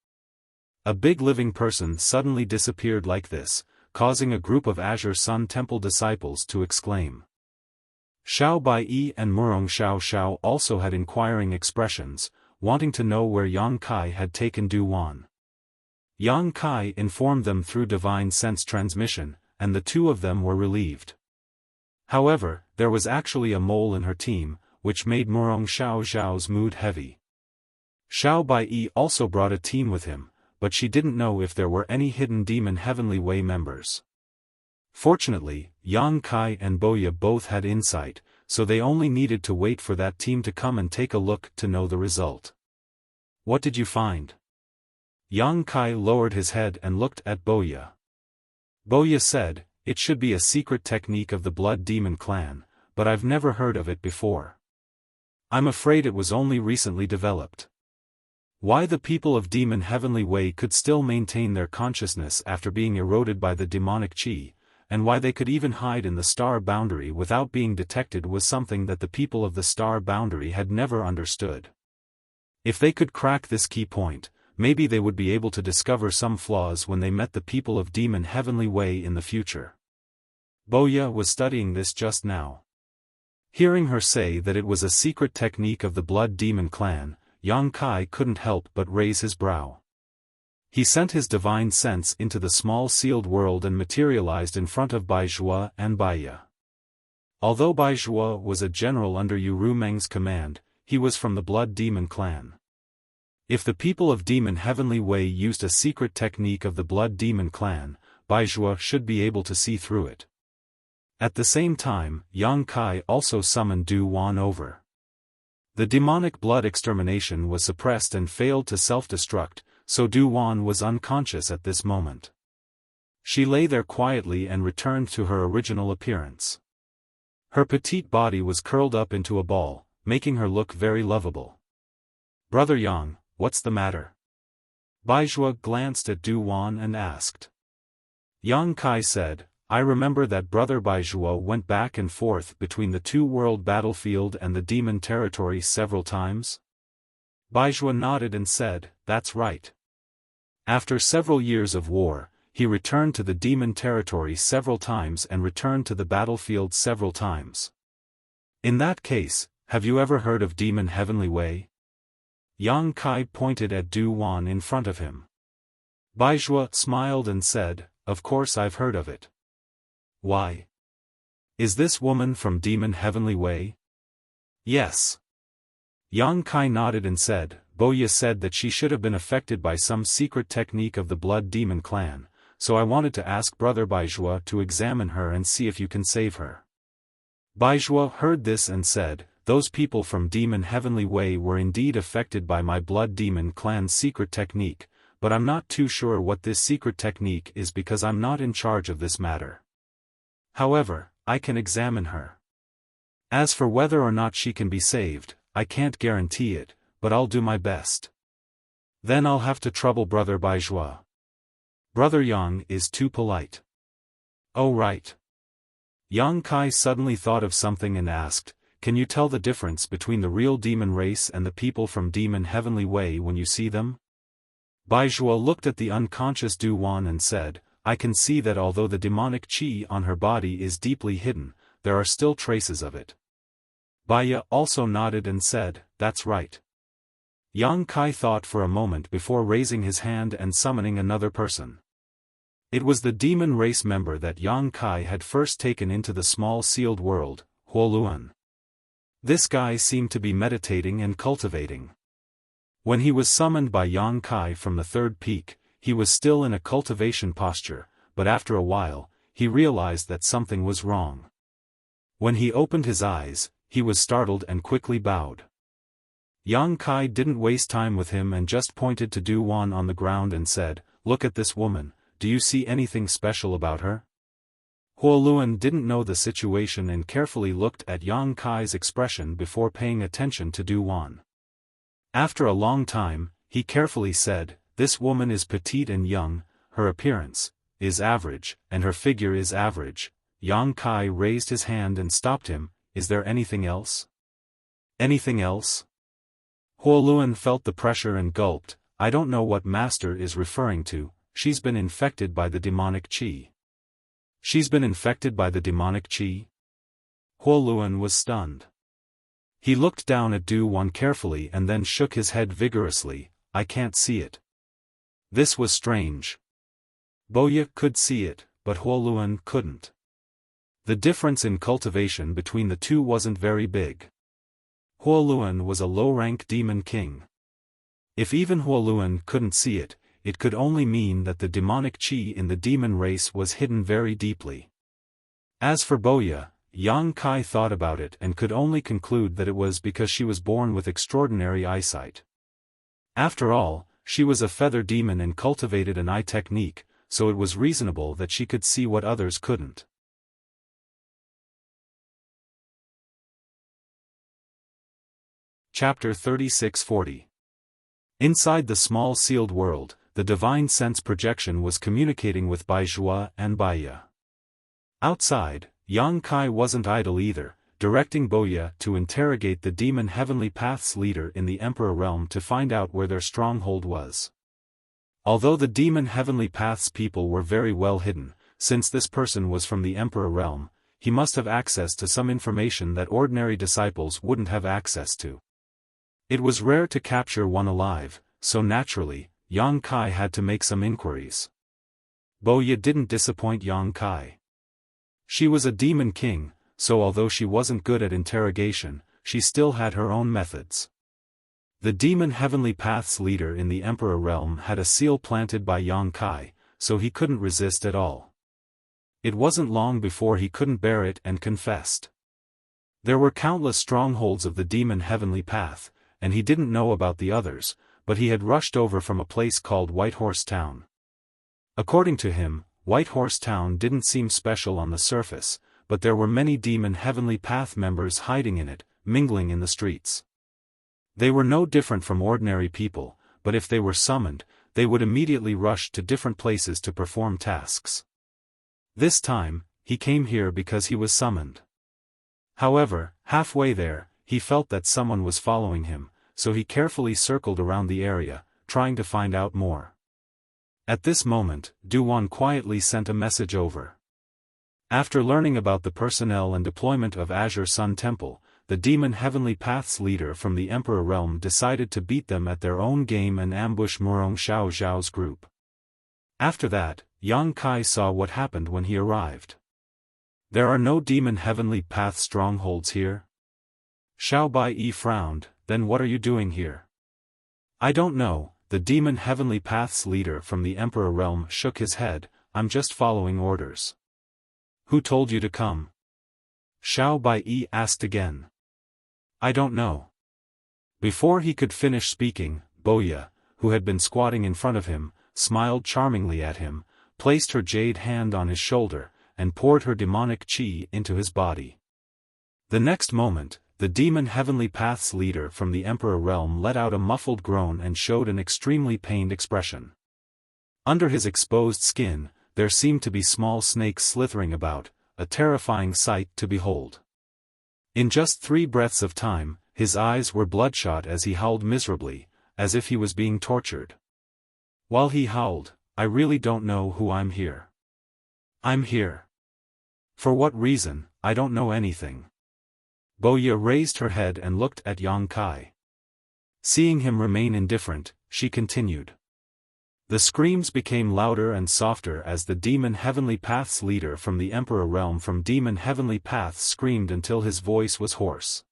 A big living person suddenly disappeared like this, causing a group of Azure Sun Temple disciples to exclaim. Xiao Bai and Murong Xiao Xiao also had inquiring expressions, wanting to know where Yang Kai had taken Du Wan. Yang Kai informed them through divine sense transmission, and the two of them were relieved. However, there was actually a mole in her team, which made Murong Xiao Xiao's mood heavy. Xiao Bai also brought a team with him, but she didn't know if there were any hidden Demon Heavenly Way members. Fortunately, Yang Kai and Boya both had insight, so they only needed to wait for that team to come and take a look to know the result. What did you find? Yang Kai lowered his head and looked at Boya. Boya said, "It should be a secret technique of the Blood Demon clan, but I've never heard of it before. I'm afraid it was only recently developed. Why the people of Demon Heavenly Way could still maintain their consciousness after being eroded by the demonic chi, and why they could even hide in the star boundary without being detected was something that the people of the star boundary had never understood. If they could crack this key point, maybe they would be able to discover some flaws when they met the people of Demon Heavenly Way in the future. Boya was studying this just now. Hearing her say that it was a secret technique of the Blood Demon clan, Yang Kai couldn't help but raise his brow. He sent his divine sense into the small sealed world and materialized in front of Bai Zhuo and Baiya. Although Bai Zhuo was a general under Yu Rumeng's command, he was from the Blood Demon clan. If the people of Demon Heavenly Way used a secret technique of the Blood Demon clan, Bai Zhuo should be able to see through it. At the same time, Yang Kai also summoned Du Wan over. The demonic blood extermination was suppressed and failed to self-destruct, so Du Wan was unconscious at this moment. She lay there quietly and returned to her original appearance. Her petite body was curled up into a ball, making her look very lovable. "Brother Yang, what's the matter?" Bai Zhuo glanced at Du Wan and asked. Yang Kai said, "I remember that Brother Bai Zhuo went back and forth between the two-world battlefield and the demon territory several times?" Bai Zhuo nodded and said, "That's right. After several years of war, he returned to the demon territory several times and returned to the battlefield several times. In that case, have you ever heard of Demon Heavenly Way?" Yang Kai pointed at Du Wan in front of him. Bai Zhuo smiled and said, "Of course I've heard of it." "Why? Is this woman from Demon Heavenly Way?" "Yes." Yang Kai nodded and said, "Boya said that she should have been affected by some secret technique of the Blood Demon clan, so I wanted to ask Brother Bai Zhuo to examine her and see if you can save her." Bai Zhuo heard this and said, "Those people from Demon Heavenly Way were indeed affected by my Blood Demon clan's secret technique, but I'm not too sure what this secret technique is because I'm not in charge of this matter. However, I can examine her. As for whether or not she can be saved, I can't guarantee it, but I'll do my best. Then I'll have to trouble Brother Bai Zhuo. Brother Yang is too polite." "Oh right." Yang Kai suddenly thought of something and asked, "Can you tell the difference between the real demon race and the people from Demon Heavenly Way when you see them?" Bai Zhuo looked at the unconscious Du Wan and said, "I can see that although the demonic qi on her body is deeply hidden, there are still traces of it." Baiya also nodded and said, "That's right." Yang Kai thought for a moment before raising his hand and summoning another person. It was the demon race member that Yang Kai had first taken into the small sealed world, Huoluan. This guy seemed to be meditating and cultivating. When he was summoned by Yang Kai from the third peak, he was still in a cultivation posture, but after a while, he realized that something was wrong. When he opened his eyes, he was startled and quickly bowed. Yang Kai didn't waste time with him and just pointed to Du Wan on the ground and said, "Look at this woman, do you see anything special about her?" Huoluan didn't know the situation and carefully looked at Yang Kai's expression before paying attention to Du Wan. After a long time, he carefully said, "This woman is petite and young, her appearance is average, and her figure is average." Yang Kai raised his hand and stopped him. "Is there anything else?" "Anything else?" Huoluan felt the pressure and gulped, "I don't know what Master is referring to. She's been infected by the demonic qi." "She's been infected by the demonic qi?" Huoluan was stunned. He looked down at Du Wan carefully and then shook his head vigorously, "I can't see it." This was strange. Boya could see it, but Huoluan couldn't. The difference in cultivation between the two wasn't very big. Huoluan was a low-rank demon king. If even Huoluan couldn't see it, it could only mean that the demonic qi in the demon race was hidden very deeply. As for Boya, Yang Kai thought about it and could only conclude that it was because she was born with extraordinary eyesight. After all, she was a feather demon and cultivated an eye technique, so it was reasonable that she could see what others couldn't. Chapter 3640. Inside the small sealed world, the divine sense projection was communicating with Bai Zhuo and Baiya. Outside, Yang Kai wasn't idle either, directing Boya to interrogate the demon Heavenly Path's leader in the Emperor realm to find out where their stronghold was. Although the demon Heavenly Path's people were very well hidden, since this person was from the Emperor realm, he must have access to some information that ordinary disciples wouldn't have access to. It was rare to capture one alive, so naturally, Yang Kai had to make some inquiries. Boya didn't disappoint Yang Kai. She was a demon king, so although she wasn't good at interrogation, she still had her own methods. The demon Heavenly Path's leader in the Emperor realm had a seal planted by Yang Kai, so he couldn't resist at all. It wasn't long before he couldn't bear it and confessed. There were countless strongholds of the demon Heavenly Path, and he didn't know about the others, but he had rushed over from a place called White Horse Town. According to him, White Horse Town didn't seem special on the surface, but there were many demon Heavenly Path members hiding in it, mingling in the streets. They were no different from ordinary people, but if they were summoned, they would immediately rush to different places to perform tasks. This time, he came here because he was summoned. However, halfway there, he felt that someone was following him, so he carefully circled around the area, trying to find out more. At this moment, Duwan quietly sent a message over. After learning about the personnel and deployment of Azure Sun Temple, the demon Heavenly Path's leader from the Emperor realm decided to beat them at their own game and ambush Murong Xiao Zhao's group. After that, Yang Kai saw what happened when he arrived. There are no demon Heavenly Path strongholds here? Xiao Bai frowned. Then what are you doing here? I don't know, the demon Heavenly Path's leader from the Emperor realm shook his head. I'm just following orders. Who told you to come? Xiao Bai asked again. I don't know. Before he could finish speaking, Boya, who had been squatting in front of him, smiled charmingly at him, placed her jade hand on his shoulder, and poured her demonic qi into his body. The next moment, the demon Heavenly Path's leader from the Emperor realm let out a muffled groan and showed an extremely pained expression. Under his exposed skin, there seemed to be small snakes slithering about, a terrifying sight to behold. In just 3 breaths of time, his eyes were bloodshot as he howled miserably, as if he was being tortured. While he howled, I really don't know who I'm here. I'm here. For what reason, I don't know anything. Boya raised her head and looked at Yang Kai. Seeing him remain indifferent, she continued. The screams became louder and softer as the demon Heavenly Path's leader from the Emperor realm from demon Heavenly Path screamed until his voice was hoarse.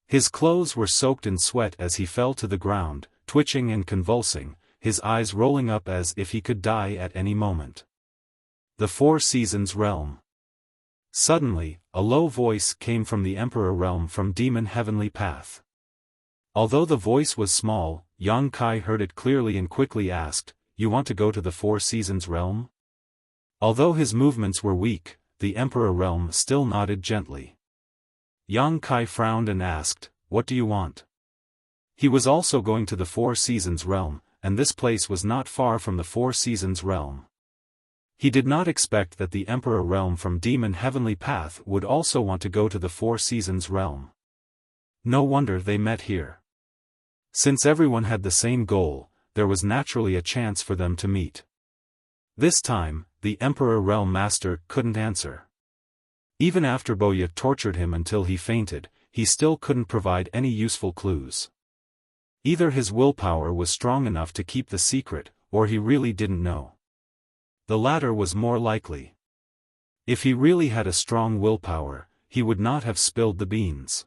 His clothes were soaked in sweat as he fell to the ground, twitching and convulsing, his eyes rolling up as if he could die at any moment. The 4 Seasons realm. Suddenly, a low voice came from the Emperor realm from demon Heavenly Path. Although the voice was small, Yang Kai heard it clearly and quickly asked, You want to go to the 4 Seasons realm? Although his movements were weak, the Emperor realm still nodded gently. Yang Kai frowned and asked, What do you want? He was also going to the 4 Seasons realm, and this place was not far from the 4 Seasons realm. He did not expect that the Emperor realm from demon Heavenly Path would also want to go to the 4 Seasons realm. No wonder they met here. Since everyone had the same goal, there was naturally a chance for them to meet. This time, the Emperor realm master couldn't answer. Even after Boya tortured him until he fainted, he still couldn't provide any useful clues. Either his willpower was strong enough to keep the secret, or he really didn't know. The latter was more likely. If he really had a strong willpower, he would not have spilled the beans.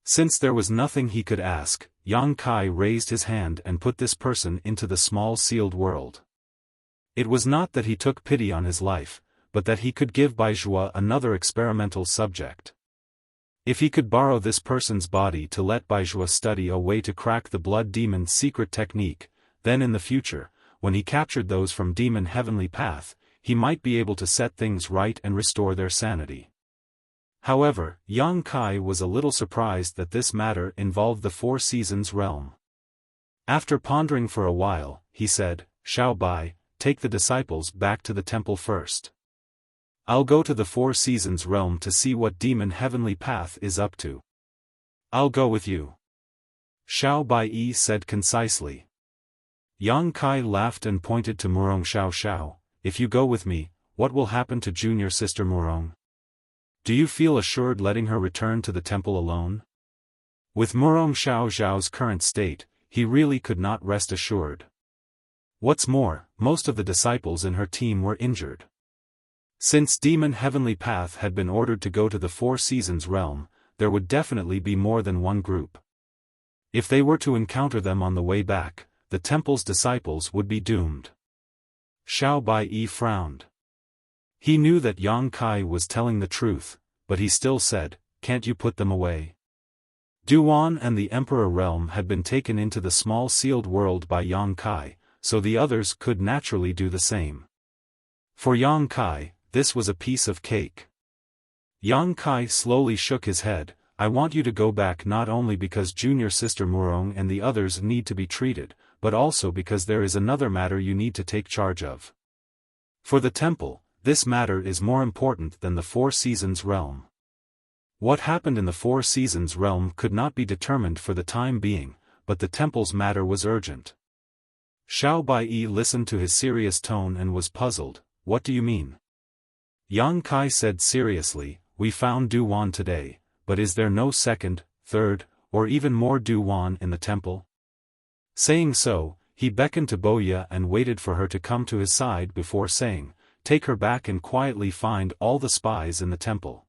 Since there was nothing he could ask, Yang Kai raised his hand and put this person into the small sealed world. It was not that he took pity on his life, but that he could give Baizhua another experimental subject. If he could borrow this person's body to let Baizhua study a way to crack the blood demon's secret technique, then in the future, when he captured those from demon Heavenly Path, he might be able to set things right and restore their sanity. However, Yang Kai was a little surprised that this matter involved the 4 Seasons realm. After pondering for a while, he said, Xiao Bai, take the disciples back to the temple first. I'll go to the Four Seasons realm to see what demon Heavenly Path is up to. I'll go with you, Xiao Bai said concisely. Yang Kai laughed and pointed to Murong Xiao. If you go with me, what will happen to junior sister Murong? Do you feel assured letting her return to the temple alone? With Murong Xiao's current state, he really could not rest assured. What's more, most of the disciples in her team were injured. Since Demon Heavenly Path had been ordered to go to the Four Seasons realm, there would definitely be more than one group. If they were to encounter them on the way back, the temple's disciples would be doomed. Xiao Bai frowned. He knew that Yang Kai was telling the truth, but he still said, "Can't you put them away?" Duan and the Emperor realm had been taken into the small sealed world by Yang Kai, so the others could naturally do the same. For Yang Kai, this was a piece of cake. Yang Kai slowly shook his head. I want you to go back not only because junior sister Murong and the others need to be treated, but also because there is another matter you need to take charge of. For the temple, this matter is more important than the Four Seasons realm. What happened in the Four Seasons realm could not be determined for the time being, but the temple's matter was urgent. Xiao Bai listened to his serious tone and was puzzled. What do you mean? Yang Kai said seriously, we found Duan today, but is there no second, third, or even more Duan in the temple? Saying so, he beckoned to Boya and waited for her to come to his side before saying, take her back and quietly find all the spies in the temple.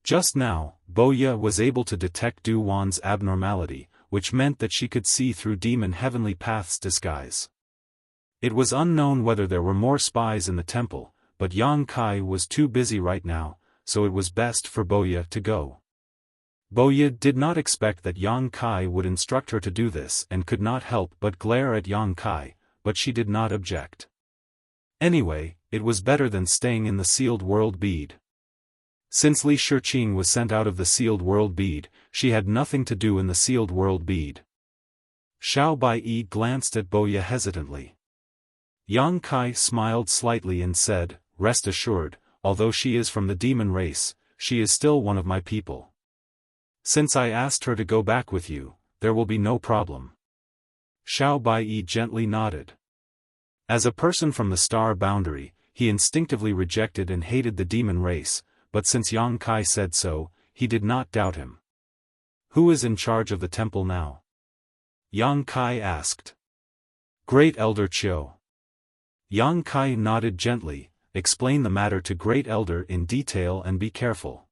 Just now, Boya was able to detect Duan's abnormality, which meant that she could see through Demon Heavenly Path's disguise. It was unknown whether there were more spies in the temple, but Yang Kai was too busy right now, so it was best for Boya to go. Boya did not expect that Yang Kai would instruct her to do this and could not help but glare at Yang Kai, but she did not object. Anyway, it was better than staying in the sealed world bead. Since Li Shiqing was sent out of the sealed world bead, she had nothing to do in the sealed world bead. Xiao Bai glanced at Boya hesitantly. Yang Kai smiled slightly and said, rest assured, although she is from the demon race, she is still one of my people. Since I asked her to go back with you, there will be no problem. Xiao Bai gently nodded. As a person from the star boundary, he instinctively rejected and hated the demon race, but since Yang Kai said so, he did not doubt him. Who is in charge of the temple now? Yang Kai asked. Great Elder Qiu. Yang Kai nodded gently. Explain the matter to Great Elder in detail and be careful.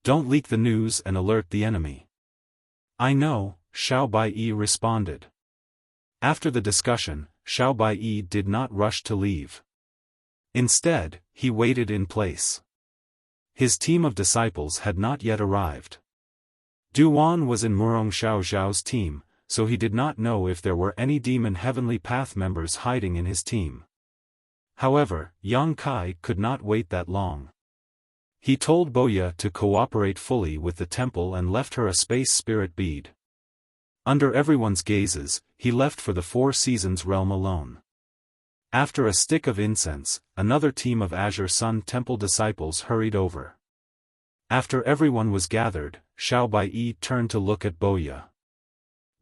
Don't leak the news and alert the enemy. I know, Xiao Bai responded. After the discussion, Xiao Bai did not rush to leave. Instead, he waited in place. His team of disciples had not yet arrived. Duan was in Murong Xiao's team, so he did not know if there were any Demon Heavenly Path members hiding in his team. However, Yang Kai could not wait that long. He told Boya to cooperate fully with the temple and left her a space spirit bead. Under everyone's gazes, he left for the Four Seasons realm alone. After a stick of incense, another team of Azure Sun Temple disciples hurried over. After everyone was gathered, Xiao Bai turned to look at Boya.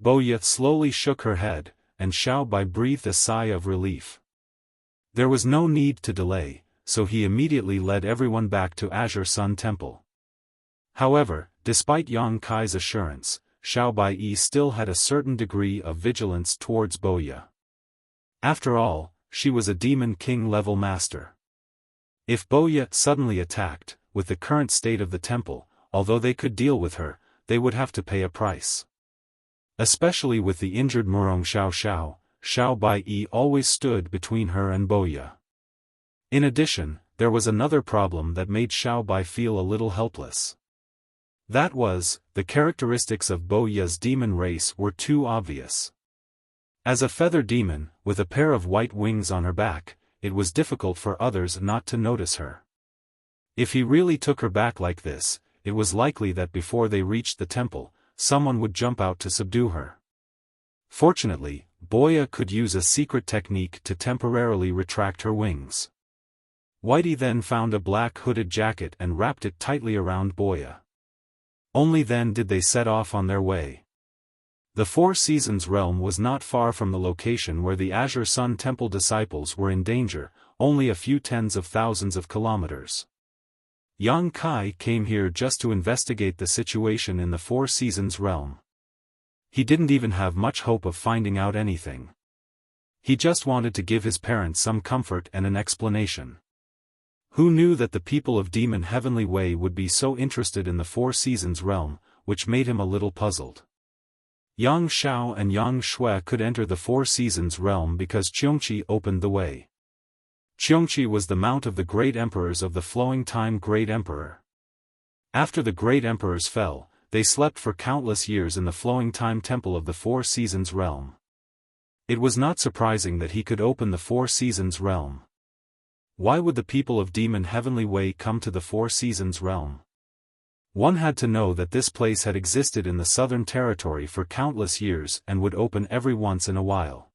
Boya slowly shook her head, and Xiao Bai breathed a sigh of relief. There was no need to delay, so he immediately led everyone back to Azure Sun Temple. However, despite Yang Kai's assurance, Xiao Bai still had a certain degree of vigilance towards Boya. After all, she was a Demon King level master. If Boya suddenly attacked, with the current state of the temple, although they could deal with her, they would have to pay a price. Especially with the injured Murong Xiao Bai always stood between her and Boya. In addition, there was another problem that made Xiao Bai feel a little helpless. That was, the characteristics of Boya's demon race were too obvious. As a feather demon, with a pair of white wings on her back, it was difficult for others not to notice her. If he really took her back like this, it was likely that before they reached the temple, someone would jump out to subdue her. Fortunately, Boya could use a secret technique to temporarily retract her wings. Whitey then found a black hooded jacket and wrapped it tightly around Boya. Only then did they set off on their way. The Four Seasons realm was not far from the location where the Azure Sun Temple disciples were in danger, only a few tens of thousands of kilometers. Yang Kai came here just to investigate the situation in the Four Seasons realm. He didn't even have much hope of finding out anything. He just wanted to give his parents some comfort and an explanation. Who knew that the people of Demon Heavenly Way would be so interested in the Four Seasons realm, which made him a little puzzled. Yang Xiao and Yang Shui could enter the Four Seasons realm because Qiongqi opened the way. Qiongqi was the mount of the great emperors of the Flowing Time Great Emperor. After the great emperors fell, they slept for countless years in the Flowing Time Temple of the Four Seasons realm. It was not surprising that he could open the Four Seasons realm. Why would the people of Demon Heavenly Way come to the Four Seasons realm? One had to know that this place had existed in the Southern Territory for countless years and would open every once in a while.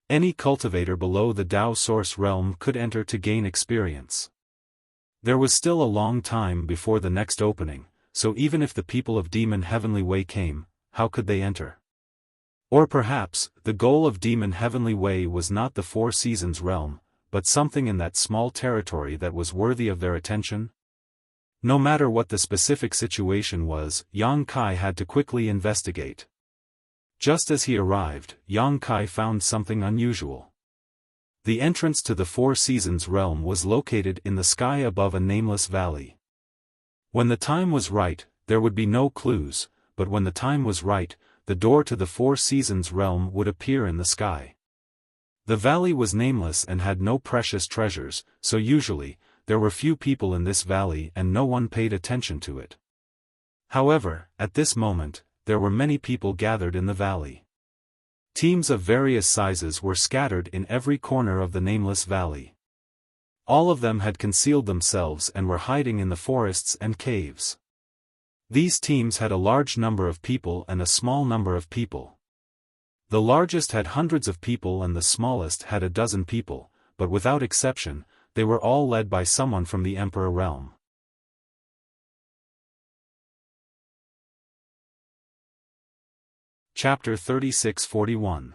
Any cultivator below the Tao Source realm could enter to gain experience. There was still a long time before the next opening, so even if the people of Demon Heavenly Way came, how could they enter? Or perhaps, the goal of Demon Heavenly Way was not the Four Seasons realm, but something in that small territory that was worthy of their attention? No matter what the specific situation was, Yang Kai had to quickly investigate. Just as he arrived, Yang Kai found something unusual. The entrance to the Four Seasons realm was located in the sky above a nameless valley. When the time was right, there would be no clues, but when the time was right, the door to the Four Seasons realm would appear in the sky. The valley was nameless and had no precious treasures, so usually, there were few people in this valley and no one paid attention to it. However, at this moment, there were many people gathered in the valley. Teams of various sizes were scattered in every corner of the nameless valley. All of them had concealed themselves and were hiding in the forests and caves. These teams had a large number of people and a small number of people. The largest had hundreds of people and the smallest had a dozen people, but without exception, they were all led by someone from the Emperor realm. Chapter 36-41.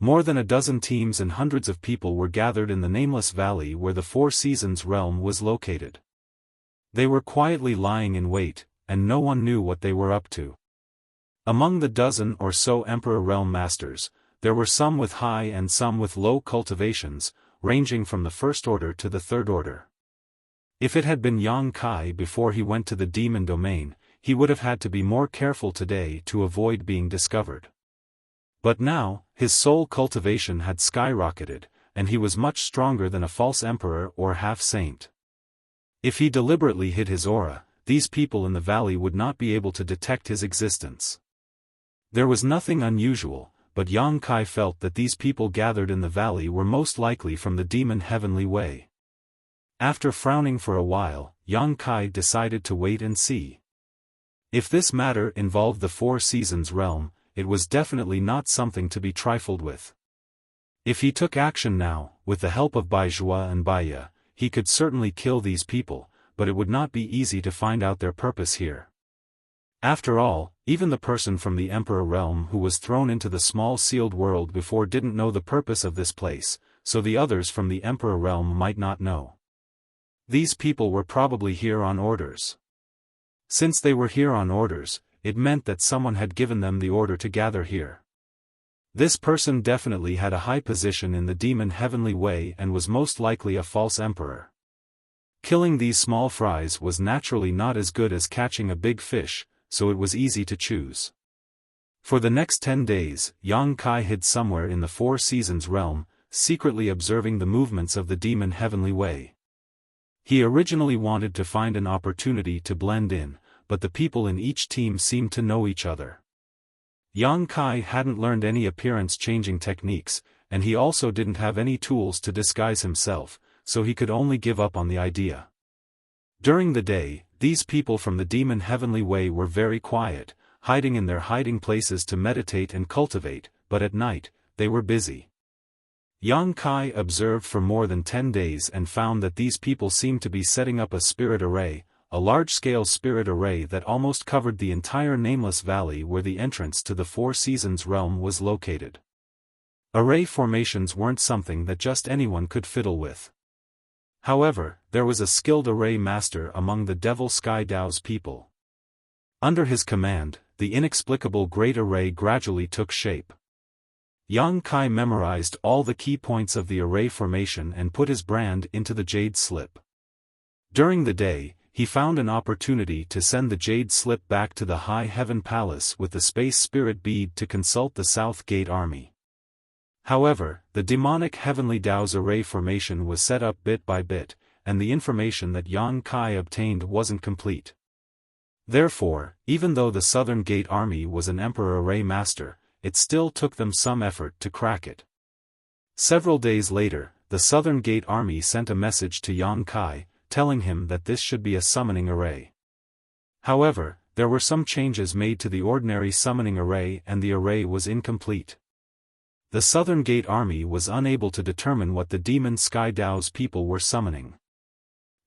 More than a dozen teams and hundreds of people were gathered in the nameless valley where the Four Seasons realm was located. They were quietly lying in wait, and no one knew what they were up to. Among the dozen or so Emperor realm masters, there were some with high and some with low cultivations, ranging from the first order to the third order. If it had been Yang Kai before he went to the demon domain, he would have had to be more careful today to avoid being discovered. But now, his soul cultivation had skyrocketed, and he was much stronger than a false emperor or half-saint. If he deliberately hid his aura, these people in the valley would not be able to detect his existence. There was nothing unusual, but Yang Kai felt that these people gathered in the valley were most likely from the Demon Heavenly Way. After frowning for a while, Yang Kai decided to wait and see. If this matter involved the Four Seasons realm, it was definitely not something to be trifled with. If he took action now, with the help of Baizhua and Baiya, he could certainly kill these people, but it would not be easy to find out their purpose here. After all, even the person from the Emperor realm who was thrown into the small sealed world before didn't know the purpose of this place, so the others from the Emperor realm might not know. These people were probably here on orders. Since they were here on orders, it meant that someone had given them the order to gather here. This person definitely had a high position in the Demon Heavenly Way and was most likely a false emperor. Killing these small fries was naturally not as good as catching a big fish, so it was easy to choose. For the next 10 days, Yang Kai hid somewhere in the Four Seasons realm, secretly observing the movements of the Demon Heavenly Way. He originally wanted to find an opportunity to blend in, but the people in each team seemed to know each other. Yang Kai hadn't learned any appearance-changing techniques, and he also didn't have any tools to disguise himself, so he could only give up on the idea. During the day, these people from the Demon Heavenly Way were very quiet, hiding in their hiding places to meditate and cultivate, but at night, they were busy. Yang Kai observed for more than 10 days and found that these people seemed to be setting up a spirit array, a large-scale spirit array that almost covered the entire nameless valley where the entrance to the Four Seasons realm was located. Array formations weren't something that just anyone could fiddle with. However, there was a skilled array master among the Devil Sky Dao's people. Under his command, the inexplicable Great Array gradually took shape. Yang Kai memorized all the key points of the array formation and put his brand into the jade slip. During the day, he found an opportunity to send the jade slip back to the High Heaven Palace with the Space Spirit Bead to consult the South Gate Army. However, the demonic Heavenly Dao's array formation was set up bit by bit, and the information that Yang Kai obtained wasn't complete. Therefore, even though the Southern Gate Army was an Emperor Array Master, it still took them some effort to crack it. Several days later, the Southern Gate Army sent a message to Yang Kai, telling him that this should be a summoning array. However, there were some changes made to the ordinary summoning array and the array was incomplete. The Southern Gate Army was unable to determine what the Demon Sky Dao's people were summoning.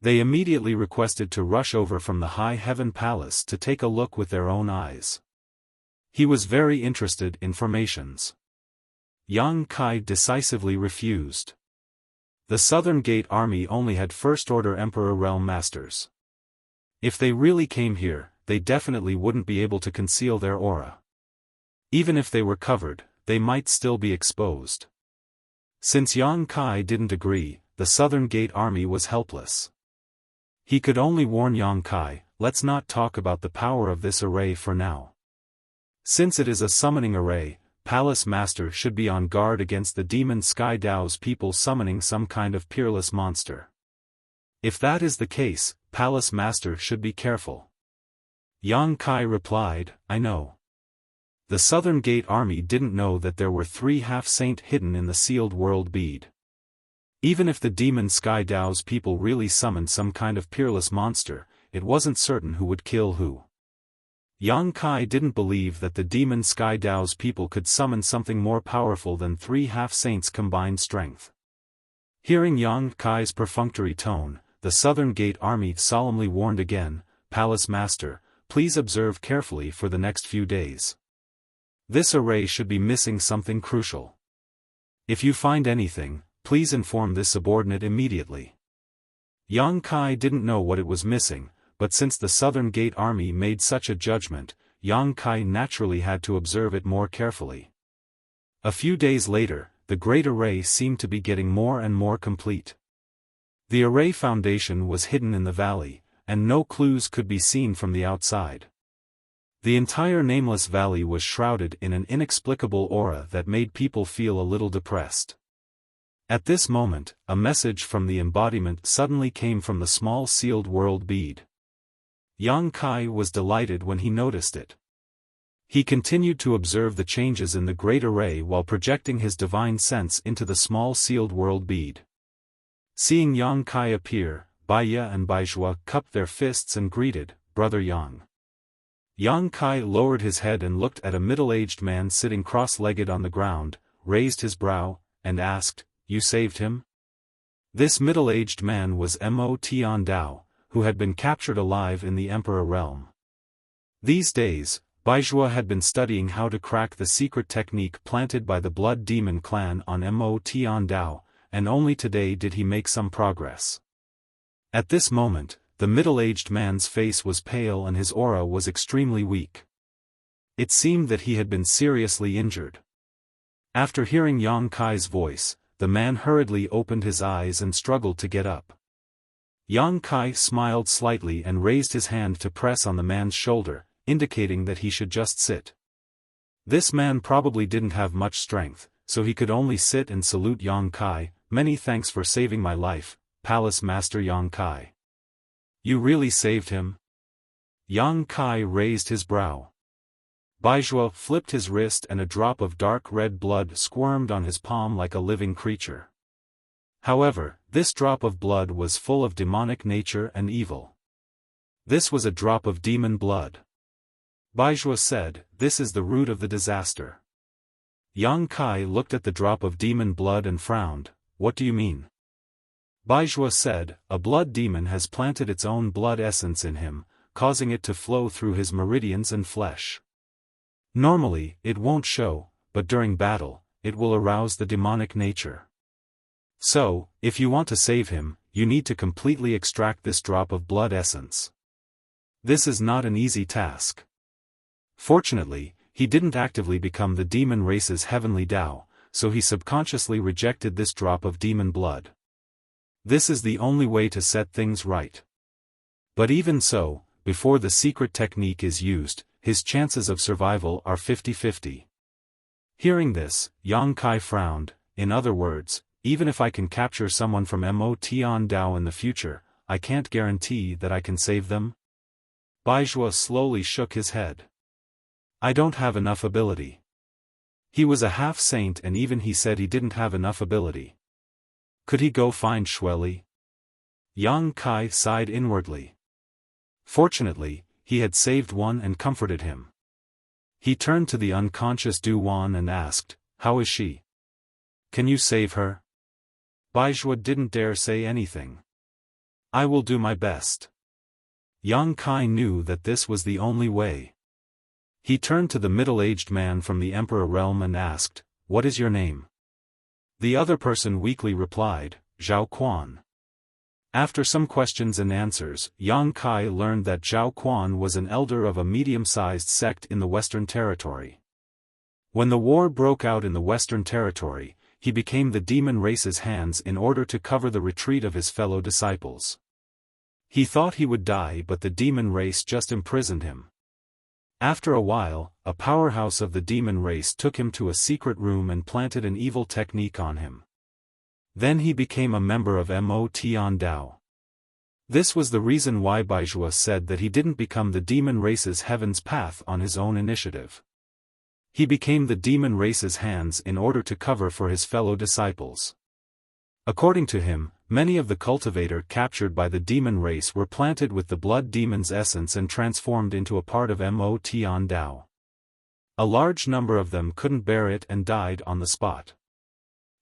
They immediately requested to rush over from the High Heaven Palace to take a look with their own eyes. He was very interested in formations. Yang Kai decisively refused. The Southern Gate Army only had First-Order Emperor Realm Masters. If they really came here, they definitely wouldn't be able to conceal their aura. Even if they were covered, they might still be exposed. Since Yang Kai didn't agree, the Southern Gate Army was helpless. He could only warn Yang Kai, let's not talk about the power of this array for now. Since it is a summoning array, Palace Master should be on guard against the Demon Sky Dao's people summoning some kind of peerless monster. If that is the case, Palace Master should be careful. Yang Kai replied, I know. The Southern Gate Army didn't know that there were 3 half-saint hidden in the sealed world bead. Even if the Demon Sky Dao's people really summoned some kind of peerless monster, it wasn't certain who would kill who. Yang Kai didn't believe that the Demon Sky Dao's people could summon something more powerful than 3 half-saints' combined strength. Hearing Yang Kai's perfunctory tone, the Southern Gate Army solemnly warned again, Palace Master, please observe carefully for the next few days. This array should be missing something crucial. If you find anything, please inform this subordinate immediately. Yang Kai didn't know what it was missing, but since the Southern Gate Army made such a judgment, Yang Kai naturally had to observe it more carefully. A few days later, the Great Array seemed to be getting more and more complete. The array foundation was hidden in the valley, and no clues could be seen from the outside. The entire Nameless Valley was shrouded in an inexplicable aura that made people feel a little depressed. At this moment, a message from the embodiment suddenly came from the small sealed world bead. Yang Kai was delighted when he noticed it. He continued to observe the changes in the Great Array while projecting his divine sense into the small sealed world bead. Seeing Yang Kai appear, Baiya and Baizhua cupped their fists and greeted, Brother Yang. Yang Kai lowered his head and looked at a middle-aged man sitting cross-legged on the ground, raised his brow, and asked, You saved him? This middle-aged man was Mo Tian Dao, who had been captured alive in the Emperor realm. These days, Baizhua had been studying how to crack the secret technique planted by the Blood Demon clan on Mo Tian Dao, and only today did he make some progress. At this moment, the middle-aged man's face was pale and his aura was extremely weak. It seemed that he had been seriously injured. After hearing Yang Kai's voice, the man hurriedly opened his eyes and struggled to get up. Yang Kai smiled slightly and raised his hand to press on the man's shoulder, indicating that he should just sit. This man probably didn't have much strength, so he could only sit and salute Yang Kai. Many thanks for saving my life, Palace Master Yang Kai. You really saved him? Yang Kai raised his brow. Baizhua flipped his wrist and a drop of dark red blood squirmed on his palm like a living creature. However, this drop of blood was full of demonic nature and evil. This was a drop of demon blood. Baizhua said, This is the root of the disaster. Yang Kai looked at the drop of demon blood and frowned. What do you mean? Baizhua said, a blood demon has planted its own blood essence in him, causing it to flow through his meridians and flesh. Normally, it won't show, but during battle, it will arouse the demonic nature. So, if you want to save him, you need to completely extract this drop of blood essence. This is not an easy task. Fortunately, he didn't actively become the demon race's heavenly Tao, so he subconsciously rejected this drop of demon blood. This is the only way to set things right. But even so, before the secret technique is used, his chances of survival are 50-50. Hearing this, Yang Kai frowned. In other words, even if I can capture someone from Mo Tian Dao in the future, I can't guarantee that I can save them? Baizhua slowly shook his head. I don't have enough ability. He was a half-saint and even he said he didn't have enough ability. Could he go find Xueli? Yang Kai sighed inwardly. Fortunately, he had saved one and comforted him. He turned to the unconscious Du Wan and asked, how is she? Can you save her? Baizhua didn't dare say anything. I will do my best. Yang Kai knew that this was the only way. He turned to the middle-aged man from the Emperor realm and asked, what is your name? The other person weakly replied, Zhao Quan. After some questions and answers, Yang Kai learned that Zhao Quan was an elder of a medium-sized sect in the Western Territory. When the war broke out in the Western Territory, he became the demon race's hands in order to cover the retreat of his fellow disciples. He thought he would die, but the demon race just imprisoned him. After a while, a powerhouse of the demon race took him to a secret room and planted an evil technique on him. Then he became a member of Mo Tian Dao. This was the reason why Baizhua said that he didn't become the demon race's heaven's path on his own initiative. He became the demon race's hands in order to cover for his fellow disciples. According to him, many of the cultivator captured by the demon race were planted with the blood demon's essence and transformed into a part of Mo Tian Dao. A large number of them couldn't bear it and died on the spot.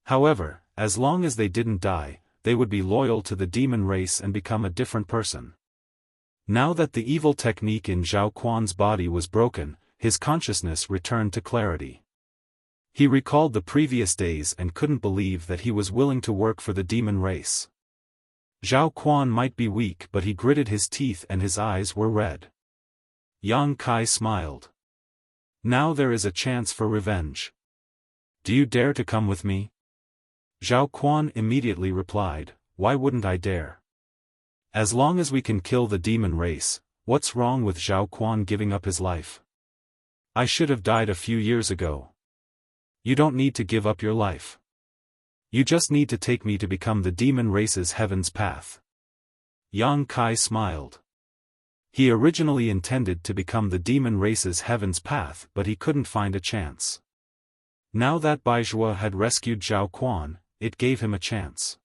However, as long as they didn't die, they would be loyal to the demon race and become a different person. Now that the evil technique in Zhao Quan's body was broken, his consciousness returned to clarity. He recalled the previous days and couldn't believe that he was willing to work for the demon race. Zhao Quan might be weak, but he gritted his teeth and his eyes were red. Yang Kai smiled. Now there is a chance for revenge. Do you dare to come with me? Zhao Quan immediately replied, why wouldn't I dare? As long as we can kill the demon race, what's wrong with Zhao Quan giving up his life? I should have died a few years ago. You don't need to give up your life. You just need to take me to become the demon race's heaven's path. Yang Kai smiled. He originally intended to become the demon race's heaven's path, but he couldn't find a chance. Now that Baizhua had rescued Zhao Quan, it gave him a chance.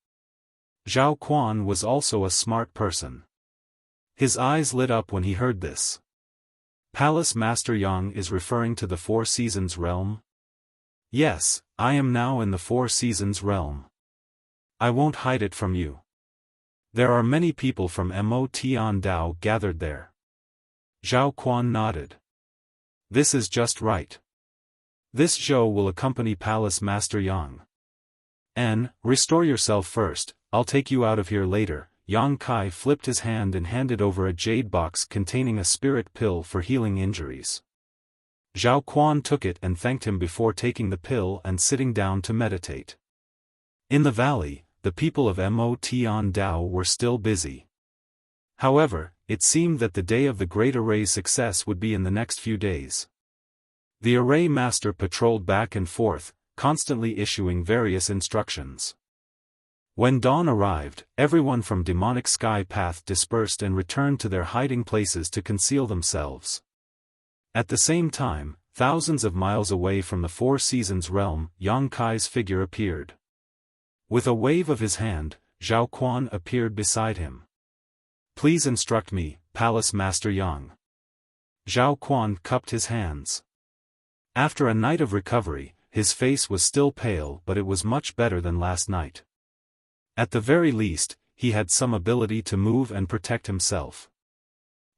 Zhao Quan was also a smart person. His eyes lit up when he heard this. Palace Master Yang is referring to the Four Seasons realm? Yes, I am now in the Four Seasons realm. I won't hide it from you. There are many people from Mo Tian Dao gathered there. Zhao Quan nodded. This is just right. This Zhou will accompany Palace Master Yang. Restore yourself first, I'll take you out of here later. Yang Kai flipped his hand and handed over a jade box containing a spirit pill for healing injuries. Zhao Quan took it and thanked him before taking the pill and sitting down to meditate. In the valley, the people of Mo Tian Dao were still busy. However, it seemed that the day of the Great Array's success would be in the next few days. The Array Master patrolled back and forth, constantly issuing various instructions. When dawn arrived, everyone from Demonic Sky Path dispersed and returned to their hiding places to conceal themselves. At the same time, thousands of miles away from the Four Seasons realm, Yang Kai's figure appeared. With a wave of his hand, Zhao Quan appeared beside him. Please instruct me, Palace Master Yang. Zhao Quan cupped his hands. After a night of recovery, his face was still pale, but it was much better than last night. At the very least, he had some ability to move and protect himself.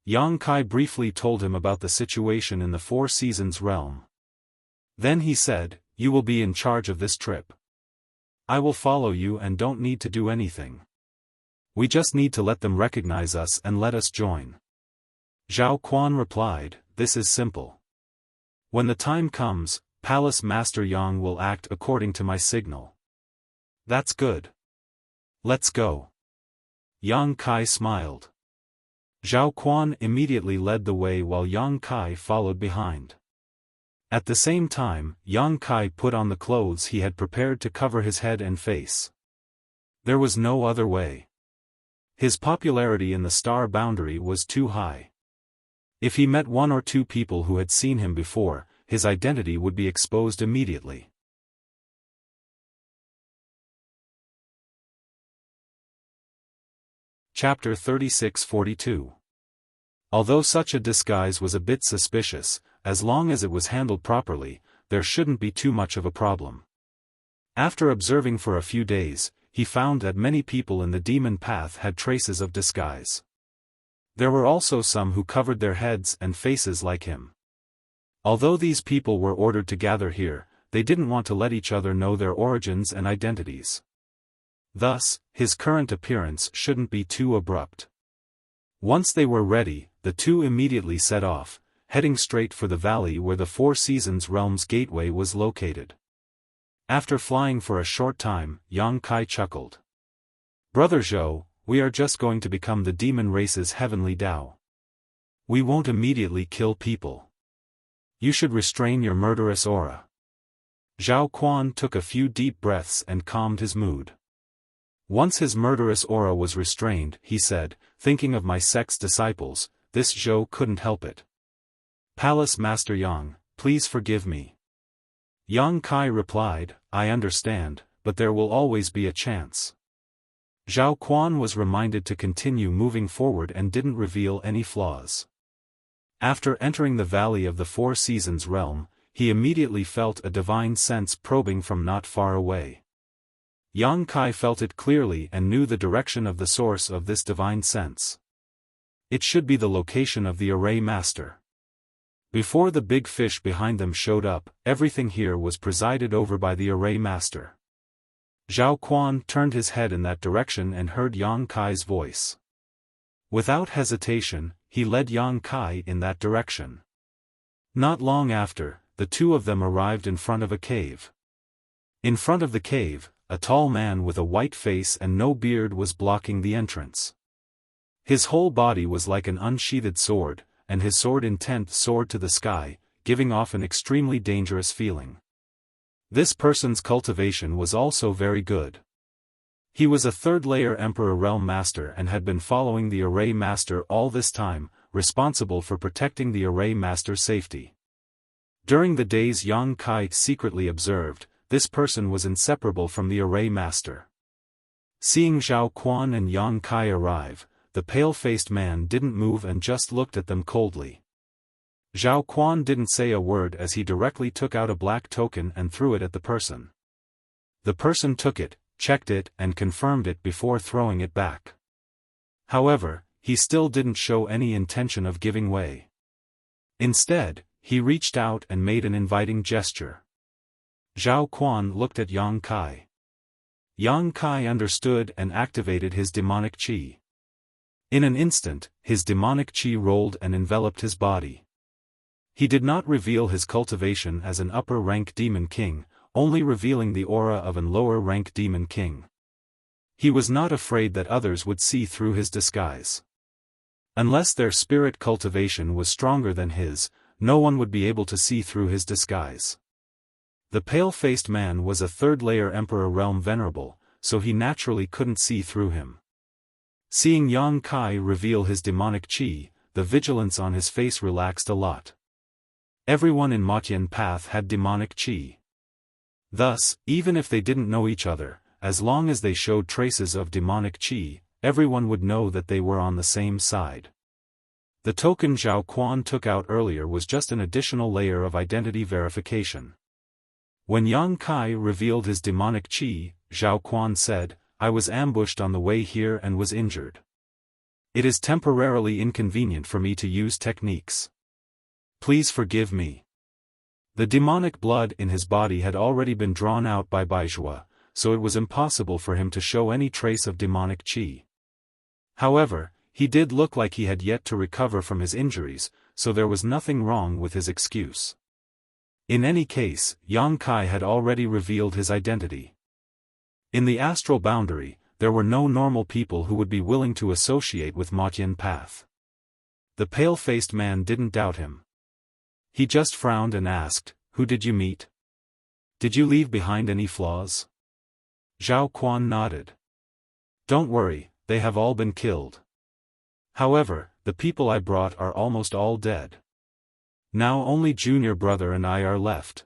Yang Kai briefly told him about the situation in the Four Seasons realm. Then he said, "You will be in charge of this trip. I will follow you and don't need to do anything. We just need to let them recognize us and let us join." Zhao Quan replied, "This is simple. When the time comes, Palace Master Yang will act according to my signal." "That's good. Let's go." Yang Kai smiled. Zhao Quan immediately led the way while Yang Kai followed behind. At the same time, Yang Kai put on the clothes he had prepared to cover his head and face. There was no other way. His popularity in the star boundary was too high. If he met one or two people who had seen him before, his identity would be exposed immediately. Chapter 36-42. Although such a disguise was a bit suspicious, as long as it was handled properly, there shouldn't be too much of a problem. After observing for a few days, he found that many people in the demon path had traces of disguise. There were also some who covered their heads and faces like him. Although these people were ordered to gather here, they didn't want to let each other know their origins and identities. Thus, his current appearance shouldn't be too abrupt. Once they were ready, the two immediately set off, heading straight for the valley where the Four Seasons Realm's gateway was located. After flying for a short time, Yang Kai chuckled. "Brother Zhou, we are just going to become the demon race's heavenly Tao. We won't immediately kill people. You should restrain your murderous aura." Zhao Quan took a few deep breaths and calmed his mood. Once his murderous aura was restrained, he said, "Thinking of my sect's disciples, this Zhou couldn't help it. Palace Master Yang, please forgive me." Yang Kai replied, "I understand, but there will always be a chance." Zhao Quan was reminded to continue moving forward and didn't reveal any flaws. After entering the Valley of the Four Seasons realm, he immediately felt a divine sense probing from not far away. Yang Kai felt it clearly and knew the direction of the source of this divine sense. It should be the location of the Array Master. Before the big fish behind them showed up, everything here was presided over by the Array Master. Zhao Quan turned his head in that direction and heard Yang Kai's voice. Without hesitation, he led Yang Kai in that direction. Not long after, the two of them arrived in front of a cave. In front of the cave, a tall man with a white face and no beard was blocking the entrance. His whole body was like an unsheathed sword, and his sword intent soared to the sky, giving off an extremely dangerous feeling. This person's cultivation was also very good. He was a third-layer Emperor Realm Master and had been following the Array Master all this time, responsible for protecting the Array Master's safety. During the days Yang Kai secretly observed, this person was inseparable from the Array Master. Seeing Zhao Quan and Yang Kai arrive, the pale-faced man didn't move and just looked at them coldly. Zhao Quan didn't say a word as he directly took out a black token and threw it at the person. The person took it, checked it and confirmed it before throwing it back. However, he still didn't show any intention of giving way. Instead, he reached out and made an inviting gesture. Zhao Quan looked at Yang Kai. Yang Kai understood and activated his demonic qi. In an instant, his demonic qi rolled and enveloped his body. He did not reveal his cultivation as an upper-rank demon king, only revealing the aura of an lower-rank demon king. He was not afraid that others would see through his disguise. Unless their spirit cultivation was stronger than his, no one would be able to see through his disguise. The pale-faced man was a third-layer Emperor Realm Venerable, so he naturally couldn't see through him. Seeing Yang Kai reveal his demonic qi, the vigilance on his face relaxed a lot. Everyone in Matian Path had demonic qi. Thus, even if they didn't know each other, as long as they showed traces of demonic qi, everyone would know that they were on the same side. The token Zhao Quan took out earlier was just an additional layer of identity verification. When Yang Kai revealed his demonic qi, Xiaofan said, "I was ambushed on the way here and was injured. It is temporarily inconvenient for me to use techniques. Please forgive me." The demonic blood in his body had already been drawn out by Baizhua, so it was impossible for him to show any trace of demonic qi. However, he did look like he had yet to recover from his injuries, so there was nothing wrong with his excuse. In any case, Yang Kai had already revealed his identity. In the astral boundary, there were no normal people who would be willing to associate with Motyan Path. The pale-faced man didn't doubt him. He just frowned and asked, "Who did you meet? Did you leave behind any flaws?" Xiaofan nodded. "Don't worry, they have all been killed. However, the people I brought are almost all dead. Now only junior brother and I are left."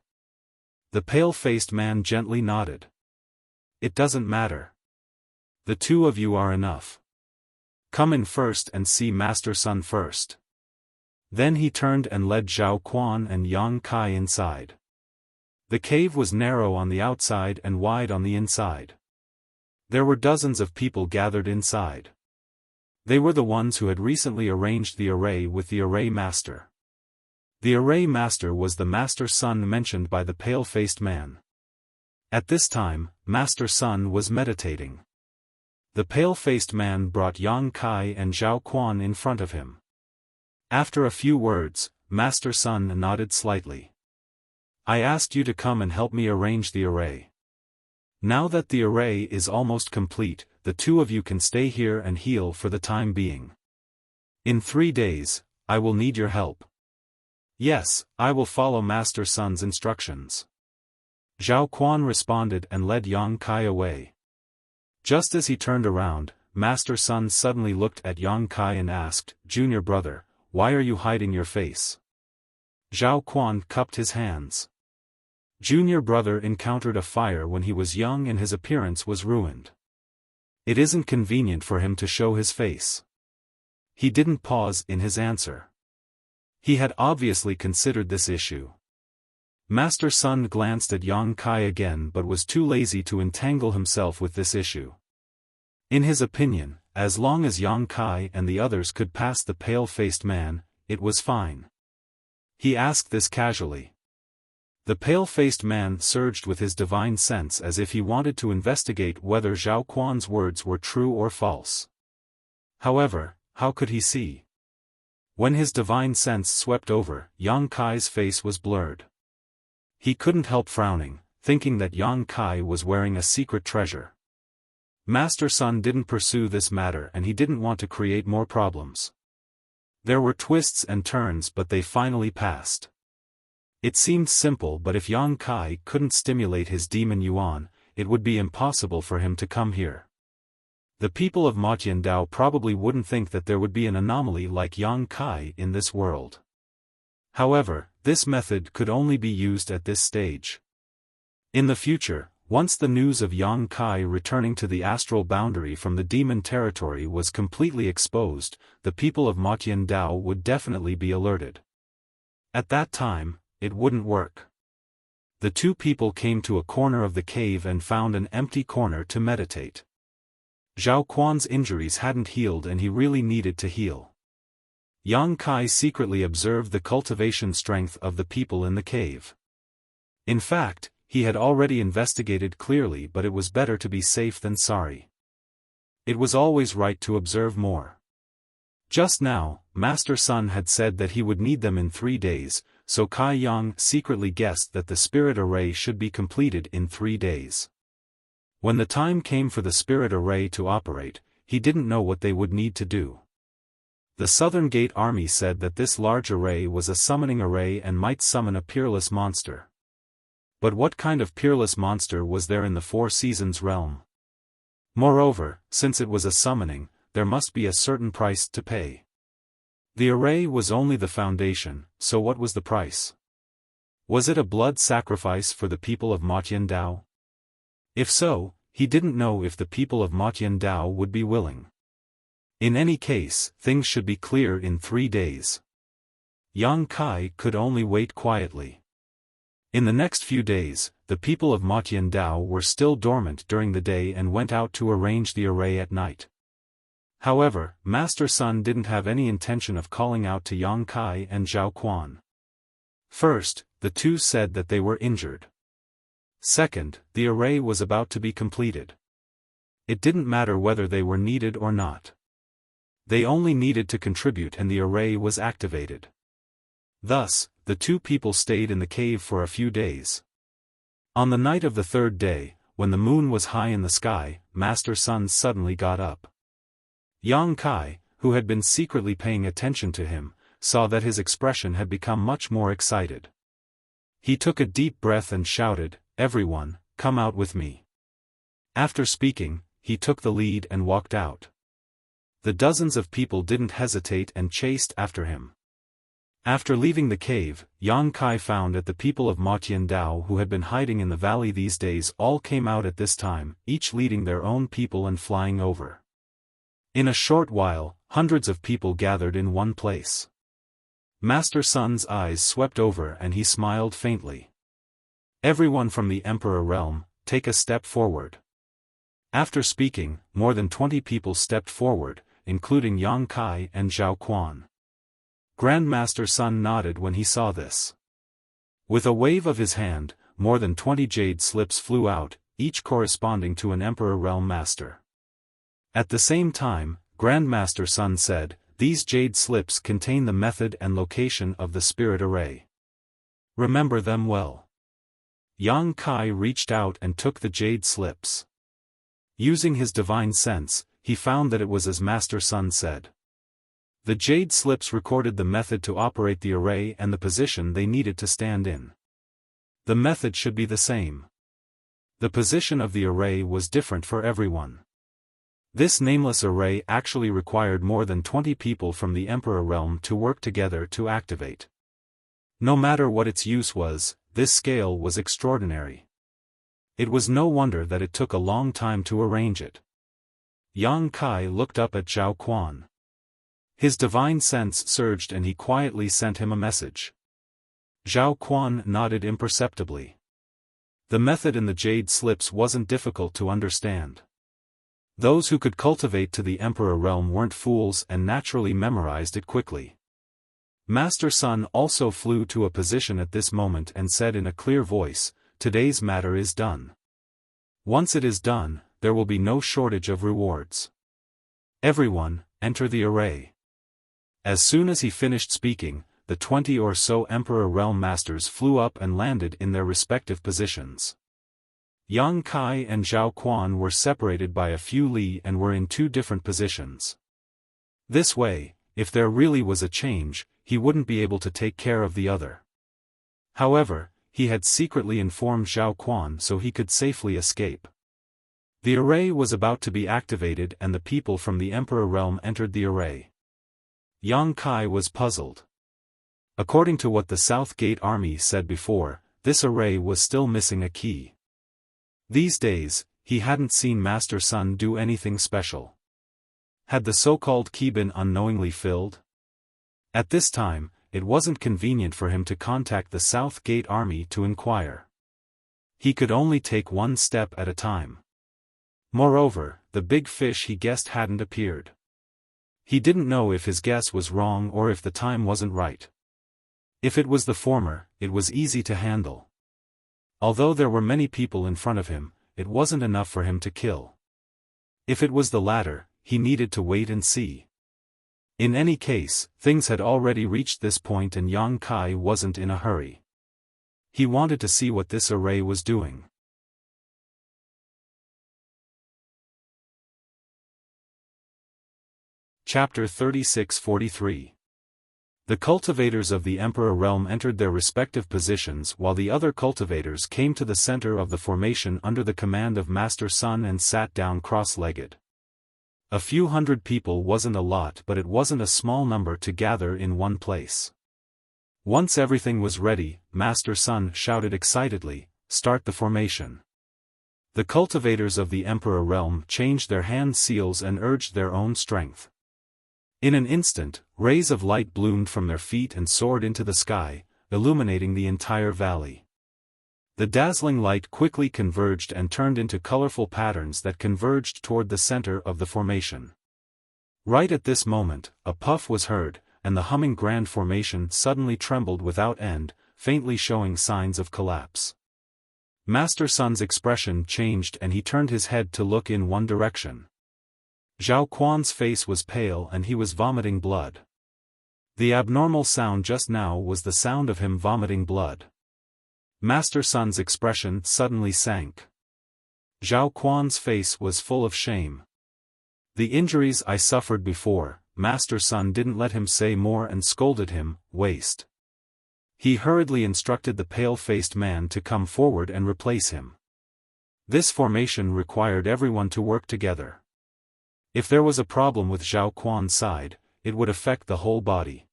The pale-faced man gently nodded. "It doesn't matter. The two of you are enough. Come in first and see Master Sun first." Then he turned and led Xiaofan and Yang Kai inside. The cave was narrow on the outside and wide on the inside. There were dozens of people gathered inside. They were the ones who had recently arranged the array with the array master. The array master was the Master Sun mentioned by the pale-faced man. At this time, Master Sun was meditating. The pale-faced man brought Yang Kai and Xiaofan in front of him. After a few words, Master Sun nodded slightly. "I asked you to come and help me arrange the array. Now that the array is almost complete, the two of you can stay here and heal for the time being. In 3 days, I will need your help." "Yes, I will follow Master Sun's instructions." Xiaofan responded and led Yang Kai away. Just as he turned around, Master Sun suddenly looked at Yang Kai and asked, "Junior brother, why are you hiding your face?" Xiaofan cupped his hands. Junior brother encountered a fire when he was young and his appearance was ruined. It isn't convenient for him to show his face. He didn't pause in his answer. He had obviously considered this issue. Master Sun glanced at Yang Kai again but was too lazy to entangle himself with this issue. In his opinion, as long as Yang Kai and the others could pass the pale-faced man, it was fine. He asked this casually. The pale-faced man surged with his divine sense as if he wanted to investigate whether Xiaoquan's words were true or false. However, how could he see? When his divine sense swept over, Yang Kai's face was blurred. He couldn't help frowning, thinking that Yang Kai was wearing a secret treasure. Master Sun didn't pursue this matter and he didn't want to create more problems. There were twists and turns but they finally passed. It seemed simple, but if Yang Kai couldn't stimulate his demon yuan, it would be impossible for him to come here. The people of Motiandao probably wouldn't think that there would be an anomaly like Yang Kai in this world. However, this method could only be used at this stage. In the future, once the news of Yang Kai returning to the astral boundary from the demon territory was completely exposed, the people of Motiandao would definitely be alerted. At that time, it wouldn't work. The two people came to a corner of the cave and found an empty corner to meditate. Xiaoquan's injuries hadn't healed and he really needed to heal. Yang Kai secretly observed the cultivation strength of the people in the cave. In fact, he had already investigated clearly, but it was better to be safe than sorry. It was always right to observe more. Just now, Master Sun had said that he would need them in 3 days, so Kai Yang secretly guessed that the spirit array should be completed in 3 days. When the time came for the spirit array to operate, he didn't know what they would need to do. The Southern Gate Army said that this large array was a summoning array and might summon a peerless monster. But what kind of peerless monster was there in the Four Seasons realm? Moreover, since it was a summoning, there must be a certain price to pay. The array was only the foundation, so what was the price? Was it a blood sacrifice for the people of Motiandao? If so, he didn't know if the people of Motiandao would be willing. In any case, things should be clear in 3 days. Yang Kai could only wait quietly. In the next few days, the people of Motiandao were still dormant during the day and went out to arrange the array at night. However, Master Sun didn't have any intention of calling out to Yang Kai and Zhao Quan. First, the two said that they were injured. Second, the array was about to be completed. It didn't matter whether they were needed or not. They only needed to contribute and the array was activated. Thus, the two people stayed in the cave for a few days. On the night of the third day, when the moon was high in the sky, Master Sun suddenly got up. Yang Kai, who had been secretly paying attention to him, saw that his expression had become much more excited. He took a deep breath and shouted, "Everyone, come out with me." After speaking, he took the lead and walked out. The dozens of people didn't hesitate and chased after him. After leaving the cave, Yang Kai found that the people of Motiandao who had been hiding in the valley these days all came out at this time, each leading their own people and flying over. In a short while, hundreds of people gathered in one place. Master Sun's eyes swept over and he smiled faintly. "Everyone from the Emperor realm, take a step forward." After speaking, more than 20 people stepped forward, including Yang Kai and Zhao Quan. Grandmaster Sun nodded when he saw this. With a wave of his hand, more than 20 jade slips flew out, each corresponding to an Emperor realm master. At the same time, Grandmaster Sun said, "These jade slips contain the method and location of the spirit array. Remember them well." Yang Kai reached out and took the jade slips. Using his divine sense, he found that it was as Master Sun said. The jade slips recorded the method to operate the array and the position they needed to stand in. The method should be the same. The position of the array was different for everyone. This nameless array actually required more than 20 people from the Emperor realm to work together to activate. No matter what its use was, this scale was extraordinary. It was no wonder that it took a long time to arrange it. Yang Kai looked up at Zhao Quan. His divine sense surged and he quietly sent him a message. Zhao Quan nodded imperceptibly. The method in the jade slips wasn't difficult to understand. Those who could cultivate to the Emperor realm weren't fools and naturally memorized it quickly. Master Sun also flew to a position at this moment and said in a clear voice, "Today's matter is done. Once it is done, there will be no shortage of rewards. Everyone, enter the array." As soon as he finished speaking, the 20 or so Emperor realm masters flew up and landed in their respective positions. Yang Kai and Zhao Quan were separated by a few li and were in two different positions. This way, if there really was a change, he wouldn't be able to take care of the other. However, he had secretly informed Zhao Quan so he could safely escape. The array was about to be activated and the people from the Emperor realm entered the array. Yang Kai was puzzled. According to what the South Gate army said before, this array was still missing a key. These days, he hadn't seen Master Sun do anything special. Had the so-called key been unknowingly filled? At this time, it wasn't convenient for him to contact the South Gate army to inquire. He could only take one step at a time. Moreover, the big fish he guessed hadn't appeared. He didn't know if his guess was wrong or if the time wasn't right. If it was the former, it was easy to handle. Although there were many people in front of him, it wasn't enough for him to kill. If it was the latter, he needed to wait and see. In any case, things had already reached this point and Yang Kai wasn't in a hurry. He wanted to see what this array was doing. Chapter 36-43. The cultivators of the Emperor realm entered their respective positions while the other cultivators came to the center of the formation under the command of Master Sun and sat down cross-legged. A few hundred people wasn't a lot, but it wasn't a small number to gather in one place. Once everything was ready, Master Sun shouted excitedly, "Start the formation." The cultivators of the Emperor realm changed their hand seals and urged their own strength. In an instant, rays of light bloomed from their feet and soared into the sky, illuminating the entire valley. The dazzling light quickly converged and turned into colorful patterns that converged toward the center of the formation. Right at this moment, a puff was heard, and the humming grand formation suddenly trembled without end, faintly showing signs of collapse. Master Sun's expression changed and he turned his head to look in one direction. Zhao Quan's face was pale and he was vomiting blood. The abnormal sound just now was the sound of him vomiting blood. Master Sun's expression suddenly sank. Zhao Quan's face was full of shame. The injuries I suffered before, Master Sun didn't let him say more and scolded him, waste. He hurriedly instructed the pale-faced man to come forward and replace him. This formation required everyone to work together. If there was a problem with Zhao Quan's side, it would affect the whole body.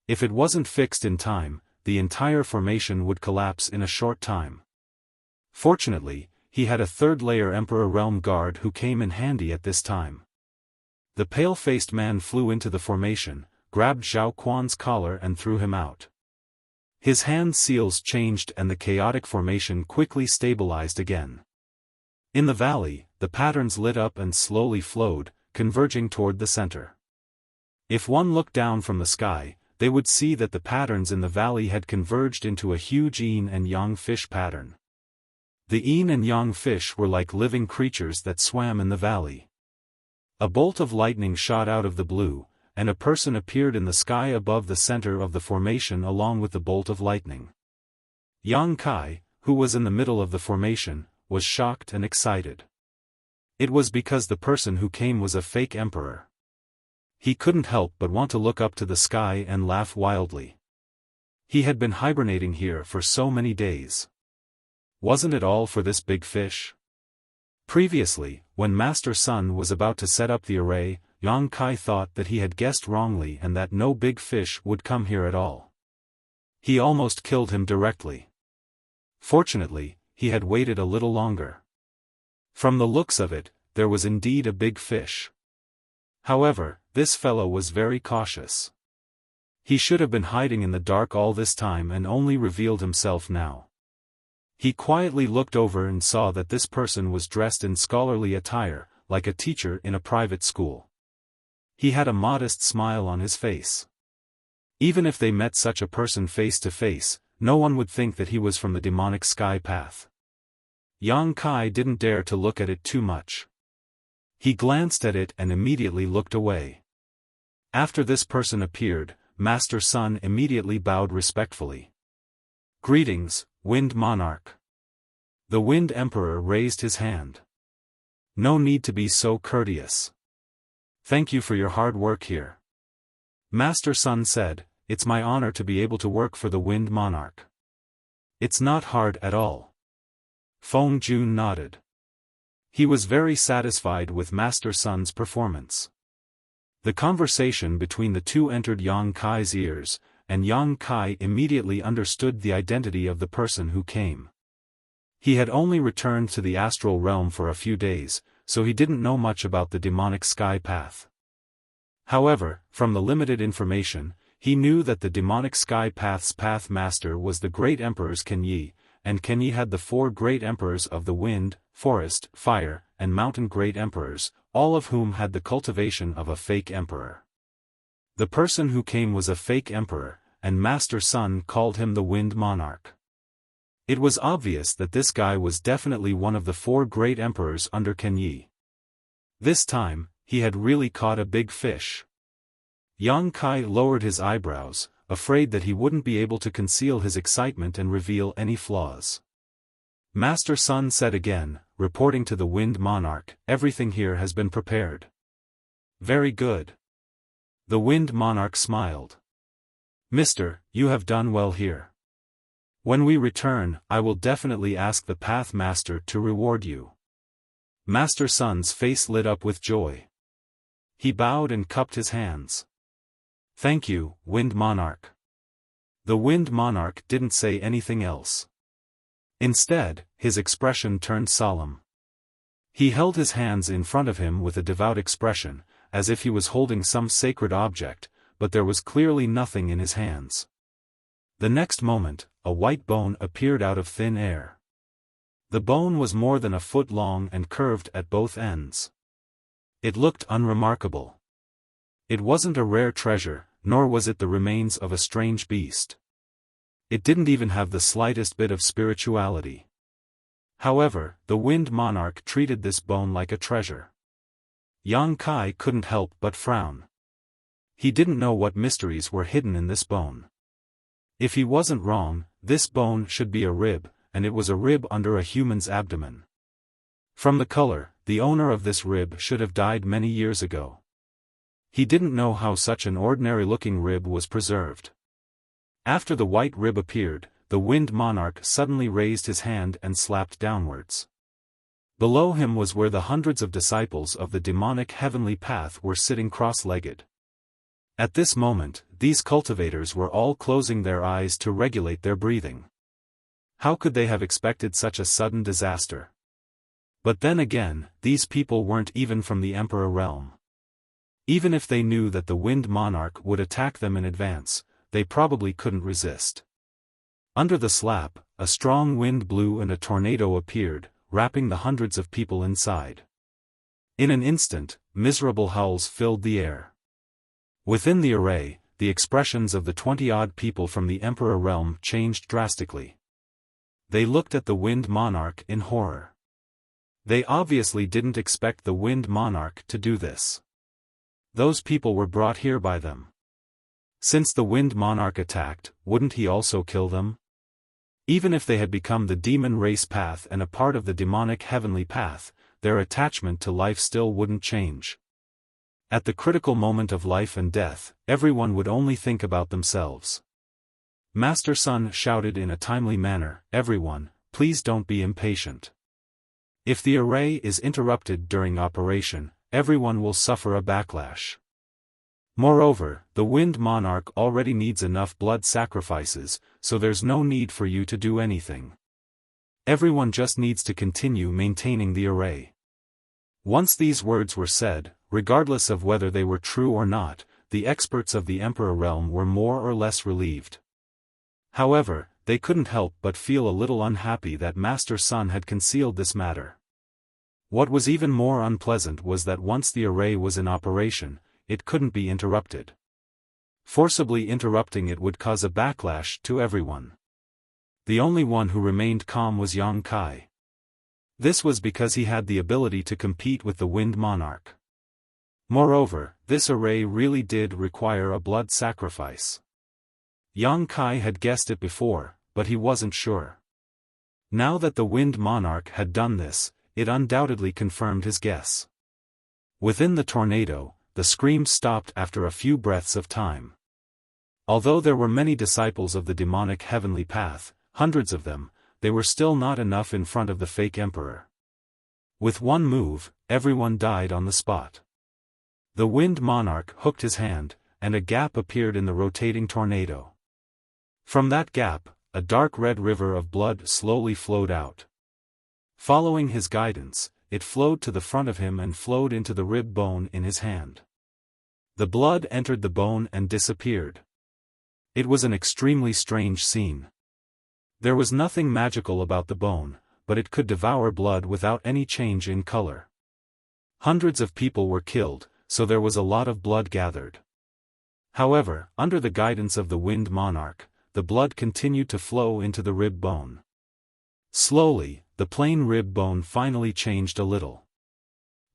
If it wasn't fixed in time, the entire formation would collapse in a short time. Fortunately, he had a third-layer Emperor Realm Guard who came in handy at this time. The pale-faced man flew into the formation, grabbed Zhao Quan's collar and threw him out. His hand seals changed and the chaotic formation quickly stabilized again. In the valley, the patterns lit up and slowly flowed, converging toward the center. If one looked down from the sky, they would see that the patterns in the valley had converged into a huge yin and yang fish pattern. The yin and yang fish were like living creatures that swam in the valley. A bolt of lightning shot out of the blue, and a person appeared in the sky above the center of the formation along with the bolt of lightning. Yang Kai, who was in the middle of the formation, was shocked and excited. It was because the person who came was a fake emperor. He couldn't help but want to look up to the sky and laugh wildly. He had been hibernating here for so many days. Wasn't it all for this big fish? Previously, when Master Sun was about to set up the array, Yang Kai thought that he had guessed wrongly and that no big fish would come here at all. He almost killed him directly. Fortunately, he had waited a little longer. From the looks of it, there was indeed a big fish. However, this fellow was very cautious. He should have been hiding in the dark all this time and only revealed himself now. He quietly looked over and saw that this person was dressed in scholarly attire, like a teacher in a private school. He had a modest smile on his face. Even if they met such a person face to face, no one would think that he was from the demonic sky path. Yang Kai didn't dare to look at it too much. He glanced at it and immediately looked away. After this person appeared, Master Sun immediately bowed respectfully. "Greetings, Wind Monarch." The Wind Emperor raised his hand. "No need to be so courteous. Thank you for your hard work here." Master Sun said, "It's my honor to be able to work for the Wind Monarch." "It's not hard at all." Feng Jun nodded. He was very satisfied with Master Sun's performance. The conversation between the two entered Yang Kai's ears, and Yang Kai immediately understood the identity of the person who came. He had only returned to the astral realm for a few days, so he didn't know much about the demonic sky path. However, from the limited information, he knew that the demonic sky path's path master was the great emperors Kenyi, and Kenyi had the four great emperors of the wind, forest, fire, and mountain great emperors, all of whom had the cultivation of a fake emperor. The person who came was a fake emperor, and Master Sun called him the Wind Monarch. It was obvious that this guy was definitely one of the four great emperors under Kenyi. This time, he had really caught a big fish. Yang Kai lowered his eyebrows, afraid that he wouldn't be able to conceal his excitement and reveal any flaws. Master Sun said again, reporting to the Wind Monarch, "Everything here has been prepared." "Very good." The Wind Monarch smiled. "Mister, you have done well here. When we return, I will definitely ask the Path Master to reward you." Master Sun's face lit up with joy. He bowed and cupped his hands. "Thank you, Wind Monarch." The Wind Monarch didn't say anything else. Instead, his expression turned solemn. He held his hands in front of him with a devout expression, as if he was holding some sacred object, but there was clearly nothing in his hands. The next moment, a white bone appeared out of thin air. The bone was more than a foot long and curved at both ends. It looked unremarkable. It wasn't a rare treasure, nor was it the remains of a strange beast. It didn't even have the slightest bit of spirituality. However, the Wind Monarch treated this bone like a treasure. Yang Kai couldn't help but frown. He didn't know what mysteries were hidden in this bone. If he wasn't wrong, this bone should be a rib, and it was a rib under a human's abdomen. From the color, the owner of this rib should have died many years ago. He didn't know how such an ordinary-looking rib was preserved. After the white rib appeared, the Wind Monarch suddenly raised his hand and slapped downwards. Below him was where the hundreds of disciples of the demonic heavenly path were sitting cross-legged. At this moment, these cultivators were all closing their eyes to regulate their breathing. How could they have expected such a sudden disaster? But then again, these people weren't even from the Emperor realm. Even if they knew that the Wind Monarch would attack them in advance, they probably couldn't resist. Under the slap, a strong wind blew and a tornado appeared, wrapping the hundreds of people inside. In an instant, miserable howls filled the air. Within the array, the expressions of the 20-odd people from the Emperor realm changed drastically. They looked at the Wind Monarch in horror. They obviously didn't expect the Wind Monarch to do this. Those people were brought here by them. Since the Wind Monarch attacked, wouldn't he also kill them? Even if they had become the demon race path and a part of the demonic heavenly path, their attachment to life still wouldn't change. At the critical moment of life and death, everyone would only think about themselves. Master Sun shouted in a timely manner, "Everyone, please don't be impatient. If the array is interrupted during operation, everyone will suffer a backlash. Moreover, the Wind Monarch already needs enough blood sacrifices, so there's no need for you to do anything. Everyone just needs to continue maintaining the array." Once these words were said, regardless of whether they were true or not, the experts of the Emperor realm were more or less relieved. However, they couldn't help but feel a little unhappy that Master Sun had concealed this matter. What was even more unpleasant was that once the array was in operation, it couldn't be interrupted. Forcibly interrupting it would cause a backlash to everyone. The only one who remained calm was Yang Kai. This was because he had the ability to compete with the Wind Monarch. Moreover, this array really did require a blood sacrifice. Yang Kai had guessed it before, but he wasn't sure. Now that the Wind Monarch had done this, it undoubtedly confirmed his guess. Within the tornado, the screams stopped after a few breaths of time. Although there were many disciples of the demonic heavenly path, hundreds of them, they were still not enough in front of the fake emperor. With one move, everyone died on the spot. The Wind Monarch hooked his hand, and a gap appeared in the rotating tornado. From that gap, a dark red river of blood slowly flowed out. Following his guidance, it flowed to the front of him and flowed into the rib bone in his hand. The blood entered the bone and disappeared. It was an extremely strange scene. There was nothing magical about the bone, but it could devour blood without any change in color. Hundreds of people were killed, so there was a lot of blood gathered. However, under the guidance of the Wind Monarch, the blood continued to flow into the rib bone. Slowly, the plain rib bone finally changed a little.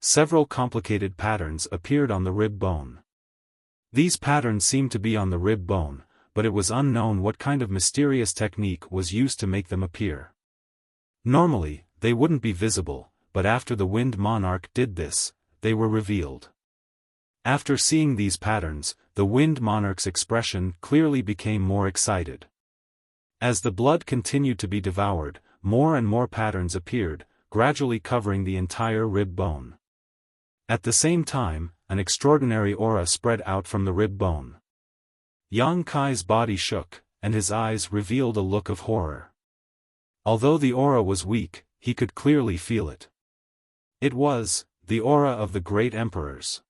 Several complicated patterns appeared on the rib bone. These patterns seemed to be on the rib bone, but it was unknown what kind of mysterious technique was used to make them appear. Normally, they wouldn't be visible, but after the Wind Monarch did this, they were revealed. After seeing these patterns, the Wind Monarch's expression clearly became more excited. As the blood continued to be devoured, more and more patterns appeared, gradually covering the entire rib bone. At the same time, an extraordinary aura spread out from the rib bone. Yang Kai's body shook, and his eyes revealed a look of horror. Although the aura was weak, he could clearly feel it. It was the aura of the great emperors.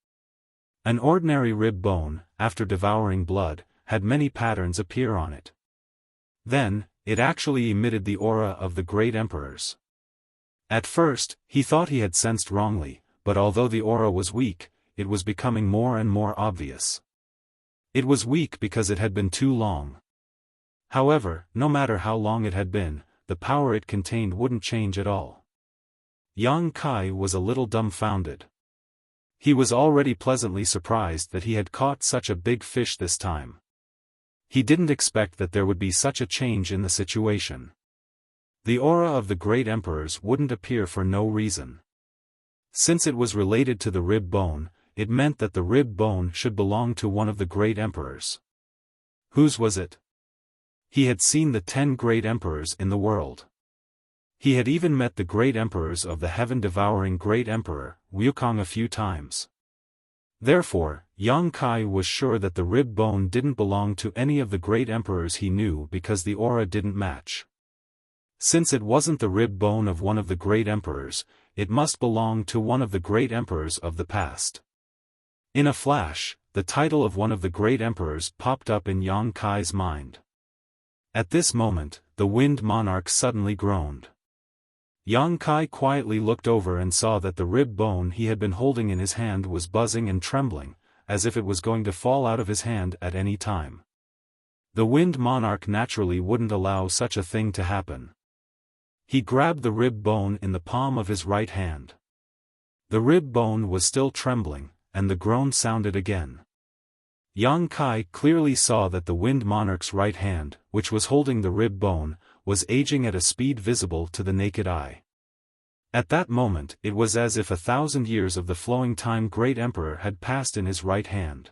An ordinary rib bone, after devouring blood, had many patterns appear on it. Then, it actually emitted the aura of the great emperors. At first, he thought he had sensed wrongly, but although the aura was weak, it was becoming more and more obvious. It was weak because it had been too long. However, no matter how long it had been, the power it contained wouldn't change at all. Yang Kai was a little dumbfounded. He was already pleasantly surprised that he had caught such a big fish this time. He didn't expect that there would be such a change in the situation. The aura of the great emperors wouldn't appear for no reason. Since it was related to the rib bone, it meant that the rib bone should belong to one of the great emperors. Whose was it? He had seen the 10 great emperors in the world. He had even met the great emperors of the heaven-devouring great emperor, Wukong, a few times. Therefore, Yang Kai was sure that the rib bone didn't belong to any of the great emperors he knew because the aura didn't match. Since it wasn't the rib bone of one of the great emperors, it must belong to one of the great emperors of the past. In a flash, the title of one of the great emperors popped up in Yang Kai's mind. At this moment, the Wind Monarch suddenly groaned. Yang Kai quietly looked over and saw that the rib bone he had been holding in his hand was buzzing and trembling, as if it was going to fall out of his hand at any time. The Wind Monarch naturally wouldn't allow such a thing to happen. He grabbed the rib bone in the palm of his right hand. The rib bone was still trembling, and the groan sounded again. Yang Kai clearly saw that the Wind Monarch's right hand, which was holding the rib bone, was aging at a speed visible to the naked eye. At that moment it was as if 1,000 years of the flowing time great emperor had passed in his right hand.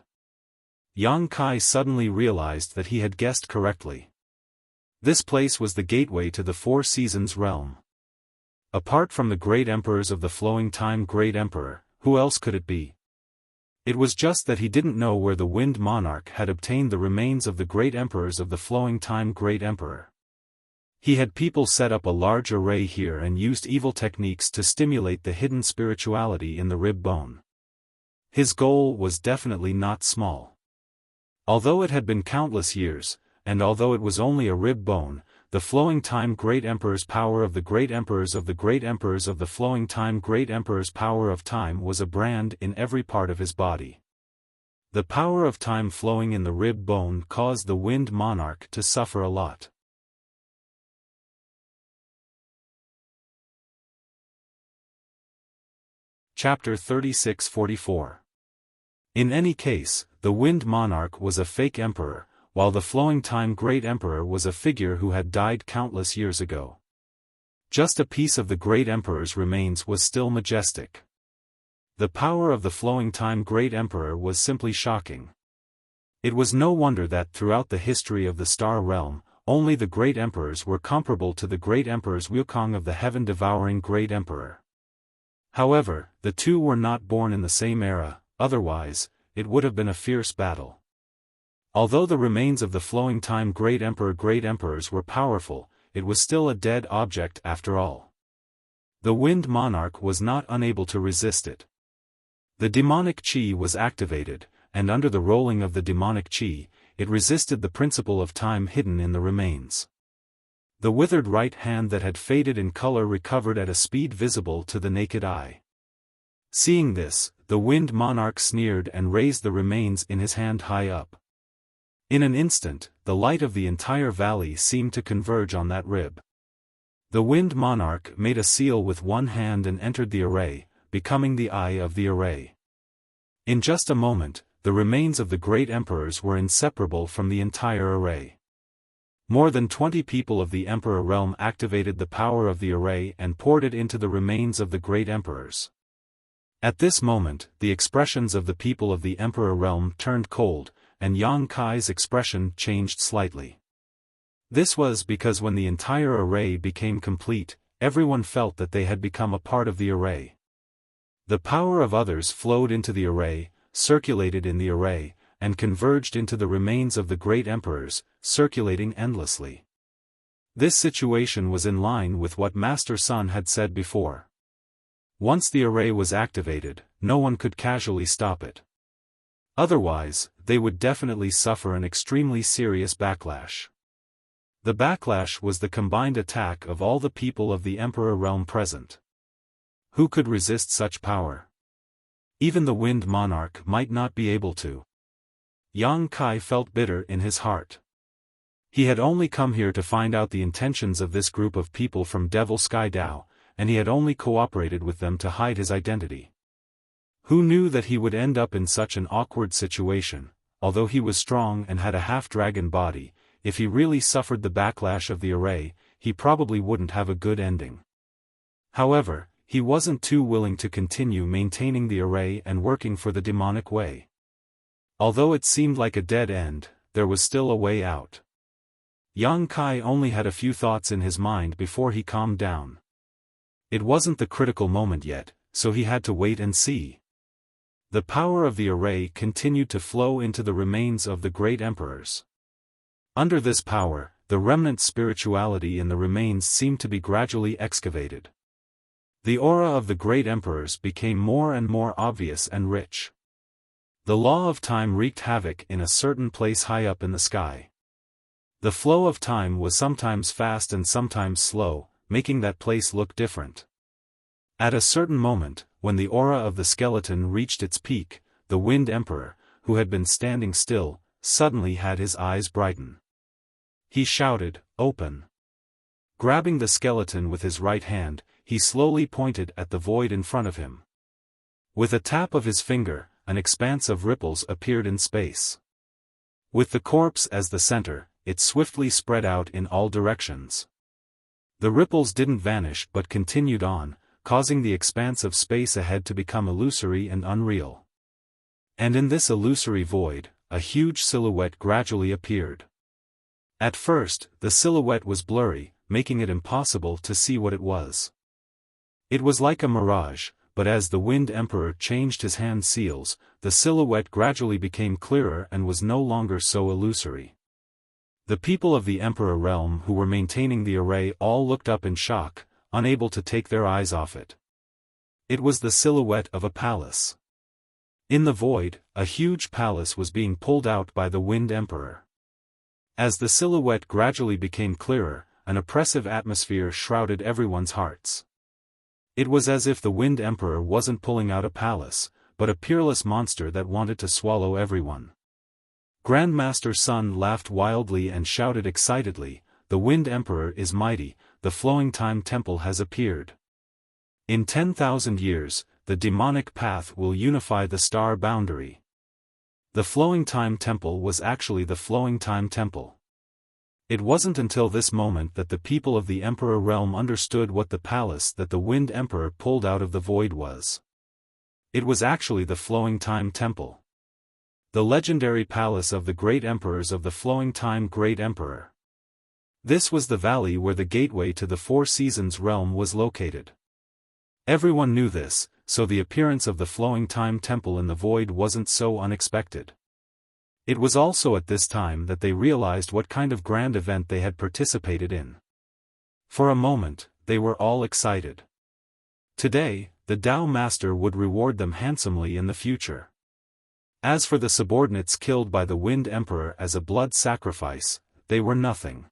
Yang Kai suddenly realized that he had guessed correctly. This place was the gateway to the Four Seasons realm. Apart from the great emperors of the flowing time great emperor, who else could it be? It was just that he didn't know where the Wind Monarch had obtained the remains of the great emperors of the flowing time great emperor. He had people set up a large array here and used evil techniques to stimulate the hidden spirituality in the rib bone. His goal was definitely not small. Although it had been countless years, and although it was only a rib bone, the flowing time great emperor's power of the great emperors of the great emperors of the flowing time great emperor's power of time was a brand in every part of his body. The power of time flowing in the rib bone caused the Wind Monarch to suffer a lot. Chapter 36-44. In any case, the Wind Monarch was a fake emperor, while the flowing time great emperor was a figure who had died countless years ago. Just a piece of the great emperor's remains was still majestic. The power of the flowing time great emperor was simply shocking. It was no wonder that throughout the history of the Star Realm, only the great emperors were comparable to the great emperors Wukong of the heaven-devouring great emperor. However, the two were not born in the same era, otherwise, it would have been a fierce battle. Although the remains of the flowing time great emperors were powerful, it was still a dead object after all. The Wind Monarch was not unable to resist it. The demonic chi was activated, and under the rolling of the demonic chi, it resisted the principle of time hidden in the remains. The withered right hand that had faded in color recovered at a speed visible to the naked eye. Seeing this, the Wind Monarch sneered and raised the remains in his hand high up. In an instant, the light of the entire valley seemed to converge on that rib. The Wind Monarch made a seal with one hand and entered the array, becoming the eye of the array. In just a moment, the remains of the great emperors were inseparable from the entire array. More than 20 people of the Emperor realm activated the power of the array and poured it into the remains of the great emperors. At this moment, the expressions of the people of the Emperor realm turned cold, and Yang Kai's expression changed slightly. This was because when the entire array became complete, everyone felt that they had become a part of the array. The power of others flowed into the array, circulated in the array, and converged into the remains of the great emperors, circulating endlessly. This situation was in line with what Master Sun had said before. Once the array was activated, no one could casually stop it. Otherwise, they would definitely suffer an extremely serious backlash. The backlash was the combined attack of all the people of the Emperor realm present. Who could resist such power? Even the Wind Monarch might not be able to. Yang Kai felt bitter in his heart. He had only come here to find out the intentions of this group of people from Devil Sky Dao, and he had only cooperated with them to hide his identity. Who knew that he would end up in such an awkward situation? Although he was strong and had a half-dragon body, if he really suffered the backlash of the array, he probably wouldn't have a good ending. However, he wasn't too willing to continue maintaining the array and working for the demonic way. Although it seemed like a dead end, there was still a way out. Yang Kai only had a few thoughts in his mind before he calmed down. It wasn't the critical moment yet, so he had to wait and see. The power of the array continued to flow into the remains of the great emperors. Under this power, the remnant spirituality in the remains seemed to be gradually excavated. The aura of the great emperors became more and more obvious and rich. The law of time wreaked havoc in a certain place high up in the sky. The flow of time was sometimes fast and sometimes slow, making that place look different. At a certain moment, when the aura of the skeleton reached its peak, the Wind Emperor, who had been standing still, suddenly had his eyes brighten. He shouted, "Open!" Grabbing the skeleton with his right hand, he slowly pointed at the void in front of him. With a tap of his finger, an expanse of ripples appeared in space. With the corpse as the center, it swiftly spread out in all directions. The ripples didn't vanish but continued on, causing the expanse of space ahead to become illusory and unreal. And in this illusory void, a huge silhouette gradually appeared. At first, the silhouette was blurry, making it impossible to see what it was. It was like a mirage, but as the Wind Emperor changed his hand seals, the silhouette gradually became clearer and was no longer so illusory. The people of the Emperor realm who were maintaining the array all looked up in shock, unable to take their eyes off it. It was the silhouette of a palace. In the void, a huge palace was being pulled out by the Wind Emperor. As the silhouette gradually became clearer, an oppressive atmosphere shrouded everyone's hearts. It was as if the Wind Emperor wasn't pulling out a palace, but a peerless monster that wanted to swallow everyone. Grandmaster Sun laughed wildly and shouted excitedly, "The Wind Emperor is mighty, the Flowing Time Temple has appeared. In 10,000 years, the demonic path will unify the star boundary." The Flowing Time Temple was actually the Flowing Time Temple. It wasn't until this moment that the people of the Emperor realm understood what the palace that the Wind Emperor pulled out of the void was. It was actually the Flowing Time Temple. The legendary palace of the great emperors of the Flowing Time Great Emperor. This was the valley where the gateway to the Four Seasons realm was located. Everyone knew this, so the appearance of the Flowing Time Temple in the void wasn't so unexpected. It was also at this time that they realized what kind of grand event they had participated in. For a moment, they were all excited. Today, the Tao Master would reward them handsomely in the future. As for the subordinates killed by the Wind Emperor as a blood sacrifice, they were nothing.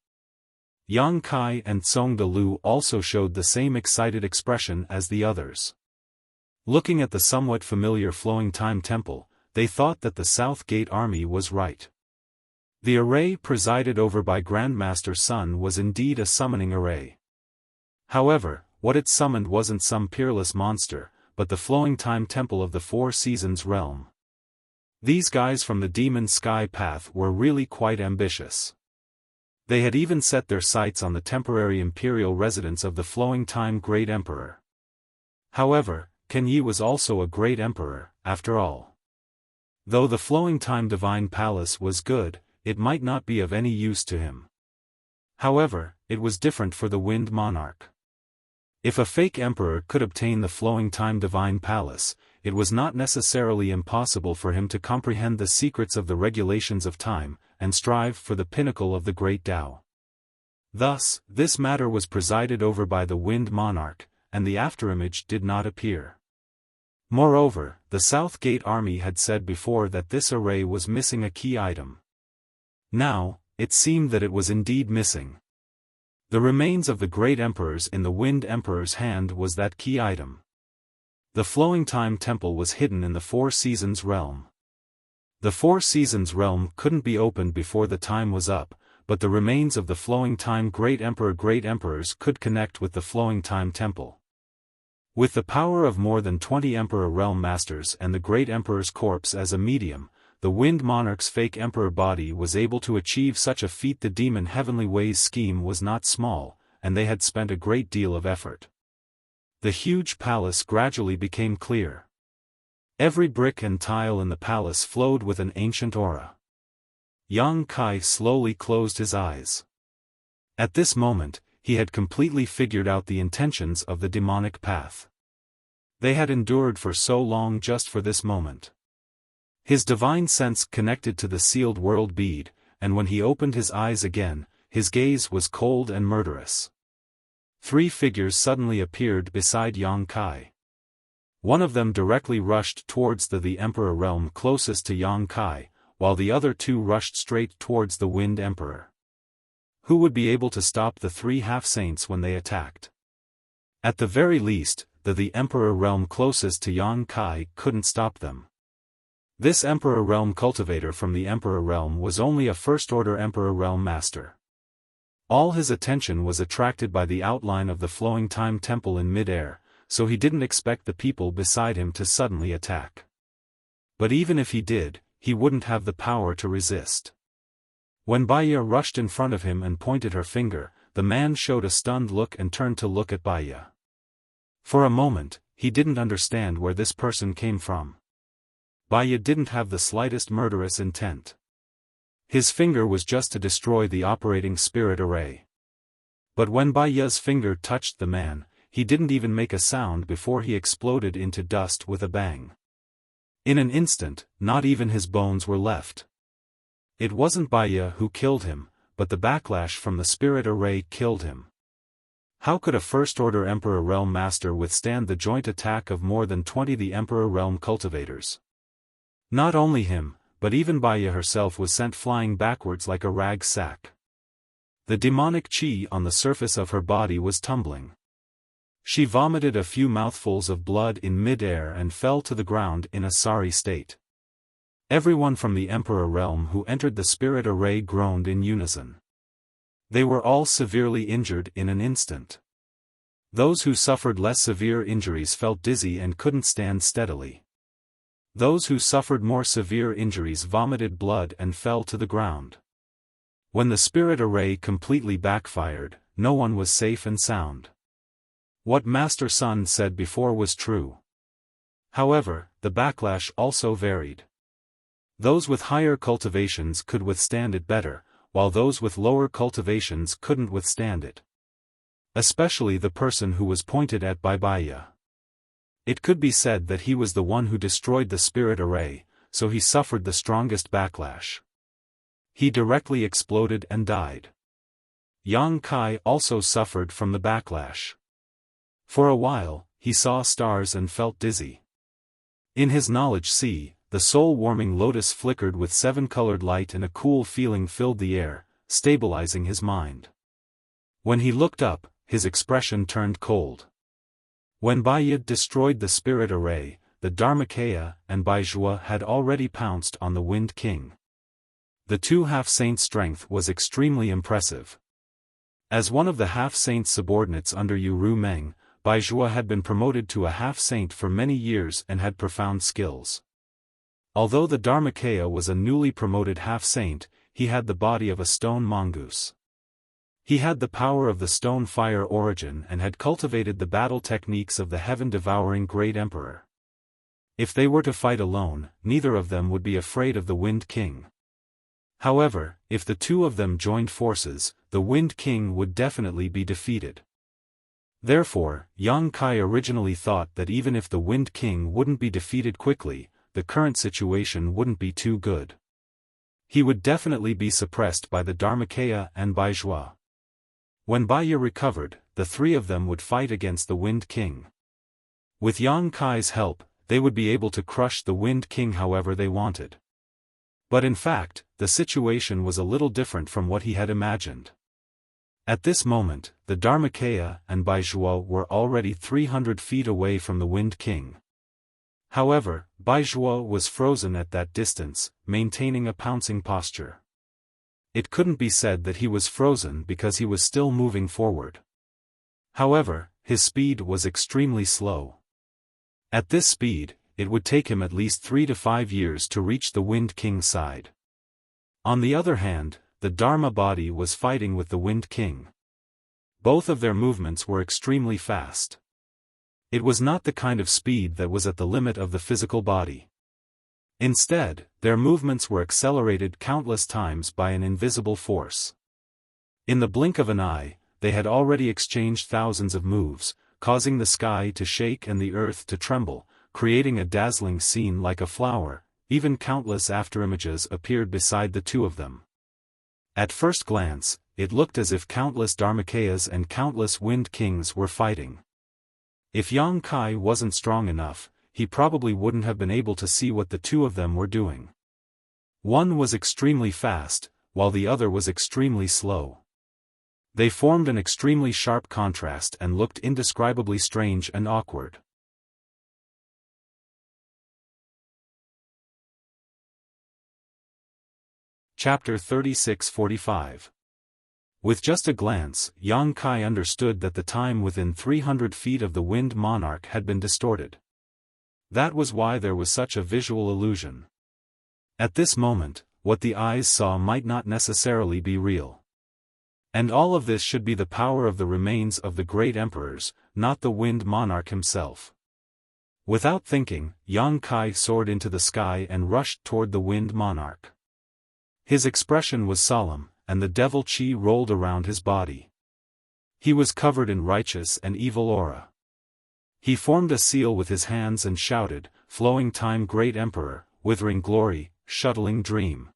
Yang Kai and Song Dalu also showed the same excited expression as the others. Looking at the somewhat familiar Flowing Time Temple, they thought that the South Gate Army was right. The array presided over by Grandmaster Sun was indeed a summoning array. However, what it summoned wasn't some peerless monster, but the Flowing Time Temple of the Four Seasons realm. These guys from the Demon Sky Path were really quite ambitious. They had even set their sights on the temporary imperial residence of the Flowing Time Great Emperor. However, Ken Yi was also a great emperor, after all. Though the Flowing Time Divine Palace was good, it might not be of any use to him. However, it was different for the Wind Monarch. If a fake emperor could obtain the Flowing Time Divine Palace, it was not necessarily impossible for him to comprehend the secrets of the regulations of time, and strive for the pinnacle of the Great Tao. Thus, this matter was presided over by the Wind Monarch, and the afterimage did not appear. Moreover, the South Gate Army had said before that this array was missing a key item. Now, it seemed that it was indeed missing. The remains of the great emperors in the Wind Emperor's hand was that key item. The Flowing Time Temple was hidden in the Four Seasons realm. The Four Seasons realm couldn't be opened before the time was up, but the remains of the Flowing Time Great Emperors could connect with the Flowing Time Temple. With the power of more than 20 Emperor Realm Masters and the Great Emperor's corpse as a medium, the Wind Monarch's fake Emperor body was able to achieve such a feat. The Demon Heavenly Ways scheme was not small, and they had spent a great deal of effort. The huge palace gradually became clear. Every brick and tile in the palace flowed with an ancient aura. Yang Kai slowly closed his eyes. At this moment, he had completely figured out the intentions of the demonic path. They had endured for so long just for this moment. His divine sense connected to the sealed world bead, and when he opened his eyes again, his gaze was cold and murderous. Three figures suddenly appeared beside Yang Kai. One of them directly rushed towards the Emperor realm closest to Yang Kai, while the other two rushed straight towards the Wind Emperor. Who would be able to stop the three half-saints when they attacked? At the very least, the Emperor realm closest to Yang Kai couldn't stop them. This Emperor Realm cultivator from the Emperor Realm was only a first-order Emperor Realm master. All his attention was attracted by the outline of the Flowing Time Temple in mid-air, so he didn't expect the people beside him to suddenly attack. But even if he did, he wouldn't have the power to resist. When Baya rushed in front of him and pointed her finger, the man showed a stunned look and turned to look at Baya. For a moment, he didn't understand where this person came from. Baya didn't have the slightest murderous intent. His finger was just to destroy the operating spirit array. But when Baya's finger touched the man, he didn't even make a sound before he exploded into dust with a bang. In an instant, not even his bones were left. It wasn't Baya who killed him, but the backlash from the spirit array killed him. How could a first-order Emperor Realm Master withstand the joint attack of more than 20 the Emperor Realm cultivators? Not only him, but even Baya herself was sent flying backwards like a rag sack. The demonic chi on the surface of her body was tumbling. She vomited a few mouthfuls of blood in mid-air and fell to the ground in a sorry state. Everyone from the Emperor Realm who entered the spirit array groaned in unison. They were all severely injured in an instant. Those who suffered less severe injuries felt dizzy and couldn't stand steadily. Those who suffered more severe injuries vomited blood and fell to the ground. When the spirit array completely backfired, no one was safe and sound. What Master Sun said before was true. However, the backlash also varied. Those with higher cultivations could withstand it better, while those with lower cultivations couldn't withstand it. Especially the person who was pointed at by Baya. It could be said that he was the one who destroyed the spirit array, so he suffered the strongest backlash. He directly exploded and died. Yang Kai also suffered from the backlash. For a while, he saw stars and felt dizzy. In his knowledge sea, the soul-warming lotus flickered with seven-colored light and a cool feeling filled the air, stabilizing his mind. When he looked up, his expression turned cold. When Baya destroyed the spirit array, the Dharmakaya and Baizhua had already pounced on the Wind King. The two half-saints' strength was extremely impressive. As one of the half-saints' subordinates under Yu Ru Meng, Baizhua had been promoted to a half-saint for many years and had profound skills. Although the Dharmakaya was a newly promoted half-saint, he had the body of a stone mongoose. He had the power of the stone fire origin and had cultivated the battle techniques of the heaven-devouring Great Emperor. If they were to fight alone, neither of them would be afraid of the Wind King. However, if the two of them joined forces, the Wind King would definitely be defeated. Therefore, Yang Kai originally thought that even if the Wind King wouldn't be defeated quickly, the current situation wouldn't be too good. He would definitely be suppressed by the Dharmakaya and Baizhua. When Baya recovered, the three of them would fight against the Wind King. With Yang Kai's help, they would be able to crush the Wind King however they wanted. But in fact, the situation was a little different from what he had imagined. At this moment, the Dharmakaya and Baijuo were already 300 feet away from the Wind King. However, Baijuo was frozen at that distance, maintaining a pouncing posture. It couldn't be said that he was frozen because he was still moving forward. However, his speed was extremely slow. At this speed, it would take him at least 3 to 5 years to reach the Wind King's side. On the other hand, the Dharma body was fighting with the Wind King. Both of their movements were extremely fast. It was not the kind of speed that was at the limit of the physical body. Instead, their movements were accelerated countless times by an invisible force. In the blink of an eye, they had already exchanged thousands of moves, causing the sky to shake and the earth to tremble, creating a dazzling scene like a flower. Even countless afterimages appeared beside the two of them. At first glance, it looked as if countless Dharmakayas and countless Wind Kings were fighting. If Yang Kai wasn't strong enough, he probably wouldn't have been able to see what the two of them were doing. One was extremely fast, while the other was extremely slow. They formed an extremely sharp contrast and looked indescribably strange and awkward. Chapter 36-45. With just a glance, Yang Kai understood that the time within 300 feet of the Wind Monarch had been distorted. That was why there was such a visual illusion. At this moment, what the eyes saw might not necessarily be real. And all of this should be the power of the remains of the great emperors, not the Wind Monarch himself. Without thinking, Yang Kai soared into the sky and rushed toward the Wind Monarch. His expression was solemn, and the devil chi rolled around his body. He was covered in righteous and evil aura. He formed a seal with his hands and shouted, "Flowing time great emperor, withering glory, shuttling dream."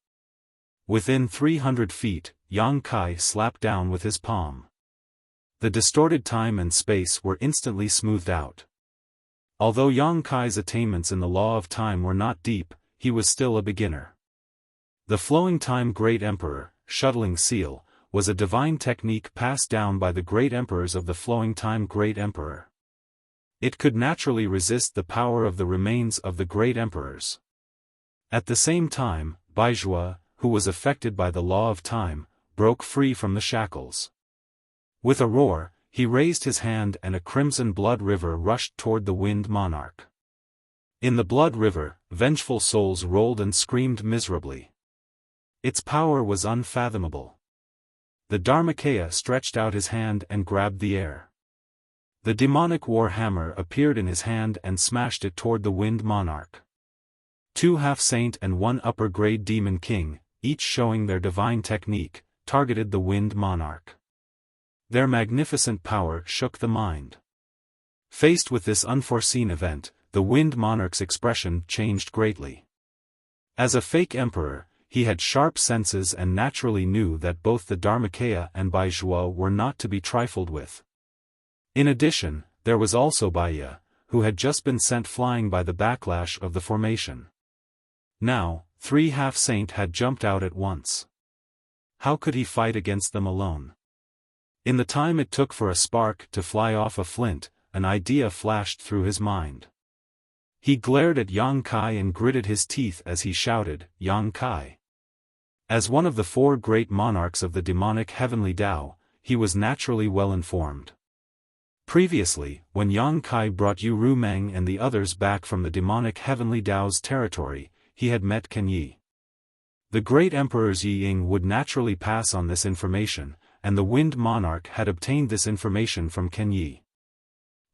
Within 300 feet, Yang Kai slapped down with his palm. The distorted time and space were instantly smoothed out. Although Yang Kai's attainments in the law of time were not deep, he was still a beginner. The flowing time great emperor, shuttling seal, was a divine technique passed down by the great emperors of the flowing time great emperor. It could naturally resist the power of the remains of the great emperors. At the same time, Baijuo, who was affected by the law of time, broke free from the shackles. With a roar, he raised his hand and a crimson blood river rushed toward the Wind Monarch. In the blood river, vengeful souls rolled and screamed miserably. Its power was unfathomable. The Dharmakaya stretched out his hand and grabbed the air. The demonic war hammer appeared in his hand and smashed it toward the Wind Monarch. 2 half-saint and 1 upper-grade demon king, each showing their divine technique, targeted the Wind Monarch. Their magnificent power shook the mind. Faced with this unforeseen event, the Wind Monarch's expression changed greatly. As a fake emperor, he had sharp senses and naturally knew that both the Dharmakaya and Baijuo were not to be trifled with. In addition, there was also Baiya, who had just been sent flying by the backlash of the formation. Now, 3 half-saint had jumped out at once. How could he fight against them alone? In the time it took for a spark to fly off a flint, an idea flashed through his mind. He glared at Yang Kai and gritted his teeth as he shouted, "Yang Kai." As one of the 4 great monarchs of the demonic heavenly Tao, he was naturally well informed. Previously, when Yang Kai brought Yu Rumeng and the others back from the demonic heavenly Tao's territory, he had met Ken Yi. The great emperors Yi Ying would naturally pass on this information, and the Wind Monarch had obtained this information from Ken Yi.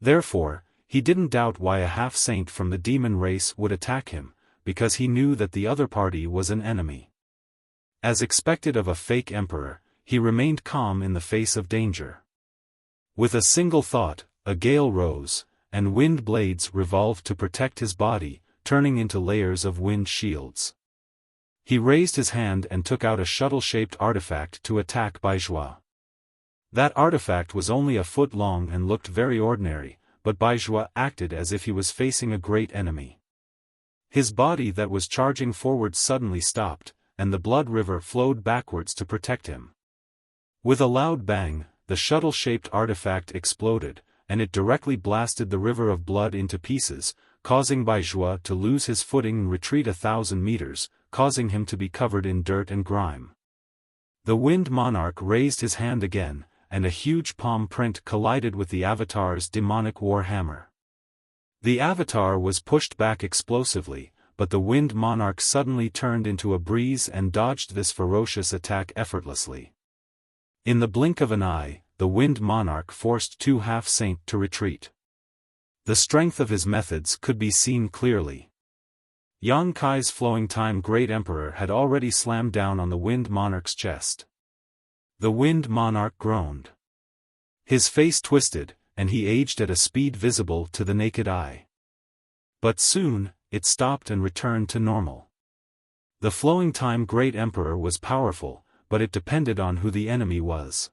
Therefore, he didn't doubt why a half-saint from the demon race would attack him, because he knew that the other party was an enemy. As expected of a fake emperor, he remained calm in the face of danger. With a single thought, a gale rose, and wind blades revolved to protect his body, turning into layers of wind shields. He raised his hand and took out a shuttle-shaped artifact to attack Baijuo. That artifact was only a foot long and looked very ordinary, but Baijuo acted as if he was facing a great enemy. His body that was charging forward suddenly stopped, and the blood river flowed backwards to protect him. With a loud bang, the shuttle-shaped artifact exploded, and it directly blasted the river of blood into pieces, causing Baizhua to lose his footing and retreat 1,000 meters, causing him to be covered in dirt and grime. The Wind Monarch raised his hand again, and a huge palm print collided with the Avatar's demonic war hammer. The Avatar was pushed back explosively, but the Wind Monarch suddenly turned into a breeze and dodged this ferocious attack effortlessly. In the blink of an eye, the Wind Monarch forced Two Half-Saint to retreat. The strength of his methods could be seen clearly. Yang Kai's Flowing Time Great Emperor had already slammed down on the Wind Monarch's chest. The Wind Monarch groaned. His face twisted, and he aged at a speed visible to the naked eye. But soon, it stopped and returned to normal. The Flowing Time Great Emperor was powerful, but it depended on who the enemy was.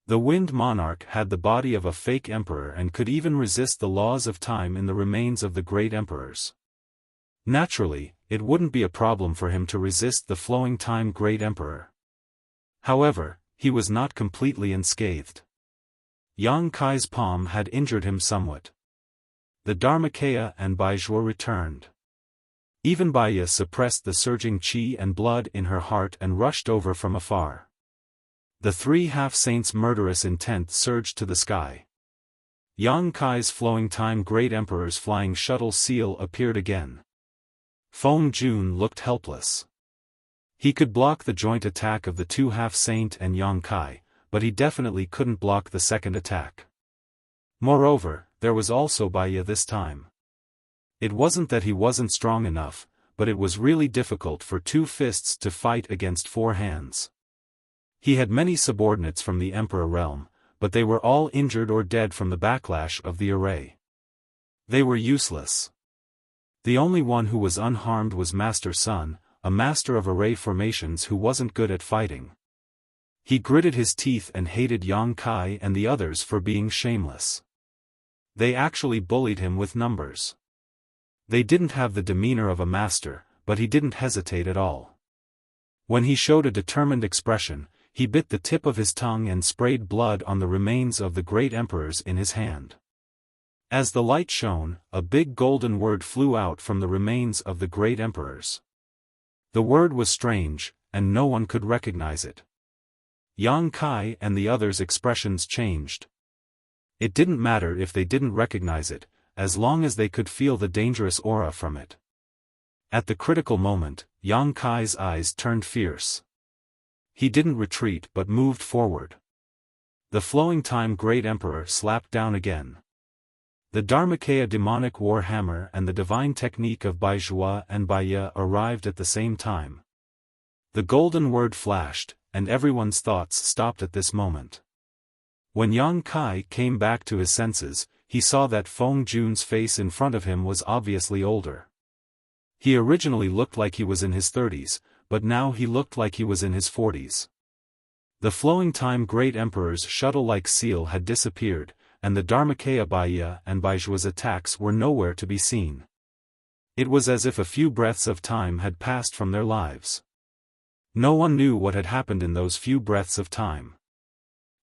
The Wind Monarch had the body of a fake emperor and could even resist the laws of time in the remains of the great emperors. Naturally, it wouldn't be a problem for him to resist the Flowing Time Great Emperor. However, he was not completely unscathed. Yang Kai's palm had injured him somewhat. The Dharmakaya and Baizhua returned. Even Baya suppressed the surging qi and blood in her heart and rushed over from afar. The three half-saints' murderous intent surged to the sky. Yang Kai's Flowing Time Great Emperor's flying shuttle seal appeared again. Feng Jun looked helpless. He could block the joint attack of the Two Half-Saint and Yang Kai, but he definitely couldn't block the second attack. Moreover, there was also Baya this time. It wasn't that he wasn't strong enough, but it was really difficult for two fists to fight against four hands. He had many subordinates from the Emperor realm, but they were all injured or dead from the backlash of the array. They were useless. The only one who was unharmed was Master Sun, a master of array formations who wasn't good at fighting. He gritted his teeth and hated Yang Kai and the others for being shameless. They actually bullied him with numbers. They didn't have the demeanor of a master, but he didn't hesitate at all. When he showed a determined expression, he bit the tip of his tongue and sprayed blood on the remains of the great emperors in his hand. As the light shone, a big golden word flew out from the remains of the great emperors. The word was strange, and no one could recognize it. Yang Kai and the others' expressions changed. It didn't matter if they didn't recognize it, as long as they could feel the dangerous aura from it. At the critical moment, Yang Kai's eyes turned fierce. He didn't retreat but moved forward. The Flowing Time Great Emperor slapped down again. The Dharmakaya demonic war hammer and the divine technique of Baizhua and Baya arrived at the same time. The golden word flashed, and everyone's thoughts stopped at this moment. When Yang Kai came back to his senses, he saw that Feng Jun's face in front of him was obviously older. He originally looked like he was in his 30s, but now he looked like he was in his 40s. The Flowing Time Great Emperor's shuttle-like seal had disappeared, and the Dharmakaya Baya and Baizhua's attacks were nowhere to be seen. It was as if a few breaths of time had passed from their lives. No one knew what had happened in those few breaths of time.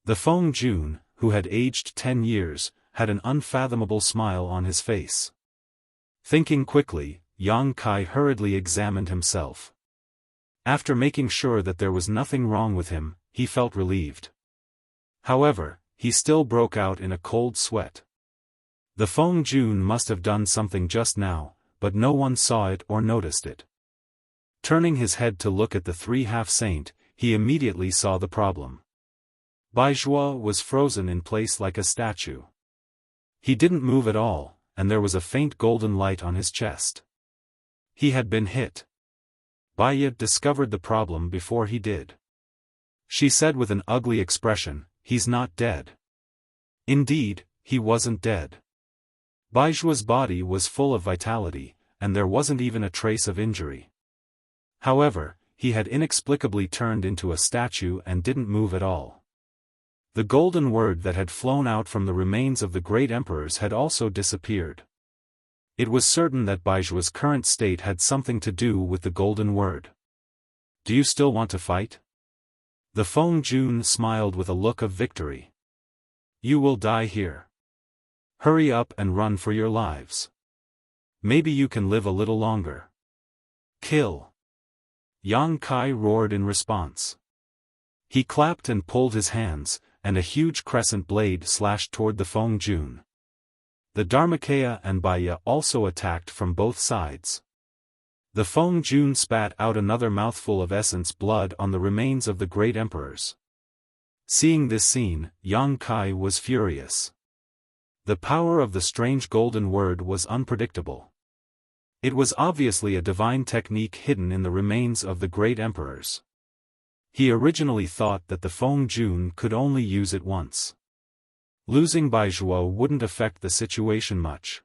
The Feng Jun, who had aged 10 years, had an unfathomable smile on his face. Thinking quickly, Yang Kai hurriedly examined himself. After making sure that there was nothing wrong with him, he felt relieved. However, he still broke out in a cold sweat. The Feng Jun must have done something just now, but no one saw it or noticed it. Turning his head to look at the three half-saint, he immediately saw the problem. Baizhua was frozen in place like a statue. He didn't move at all, and there was a faint golden light on his chest. He had been hit. Baya discovered the problem before he did. She said with an ugly expression, "He's not dead." Indeed, he wasn't dead. Baizhua's body was full of vitality, and there wasn't even a trace of injury. However, he had inexplicably turned into a statue and didn't move at all. The golden word that had flown out from the remains of the great emperors had also disappeared. It was certain that Baizhua's current state had something to do with the golden word. "Do you still want to fight?" The Feng Jun smiled with a look of victory. You will die here. Hurry up and run for your lives. Maybe you can live a little longer. Kill! Yang Kai roared in response. He clapped and pulled his hands, and a huge crescent blade slashed toward the Feng Jun. The Dharmakaya and Baya also attacked from both sides. The Feng Jun spat out another mouthful of essence blood on the remains of the great emperors. Seeing this scene, Yang Kai was furious. The power of the strange golden word was unpredictable. It was obviously a divine technique hidden in the remains of the great emperors. He originally thought that the Feng Jun could only use it once. Losing Baizhuo wouldn't affect the situation much.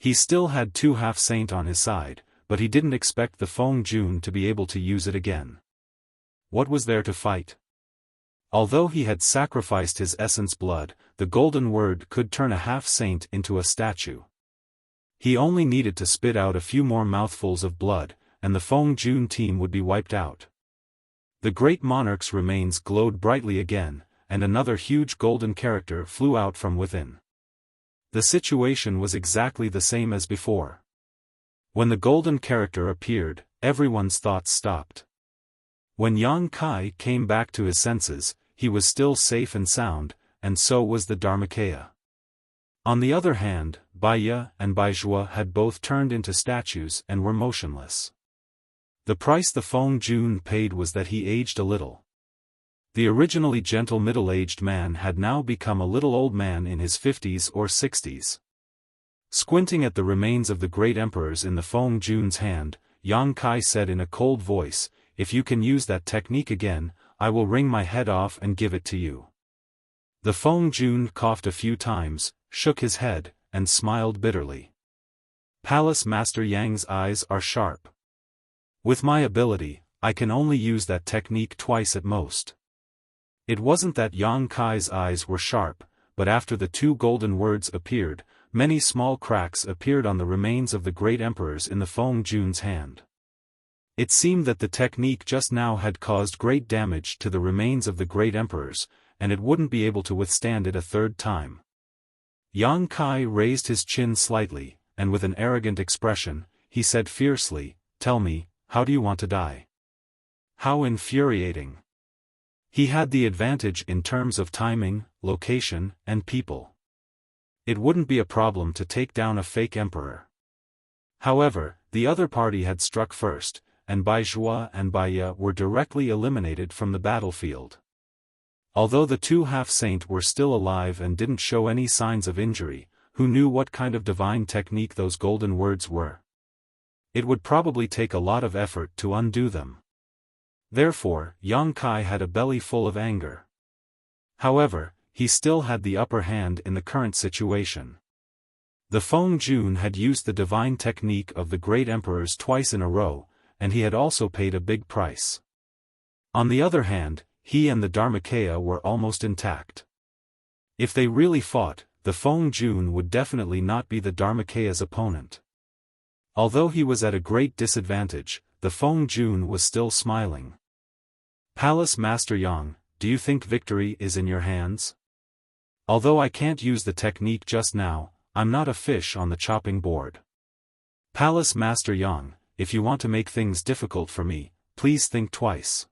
He still had two half-saint on his side, but he didn't expect the Feng Jun to be able to use it again. What was there to fight? Although he had sacrificed his essence blood, the golden word could turn a half-saint into a statue. He only needed to spit out a few more mouthfuls of blood, and the Feng Jun team would be wiped out. The great monarch's remains glowed brightly again, and another huge golden character flew out from within. The situation was exactly the same as before. When the golden character appeared, everyone's thoughts stopped. When Yang Kai came back to his senses, he was still safe and sound, and so was the Dharmakaya. On the other hand, Baya and Baizhuo had both turned into statues and were motionless. The price the Feng Jun paid was that he aged a little. The originally gentle middle-aged man had now become a little old man in his 50s or 60s. Squinting at the remains of the great emperors in the Feng Jun's hand, Yang Kai said in a cold voice, "If you can use that technique again, I will wring my head off and give it to you." The Feng Jun coughed a few times, shook his head, and smiled bitterly. Palace Master Yang's eyes are sharp. With my ability, I can only use that technique twice at most. It wasn't that Yang Kai's eyes were sharp, but after the two golden words appeared, many small cracks appeared on the remains of the great emperors in the Feng Jun's hand. It seemed that the technique just now had caused great damage to the remains of the great emperors, and it wouldn't be able to withstand it a third time. Yang Kai raised his chin slightly, and with an arrogant expression, he said fiercely, "Tell me, how do you want to die?" How infuriating. He had the advantage in terms of timing, location, and people. It wouldn't be a problem to take down a fake emperor. However, the other party had struck first, and Baizhuo and Baya were directly eliminated from the battlefield. Although the two half-saint were still alive and didn't show any signs of injury, who knew what kind of divine technique those golden words were? It would probably take a lot of effort to undo them. Therefore, Yang Kai had a belly full of anger. However, he still had the upper hand in the current situation. The Feng Jun had used the divine technique of the great emperors twice in a row, and he had also paid a big price. On the other hand, he and the Dharmakaya were almost intact. If they really fought, the Feng Jun would definitely not be the Dharmakaya's opponent. Although he was at a great disadvantage, the Feng Jun was still smiling. "Palace Master Yang, do you think victory is in your hands? Although I can't use the technique just now, I'm not a fish on the chopping board. Palace Master Yang, if you want to make things difficult for me, please think twice."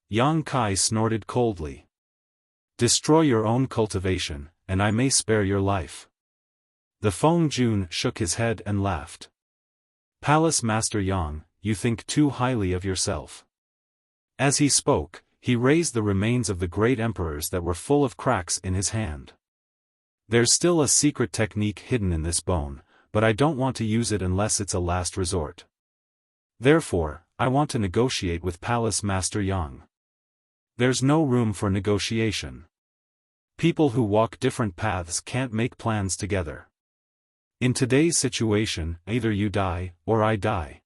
Yang Kai snorted coldly. "Destroy your own cultivation, and I may spare your life." The Feng Jun shook his head and laughed. "Palace Master Yang, you think too highly of yourself." As he spoke, he raised the remains of the great emperors that were full of cracks in his hand. "There's still a secret technique hidden in this bone, but I don't want to use it unless it's a last resort. Therefore, I want to negotiate with Palace Master Yang." There's no room for negotiation. People who walk different paths can't make plans together. In today's situation, either you die, or I die.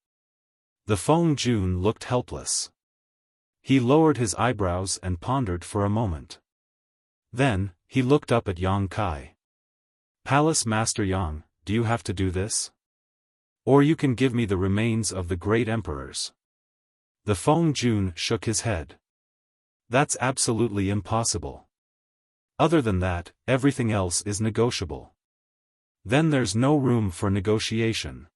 The Feng Jun looked helpless. He lowered his eyebrows and pondered for a moment. Then, he looked up at Yang Kai. "Palace Master Yang, do you have to do this? Or you can give me the remains of the great emperors." The Feng Jun shook his head. That's absolutely impossible. Other than that, everything else is negotiable. Then there's no room for negotiation.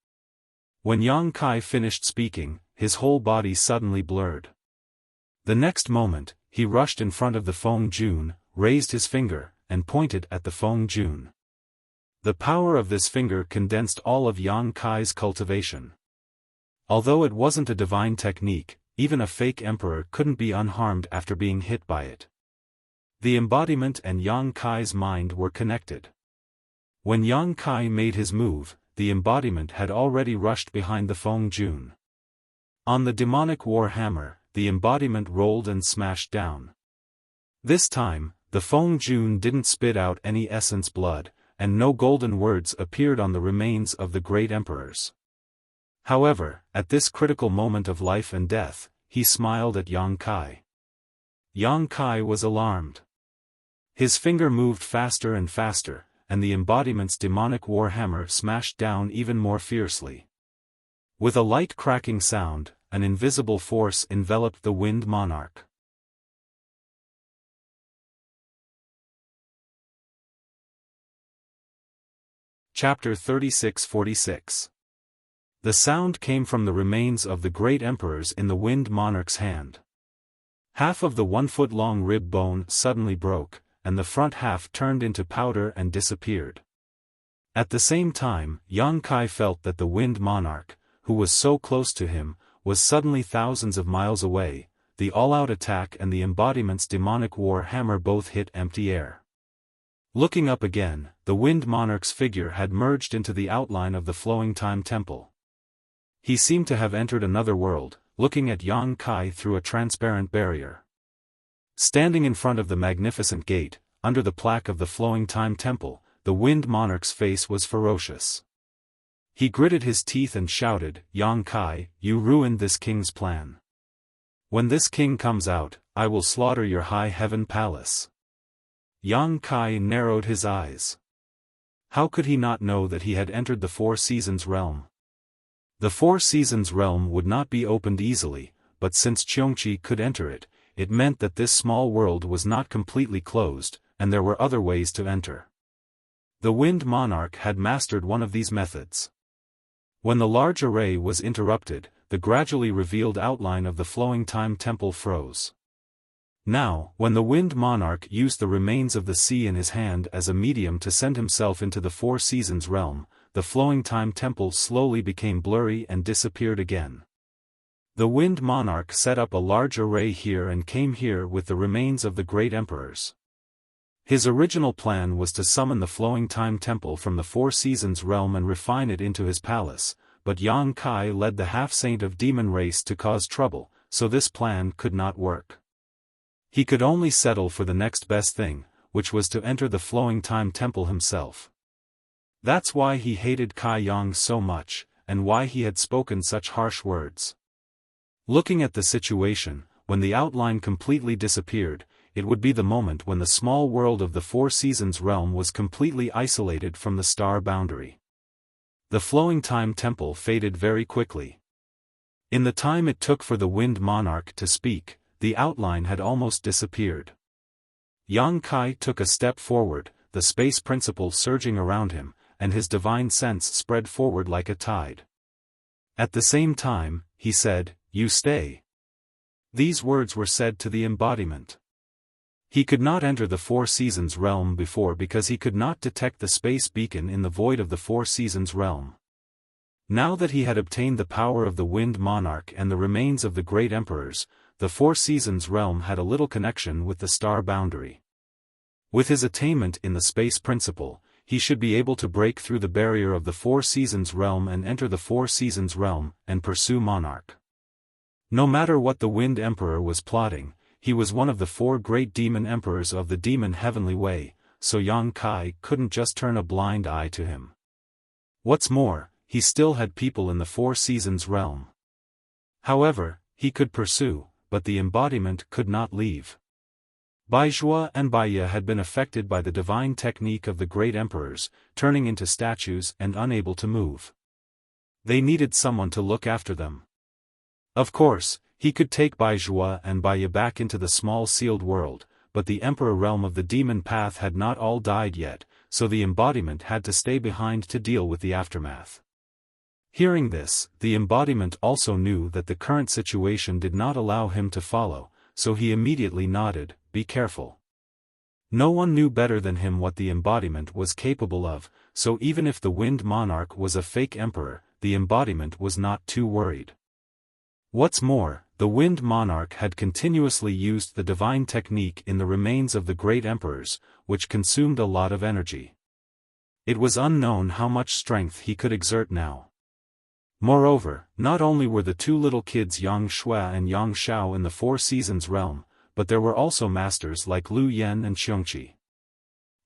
When Yang Kai finished speaking, his whole body suddenly blurred. The next moment, he rushed in front of the Feng Jun, raised his finger, and pointed at the Feng Jun. The power of this finger condensed all of Yang Kai's cultivation. Although it wasn't a divine technique, even a fake emperor couldn't be unharmed after being hit by it. The embodiment and Yang Kai's mind were connected. When Yang Kai made his move, the embodiment had already rushed behind the Feng Jun. On the demonic war hammer, the embodiment rolled and smashed down. This time, the Feng Jun didn't spit out any essence blood, and no golden words appeared on the remains of the great emperors. However, at this critical moment of life and death, he smiled at Yang Kai. Yang Kai was alarmed. His finger moved faster and faster, and the embodiment's demonic war hammer smashed down even more fiercely. With a light cracking sound, an invisible force enveloped the Wind Monarch. Chapter 36-46. The sound came from the remains of the great emperors in the Wind Monarch's hand. Half of the 1-foot-long rib bone suddenly broke, and the front half turned into powder and disappeared. At the same time, Yang Kai felt that the Wind Monarch, who was so close to him, was suddenly thousands of miles away. The all-out attack and the embodiment's demonic war hammer both hit empty air. Looking up again, the Wind Monarch's figure had merged into the outline of the flowing time temple. He seemed to have entered another world, looking at Yang Kai through a transparent barrier. Standing in front of the magnificent gate, under the plaque of the flowing time temple, the Wind Monarch's face was ferocious. He gritted his teeth and shouted, "Yang Kai, you ruined this king's plan. When this king comes out, I will slaughter your high heaven palace." Yang Kai narrowed his eyes. How could he not know that he had entered the Four Seasons realm? The Four Seasons realm would not be opened easily, but since Qiongqi could enter it, it meant that this small world was not completely closed, and there were other ways to enter. The Wind Monarch had mastered one of these methods. When the large array was interrupted, the gradually revealed outline of the flowing time temple froze. Now, when the Wind Monarch used the remains of the sea in his hand as a medium to send himself into the Four Seasons realm, the flowing time temple slowly became blurry and disappeared again. The Wind Monarch set up a large array here and came here with the remains of the great emperors. His original plan was to summon the flowing time temple from the Four Seasons realm and refine it into his palace, but Yang Kai led the half-saint of demon race to cause trouble, so this plan could not work. He could only settle for the next best thing, which was to enter the flowing time temple himself. That's why he hated Kai Yang so much, and why he had spoken such harsh words. Looking at the situation, when the outline completely disappeared, it would be the moment when the small world of the Four Seasons realm was completely isolated from the star boundary. The flowing time temple faded very quickly. In the time it took for the Wind Monarch to speak, the outline had almost disappeared. Yang Kai took a step forward, the space principle surging around him, and his divine sense spread forward like a tide. At the same time, he said, "You stay." These words were said to the embodiment. He could not enter the Four Seasons realm before because he could not detect the space beacon in the void of the Four Seasons realm. Now that he had obtained the power of the Wind Monarch and the remains of the great emperors, the Four Seasons realm had a little connection with the star boundary. With his attainment in the space principle, he should be able to break through the barrier of the Four Seasons realm and enter the Four Seasons realm, and pursue Monarch. No matter what the Wind Emperor was plotting, he was one of the four great demon emperors of the demon heavenly way, so Yang Kai couldn't just turn a blind eye to him. What's more, he still had people in the Four Seasons realm. However, he could pursue, but the embodiment could not leave. Baizhua and Baiya had been affected by the divine technique of the great emperors, turning into statues and unable to move. They needed someone to look after them. Of course, He could take Bai Zhua and Bai Ye back into the small sealed world, but the Emperor realm of the demon path had not all died yet, so the embodiment had to stay behind to deal with the aftermath. Hearing this, the embodiment also knew that the current situation did not allow him to follow, so he immediately nodded, "Be careful." No one knew better than him what the embodiment was capable of, so even if the Wind Monarch was a fake emperor, the embodiment was not too worried. What's more, the Wind Monarch had continuously used the divine technique in the remains of the great emperors, which consumed a lot of energy. It was unknown how much strength he could exert now. Moreover, not only were the two little kids Yang Shui and Yang Shao in the Four Seasons realm, but there were also masters like Lu Yen and Xiongqi.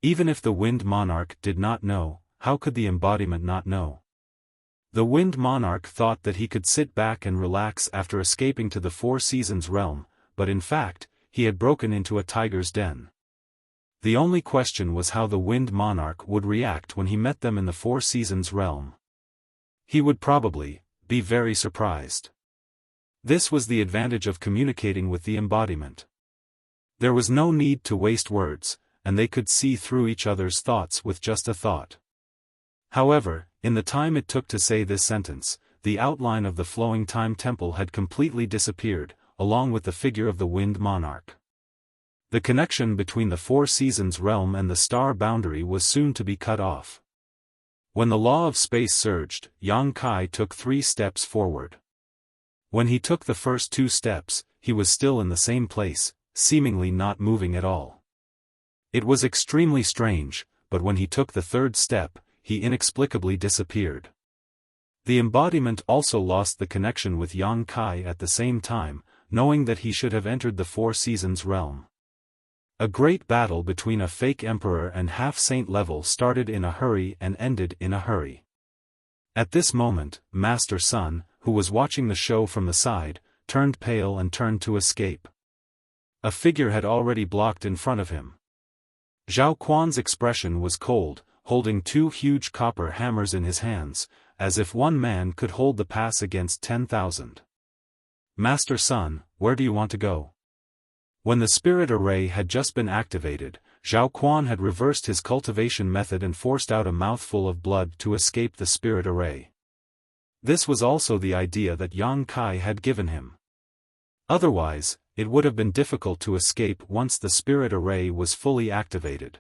Even if the Wind Monarch did not know, how could the embodiment not know? The Wind Monarch thought that he could sit back and relax after escaping to the Four Seasons realm, but in fact, he had broken into a tiger's den. The only question was how the Wind Monarch would react when he met them in the Four Seasons realm. He would probably be very surprised. This was the advantage of communicating with the embodiment. There was no need to waste words, and they could see through each other's thoughts with just a thought. However, in the time it took to say this sentence, the outline of the flowing time temple had completely disappeared, along with the figure of the Wind Monarch. The connection between the Four Seasons realm and the star boundary was soon to be cut off. When the law of space surged, Yang Kai took 3 steps forward. When he took the first 2 steps, he was still in the same place, seemingly not moving at all. It was extremely strange, but when he took the 3rd step, he inexplicably disappeared. The embodiment also lost the connection with Yang Kai at the same time, knowing that he should have entered the Four Seasons realm. A great battle between a fake emperor and half-saint level started in a hurry and ended in a hurry. At this moment, Master Sun, who was watching the show from the side, turned pale and turned to escape. A figure had already blocked in front of him. Zhao Quan's expression was cold, holding 2 huge copper hammers in his hands, as if one man could hold the pass against 10,000. "Master Sun, where do you want to go?" When the spirit array had just been activated, Zhao Quan had reversed his cultivation method and forced out a mouthful of blood to escape the spirit array. This was also the idea that Yang Kai had given him. Otherwise, it would have been difficult to escape once the spirit array was fully activated.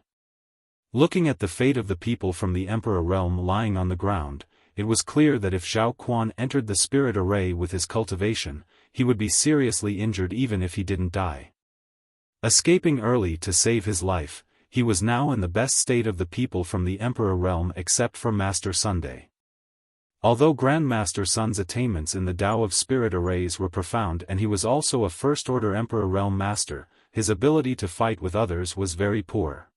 Looking at the fate of the people from the Emperor realm lying on the ground, it was clear that if Zhao Quan entered the spirit array with his cultivation, he would be seriously injured even if he didn't die. Escaping early to save his life, he was now in the best state of the people from the Emperor realm except for Master Sunday. Although Grandmaster Sun's attainments in the Tao of Spirit Arrays were profound and he was also a first-order Emperor realm master, his ability to fight with others was very poor.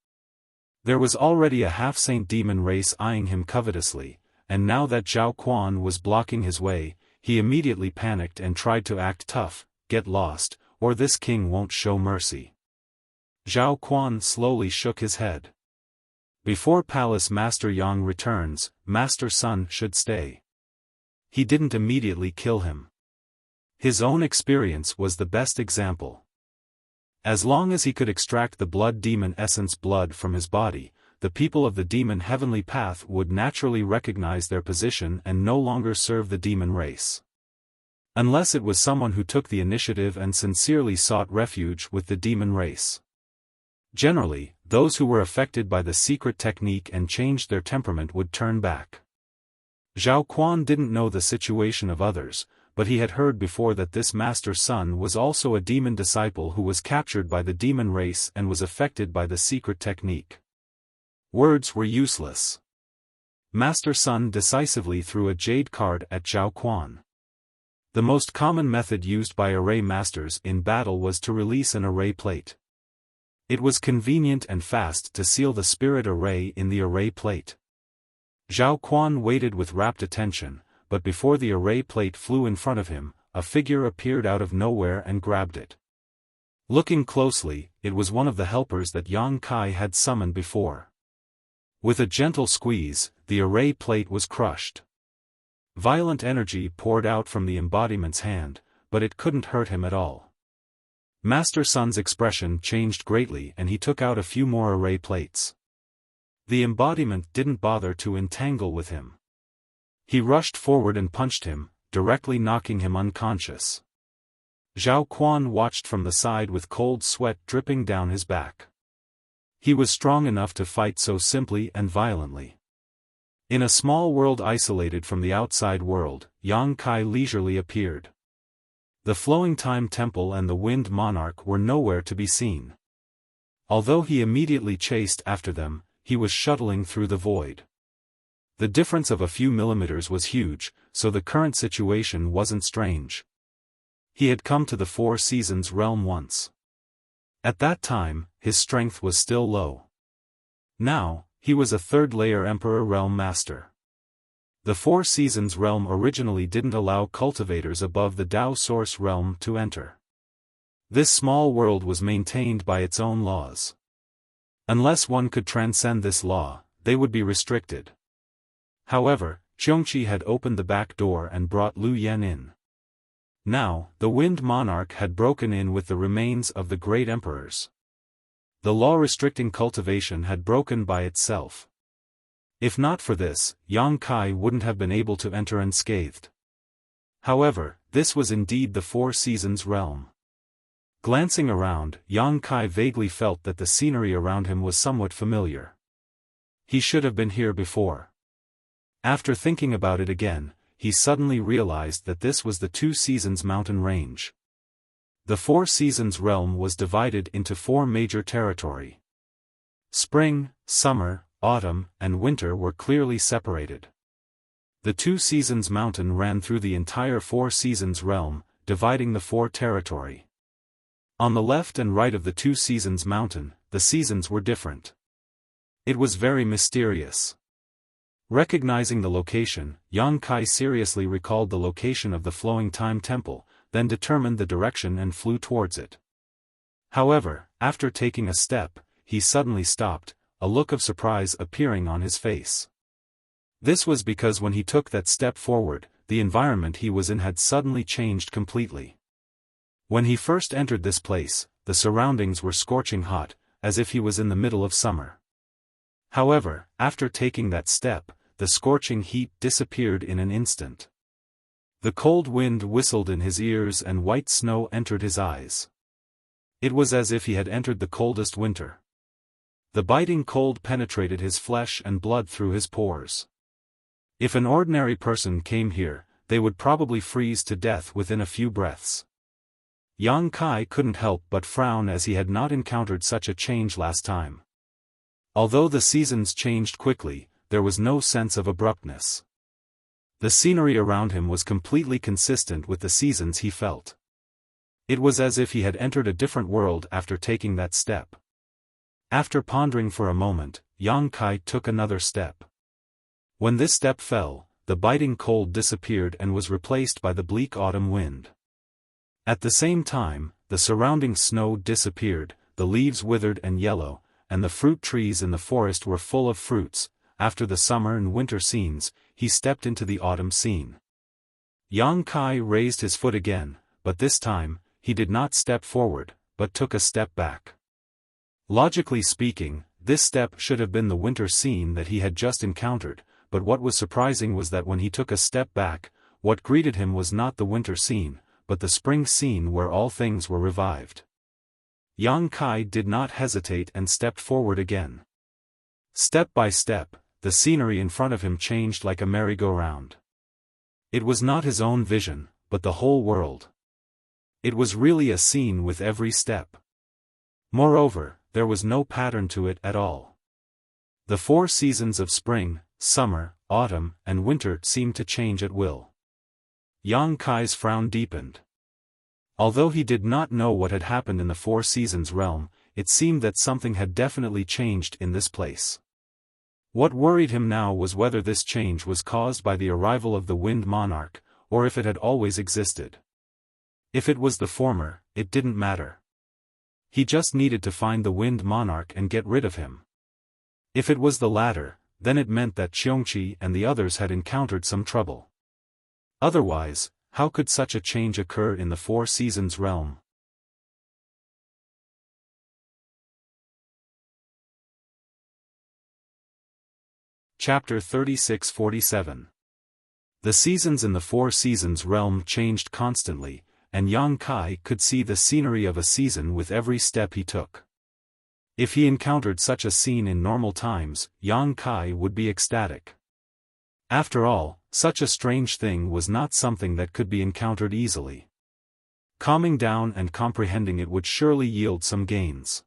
There was already a half-saint demon race eyeing him covetously, and now that Zhao Quan was blocking his way, he immediately panicked and tried to act tough, "Get lost, or this king won't show mercy." Zhao Quan slowly shook his head. Before Palace Master Yang returns, Master Sun should stay. He didn't immediately kill him. His own experience was the best example. As long as he could extract the blood demon essence blood from his body, the people of the demon heavenly path would naturally recognize their position and no longer serve the demon race. Unless it was someone who took the initiative and sincerely sought refuge with the demon race. Generally, those who were affected by the secret technique and changed their temperament would turn back. Zhao Quan didn't know the situation of others, but he had heard before that this Master Sun was also a demon disciple who was captured by the demon race and was affected by the secret technique. Words were useless. Master Sun decisively threw a jade card at Zhao Quan. The most common method used by array masters in battle was to release an array plate. It was convenient and fast to seal the spirit array in the array plate. Zhao Quan waited with rapt attention, but before the array plate flew in front of him, a figure appeared out of nowhere and grabbed it. Looking closely, it was one of the helpers that Yang Kai had summoned before. With a gentle squeeze, the array plate was crushed. Violent energy poured out from the embodiment's hand, but it couldn't hurt him at all. Master Sun's expression changed greatly and he took out a few more array plates. The embodiment didn't bother to entangle with him. He rushed forward and punched him, directly knocking him unconscious. Zhao Quan watched from the side with cold sweat dripping down his back. He was strong enough to fight so simply and violently. In a small world isolated from the outside world, Yang Kai leisurely appeared. The Flowing Time Temple and the Wind Monarch were nowhere to be seen. Although he immediately chased after them, he was shuttling through the void. The difference of a few millimeters was huge, so the current situation wasn't strange. He had come to the Four Seasons realm once. At that time, his strength was still low. Now, he was a third-layer Emperor Realm Master. The Four Seasons realm originally didn't allow cultivators above the Dao Source realm to enter. This small world was maintained by its own laws. Unless one could transcend this law, they would be restricted. However, Xiongqi had opened the back door and brought Lu Yan in. Now, the Wind Monarch had broken in with the remains of the great emperors. The law restricting cultivation had broken by itself. If not for this, Yang Kai wouldn't have been able to enter unscathed. However, this was indeed the Four Seasons realm. Glancing around, Yang Kai vaguely felt that the scenery around him was somewhat familiar. He should have been here before. After thinking about it again, he suddenly realized that this was the Two Seasons mountain range. The Four Seasons realm was divided into four major territory. Spring, summer, autumn, and winter were clearly separated. The Two Seasons mountain ran through the entire Four Seasons realm, dividing the four territory. On the left and right of the Two Seasons mountain, the seasons were different. It was very mysterious. Recognizing the location, Yang Kai seriously recalled the location of the Flowing Time Temple, then determined the direction and flew towards it. However, after taking a step, he suddenly stopped, a look of surprise appearing on his face. This was because when he took that step forward, the environment he was in had suddenly changed completely. When he first entered this place, the surroundings were scorching hot, as if he was in the middle of summer. However, after taking that step, the scorching heat disappeared in an instant. The cold wind whistled in his ears and white snow entered his eyes. It was as if he had entered the coldest winter. The biting cold penetrated his flesh and blood through his pores. If an ordinary person came here, they would probably freeze to death within a few breaths. Yang Kai couldn't help but frown as he had not encountered such a change last time. Although the seasons changed quickly, there was no sense of abruptness. The scenery around him was completely consistent with the seasons he felt. It was as if he had entered a different world after taking that step. After pondering for a moment, Yang Kai took another step. When this step fell, the biting cold disappeared and was replaced by the bleak autumn wind. At the same time, the surrounding snow disappeared, the leaves withered and yellow, and the fruit trees in the forest were full of fruits. After the summer and winter scenes, he stepped into the autumn scene. Yang Kai raised his foot again, but this time, he did not step forward, but took a step back. Logically speaking, this step should have been the winter scene that he had just encountered, but what was surprising was that when he took a step back, what greeted him was not the winter scene, but the spring scene where all things were revived. Yang Kai did not hesitate and stepped forward again. Step by step, the scenery in front of him changed like a merry-go-round. It was not his own vision, but the whole world. It was really a scene with every step. Moreover, there was no pattern to it at all. The four seasons of spring, summer, autumn, and winter seemed to change at will. Yang Kai's frown deepened. Although he did not know what had happened in the Four Seasons realm, it seemed that something had definitely changed in this place. What worried him now was whether this change was caused by the arrival of the Wind Monarch, or if it had always existed. If it was the former, it didn't matter. He just needed to find the Wind Monarch and get rid of him. If it was the latter, then it meant that Xiongqi and the others had encountered some trouble. Otherwise, how could such a change occur in the Four Seasons realm? Chapter 36-47. The seasons in the Four Seasons realm changed constantly, and Yang Kai could see the scenery of a season with every step he took. If he encountered such a scene in normal times, Yang Kai would be ecstatic. After all, such a strange thing was not something that could be encountered easily. Calming down and comprehending it would surely yield some gains.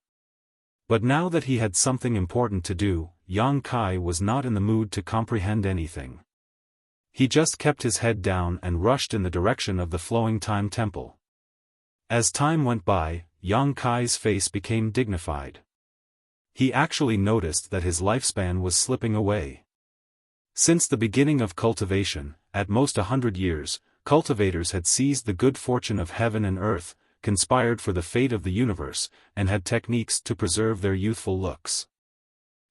But now that he had something important to do, Yang Kai was not in the mood to comprehend anything. He just kept his head down and rushed in the direction of the Flowing Time Temple. As time went by, Yang Kai's face became dignified. He actually noticed that his lifespan was slipping away. Since the beginning of cultivation, at most 100 years, cultivators had seized the good fortune of heaven and earth, conspired for the fate of the universe, and had techniques to preserve their youthful looks.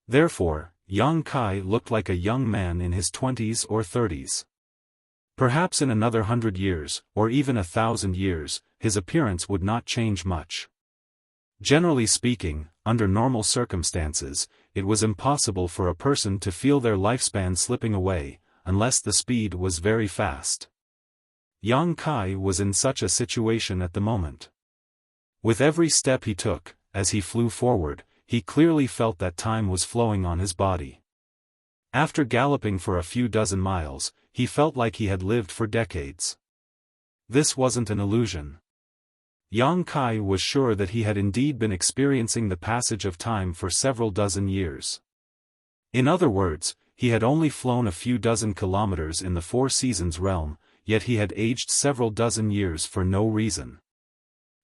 Therefore, Yang Kai looked like a young man in his 20s or 30s. Perhaps in another 100 years, or even 1,000 years, his appearance would not change much. Generally speaking, under normal circumstances, it was impossible for a person to feel their lifespan slipping away, unless the speed was very fast. Yang Kai was in such a situation at the moment. With every step he took, as he flew forward, he clearly felt that time was flowing on his body. After galloping for a few dozen miles, he felt like he had lived for decades. This wasn't an illusion. Yang Kai was sure that he had indeed been experiencing the passage of time for several dozen years. In other words, he had only flown a few dozen kilometers in the Four Seasons realm, yet he had aged several dozen years for no reason.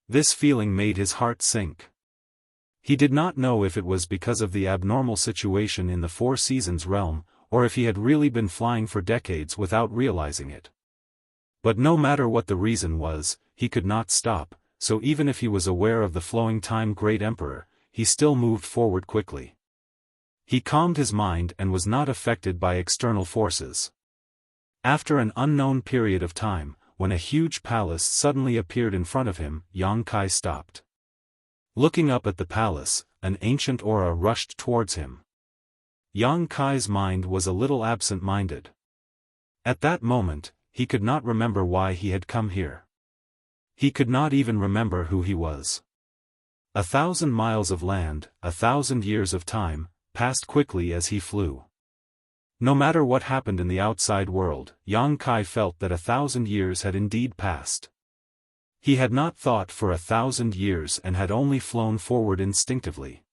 This feeling made his heart sink. He did not know if it was because of the abnormal situation in the Four Seasons realm, or if he had really been flying for decades without realizing it. But no matter what the reason was, he could not stop, so even if he was aware of the flowing time Great Emperor, he still moved forward quickly. He calmed his mind and was not affected by external forces. After an unknown period of time, when a huge palace suddenly appeared in front of him, Yang Kai stopped. Looking up at the palace, an ancient aura rushed towards him. Yang Kai's mind was a little absent-minded. At that moment, he could not remember why he had come here. He could not even remember who he was. 1,000 miles of land, 1,000 years of time, passed quickly as he flew. No matter what happened in the outside world, Yang Kai felt that 1,000 years had indeed passed. He had not thought for 1,000 years and had only flown forward instinctively.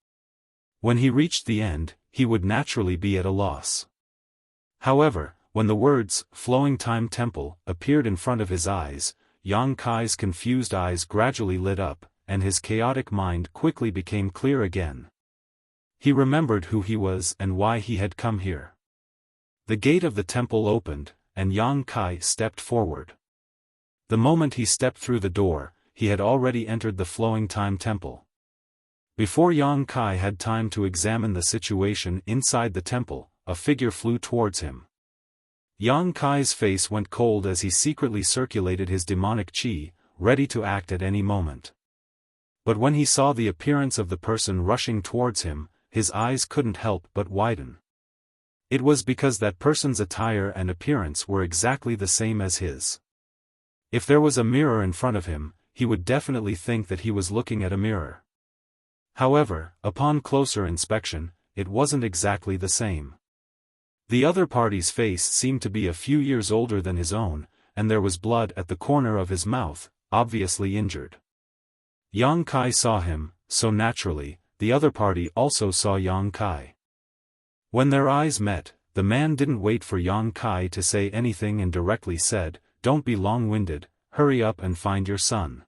When he reached the end, he would naturally be at a loss. However, when the words, Flowing Time Temple, appeared in front of his eyes, Yang Kai's confused eyes gradually lit up, and his chaotic mind quickly became clear again. He remembered who he was and why he had come here. The gate of the temple opened, and Yang Kai stepped forward. The moment he stepped through the door, he had already entered the Flowing Time Temple. Before Yang Kai had time to examine the situation inside the temple, a figure flew towards him. Yang Kai's face went cold as he secretly circulated his demonic qi, ready to act at any moment. But when he saw the appearance of the person rushing towards him, his eyes couldn't help but widen. It was because that person's attire and appearance were exactly the same as his. If there was a mirror in front of him, he would definitely think that he was looking at a mirror. However, upon closer inspection, it wasn't exactly the same. The other party's face seemed to be a few years older than his own, and there was blood at the corner of his mouth, obviously injured. Yang Kai saw him, so naturally, the other party also saw Yang Kai. When their eyes met, the man didn't wait for Yang Kai to say anything and directly said, "Don't be long-winded, hurry up and find your son."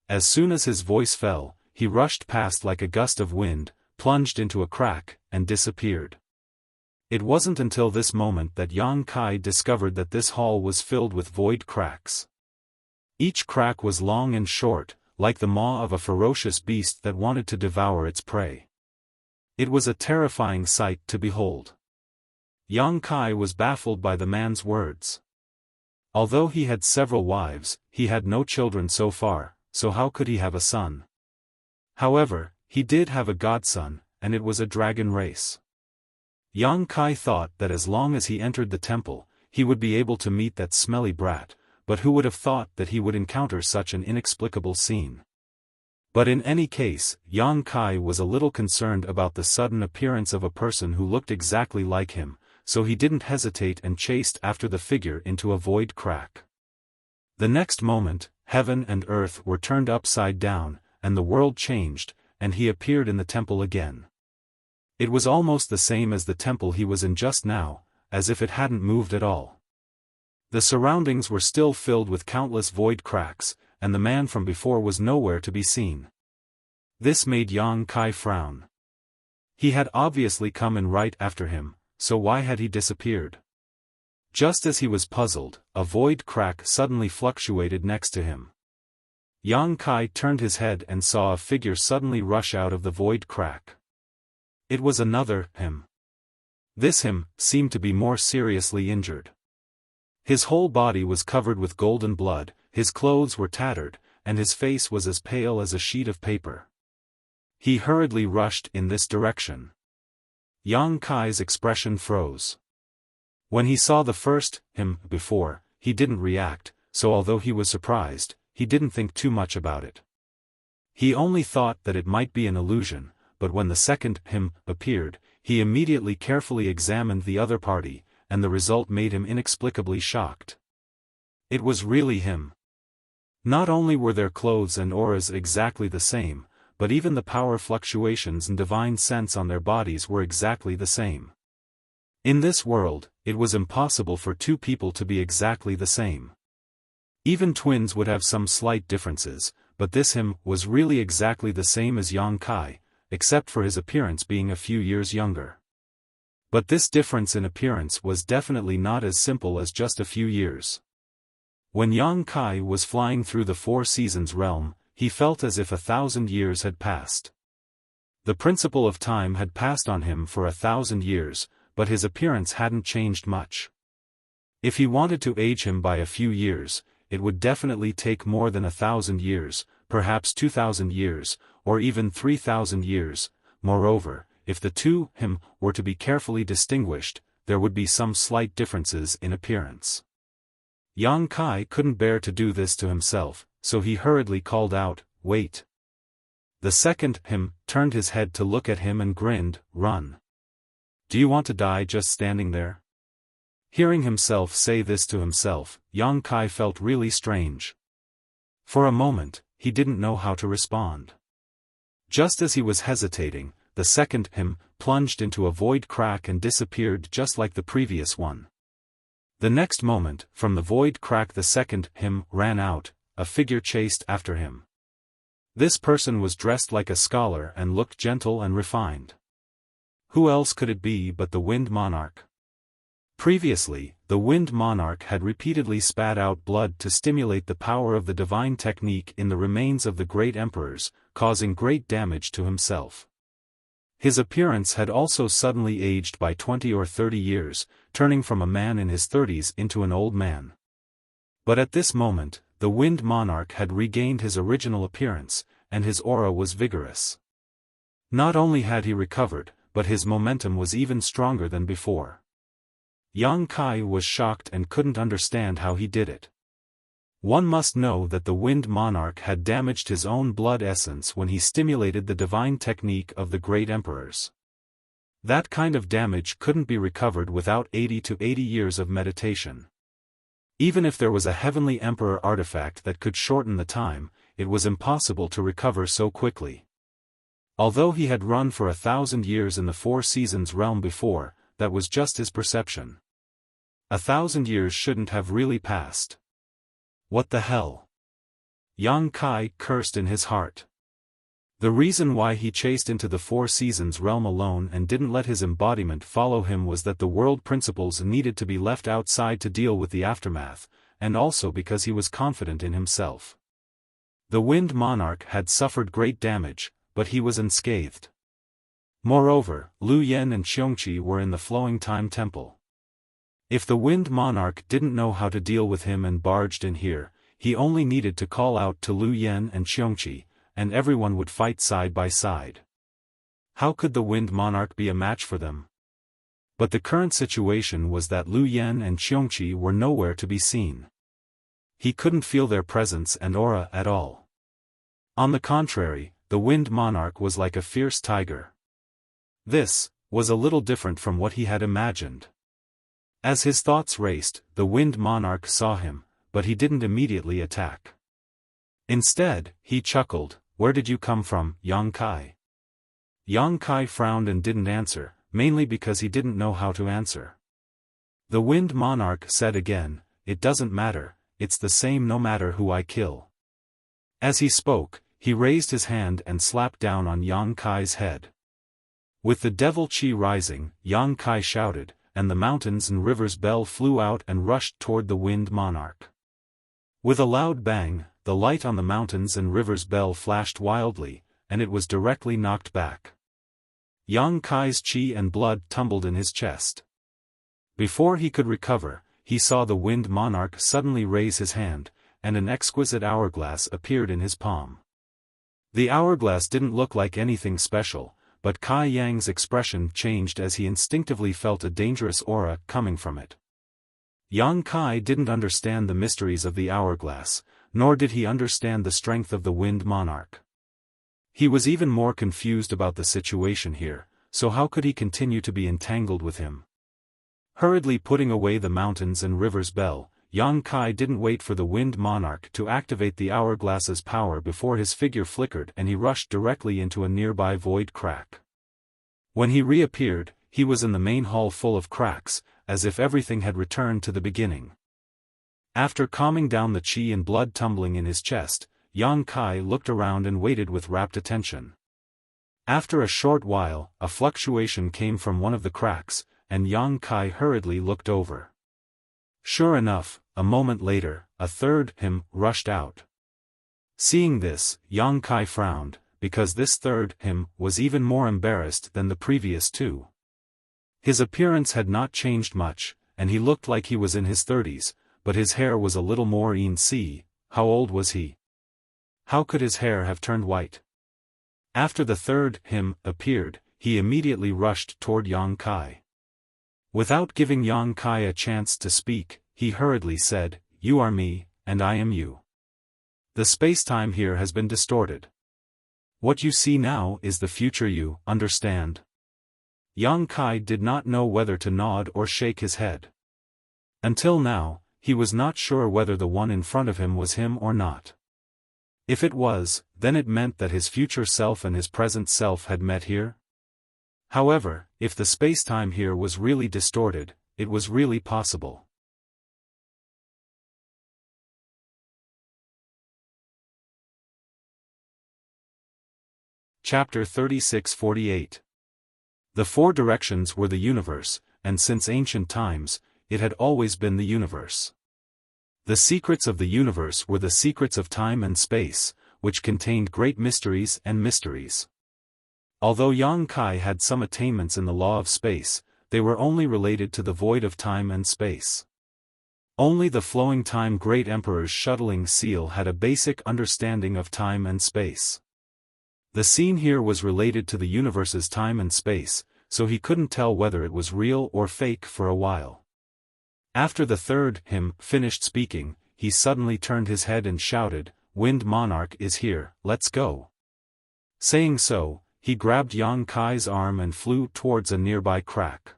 As soon as his voice fell, he rushed past like a gust of wind, plunged into a crack, and disappeared. It wasn't until this moment that Yang Kai discovered that this hall was filled with void cracks. Each crack was long and short, like the maw of a ferocious beast that wanted to devour its prey. It was a terrifying sight to behold. Yang Kai was baffled by the man's words. Although he had several wives, he had no children so far, so how could he have a son? However, he did have a godson, and it was a dragon race. Yang Kai thought that as long as he entered the temple, he would be able to meet that smelly brat, but who would have thought that he would encounter such an inexplicable scene? But in any case, Yang Kai was a little concerned about the sudden appearance of a person who looked exactly like him, so he didn't hesitate and chased after the figure into a void crack. The next moment, heaven and earth were turned upside down, and the world changed, and he appeared in the temple again. It was almost the same as the temple he was in just now, as if it hadn't moved at all. The surroundings were still filled with countless void cracks, and the man from before was nowhere to be seen. This made Yang Kai frown. He had obviously come in right after him, so why had he disappeared? Just as he was puzzled, a void crack suddenly fluctuated next to him. Yang Kai turned his head and saw a figure suddenly rush out of the void crack. It was another him. This him seemed to be more seriously injured. His whole body was covered with golden blood, his clothes were tattered, and his face was as pale as a sheet of paper. He hurriedly rushed in this direction. Yang Kai's expression froze. When he saw the first him before, he didn't react, so although he was surprised, he didn't think too much about it. He only thought that it might be an illusion, but when the second him appeared, he immediately carefully examined the other party, and the result made him inexplicably shocked. It was really him. Not only were their clothes and auras exactly the same, but even the power fluctuations and divine sense on their bodies were exactly the same. In this world, it was impossible for two people to be exactly the same. Even twins would have some slight differences, but this him was really exactly the same as Yang Kai, except for his appearance being a few years younger. But this difference in appearance was definitely not as simple as just a few years. When Yang Kai was flying through the Four Seasons realm, he felt as if 1,000 years had passed. The principle of time had passed on him for 1,000 years, but his appearance hadn't changed much. If he wanted to age him by a few years, it would definitely take more than 1,000 years, perhaps 2,000 years, or even 3,000 years. Moreover, if the two him were to be carefully distinguished, there would be some slight differences in appearance. Yang Kai couldn't bear to do this to himself, so he hurriedly called out, "Wait." The second him turned his head to look at him and grinned, "Run. Do you want to die just standing there?" Hearing himself say this to himself, Yang Kai felt really strange. For a moment, he didn't know how to respond. Just as he was hesitating, the second him plunged into a void crack and disappeared just like the previous one. The next moment, from the void crack the second him ran out, a figure chased after him. This person was dressed like a scholar and looked gentle and refined. Who else could it be but the Wind Monarch? Previously, the Wind Monarch had repeatedly spat out blood to stimulate the power of the divine technique in the remains of the great emperors, causing great damage to himself. His appearance had also suddenly aged by 20 or 30 years, turning from a man in his 30s into an old man. But at this moment, the Wind Monarch had regained his original appearance, and his aura was vigorous. Not only had he recovered, but his momentum was even stronger than before. Yang Kai was shocked and couldn't understand how he did it. One must know that the Wind Monarch had damaged his own blood essence when he stimulated the divine technique of the great emperors. That kind of damage couldn't be recovered without 80 to 80 years of meditation. Even if there was a heavenly emperor artifact that could shorten the time, it was impossible to recover so quickly. Although he had run for 1,000 years in the Four Seasons realm before, that was just his perception. 1,000 years shouldn't have really passed. What the hell? Yang Kai cursed in his heart. The reason why he chased into the Four Seasons realm alone and didn't let his embodiment follow him was that the world principles needed to be left outside to deal with the aftermath, and also because he was confident in himself. The Wind Monarch had suffered great damage, but he was unscathed. Moreover, Lu Yen and Xiongqi were in the Flowing Time Temple. If the Wind Monarch didn't know how to deal with him and barged in here, he only needed to call out to Lu Yen and Xiongqi, and everyone would fight side by side. How could the Wind Monarch be a match for them? But the current situation was that Lu Yen and Xiongqi were nowhere to be seen. He couldn't feel their presence and aura at all. On the contrary, the Wind Monarch was like a fierce tiger. This was a little different from what he had imagined. As his thoughts raced, the Wind Monarch saw him, but he didn't immediately attack. Instead, he chuckled, "Where did you come from, Yang Kai?" Yang Kai frowned and didn't answer, mainly because he didn't know how to answer. The Wind Monarch said again, "It doesn't matter, it's the same no matter who I kill." As he spoke, he raised his hand and slapped down on Yang Kai's head. With the devil chi rising, Yang Kai shouted, and the mountains and rivers bell flew out and rushed toward the Wind Monarch. With a loud bang, the light on the mountains and rivers bell flashed wildly, and it was directly knocked back. Yang Kai's chi and blood tumbled in his chest. Before he could recover, he saw the Wind Monarch suddenly raise his hand, and an exquisite hourglass appeared in his palm. The hourglass didn't look like anything special, but Kai Yang's expression changed as he instinctively felt a dangerous aura coming from it. Yang Kai didn't understand the mysteries of the hourglass, nor did he understand the strength of the Wind Monarch. He was even more confused about the situation here, so how could he continue to be entangled with him? Hurriedly putting away the mountains and rivers bell, Yang Kai didn't wait for the Wind Monarch to activate the hourglass's power before his figure flickered and he rushed directly into a nearby void crack. When he reappeared, he was in the main hall full of cracks, as if everything had returned to the beginning. After calming down the chi and blood tumbling in his chest, Yang Kai looked around and waited with rapt attention. After a short while, a fluctuation came from one of the cracks, and Yang Kai hurriedly looked over. Sure enough, a moment later, a third him rushed out. Seeing this, Yang Kai frowned, because this third him was even more embarrassed than the previous two. His appearance had not changed much, and he looked like he was in his 30s, but his hair was a little more see. How old was he? How could his hair have turned white? After the third him appeared, he immediately rushed toward Yang Kai. Without giving Yang Kai a chance to speak, he hurriedly said, "You are me, and I am you. The space-time here has been distorted. What you see now is the future you, understand?" Yang Kai did not know whether to nod or shake his head. Until now, he was not sure whether the one in front of him was him or not. If it was, then it meant that his future self and his present self had met here. However, if the space-time here was really distorted, it was really possible. Chapter 36-48. The four directions were the universe, and since ancient times, it had always been the universe. The secrets of the universe were the secrets of time and space, which contained great mysteries and mysteries. Although Yang Kai had some attainments in the law of space, they were only related to the void of time and space. Only the flowing time Great Emperor's shuttling seal had a basic understanding of time and space. The scene here was related to the universe's time and space, so he couldn't tell whether it was real or fake for a while. After the third him finished speaking, he suddenly turned his head and shouted, "Wind Monarch is here, let's go." Saying so, he grabbed Yang Kai's arm and flew towards a nearby crack.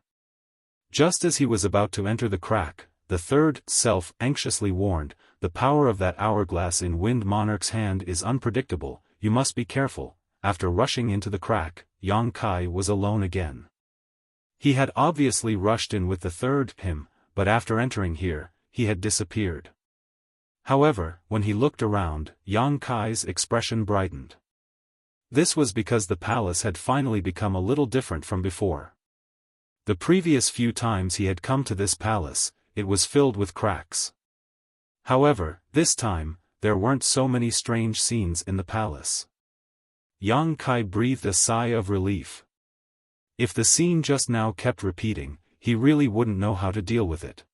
Just as he was about to enter the crack, the third self anxiously warned, "The power of that hourglass in Wind Monarch's hand is unpredictable, you must be careful." After rushing into the crack, Yang Kai was alone again. He had obviously rushed in with the third him, but after entering here, he had disappeared. However, when he looked around, Yang Kai's expression brightened. This was because the palace had finally become a little different from before. The previous few times he had come to this palace, it was filled with cracks. However, this time, there weren't so many strange scenes in the palace. Yang Kai breathed a sigh of relief. If the scene just now kept repeating, he really wouldn't know how to deal with it.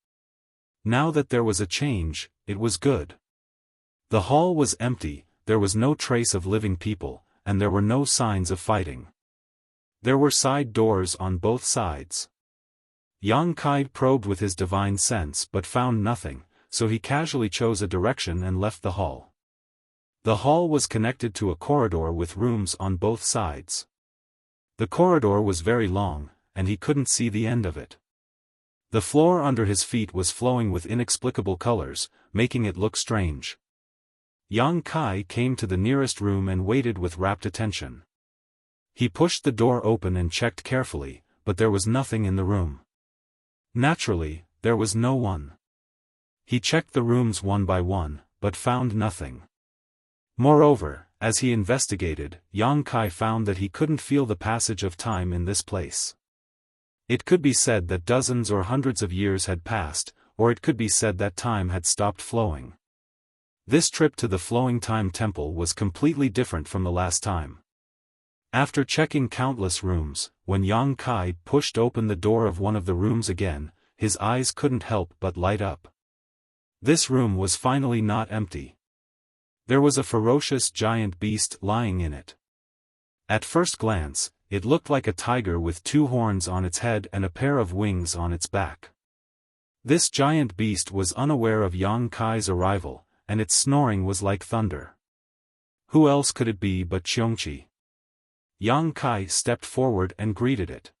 Now that there was a change, it was good. The hall was empty, there was no trace of living people, and there were no signs of fighting. There were side doors on both sides. Yang Kai probed with his divine sense but found nothing, so he casually chose a direction and left the hall. The hall was connected to a corridor with rooms on both sides. The corridor was very long, and he couldn't see the end of it. The floor under his feet was flowing with inexplicable colors, making it look strange. Yang Kai came to the nearest room and waited with rapt attention. He pushed the door open and checked carefully, but there was nothing in the room. Naturally, there was no one. He checked the rooms one by one, but found nothing. Moreover, as he investigated, Yang Kai found that he couldn't feel the passage of time in this place. It could be said that dozens or hundreds of years had passed, or it could be said that time had stopped flowing. This trip to the Flowing Time Temple was completely different from the last time. After checking countless rooms, when Yang Kai pushed open the door of one of the rooms again, his eyes couldn't help but light up. This room was finally not empty. There was a ferocious giant beast lying in it. At first glance, it looked like a tiger with 2 horns on its head and a pair of wings on its back. This giant beast was unaware of Yang Kai's arrival, and its snoring was like thunder. Who else could it be but Xiongqi? Yang Kai stepped forward and greeted it.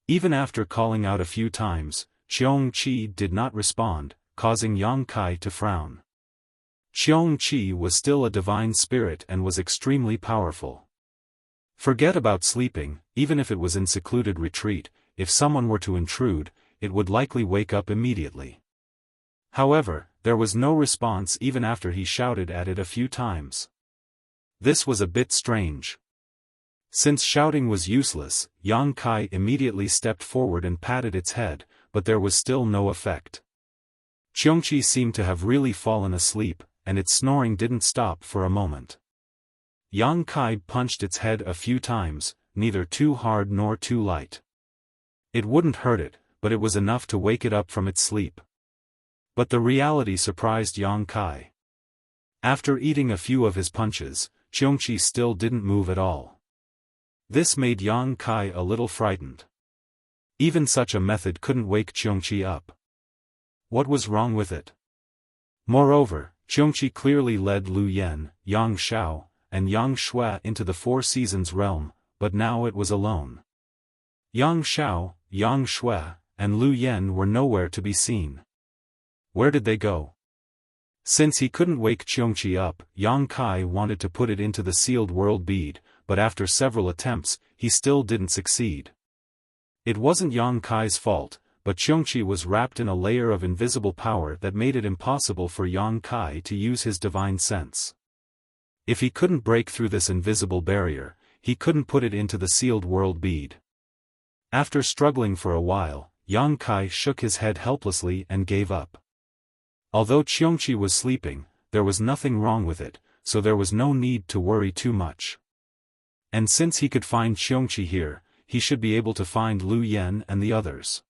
Even after calling out a few times, Xiongqi did not respond, causing Yang Kai to frown. Xiongqi was still a divine spirit and was extremely powerful. Forget about sleeping, even if it was in secluded retreat, if someone were to intrude, it would likely wake up immediately. However, there was no response even after he shouted at it a few times. This was a bit strange. Since shouting was useless, Yang Kai immediately stepped forward and patted its head, but there was still no effect. Xiongqi seemed to have really fallen asleep, and its snoring didn't stop for a moment. Yang Kai punched its head a few times, neither too hard nor too light. It wouldn't hurt it, but it was enough to wake it up from its sleep. But the reality surprised Yang Kai. After eating a few of his punches, Xiongqi still didn't move at all. This made Yang Kai a little frightened. Even such a method couldn't wake Xiongqi up. What was wrong with it? Moreover, Xiongqi clearly led Lu Yan, Yang Xiao, and Yang Shui into the Four Seasons realm, but now it was alone. Yang Xiao, Yang Shui, and Lu Yan were nowhere to be seen. Where did they go? Since he couldn't wake Xiongqi up, Yang Kai wanted to put it into the sealed world bead, but after several attempts, he still didn't succeed. It wasn't Yang Kai's fault, but Xiongqi was wrapped in a layer of invisible power that made it impossible for Yang Kai to use his divine sense. If he couldn't break through this invisible barrier, he couldn't put it into the sealed world bead. After struggling for a while, Yang Kai shook his head helplessly and gave up. Although Xiongqi was sleeping, there was nothing wrong with it, so there was no need to worry too much. And since he could find Xiongqi here, he should be able to find Lu Yan and the others.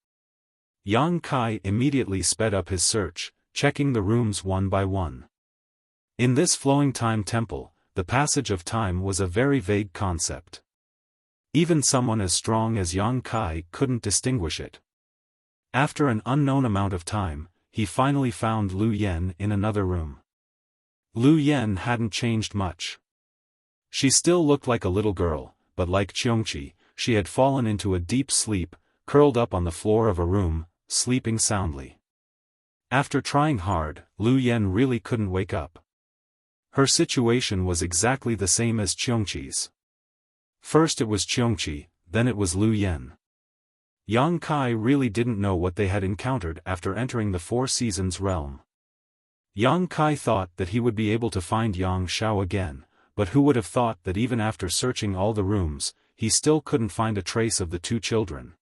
Yang Kai immediately sped up his search, checking the rooms one by one. In this Flowing Time Temple, the passage of time was a very vague concept. Even someone as strong as Yang Kai couldn't distinguish it. After an unknown amount of time, he finally found Lu Yan in another room. Lu Yan hadn't changed much. She still looked like a little girl, but like Xiongqi, she had fallen into a deep sleep, curled up on the floor of a room, sleeping soundly. After trying hard, Lu Yan really couldn't wake up. Her situation was exactly the same as Xiongqi's. First it was Xiongqi, then it was Lu Yan. Yang Kai really didn't know what they had encountered after entering the Four Seasons realm. Yang Kai thought that he would be able to find Yang Xiao again, but who would have thought that even after searching all the rooms, he still couldn't find a trace of the 2 children.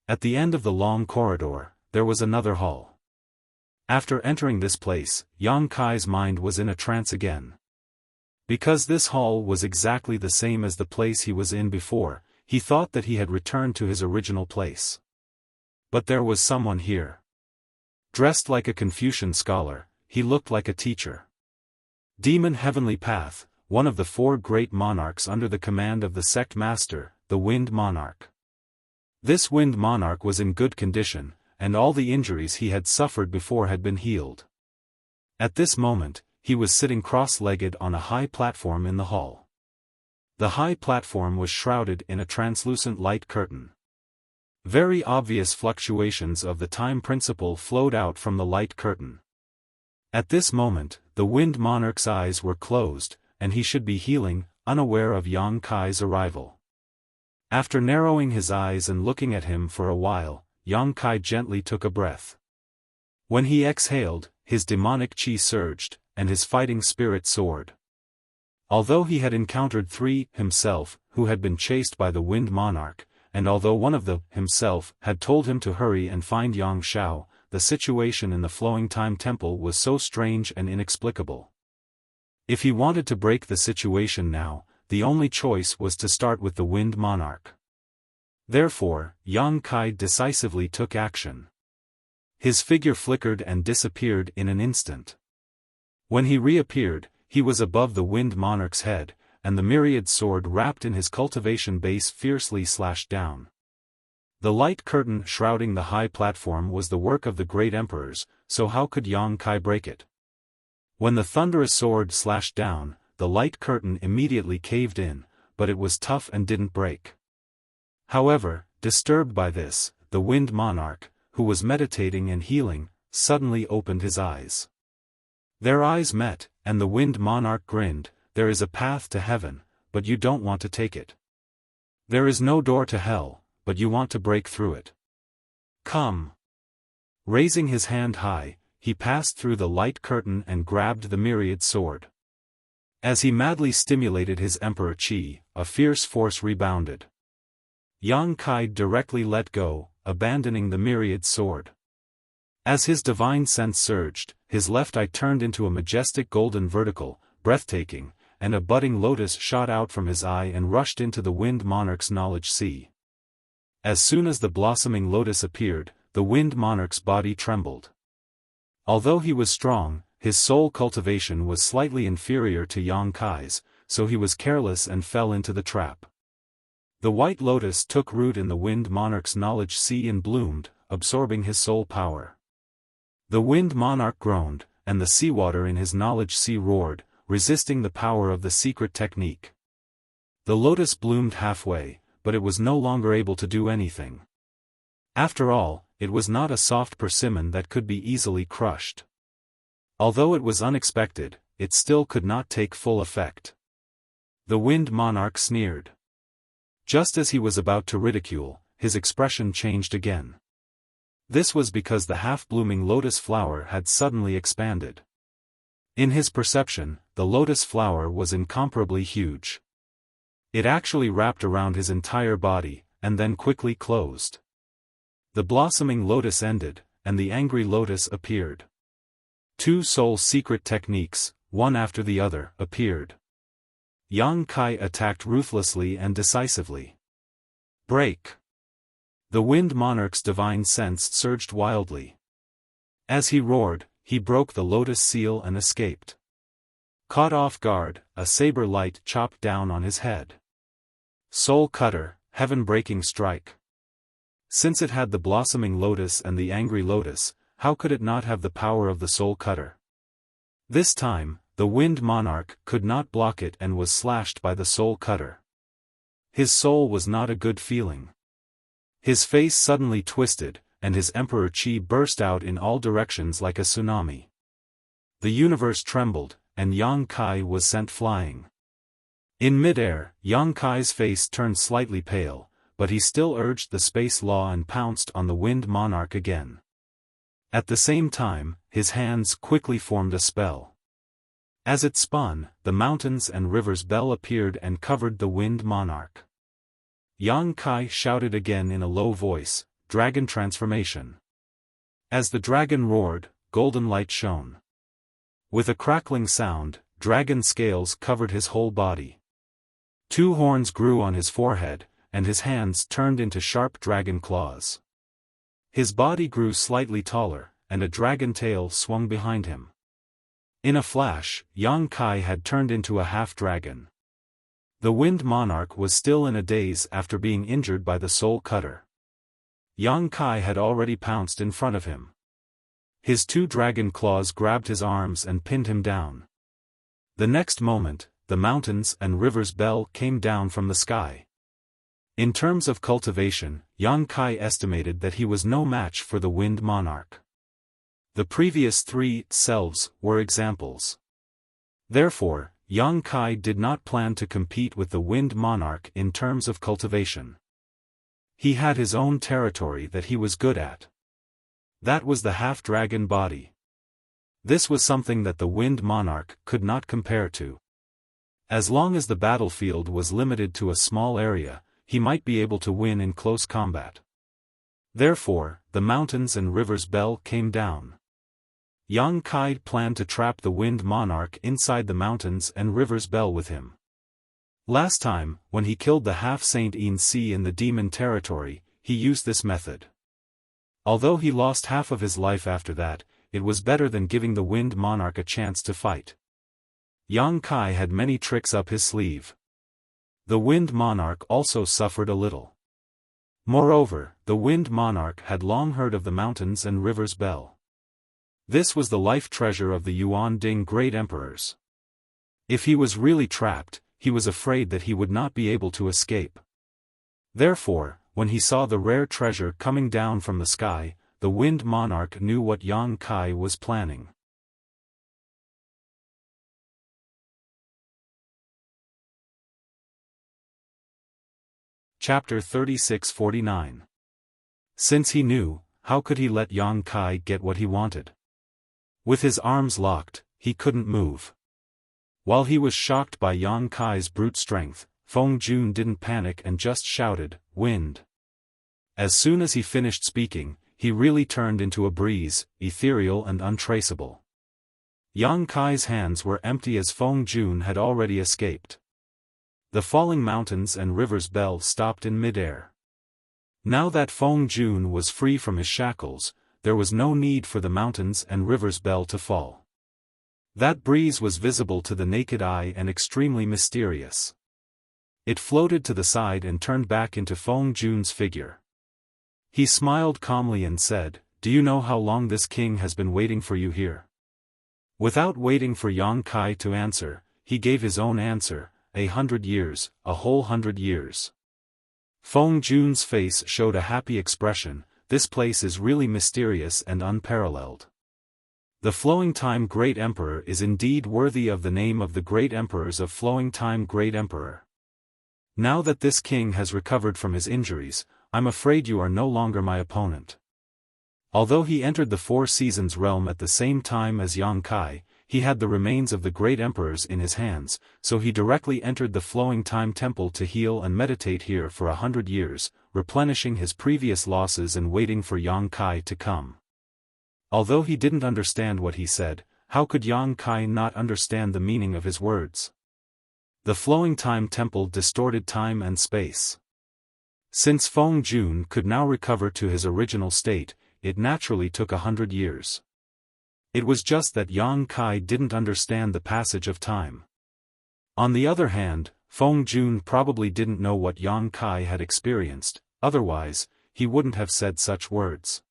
At the end of the long corridor, there was another hall. After entering this place, Yang Kai's mind was in a trance again. Because this hall was exactly the same as the place he was in before, he thought that he had returned to his original place. But there was someone here. Dressed like a Confucian scholar, he looked like a teacher. Demon Heavenly Path, one of the 4 great monarchs under the command of the sect master, the Wind Monarch. This Wind Monarch was in good condition, and all the injuries he had suffered before had been healed. At this moment, he was sitting cross-legged on a high platform in the hall. The high platform was shrouded in a translucent light curtain. Very obvious fluctuations of the time principle flowed out from the light curtain. At this moment, the Wind Monarch's eyes were closed, and he should be healing, unaware of Yang Kai's arrival. After narrowing his eyes and looking at him for a while, Yang Kai gently took a breath. When he exhaled, his demonic qi surged, and his fighting spirit soared. Although he had encountered 3 himself, who had been chased by the Wind Monarch, and although one of the himself had told him to hurry and find Yang Xiao, the situation in the Flowing Time Temple was so strange and inexplicable. If he wanted to break the situation now, the only choice was to start with the Wind Monarch. Therefore, Yang Kai decisively took action. His figure flickered and disappeared in an instant. When he reappeared, he was above the Wind Monarch's head, and the myriad sword wrapped in his cultivation base fiercely slashed down. The light curtain shrouding the high platform was the work of the great emperors, so how could Yang Kai break it? When the thunderous sword slashed down, the light curtain immediately caved in, but it was tough and didn't break. However, disturbed by this, the Wind Monarch, who was meditating and healing, suddenly opened his eyes. Their eyes met, and the Wind Monarch grinned. There is a path to heaven, but you don't want to take it. There is no door to hell, but you want to break through it. Come. Raising his hand high, he passed through the light curtain and grabbed the myriad sword. As he madly stimulated his emperor qi, a fierce force rebounded. Yang Kai directly let go, abandoning the myriad sword. As his divine sense surged, his left eye turned into a majestic golden vertical, breathtaking, and a budding lotus shot out from his eye and rushed into the Wind Monarch's knowledge sea. As soon as the blossoming lotus appeared, the Wind Monarch's body trembled. Although he was strong, his soul cultivation was slightly inferior to Yang Kai's, so he was careless and fell into the trap. The white lotus took root in the Wind Monarch's knowledge sea and bloomed, absorbing his soul power. The Wind Monarch groaned, and the seawater in his knowledge sea roared, resisting the power of the secret technique. The lotus bloomed halfway, but it was no longer able to do anything. After all, it was not a soft persimmon that could be easily crushed. Although it was unexpected, it still could not take full effect. The Wind Monarch sneered. Just as he was about to ridicule, his expression changed again. This was because the half-blooming lotus flower had suddenly expanded. In his perception, the lotus flower was incomparably huge. It actually wrapped around his entire body, and then quickly closed. The blossoming lotus ended, and the angry lotus appeared. 2 soul secret techniques, one after the other, appeared. Yang Kai attacked ruthlessly and decisively. Break! The Wind Monarch's divine sense surged wildly. As he roared, he broke the lotus seal and escaped. Caught off guard, a saber light chopped down on his head. Soul Cutter, heaven-breaking strike. Since it had the blossoming lotus and the angry lotus, how could it not have the power of the Soul Cutter? This time, the Wind Monarch could not block it and was slashed by the Soul Cutter. His soul was not a good feeling. His face suddenly twisted, and his emperor qi burst out in all directions like a tsunami. The universe trembled, and Yang Kai was sent flying. In midair, Yang Kai's face turned slightly pale, but he still urged the space law and pounced on the Wind Monarch again. At the same time, his hands quickly formed a spell. As it spun, the mountains and rivers bell appeared and covered the Wind Monarch. Yang Kai shouted again in a low voice, "Dragon transformation." As the dragon roared, golden light shone. With a crackling sound, dragon scales covered his whole body. 2 horns grew on his forehead, and his hands turned into sharp dragon claws. His body grew slightly taller, and a dragon tail swung behind him. In a flash, Yang Kai had turned into a half-dragon. The Wind Monarch was still in a daze after being injured by the Soul Cutter. Yang Kai had already pounced in front of him. His two dragon claws grabbed his arms and pinned him down. The next moment, the mountains and rivers bell came down from the sky. In terms of cultivation, Yang Kai estimated that he was no match for the Wind Monarch. The previous three selves were examples. Therefore, Yang Kai did not plan to compete with the Wind Monarch in terms of cultivation. He had his own territory that he was good at. That was the half-dragon body. This was something that the Wind Monarch could not compare to. As long as the battlefield was limited to a small area, he might be able to win in close combat. Therefore, the mountains and rivers bell came down. Yang Kai planned to trap the Wind Monarch inside the mountains and rivers bell with him. Last time, when he killed the half-Saint In Si in the demon territory, he used this method. Although he lost half of his life after that, it was better than giving the Wind Monarch a chance to fight. Yang Kai had many tricks up his sleeve. The Wind Monarch also suffered a little. Moreover, the Wind Monarch had long heard of the mountains and rivers bell. This was the life treasure of the Yuan Ding great emperors. If he was really trapped, he was afraid that he would not be able to escape. Therefore, when he saw the rare treasure coming down from the sky, the Wind Monarch knew what Yang Kai was planning. Chapter 36-49. Since he knew, how could he let Yang Kai get what he wanted? With his arms locked, he couldn't move. While he was shocked by Yang Kai's brute strength, Feng Jun didn't panic and just shouted, "Wind!" As soon as he finished speaking, he really turned into a breeze, ethereal and untraceable. Yang Kai's hands were empty as Feng Jun had already escaped. The falling mountains and rivers bell stopped in midair. Now that Feng Jun was free from his shackles, there was no need for the mountains and rivers bell to fall. That breeze was visible to the naked eye and extremely mysterious. It floated to the side and turned back into Feng Jun's figure. He smiled calmly and said, "Do you know how long this king has been waiting for you here?" Without waiting for Yang Kai to answer, he gave his own answer, 100 years, a whole 100 years. Feng Jun's face showed a happy expression. This place is really mysterious and unparalleled. The Flowing Time Great Emperor is indeed worthy of the name of the great emperors of Flowing Time Great Emperor. Now that this king has recovered from his injuries, I'm afraid you are no longer my opponent. Although he entered the Four Seasons realm at the same time as Yang Kai, he had the remains of the great emperors in his hands, so he directly entered the Flowing Time Temple to heal and meditate here for 100 years, replenishing his previous losses and waiting for Yang Kai to come. Although he didn't understand what he said, how could Yang Kai not understand the meaning of his words? The Flowing Time Temple distorted time and space. Since Feng Jun could now recover to his original state, it naturally took 100 years. It was just that Yang Kai didn't understand the passage of time. On the other hand, Feng Jun probably didn't know what Yang Kai had experienced, otherwise, he wouldn't have said such words.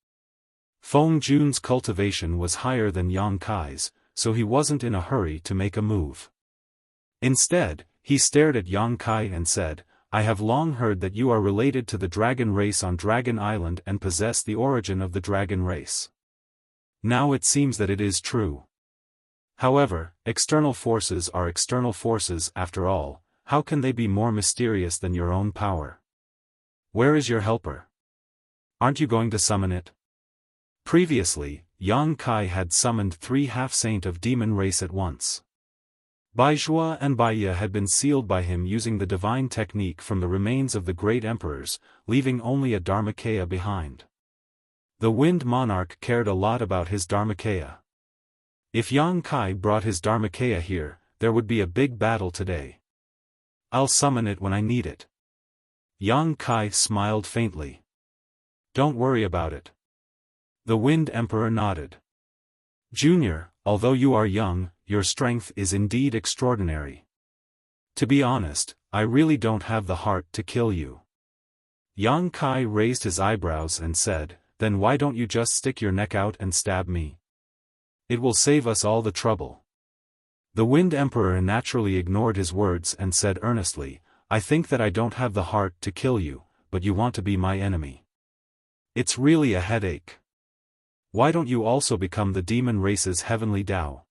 Feng Jun's cultivation was higher than Yang Kai's, so he wasn't in a hurry to make a move. Instead, he stared at Yang Kai and said, "I have long heard that you are related to the dragon race on Dragon Island and possess the origin of the dragon race. Now it seems that it is true. However, external forces are external forces after all. How can they be more mysterious than your own power? Where is your helper? Aren't you going to summon it?" Previously, Yang Kai had summoned 3 half-saint of demon race at once. Baizhua and Baiya had been sealed by him using the divine technique from the remains of the great emperors, leaving only a Dharmakaya behind. The Wind Monarch cared a lot about his Dharmakaya. If Yang Kai brought his Dharmakaya here, there would be a big battle today. "I'll summon it when I need it." Yang Kai smiled faintly. "Don't worry about it. The Wind Emperor nodded. Junior, although you are young, your strength is indeed extraordinary. To be honest, I really don't have the heart to kill you. Yang Kai raised his eyebrows and said, then why don't you just stick your neck out and stab me? It will save us all the trouble. The Wind Emperor naturally ignored his words and said earnestly, I think that I don't have the heart to kill you, but you want to be my enemy. It's really a headache. Why don't you also become the demon race's heavenly Tao?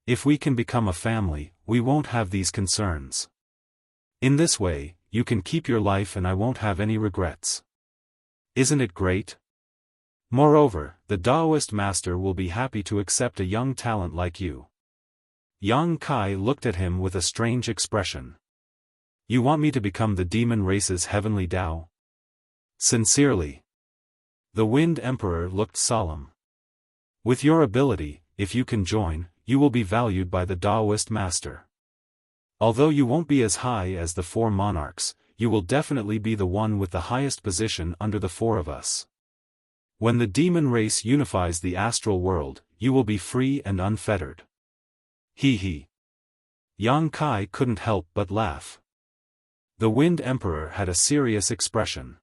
If we can become a family, we won't have these concerns. In this way, you can keep your life and I won't have any regrets. Isn't it great? Moreover, the Taoist master will be happy to accept a young talent like you. Yang Kai looked at him with a strange expression. You want me to become the demon race's heavenly Tao? Sincerely. The Wind Emperor looked solemn. With your ability, if you can join, you will be valued by the Taoist master. Although you won't be as high as the 4 monarchs, you will definitely be the one with the highest position under the 4 of us. When the demon race unifies the astral world, you will be free and unfettered. He. Yang Kai couldn't help but laugh. The Wind Emperor had a serious expression.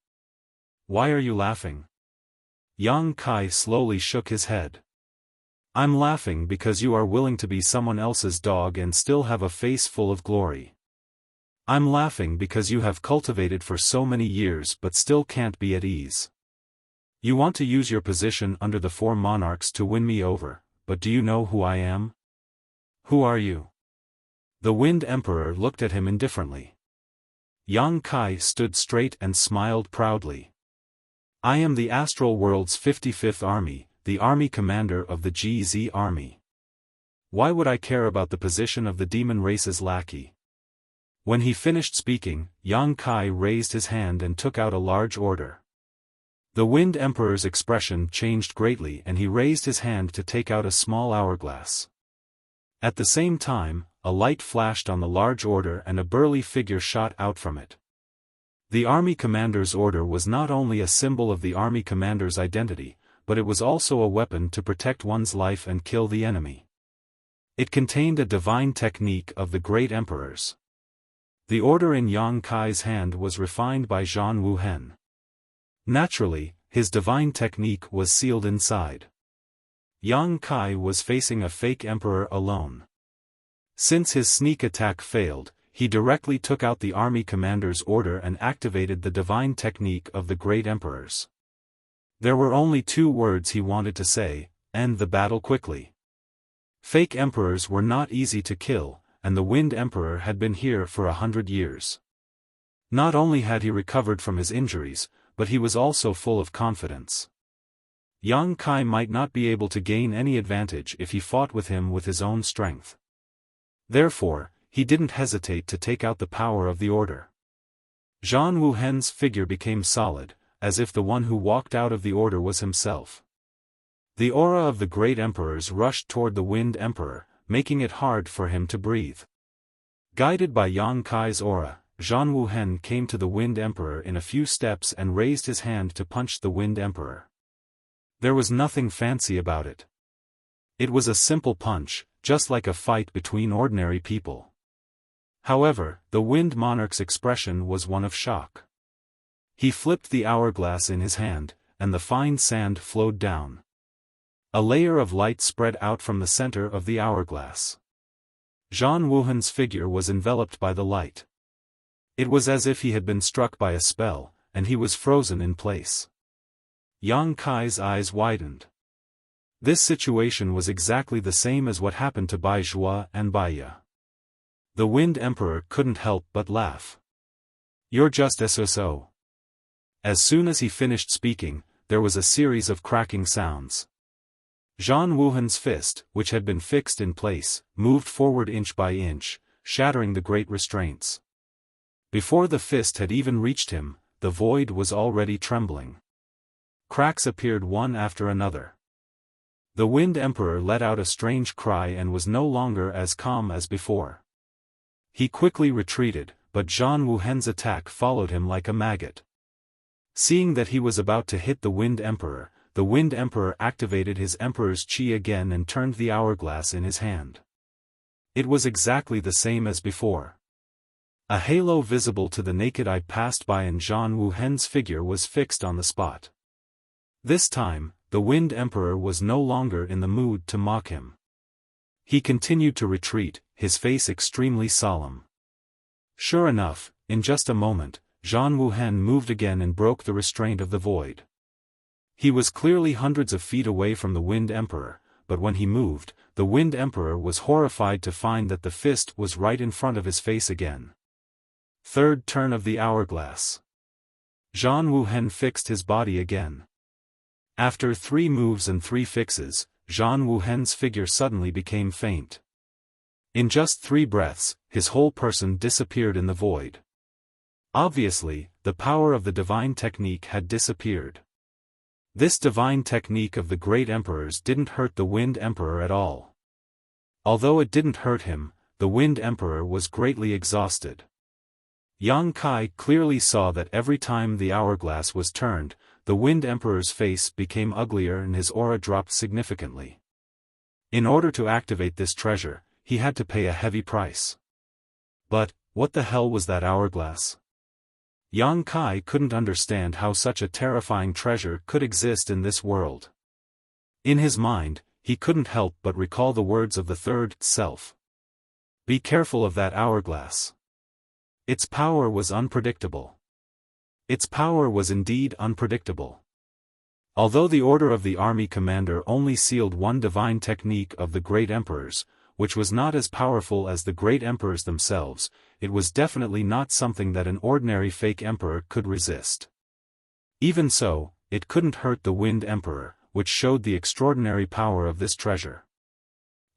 Why are you laughing? Yang Kai slowly shook his head. I'm laughing because you are willing to be someone else's dog and still have a face full of glory. I'm laughing because you have cultivated for so many years but still can't be at ease. You want to use your position under the 4 monarchs to win me over, but do you know who I am? Who are you? The Wind Emperor looked at him indifferently. Yang Kai stood straight and smiled proudly. I am the astral world's 55th army, the army commander of the GZ army. Why would I care about the position of the demon race's lackey? When he finished speaking, Yang Kai raised his hand and took out a large order. The Wind Emperor's expression changed greatly and he raised his hand to take out a small hourglass. At the same time, a light flashed on the large order and a burly figure shot out from it. The army commander's order was not only a symbol of the army commander's identity, but it was also a weapon to protect one's life and kill the enemy. It contained a divine technique of the great emperors. The order in Yang Kai's hand was refined by Zhan Wuhen. Naturally, his divine technique was sealed inside. Yang Kai was facing a fake emperor alone. Since his sneak attack failed, he directly took out the army commander's order and activated the divine technique of the great emperors. There were only 2 words he wanted to say: end the battle quickly. Fake emperors were not easy to kill, and the Wind Emperor had been here for 100 years. Not only had he recovered from his injuries, but he was also full of confidence. Yang Kai might not be able to gain any advantage if he fought with him with his own strength. Therefore, he didn't hesitate to take out the power of the order. Zhan Wuhen's figure became solid, as if the one who walked out of the order was himself. The aura of the great emperors rushed toward the Wind Emperor, making it hard for him to breathe. Guided by Yang Kai's aura, Zhan Wuhen came to the Wind Emperor in a few steps and raised his hand to punch the Wind Emperor. There was nothing fancy about it. It was a simple punch, just like a fight between ordinary people. However, the Wind Monarch's expression was one of shock. He flipped the hourglass in his hand, and the fine sand flowed down. A layer of light spread out from the center of the hourglass. Zhan Wuhen's figure was enveloped by the light. It was as if he had been struck by a spell, and he was frozen in place. Yang Kai's eyes widened. This situation was exactly the same as what happened to Bai Zhua and Bai Ye. The Wind Emperor couldn't help but laugh. You're just so. As soon as he finished speaking, there was a series of cracking sounds. Zhan Wuhen's fist, which had been fixed in place, moved forward inch by inch, shattering the great restraints. Before the fist had even reached him, the void was already trembling. Cracks appeared one after another. The Wind Emperor let out a strange cry and was no longer as calm as before. He quickly retreated, but Zhan Wuhen's attack followed him like a maggot. Seeing that he was about to hit the Wind Emperor, the Wind Emperor activated his Emperor's Qi again and turned the hourglass in his hand. It was exactly the same as before. A halo visible to the naked eye passed by and Zhang Wuhen's figure was fixed on the spot. This time, the Wind Emperor was no longer in the mood to mock him. He continued to retreat, his face extremely solemn. Sure enough, in just a moment, Zhang Wuhen moved again and broke the restraint of the void. He was clearly hundreds of feet away from the Wind Emperor, but when he moved, the Wind Emperor was horrified to find that the fist was right in front of his face again. Third turn of the hourglass. Zhang Wuhen fixed his body again. After 3 moves and 3 fixes, Zhang Wuhen's figure suddenly became faint. In just 3 breaths, his whole person disappeared in the void. Obviously, the power of the divine technique had disappeared. This divine technique of the great emperors didn't hurt the Wind Emperor at all. Although it didn't hurt him, the Wind Emperor was greatly exhausted. Yang Kai clearly saw that every time the hourglass was turned, the Wind Emperor's face became uglier and his aura dropped significantly. In order to activate this treasure, he had to pay a heavy price. But, what the hell was that hourglass? Yang Kai couldn't understand how such a terrifying treasure could exist in this world. In his mind, he couldn't help but recall the words of the third self. Be careful of that hourglass. Its power was unpredictable. Its power was indeed unpredictable. Although the order of the army commander only sealed one divine technique of the great emperors, which was not as powerful as the great emperors themselves, it was definitely not something that an ordinary fake emperor could resist. Even so, it couldn't hurt the Wind Emperor, which showed the extraordinary power of this treasure.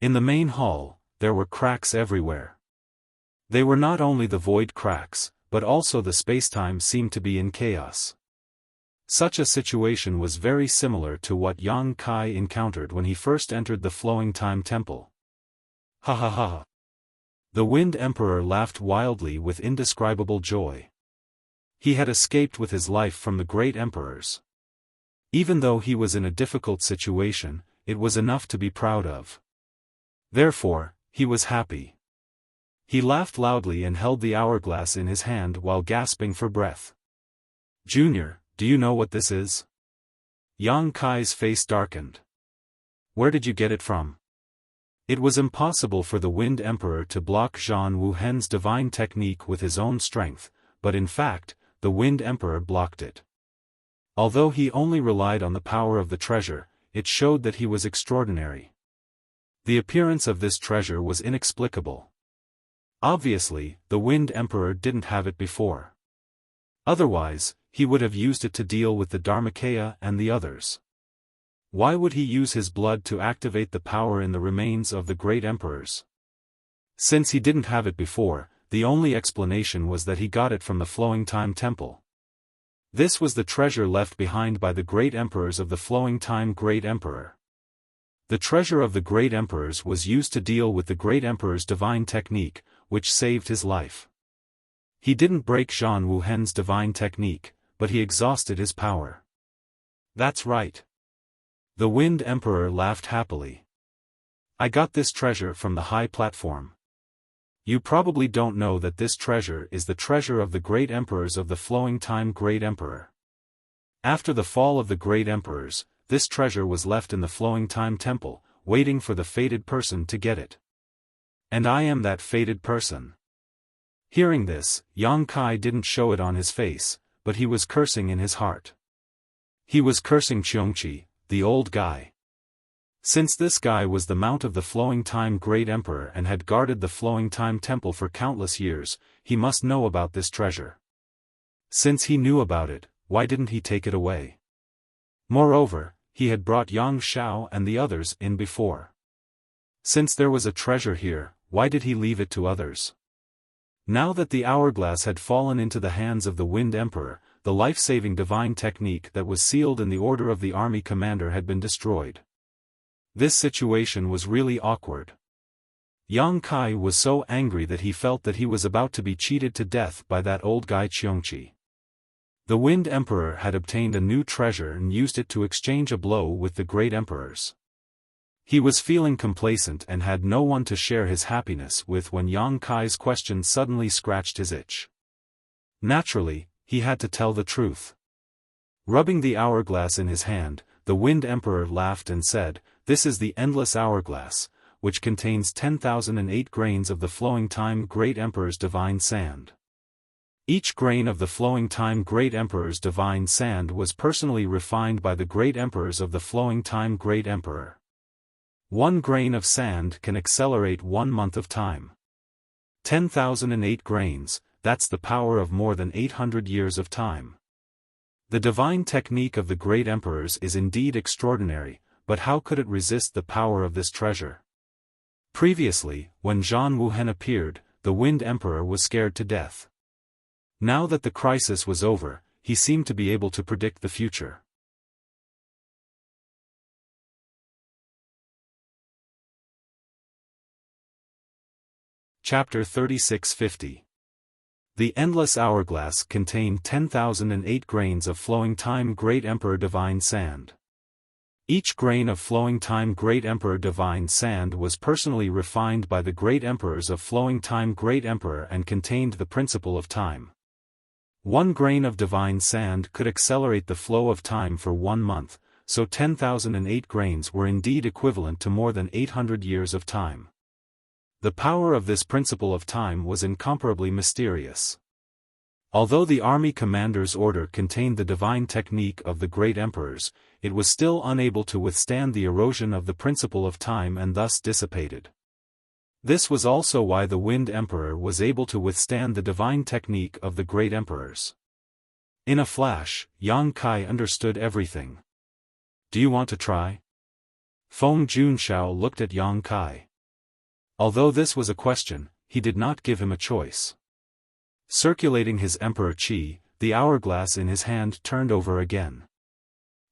In the main hall, there were cracks everywhere. They were not only the void cracks, but also the spacetime seemed to be in chaos. Such a situation was very similar to what Yang Kai encountered when he first entered the Flowing Time Temple. Ha ha ha. The Wind Emperor laughed wildly with indescribable joy. He had escaped with his life from the great emperors. Even though he was in a difficult situation, it was enough to be proud of. Therefore, he was happy. He laughed loudly and held the hourglass in his hand while gasping for breath. Junior, do you know what this is? Yang Kai's face darkened. Where did you get it from? It was impossible for the Wind Emperor to block Zhang Wuhen's divine technique with his own strength, but in fact, the Wind Emperor blocked it. Although he only relied on the power of the treasure, it showed that he was extraordinary. The appearance of this treasure was inexplicable. Obviously, the Wind Emperor didn't have it before. Otherwise, he would have used it to deal with the Dharmakaya and the others. Why would he use his blood to activate the power in the remains of the great emperors? Since he didn't have it before, the only explanation was that he got it from the Flowing Time Temple. This was the treasure left behind by the great emperors of the Flowing Time Great Emperor. The treasure of the great emperors was used to deal with the great emperor's divine technique, which saved his life. He didn't break Zhang Wuhen's divine technique, but he exhausted his power. That's right. The Wind Emperor laughed happily. I got this treasure from the high platform. You probably don't know that this treasure is the treasure of the great emperors of the Flowing Time Great Emperor. After the fall of the great emperors, this treasure was left in the Flowing Time Temple, waiting for the fated person to get it. And I am that fated person. Hearing this, Yang Kai didn't show it on his face, but he was cursing in his heart. He was cursing Qiongqi, the old guy. Since this guy was the mount of the Flowing Time Great Emperor and had guarded the Flowing Time Temple for countless years, he must know about this treasure. Since he knew about it, why didn't he take it away? Moreover, he had brought Yang Xiao and the others in before. Since there was a treasure here, why did he leave it to others? Now that the hourglass had fallen into the hands of the Wind Emperor, the life-saving divine technique that was sealed in the order of the army commander had been destroyed. This situation was really awkward. Yang Kai was so angry that he felt that he was about to be cheated to death by that old guy Qiongqi. The Wind Emperor had obtained a new treasure and used it to exchange a blow with the great emperors. He was feeling complacent and had no one to share his happiness with when Yang Kai's question suddenly scratched his itch. Naturally, he had to tell the truth. Rubbing the hourglass in his hand, the Wind Emperor laughed and said, "This is the endless hourglass, which contains 10,008 grains of the flowing time Great Emperor's divine sand. Each grain of the flowing time Great Emperor's divine sand was personally refined by the Great Emperors of the flowing time Great Emperor. 1 grain of sand can accelerate 1 month of time. 10,008 grains, that's the power of more than 800 years of time. The divine technique of the Great Emperors is indeed extraordinary, but how could it resist the power of this treasure?" Previously, when Zhan Wuhen appeared, the Wind Emperor was scared to death. Now that the crisis was over, he seemed to be able to predict the future. Chapter 3650. The endless hourglass contained 10,008 grains of flowing time Great Emperor divine sand. Each grain of flowing time Great Emperor divine sand was personally refined by the Great Emperors of flowing time Great Emperor and contained the principle of time. 1 grain of divine sand could accelerate the flow of time for 1 month, so 10,008 grains were indeed equivalent to more than 800 years of time. The power of this principle of time was incomparably mysterious. Although the army commander's order contained the divine technique of the great emperors, it was still unable to withstand the erosion of the principle of time and thus dissipated. This was also why the Wind Emperor was able to withstand the divine technique of the great emperors. In a flash, Yang Kai understood everything. "Do you want to try?" Feng Junxiao looked at Yang Kai. Although this was a question, he did not give him a choice. Circulating his emperor qi, the hourglass in his hand turned over again.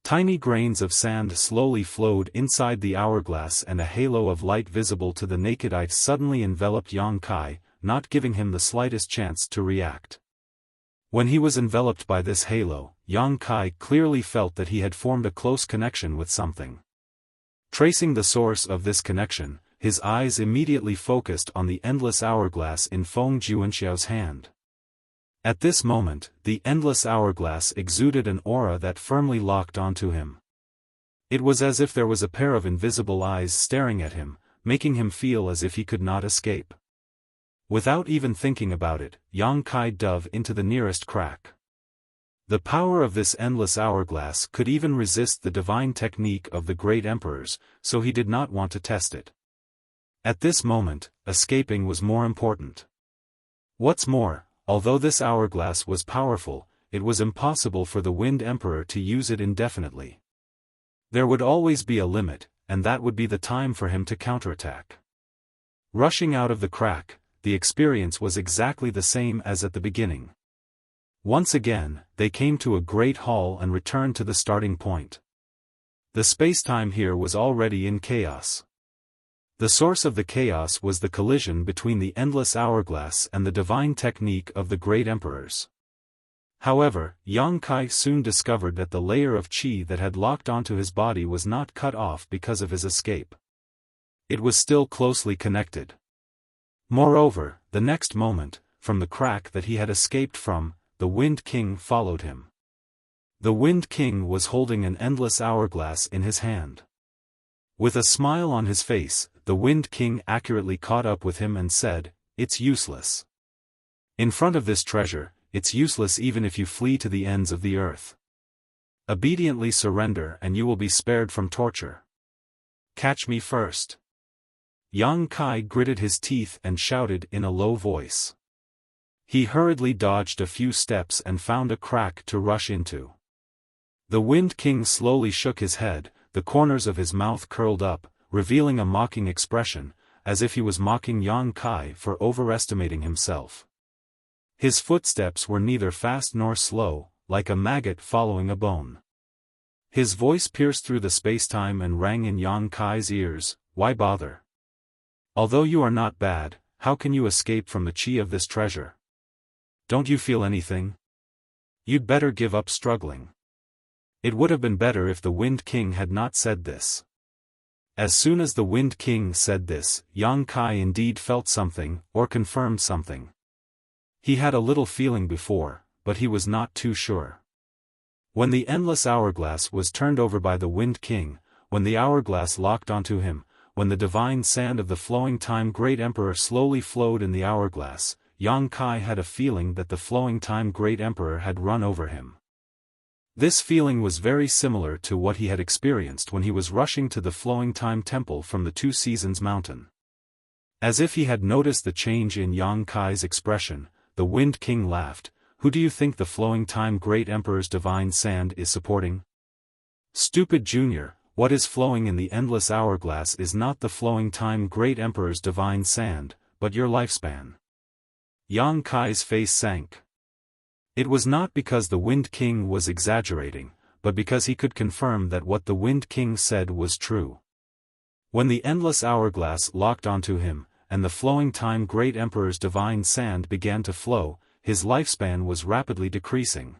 Tiny grains of sand slowly flowed inside the hourglass and a halo of light visible to the naked eye suddenly enveloped Yang Kai, not giving him the slightest chance to react. When he was enveloped by this halo, Yang Kai clearly felt that he had formed a close connection with something. Tracing the source of this connection, his eyes immediately focused on the endless hourglass in Feng Junxiao's hand. At this moment, the endless hourglass exuded an aura that firmly locked onto him. It was as if there was a pair of invisible eyes staring at him, making him feel as if he could not escape. Without even thinking about it, Yang Kai dove into the nearest crack. The power of this endless hourglass could even resist the divine technique of the great emperors, so he did not want to test it. At this moment, escaping was more important. What's more, although this hourglass was powerful, it was impossible for the Wind Emperor to use it indefinitely. There would always be a limit, and that would be the time for him to counterattack. Rushing out of the crack, the experience was exactly the same as at the beginning. Once again, they came to a great hall and returned to the starting point. The space-time here was already in chaos. The source of the chaos was the collision between the endless hourglass and the divine technique of the great emperors. However, Yang Kai soon discovered that the layer of qi that had locked onto his body was not cut off because of his escape. It was still closely connected. Moreover, the next moment, from the crack that he had escaped from, the Wind King followed him. The Wind King was holding an endless hourglass in his hand. With a smile on his face, the Wind King accurately caught up with him and said, "It's useless. In front of this treasure, it's useless even if you flee to the ends of the earth. Obediently surrender and you will be spared from torture. Catch me first." Yang Kai gritted his teeth and shouted in a low voice. He hurriedly dodged a few steps and found a crack to rush into. The Wind King slowly shook his head, the corners of his mouth curled up, revealing a mocking expression, as if he was mocking Yang Kai for overestimating himself. His footsteps were neither fast nor slow, like a maggot following a bone. His voice pierced through the space-time and rang in Yang Kai's ears, "Why bother? Although you are not bad, how can you escape from the qi of this treasure? Don't you feel anything?" You'd better give up struggling. It would have been better if the Wind King had not said this. As soon as the Wind King said this, Yang Kai indeed felt something, or confirmed something. He had a little feeling before, but he was not too sure. When the endless hourglass was turned over by the Wind King, when the hourglass locked onto him, when the divine sand of the flowing time great emperor slowly flowed in the hourglass, Yang Kai had a feeling that the flowing time great emperor had run over him. This feeling was very similar to what he had experienced when he was rushing to the flowing time temple from the Two Seasons mountain. As if he had noticed the change in Yang Kai's expression, the Wind King laughed. Who do you think the flowing time great emperor's divine sand is supporting? Stupid Junior, what is flowing in the endless hourglass is not the flowing time great emperor's divine sand, but your lifespan. Yang Kai's face sank. It was not because the Wind King was exaggerating, but because he could confirm that what the Wind King said was true. When the endless hourglass locked onto him, and the flowing time great emperor's divine sand began to flow, his lifespan was rapidly decreasing.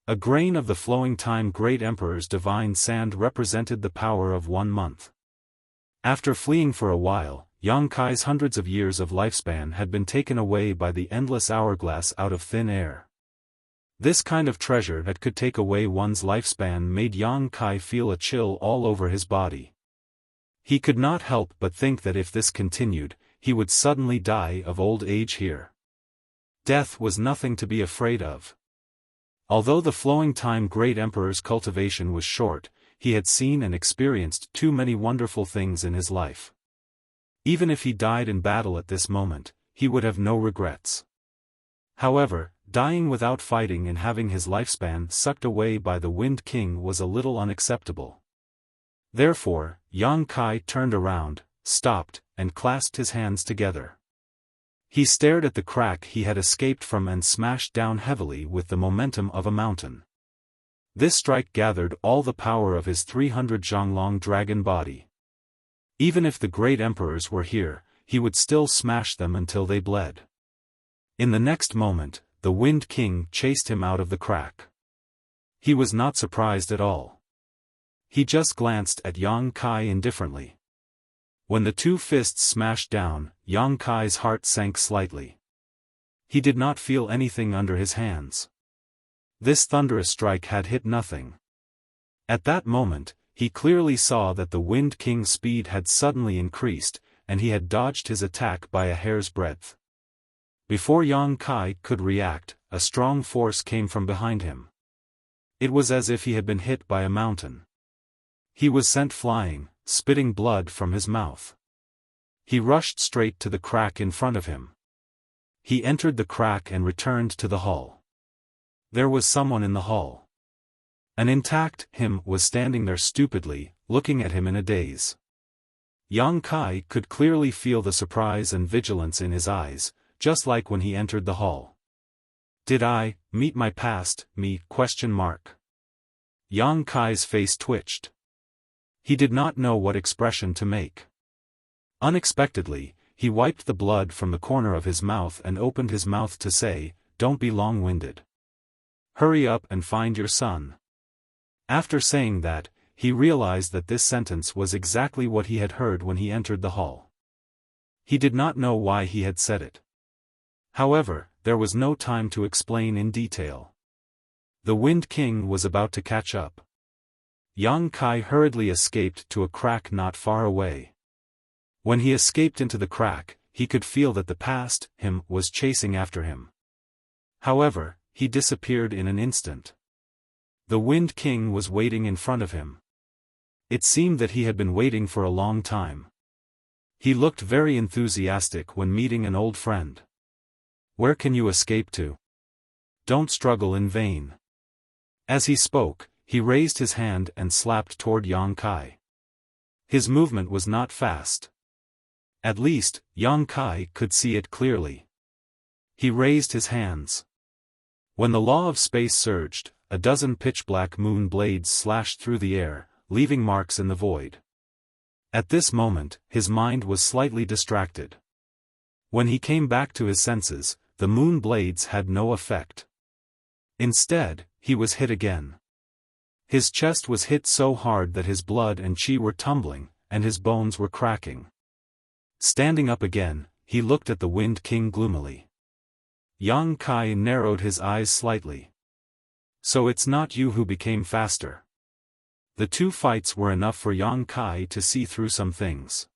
A grain of the flowing time great emperor's divine sand represented the power of 1 month. After fleeing for a while, Yang Kai's hundreds of years of lifespan had been taken away by the endless hourglass out of thin air. This kind of treasure that could take away one's lifespan made Yang Kai feel a chill all over his body. He could not help but think that if this continued, he would suddenly die of old age here. Death was nothing to be afraid of. Although the flowing time great emperor's cultivation was short, he had seen and experienced too many wonderful things in his life. Even if he died in battle at this moment, he would have no regrets. However, dying without fighting and having his lifespan sucked away by the Wind King was a little unacceptable. Therefore, Yang Kai turned around, stopped, and clasped his hands together. He stared at the crack he had escaped from and smashed down heavily with the momentum of a mountain. This strike gathered all the power of his 300 Zhonglong dragon body. Even if the great emperors were here, he would still smash them until they bled. In the next moment, the Wind King chased him out of the crack. He was not surprised at all. He just glanced at Yang Kai indifferently. When the two fists smashed down, Yang Kai's heart sank slightly. He did not feel anything under his hands. This thunderous strike had hit nothing. At that moment, he clearly saw that the Wind King's speed had suddenly increased, and he had dodged his attack by a hair's breadth. Before Yang Kai could react, a strong force came from behind him. It was as if he had been hit by a mountain. He was sent flying, spitting blood from his mouth. He rushed straight to the crack in front of him. He entered the crack and returned to the hall. There was someone in the hall. An intact him was standing there stupidly, looking at him in a daze. Yang Kai could clearly feel the surprise and vigilance in his eyes, just like when he entered the hall. Did I meet my past me? Yang Kai's face twitched. He did not know what expression to make. Unexpectedly, he wiped the blood from the corner of his mouth and opened his mouth to say, "Don't be long-winded. Hurry up and find your son." After saying that, he realized that this sentence was exactly what he had heard when he entered the hall. He did not know why he had said it. However, there was no time to explain in detail. The Wind King was about to catch up. Yang Kai hurriedly escaped to a crack not far away. When he escaped into the crack, he could feel that the past him was chasing after him. However, he disappeared in an instant. The Wind King was waiting in front of him. It seemed that he had been waiting for a long time. He looked very enthusiastic when meeting an old friend. "Where can you escape to? Don't struggle in vain." As he spoke, he raised his hand and slapped toward Yang Kai. His movement was not fast. At least, Yang Kai could see it clearly. He raised his hands. When the law of space surged, a dozen pitch-black moon blades slashed through the air, leaving marks in the void. At this moment, his mind was slightly distracted. When he came back to his senses, the moon blades had no effect. Instead, he was hit again. His chest was hit so hard that his blood and chi were tumbling, and his bones were cracking. Standing up again, he looked at the Wind King gloomily. Yang Kai narrowed his eyes slightly. So it's not you who became faster. The two fights were enough for Yang Kai to see through some things.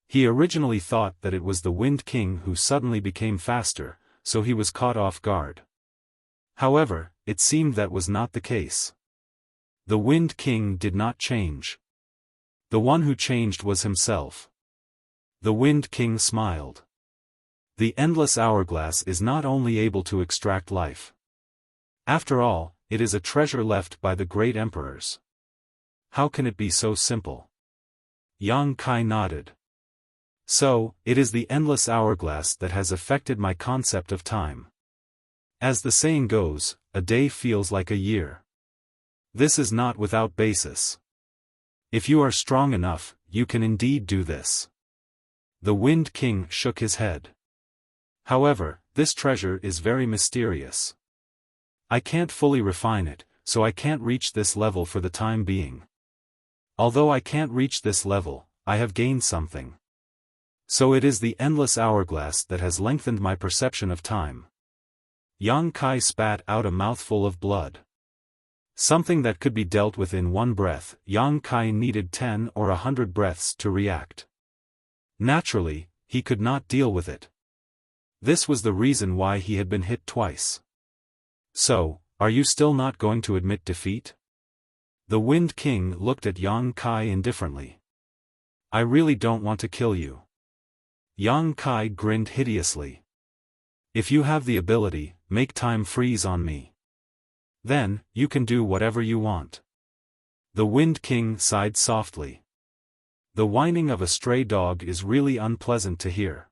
He originally thought that it was the Wind King who suddenly became faster, so he was caught off guard. However, it seemed that was not the case. The Wind King did not change. The one who changed was himself. The Wind King smiled. The endless hourglass is not only able to extract life. After all, it is a treasure left by the great emperors. How can it be so simple? Yang Kai nodded. So, it is the endless hourglass that has affected my concept of time. As the saying goes, a day feels like a year. This is not without basis. If you are strong enough, you can indeed do this. The Wind King shook his head. However, this treasure is very mysterious. I can't fully refine it, so I can't reach this level for the time being. Although I can't reach this level, I have gained something. So it is the endless hourglass that has lengthened my perception of time. Yang Kai spat out a mouthful of blood. Something that could be dealt with in one breath, Yang Kai needed 10 or 100 breaths to react. Naturally, he could not deal with it. This was the reason why he had been hit twice. So, are you still not going to admit defeat? The Wind King looked at Yang Kai indifferently. I really don't want to kill you. Yang Kai grinned hideously. If you have the ability, make time freeze on me. Then, you can do whatever you want. The Wind King sighed softly. The whining of a stray dog is really unpleasant to hear.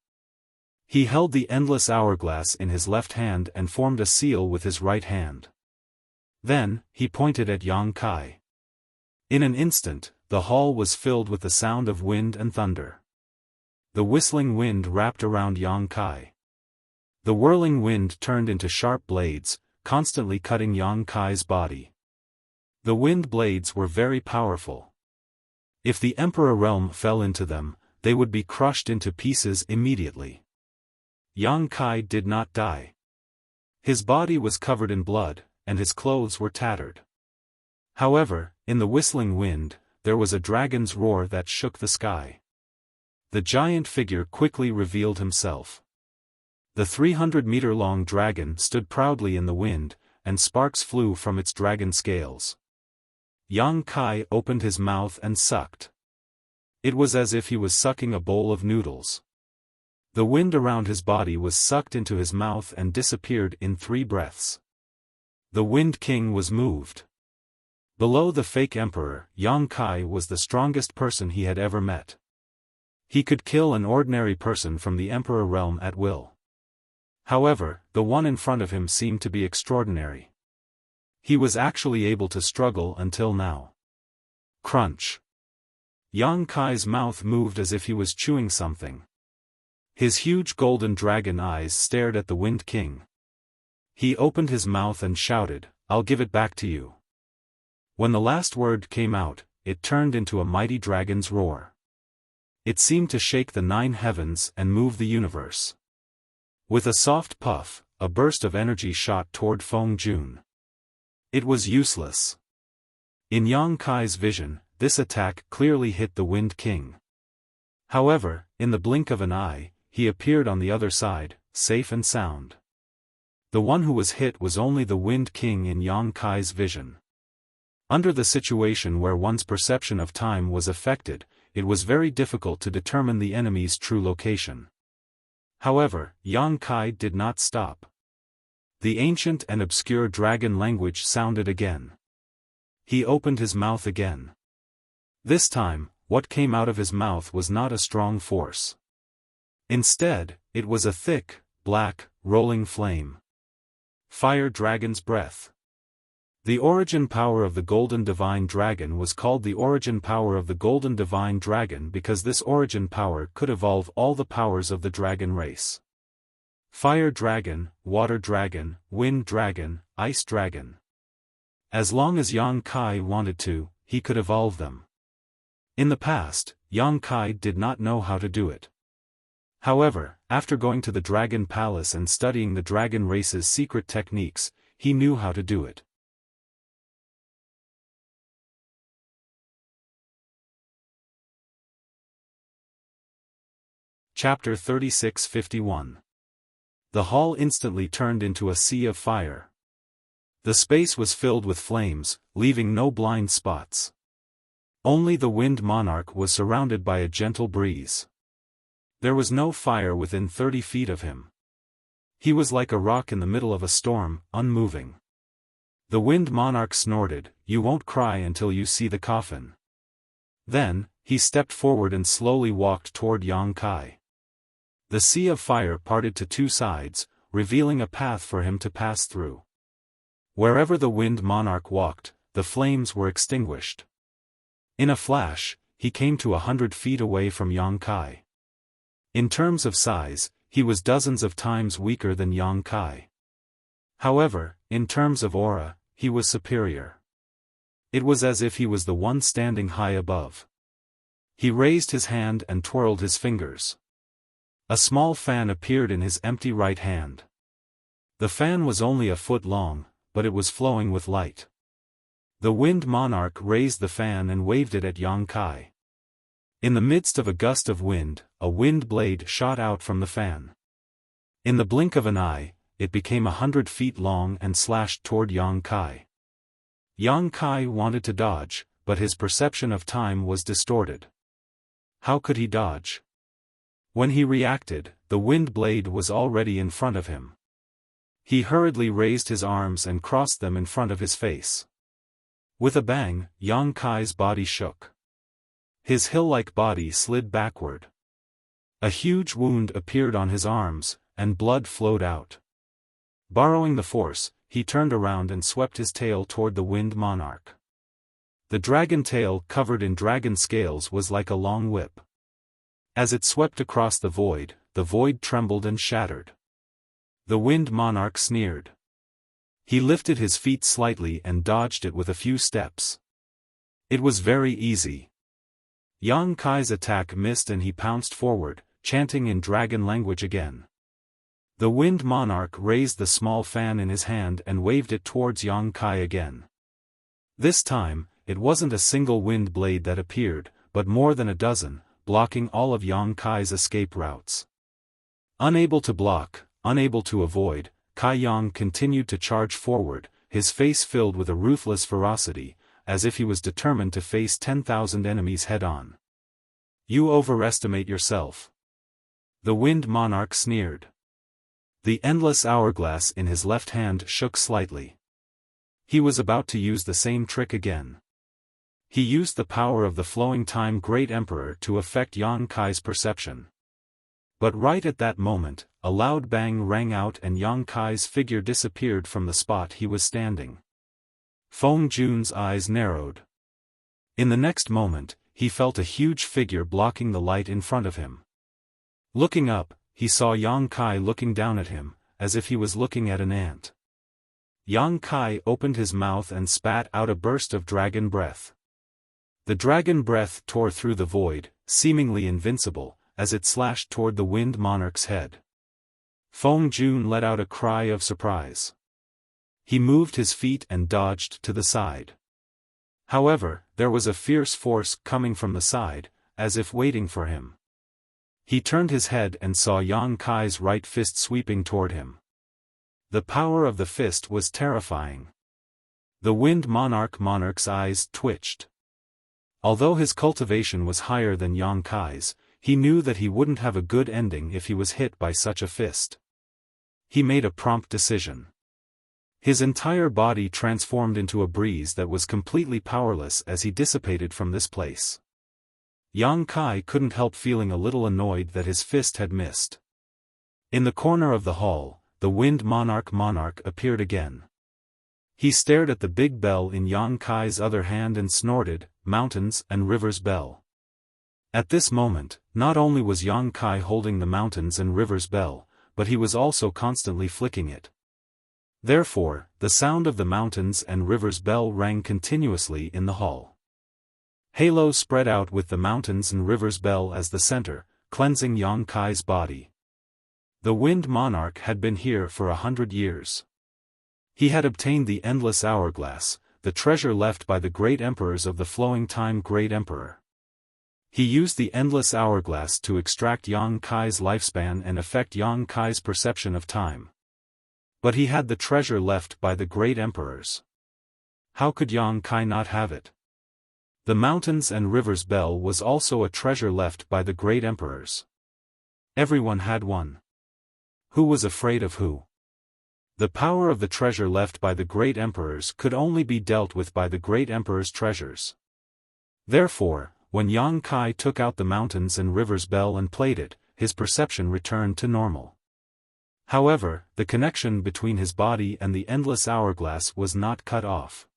He held the endless hourglass in his left hand and formed a seal with his right hand. Then, he pointed at Yang Kai. In an instant, the hall was filled with the sound of wind and thunder. The whistling wind wrapped around Yang Kai. The whirling wind turned into sharp blades, constantly cutting Yang Kai's body. The wind blades were very powerful. If the Emperor realm fell into them, they would be crushed into pieces immediately. Yang Kai did not die. His body was covered in blood, and his clothes were tattered. However, in the whistling wind, there was a dragon's roar that shook the sky. The giant figure quickly revealed himself. The 300-meter-long dragon stood proudly in the wind, and sparks flew from its dragon scales. Yang Kai opened his mouth and sucked. It was as if he was sucking a bowl of noodles. The wind around his body was sucked into his mouth and disappeared in 3 breaths. The Wind King was moved. Below the fake emperor, Yang Kai was the strongest person he had ever met. He could kill an ordinary person from the emperor realm at will. However, the one in front of him seemed to be extraordinary. He was actually able to struggle until now. Crunch. Yang Kai's mouth moved as if he was chewing something. His huge golden dragon eyes stared at the Wind King. He opened his mouth and shouted, "I'll give it back to you." When the last word came out, it turned into a mighty dragon's roar. It seemed to shake the 9 heavens and move the universe. With a soft puff, a burst of energy shot toward Feng Jun. It was useless. In Yang Kai's vision, this attack clearly hit the Wind King. However, in the blink of an eye, he appeared on the other side, safe and sound. The one who was hit was only the Wind King in Yang Kai's vision. Under the situation where one's perception of time was affected, it was very difficult to determine the enemy's true location. However, Yang Kai did not stop. The ancient and obscure dragon language sounded again. He opened his mouth again. This time, what came out of his mouth was not a strong force. Instead, it was a thick, black, rolling flame. Fire Dragon's Breath. The origin power of the Golden Divine Dragon was called the origin power of the Golden Divine Dragon because this origin power could evolve all the powers of the dragon race. Fire Dragon, Water Dragon, Wind Dragon, Ice Dragon. As long as Yang Kai wanted to, he could evolve them. In the past, Yang Kai did not know how to do it. However, after going to the Dragon Palace and studying the dragon race's secret techniques, he knew how to do it. Chapter 36:51. The hall instantly turned into a sea of fire. The space was filled with flames, leaving no blind spots. Only the Wind Monarch was surrounded by a gentle breeze. There was no fire within 30 feet of him. He was like a rock in the middle of a storm, unmoving. The Wind Monarch snorted, "You won't cry until you see the coffin." Then, he stepped forward and slowly walked toward Yang Kai. The sea of fire parted to two sides, revealing a path for him to pass through. Wherever the Wind Monarch walked, the flames were extinguished. In a flash, he came to 100 feet away from Yang Kai. In terms of size, he was dozens of times weaker than Yang Kai. However, in terms of aura, he was superior. It was as if he was the one standing high above. He raised his hand and twirled his fingers. A small fan appeared in his empty right hand. The fan was only a foot long, but it was flowing with light. The Wind Monarch raised the fan and waved it at Yang Kai. In the midst of a gust of wind, a wind blade shot out from the fan. In the blink of an eye, it became 100 feet long and slashed toward Yang Kai. Yang Kai wanted to dodge, but his perception of time was distorted. How could he dodge? When he reacted, the wind blade was already in front of him. He hurriedly raised his arms and crossed them in front of his face. With a bang, Yang Kai's body shook. His hill-like body slid backward. A huge wound appeared on his arms, and blood flowed out. Borrowing the force, he turned around and swept his tail toward the Wind Monarch. The dragon tail covered in dragon scales was like a long whip. As it swept across the void trembled and shattered. The Wind Monarch sneered. He lifted his feet slightly and dodged it with a few steps. It was very easy. Yang Kai's attack missed and he pounced forward, chanting in dragon language again. The Wind Monarch raised the small fan in his hand and waved it towards Yang Kai again. This time, it wasn't a single wind blade that appeared, but more than a dozen, blocking all of Yang Kai's escape routes. Unable to block, unable to avoid, Kai Yang continued to charge forward, his face filled with a ruthless ferocity, as if he was determined to face 10,000 enemies head-on. "You overestimate yourself." The Wind Monarch sneered. The endless hourglass in his left hand shook slightly. He was about to use the same trick again. He used the power of the flowing time Great Emperor to affect Yang Kai's perception. But right at that moment, a loud bang rang out and Yang Kai's figure disappeared from the spot he was standing. Feng Jun's eyes narrowed. In the next moment, he felt a huge figure blocking the light in front of him. Looking up, he saw Yang Kai looking down at him, as if he was looking at an ant. Yang Kai opened his mouth and spat out a burst of dragon breath. The dragon breath tore through the void, seemingly invincible, as it slashed toward the Wind Monarch's head. Feng Jun let out a cry of surprise. He moved his feet and dodged to the side. However, there was a fierce force coming from the side, as if waiting for him. He turned his head and saw Yang Kai's right fist sweeping toward him. The power of the fist was terrifying. The Wind Monarch's eyes twitched. Although his cultivation was higher than Yang Kai's, he knew that he wouldn't have a good ending if he was hit by such a fist. He made a prompt decision. His entire body transformed into a breeze that was completely powerless as he dissipated from this place. Yang Kai couldn't help feeling a little annoyed that his fist had missed. In the corner of the hall, the Wind Monarch appeared again. He stared at the big bell in Yang Kai's other hand and snorted, "Mountains and Rivers Bell." At this moment, not only was Yang Kai holding the Mountains and Rivers Bell, but he was also constantly flicking it. Therefore, the sound of the mountains and rivers bell rang continuously in the hall. Halos spread out with the mountains and rivers bell as the center, cleansing Yang Kai's body. The Wind Monarch had been here for 100 years. He had obtained the endless hourglass, the treasure left by the great emperors of the flowing time great emperor. He used the endless hourglass to extract Yang Kai's lifespan and affect Yang Kai's perception of time. But he had the treasure left by the great emperors. How could Yang Kai not have it? The mountains and rivers bell was also a treasure left by the great emperors. Everyone had one. Who was afraid of who? The power of the treasure left by the great emperors could only be dealt with by the great emperor's treasures. Therefore, when Yang Kai took out the mountains and rivers bell and played it, his perception returned to normal. However, the connection between his body and the endless hourglass was not cut off.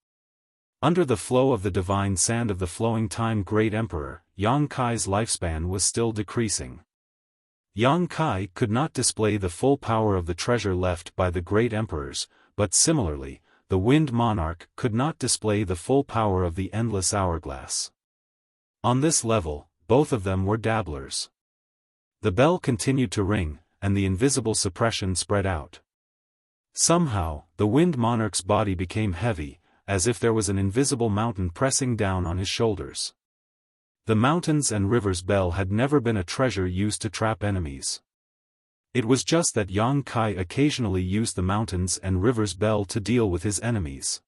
Under the flow of the divine sand of the flowing time great emperor, Yang Kai's lifespan was still decreasing. Yang Kai could not display the full power of the treasure left by the great emperors, but similarly, the Wind Monarch could not display the full power of the endless hourglass. On this level, both of them were dabblers. The bell continued to ring, and the invisible suppression spread out. Somehow, the Wind Monarch's body became heavy, as if there was an invisible mountain pressing down on his shoulders. The mountains and rivers bell had never been a treasure used to trap enemies. It was just that Yang Kai occasionally used the mountains and rivers bell to deal with his enemies.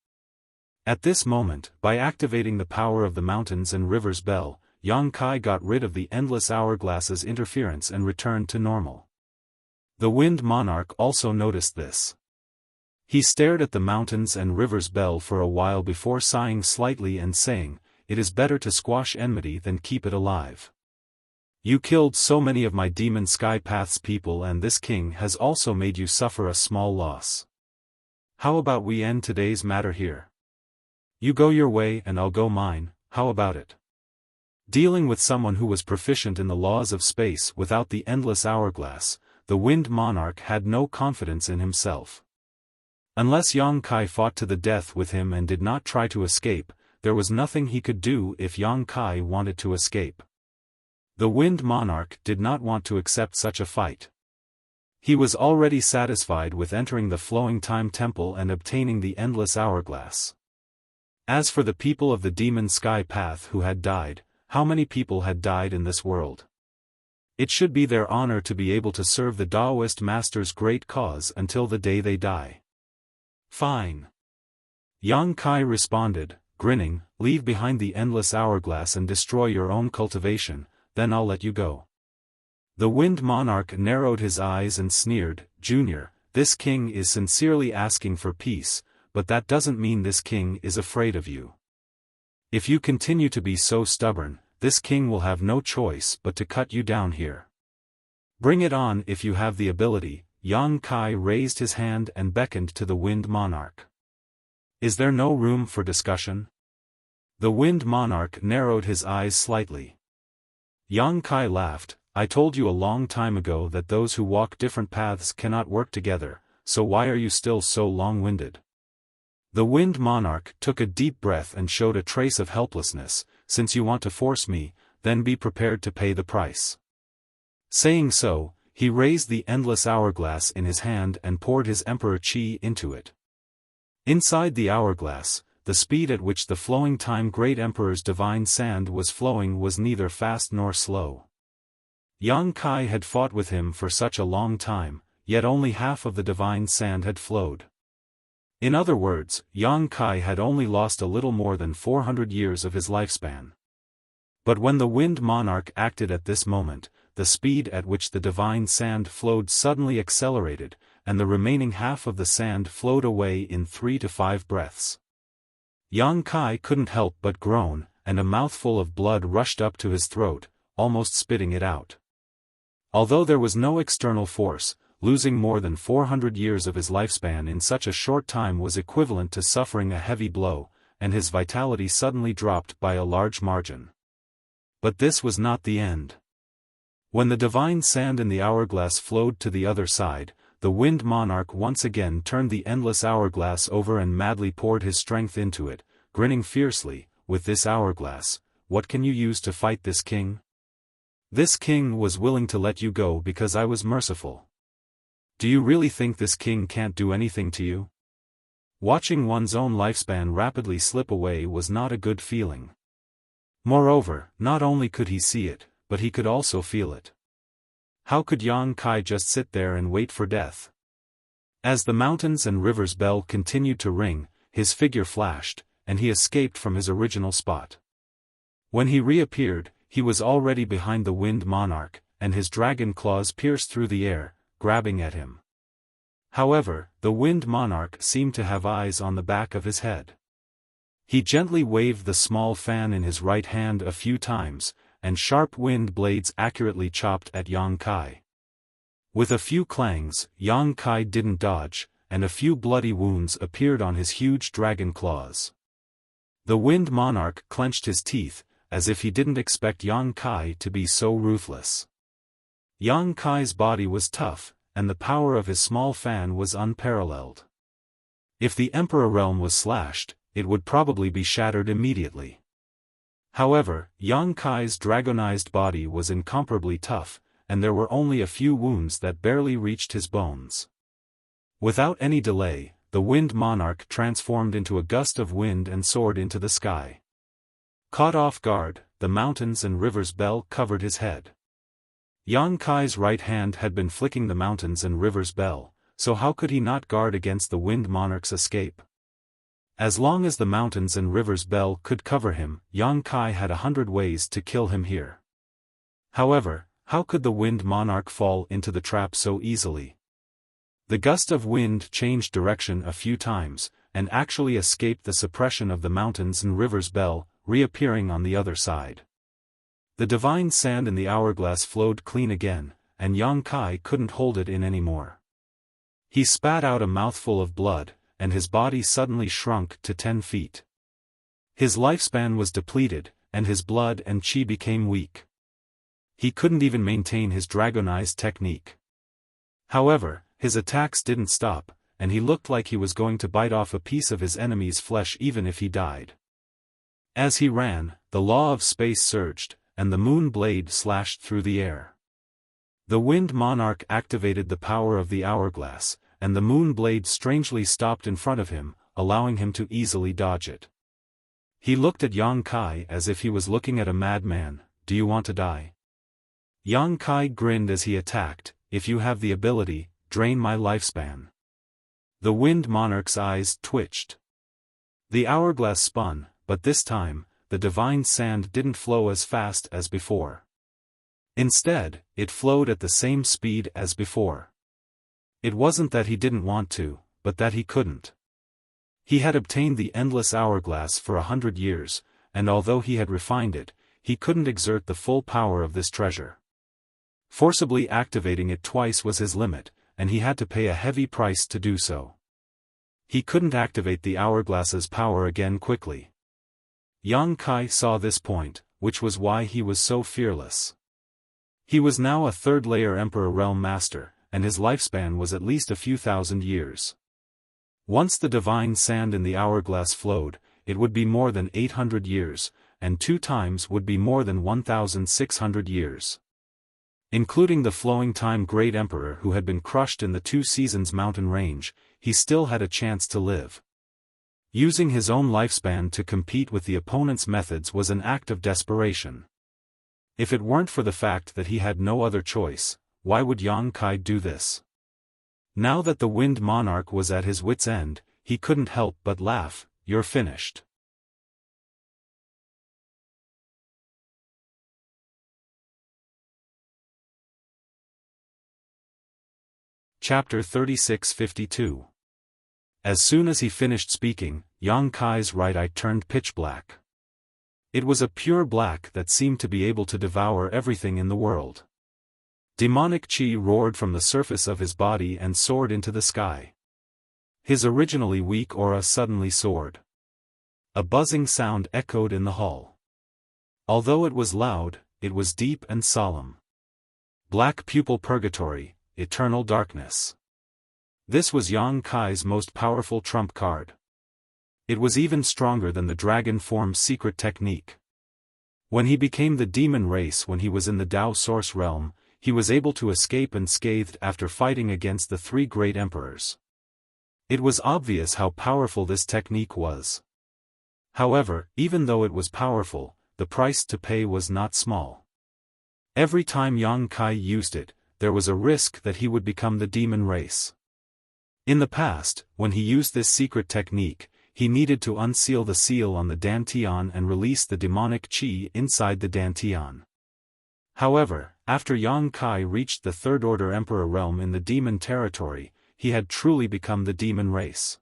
At this moment, by activating the power of the mountains and rivers bell, Yang Kai got rid of the endless hourglass's interference and returned to normal. The Wind Monarch also noticed this. He stared at the mountains and rivers bell for a while before sighing slightly and saying, "It is better to squash enmity than keep it alive. You killed so many of my demon sky path's people and this king has also made you suffer a small loss. How about we end today's matter here? You go your way and I'll go mine, how about it?" Dealing with someone who was proficient in the laws of space without the endless hourglass, the Wind Monarch had no confidence in himself. Unless Yang Kai fought to the death with him and did not try to escape, there was nothing he could do if Yang Kai wanted to escape. The Wind Monarch did not want to accept such a fight. He was already satisfied with entering the Flowing Time Temple and obtaining the endless hourglass. As for the people of the Demon Sky Path who had died, how many people had died in this world? It should be their honor to be able to serve the Taoist master's great cause until the day they die. Fine. Yang Kai responded, grinning, "Leave behind the endless hourglass and destroy your own cultivation, then I'll let you go." The Wind Monarch narrowed his eyes and sneered, "Junior, this king is sincerely asking for peace, but that doesn't mean this king is afraid of you. If you continue to be so stubborn, this king will have no choice but to cut you down here. Bring it on if you have the ability." Yang Kai raised his hand and beckoned to the Wind Monarch. "Is there no room for discussion?" The Wind Monarch narrowed his eyes slightly. Yang Kai laughed, "I told you a long time ago that those who walk different paths cannot work together, so why are you still so long-winded?" The Wind Monarch took a deep breath and showed a trace of helplessness. "Since you want to force me, then be prepared to pay the price." Saying so, he raised the endless hourglass in his hand and poured his Emperor Qi into it. Inside the hourglass, the speed at which the flowing time great emperor's divine sand was flowing was neither fast nor slow. Yang Kai had fought with him for such a long time, yet only half of the divine sand had flowed. In other words, Yang Kai had only lost a little more than 400 years of his lifespan. But when the Wind Monarch acted at this moment, the speed at which the divine sand flowed suddenly accelerated, and the remaining half of the sand flowed away in 3 to 5 breaths. Yang Kai couldn't help but groan, and a mouthful of blood rushed up to his throat, almost spitting it out. Although there was no external force, losing more than 400 years of his lifespan in such a short time was equivalent to suffering a heavy blow, and his vitality suddenly dropped by a large margin. But this was not the end. When the divine sand in the hourglass flowed to the other side, the Wind Monarch once again turned the endless hourglass over and madly poured his strength into it, grinning fiercely. With this hourglass, what can you use to fight this king? This king was willing to let you go because I was merciful. Do you really think this king can't do anything to you? Watching one's own lifespan rapidly slip away was not a good feeling. Moreover, not only could he see it, but he could also feel it. How could Yang Kai just sit there and wait for death? As the mountains and rivers bell continued to ring, his figure flashed, and he escaped from his original spot. When he reappeared, he was already behind the Wind Monarch, and his dragon claws pierced through the air, grabbing at him. However, the Wind Monarch seemed to have eyes on the back of his head. He gently waved the small fan in his right hand a few times, and sharp wind blades accurately chopped at Yang Kai. With a few clangs, Yang Kai didn't dodge, and a few bloody wounds appeared on his huge dragon claws. The Wind Monarch clenched his teeth, as if he didn't expect Yang Kai to be so ruthless. Yang Kai's body was tough, and the power of his small fan was unparalleled. If the Emperor realm was slashed, it would probably be shattered immediately. However, Yang Kai's dragonized body was incomparably tough, and there were only a few wounds that barely reached his bones. Without any delay, the Wind Monarch transformed into a gust of wind and soared into the sky. Caught off guard, the mountains and rivers bell covered his head. Yang Kai's right hand had been flicking the mountains and rivers bell, so how could he not guard against the Wind Monarch's escape? As long as the mountains and rivers bell could cover him, Yang Kai had 100 ways to kill him here. However, how could the Wind Monarch fall into the trap so easily? The gust of wind changed direction a few times, and actually escaped the suppression of the mountains and rivers bell, reappearing on the other side. The divine sand in the hourglass flowed clean again, and Yang Kai couldn't hold it in anymore. He spat out a mouthful of blood, and his body suddenly shrunk to 10 feet. His lifespan was depleted, and his blood and qi became weak. He couldn't even maintain his dragonized technique. However, his attacks didn't stop, and he looked like he was going to bite off a piece of his enemy's flesh even if he died. As he ran, the law of space surged, and the moon blade slashed through the air. The Wind Monarch activated the power of the hourglass, and the moon blade strangely stopped in front of him, allowing him to easily dodge it. He looked at Yang Kai as if he was looking at a madman. Do you want to die? Yang Kai grinned as he attacked. If you have the ability, drain my lifespan. The Wind Monarch's eyes twitched. The hourglass spun, but this time, the divine sand didn't flow as fast as before. Instead, it flowed at the same speed as before. It wasn't that he didn't want to, but that he couldn't. He had obtained the endless hourglass for 100 years, and although he had refined it, he couldn't exert the full power of this treasure. Forcibly activating it twice was his limit, and he had to pay a heavy price to do so. He couldn't activate the hourglass's power again quickly. Yang Kai saw this point, which was why he was so fearless. He was now a third-layer Emperor Realm Master, and his lifespan was at least a few thousand years. Once the divine sand in the hourglass flowed, it would be more than 800 years, and 2 times would be more than 1,600 years. Including the flowing time Great Emperor who had been crushed in the 2 Seasons mountain range, he still had a chance to live. Using his own lifespan to compete with the opponent's methods was an act of desperation. If it weren't for the fact that he had no other choice, why would Yang Kai do this? Now that the Wind Monarch was at his wit's end, he couldn't help but laugh. You're finished. Chapter 3652. As soon as he finished speaking, Yang Kai's right eye turned pitch black. It was a pure black that seemed to be able to devour everything in the world. Demonic qi roared from the surface of his body and soared into the sky. His originally weak aura suddenly soared. A buzzing sound echoed in the hall. Although it was loud, it was deep and solemn. Black pupil purgatory, eternal darkness. This was Yang Kai's most powerful trump card. It was even stronger than the dragon form's secret technique. When he became the demon race when he was in the Dao Source realm, he was able to escape unscathed after fighting against the three great emperors. It was obvious how powerful this technique was. However, even though it was powerful, the price to pay was not small. Every time Yang Kai used it, there was a risk that he would become the demon race. In the past, when he used this secret technique, he needed to unseal the seal on the Dantian and release the demonic qi inside the Dantian. However, after Yang Kai reached the Third Order Emperor realm in the demon territory, he had truly become the demon race.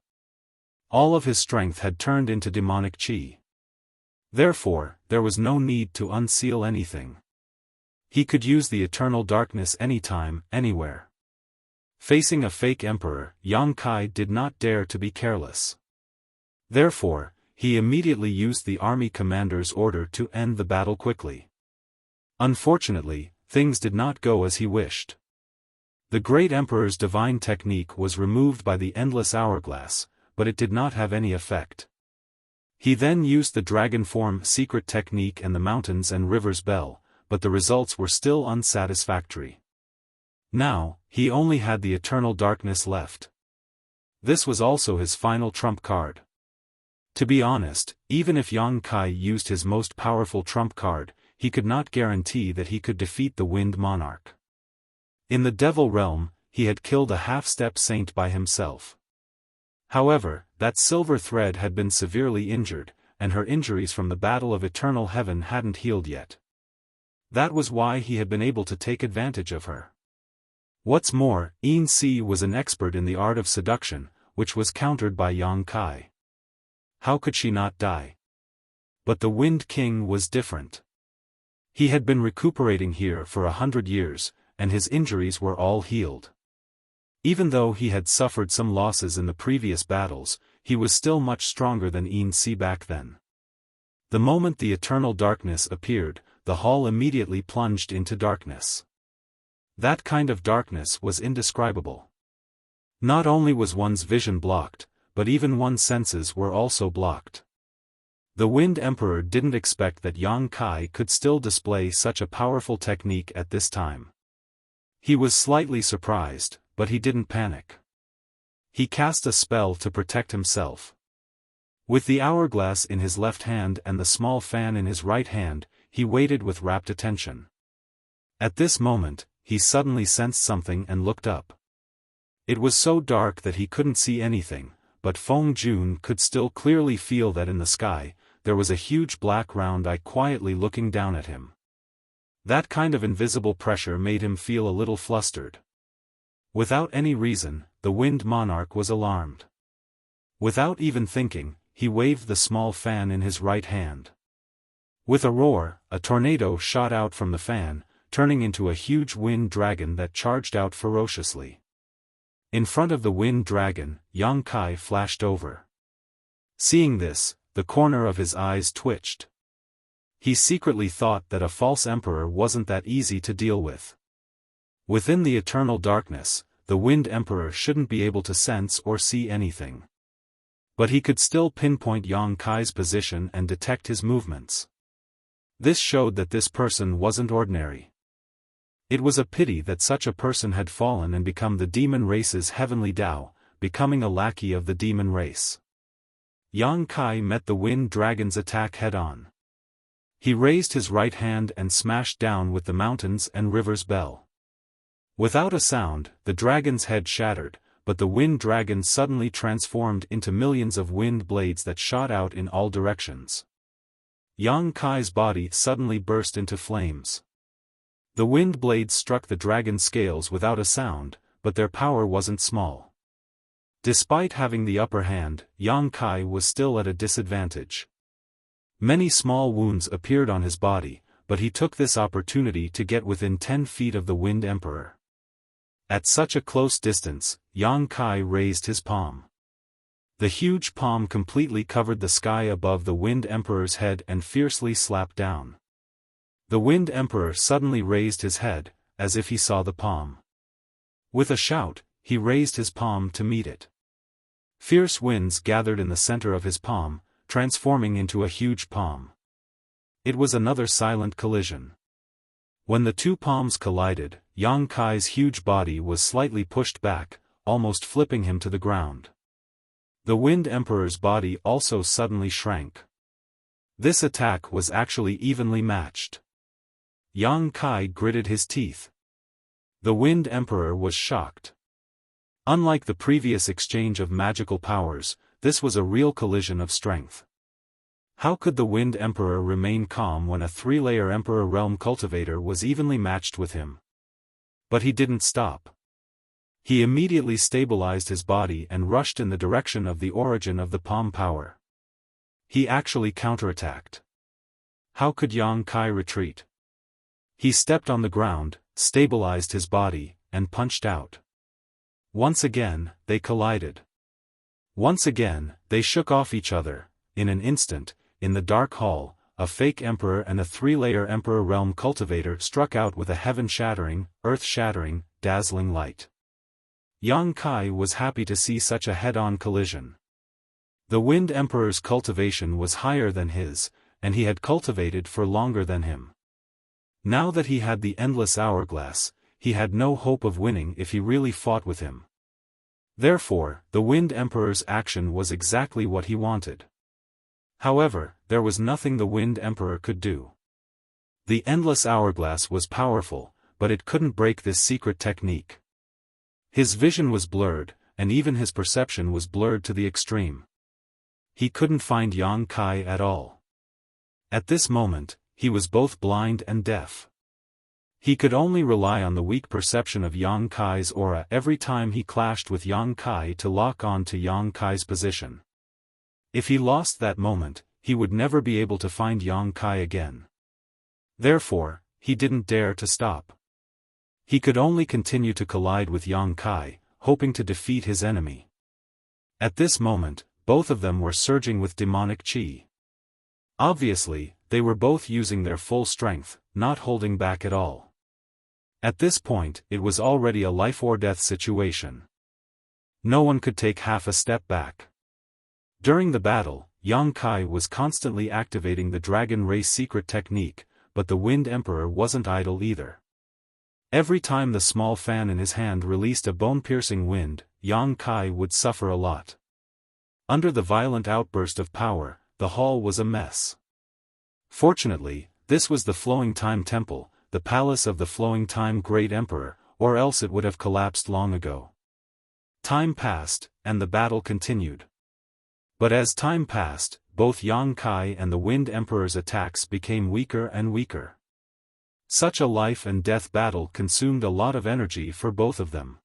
All of his strength had turned into demonic qi. Therefore, there was no need to unseal anything. He could use the eternal darkness anytime, anywhere. Facing a fake emperor, Yang Kai did not dare to be careless. Therefore, he immediately used the army commander's order to end the battle quickly. Unfortunately, things did not go as he wished. The great emperor's divine technique was removed by the endless hourglass, but it did not have any effect. He then used the dragon form secret technique and the mountains and rivers bell, but the results were still unsatisfactory. Now, he only had the eternal darkness left. This was also his final trump card. To be honest, even if Yang Kai used his most powerful trump card, he could not guarantee that he could defeat the Wind Monarch. In the Devil Realm, he had killed a half-step saint by himself. However, that silver thread had been severely injured, and her injuries from the Battle of Eternal Heaven hadn't healed yet. That was why he had been able to take advantage of her. What's more, Yin Si was an expert in the art of seduction, which was countered by Yang Kai. How could she not die? But the Wind King was different. He had been recuperating here for 100 years, and his injuries were all healed. Even though he had suffered some losses in the previous battles, he was still much stronger than Yin Si back then. The moment the eternal darkness appeared, the hall immediately plunged into darkness. That kind of darkness was indescribable. Not only was one's vision blocked, but even one's senses were also blocked. The Wind Emperor didn't expect that Yang Kai could still display such a powerful technique at this time. He was slightly surprised, but he didn't panic. He cast a spell to protect himself. With the hourglass in his left hand and the small fan in his right hand, he waited with rapt attention. At this moment, he suddenly sensed something and looked up. It was so dark that he couldn't see anything, but Feng Jun could still clearly feel that in the sky, there was a huge black round eye quietly looking down at him. That kind of invisible pressure made him feel a little flustered. Without any reason, the Wind Monarch was alarmed. Without even thinking, he waved the small fan in his right hand. With a roar, a tornado shot out from the fan, turning into a huge wind dragon that charged out ferociously. In front of the wind dragon, Yang Kai flashed over. Seeing this, the corner of his eyes twitched. He secretly thought that a false emperor wasn't that easy to deal with. Within the eternal darkness, the Wind Emperor shouldn't be able to sense or see anything. But he could still pinpoint Yang Kai's position and detect his movements. This showed that this person wasn't ordinary. It was a pity that such a person had fallen and become the demon race's heavenly Tao, becoming a lackey of the demon race. Yang Kai met the wind dragon's attack head-on. He raised his right hand and smashed down with the mountains and rivers bell. Without a sound, the dragon's head shattered, but the wind dragon suddenly transformed into millions of wind blades that shot out in all directions. Yang Kai's body suddenly burst into flames. The wind blades struck the dragon's scales without a sound, but their power wasn't small. Despite having the upper hand, Yang Kai was still at a disadvantage. Many small wounds appeared on his body, but he took this opportunity to get within 10 feet of the Wind Emperor. At such a close distance, Yang Kai raised his palm. The huge palm completely covered the sky above the Wind Emperor's head and fiercely slapped down. The Wind Emperor suddenly raised his head, as if he saw the palm. With a shout, he raised his palm to meet it. Fierce winds gathered in the center of his palm, transforming into a huge palm. It was another silent collision. When the two palms collided, Yang Kai's huge body was slightly pushed back, almost flipping him to the ground. The Wind Emperor's body also suddenly shrank. This attack was actually evenly matched. Yang Kai gritted his teeth. The Wind Emperor was shocked. Unlike the previous exchange of magical powers, this was a real collision of strength. How could the Wind Emperor remain calm when a three-layer Emperor Realm Cultivator was evenly matched with him? But he didn't stop. He immediately stabilized his body and rushed in the direction of the origin of the palm power. He actually counterattacked. How could Yang Kai retreat? He stepped on the ground, stabilized his body, and punched out. Once again, they collided. Once again, they shook off each other. In an instant, in the dark hall, a fake emperor and a three-layer Emperor Realm Cultivator struck out with a heaven-shattering, earth-shattering, dazzling light. Yang Kai was happy to see such a head-on collision. The Wind Emperor's cultivation was higher than his, and he had cultivated for longer than him. Now that he had the endless hourglass, he had no hope of winning if he really fought with him. Therefore, the Wind Emperor's action was exactly what he wanted. However, there was nothing the Wind Emperor could do. The endless hourglass was powerful, but it couldn't break this secret technique. His vision was blurred, and even his perception was blurred to the extreme. He couldn't find Yang Kai at all. At this moment, he was both blind and deaf. He could only rely on the weak perception of Yang Kai's aura every time he clashed with Yang Kai to lock on to Yang Kai's position. If he lost that moment, he would never be able to find Yang Kai again. Therefore, he didn't dare to stop. He could only continue to collide with Yang Kai, hoping to defeat his enemy. At this moment, both of them were surging with demonic chi. Obviously, they were both using their full strength, not holding back at all. At this point, it was already a life-or-death situation. No one could take half a step back. During the battle, Yang Kai was constantly activating the Dragon Race secret technique, but the Wind Emperor wasn't idle either. Every time the small fan in his hand released a bone-piercing wind, Yang Kai would suffer a lot. Under the violent outburst of power, the hall was a mess. Fortunately, this was the Flowing Time Temple, the palace of the Flowing Time Great Emperor, or else it would have collapsed long ago. Time passed, and the battle continued. But as time passed, both Yang Kai and the Wind Emperor's attacks became weaker and weaker. Such a life-and-death battle consumed a lot of energy for both of them.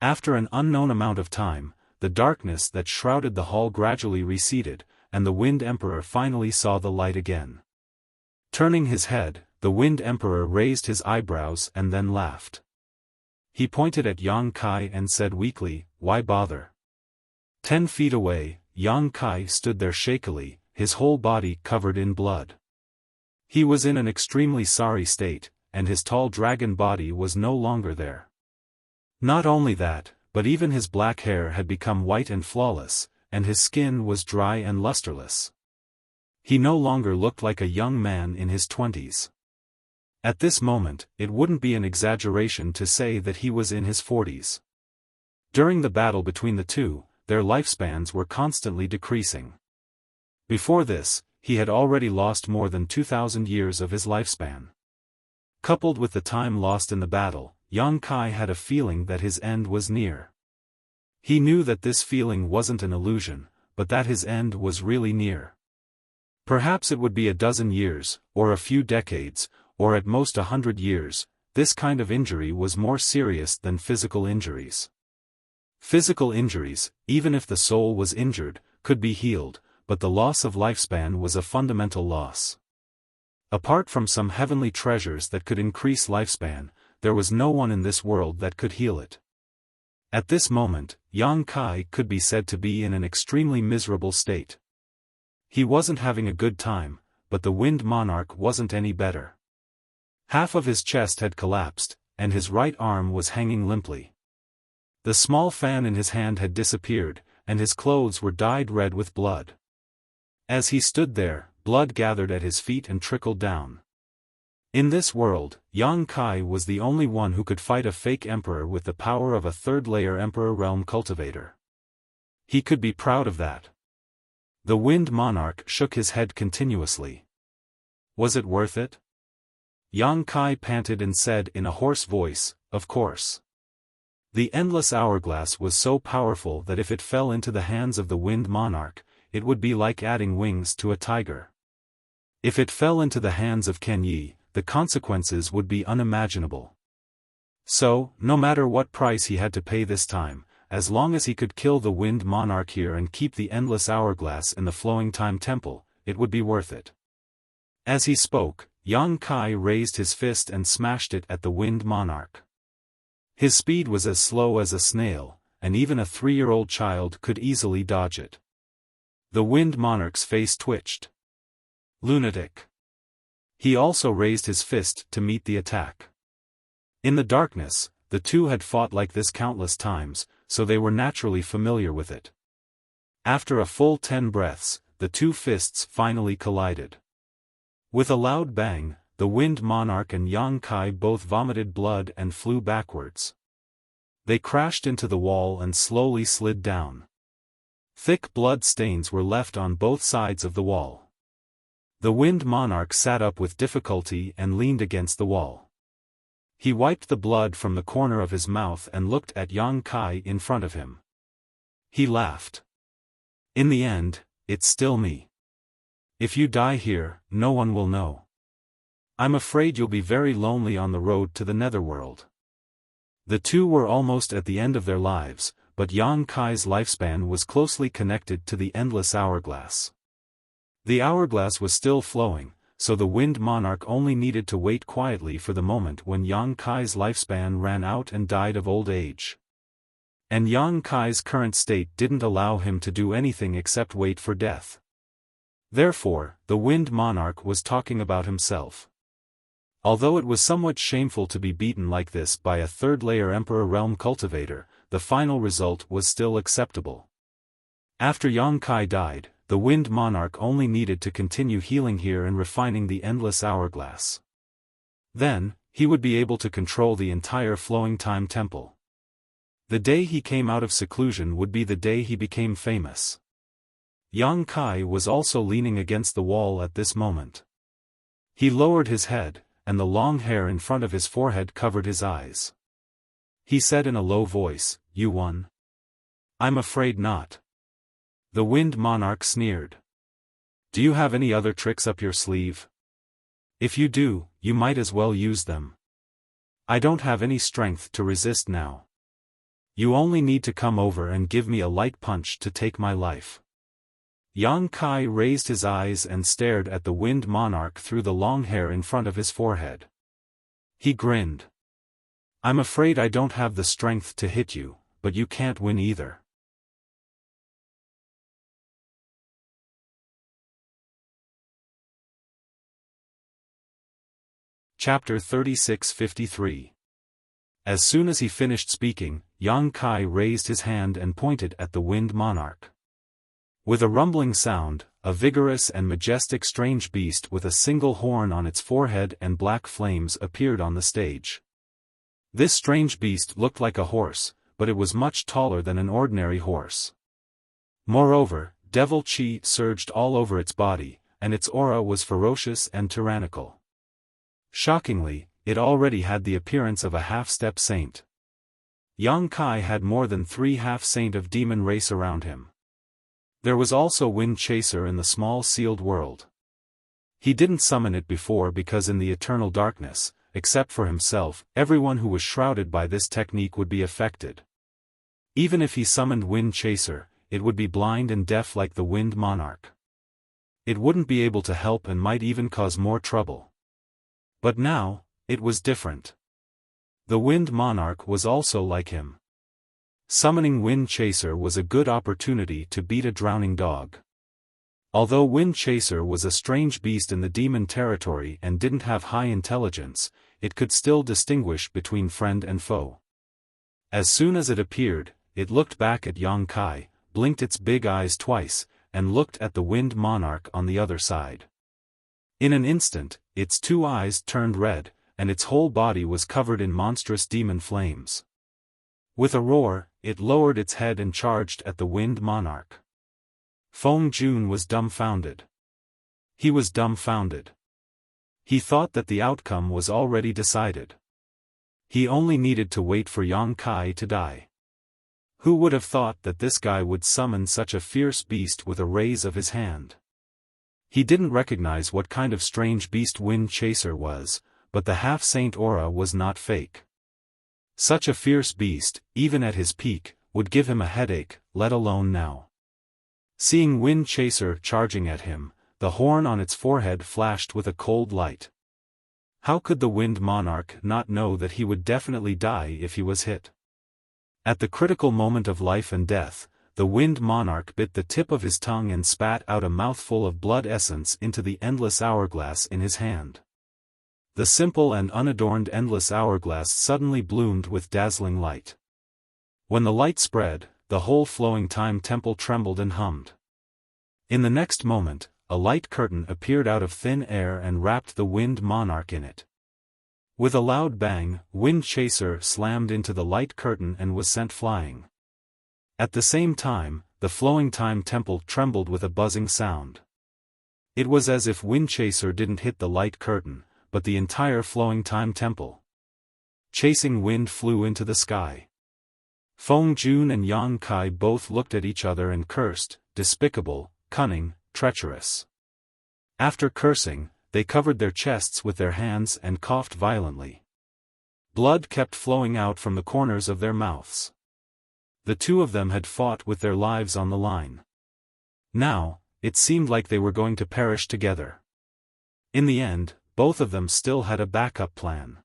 After an unknown amount of time, the darkness that shrouded the hall gradually receded, and the Wind Emperor finally saw the light again. Turning his head, the Wind Emperor raised his eyebrows and then laughed. He pointed at Yang Kai and said weakly, "Why bother?" 10 feet away, Yang Kai stood there shakily, his whole body covered in blood. He was in an extremely sorry state, and his tall dragon body was no longer there. Not only that, but even his black hair had become white and flawless, and his skin was dry and lusterless. He no longer looked like a young man in his 20s. At this moment, it wouldn't be an exaggeration to say that he was in his 40s. During the battle between the two, their lifespans were constantly decreasing. Before this, he had already lost more than 2,000 years of his lifespan. Coupled with the time lost in the battle, Yang Kai had a feeling that his end was near. He knew that this feeling wasn't an illusion, but that his end was really near. Perhaps it would be a dozen years, or a few decades, or at most 100 years. This kind of injury was more serious than physical injuries. Physical injuries, even if the soul was injured, could be healed, but the loss of lifespan was a fundamental loss. Apart from some heavenly treasures that could increase lifespan, there was no one in this world that could heal it. At this moment, Yang Kai could be said to be in an extremely miserable state. He wasn't having a good time, but the Wind Monarch wasn't any better. Half of his chest had collapsed, and his right arm was hanging limply. The small fan in his hand had disappeared, and his clothes were dyed red with blood. As he stood there, blood gathered at his feet and trickled down. In this world, Yang Kai was the only one who could fight a fake emperor with the power of a third-layer emperor realm cultivator. He could be proud of that. The Wind Monarch shook his head continuously. Was it worth it? Yang Kai panted and said in a hoarse voice, "Of course." The endless hourglass was so powerful that if it fell into the hands of the Wind Monarch, it would be like adding wings to a tiger. If it fell into the hands of Ken Yi, the consequences would be unimaginable. So, no matter what price he had to pay this time, as long as he could kill the Wind Monarch here and keep the endless hourglass in the Flowing Time Temple, it would be worth it. As he spoke, Yang Kai raised his fist and smashed it at the Wind Monarch. His speed was as slow as a snail, and even a 3-year-old child could easily dodge it. The Wind Monarch's face twitched. Lunatic. He also raised his fist to meet the attack. In the darkness, the two had fought like this countless times, so they were naturally familiar with it. After a full 10 breaths, the two fists finally collided. With a loud bang, the Wind Monarch and Yang Kai both vomited blood and flew backwards. They crashed into the wall and slowly slid down. Thick blood stains were left on both sides of the wall. The Wind Monarch sat up with difficulty and leaned against the wall. He wiped the blood from the corner of his mouth and looked at Yang Kai in front of him. He laughed. "In the end, it's still me. If you die here, no one will know. I'm afraid you'll be very lonely on the road to the netherworld." The two were almost at the end of their lives, but Yang Kai's lifespan was closely connected to the endless hourglass. The hourglass was still flowing, so the Wind Monarch only needed to wait quietly for the moment when Yang Kai's lifespan ran out and died of old age. And Yang Kai's current state didn't allow him to do anything except wait for death. Therefore, the Wind Monarch was talking about himself. Although it was somewhat shameful to be beaten like this by a third-layer Emperor Realm Cultivator, the final result was still acceptable. After Yang Kai died, the Wind Monarch only needed to continue healing here and refining the endless hourglass. Then, he would be able to control the entire Flowing Time Temple. The day he came out of seclusion would be the day he became famous. Yang Kai was also leaning against the wall at this moment. He lowered his head, and the long hair in front of his forehead covered his eyes. He said in a low voice, "You won?" "I'm afraid not." The Wind Monarch sneered. "Do you have any other tricks up your sleeve? If you do, you might as well use them. I don't have any strength to resist now. You only need to come over and give me a light punch to take my life." Yang Kai raised his eyes and stared at the Wind Monarch through the long hair in front of his forehead. He grinned. "I'm afraid I don't have the strength to hit you, but you can't win either." Chapter 36-53. As soon as he finished speaking, Yang Kai raised his hand and pointed at the Wind Monarch. With a rumbling sound, a vigorous and majestic strange beast with a single horn on its forehead and black flames appeared on the stage. This strange beast looked like a horse, but it was much taller than an ordinary horse. Moreover, devil chi surged all over its body, and its aura was ferocious and tyrannical. Shockingly, it already had the appearance of a half-step saint. Yang Kai had more than 3 half-saint of demon race around him. There was also Wind Chaser in the small sealed world. He didn't summon it before because in the eternal darkness, except for himself, everyone who was shrouded by this technique would be affected. Even if he summoned Wind Chaser, it would be blind and deaf like the Wind Monarch. It wouldn't be able to help and might even cause more trouble. But now, it was different. The Wind Monarch was also like him. Summoning Wind Chaser was a good opportunity to beat a drowning dog. Although Wind Chaser was a strange beast in the demon territory and didn't have high intelligence, it could still distinguish between friend and foe. As soon as it appeared, it looked back at Yang Kai, blinked its big eyes twice, and looked at the wind monarch on the other side. In an instant, its two eyes turned red, and its whole body was covered in monstrous demon flames. With a roar, it lowered its head and charged at the wind monarch. Feng Jun was dumbfounded. He was dumbfounded. He thought that the outcome was already decided. He only needed to wait for Yang Kai to die. Who would have thought that this guy would summon such a fierce beast with a raise of his hand? He didn't recognize what kind of strange beast Wind Chaser was, but the half-saint aura was not fake. Such a fierce beast, even at his peak, would give him a headache, let alone now. Seeing Wind Chaser charging at him, the horn on its forehead flashed with a cold light. How could the Wind Monarch not know that he would definitely die if he was hit? At the critical moment of life and death, the Wind Monarch bit the tip of his tongue and spat out a mouthful of blood essence into the endless hourglass in his hand. The simple and unadorned endless hourglass suddenly bloomed with dazzling light. When the light spread, the whole flowing time temple trembled and hummed. In the next moment, a light curtain appeared out of thin air and wrapped the Wind Monarch in it. With a loud bang, Wind Chaser slammed into the light curtain and was sent flying. At the same time, the flowing time temple trembled with a buzzing sound. It was as if Wind Chaser didn't hit the light curtain, but the entire flowing time temple. Chasing wind flew into the sky. Feng Jun and Yang Kai both looked at each other and cursed, despicable, cunning, treacherous. After cursing, they covered their chests with their hands and coughed violently. Blood kept flowing out from the corners of their mouths. The two of them had fought with their lives on the line. Now, it seemed like they were going to perish together. In the end, both of them still had a backup plan.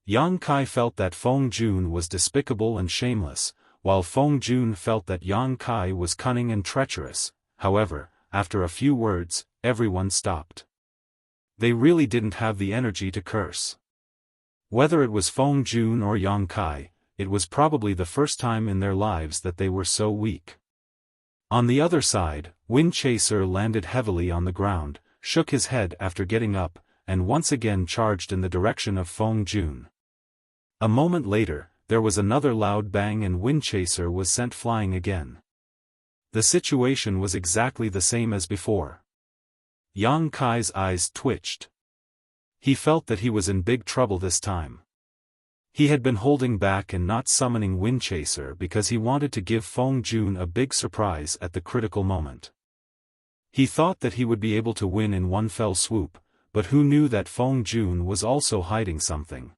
Yang Kai felt that Feng Jun was despicable and shameless, while Feng Jun felt that Yang Kai was cunning and treacherous. However, after a few words, everyone stopped. They really didn't have the energy to curse. Whether it was Feng Jun or Yang Kai, it was probably the first time in their lives that they were so weak. On the other side, Wind Chaser landed heavily on the ground, shook his head after getting up, and once again charged in the direction of Feng Jun. A moment later, there was another loud bang and Wind Chaser was sent flying again. The situation was exactly the same as before. Yang Kai's eyes twitched. He felt that he was in big trouble this time. He had been holding back and not summoning Wind Chaser because he wanted to give Feng Jun a big surprise at the critical moment. He thought that he would be able to win in one fell swoop, but who knew that Feng Jun was also hiding something.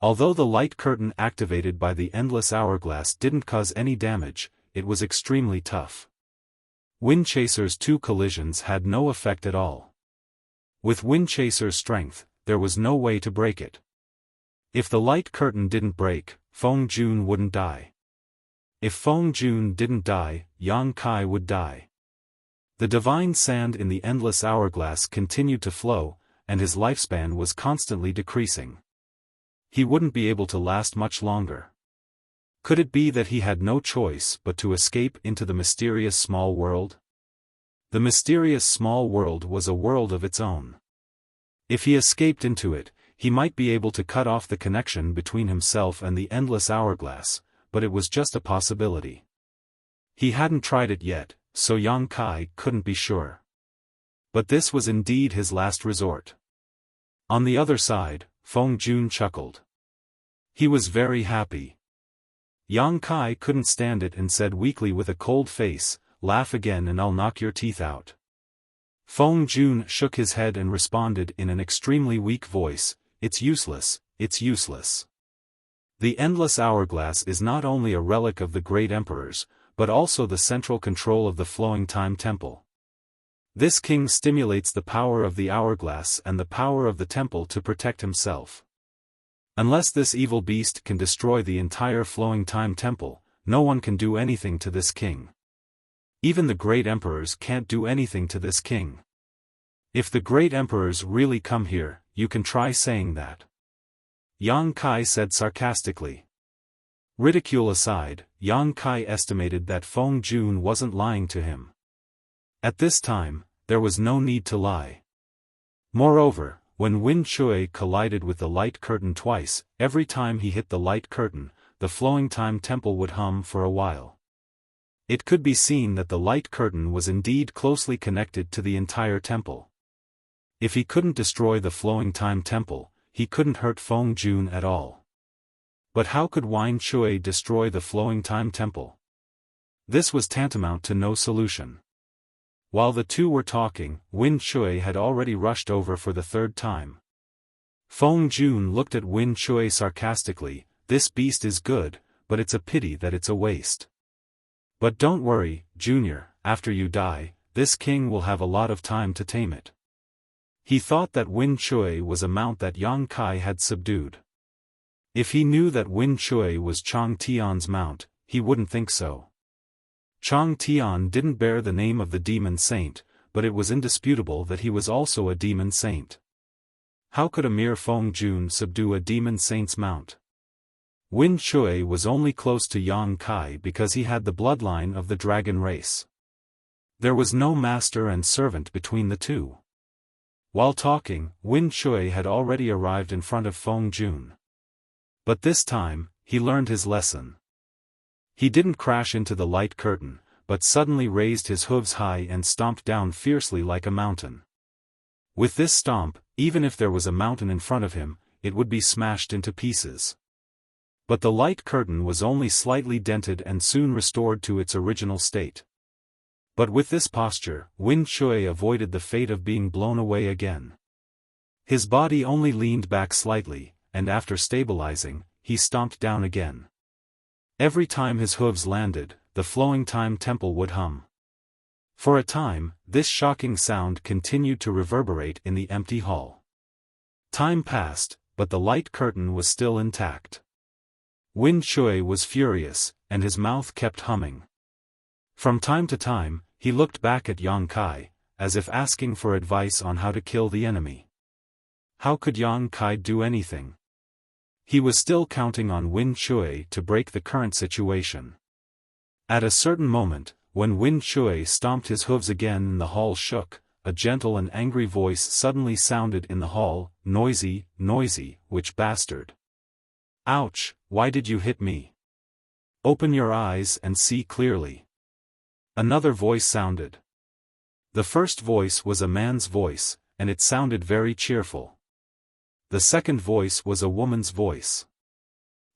Although the light curtain activated by the endless hourglass didn't cause any damage, it was extremely tough. Wind Chaser's two collisions had no effect at all. With Wind Chaser's strength, there was no way to break it. If the light curtain didn't break, Feng Jun wouldn't die. If Feng Jun didn't die, Yang Kai would die. The divine sand in the endless hourglass continued to flow, and his lifespan was constantly decreasing. He wouldn't be able to last much longer. Could it be that he had no choice but to escape into the mysterious small world? The mysterious small world was a world of its own. If he escaped into it, he might be able to cut off the connection between himself and the endless hourglass, but it was just a possibility. He hadn't tried it yet, so Yang Kai couldn't be sure. But this was indeed his last resort. On the other side, Feng Jun chuckled. He was very happy. Yang Kai couldn't stand it and said weakly with a cold face, "Laugh again and I'll knock your teeth out." Feng Jun shook his head and responded in an extremely weak voice, "It's useless, it's useless. The endless hourglass is not only a relic of the great emperors, but also the central control of the flowing time temple. This king stimulates the power of the hourglass and the power of the temple to protect himself. Unless this evil beast can destroy the entire flowing time temple, no one can do anything to this king. Even the great emperors can't do anything to this king. If the great emperors really come here, you can try saying that." Yang Kai said sarcastically. Ridicule aside, Yang Kai estimated that Feng Jun wasn't lying to him. At this time, there was no need to lie. Moreover, when Wen Shui collided with the light curtain twice, every time he hit the light curtain, the flowing time temple would hum for a while. It could be seen that the light curtain was indeed closely connected to the entire temple. If he couldn't destroy the flowing time temple, he couldn't hurt Feng Jun at all. But how could Wen Shui destroy the flowing time temple? This was tantamount to no solution. While the two were talking, Wen Shui had already rushed over for the third time. Feng Jun looked at Wen Shui sarcastically. This beast is good, but it's a pity that it's a waste. But don't worry, Junior, after you die, this king will have a lot of time to tame it. He thought that Wen Shui was a mount that Yang Kai had subdued. If he knew that Wen Shui was Chang Tian's mount, he wouldn't think so. Chang Tian didn't bear the name of the demon saint, but it was indisputable that he was also a demon saint. How could a mere Feng Jun subdue a demon saint's mount? Wen Shui was only close to Yang Kai because he had the bloodline of the dragon race. There was no master and servant between the two. While talking, Wen Shui had already arrived in front of Feng Jun. But this time, he learned his lesson. He didn't crash into the light curtain, but suddenly raised his hooves high and stomped down fiercely like a mountain. With this stomp, even if there was a mountain in front of him, it would be smashed into pieces. But the light curtain was only slightly dented and soon restored to its original state. But with this posture, Wen Shui avoided the fate of being blown away again. His body only leaned back slightly, and after stabilizing, he stomped down again. Every time his hooves landed, the flowing time temple would hum. For a time, this shocking sound continued to reverberate in the empty hall. Time passed, but the light curtain was still intact. Wen Shui was furious, and his mouth kept humming. From time to time, he looked back at Yang Kai, as if asking for advice on how to kill the enemy. How could Yang Kai do anything? He was still counting on Wen Shui to break the current situation. At a certain moment, when Wen Shui stomped his hooves again and the hall shook, a gentle and angry voice suddenly sounded in the hall, "Noisy, noisy, witch bastard. Ouch, why did you hit me? Open your eyes and see clearly." Another voice sounded. The first voice was a man's voice, and it sounded very cheerful. The second voice was a woman's voice.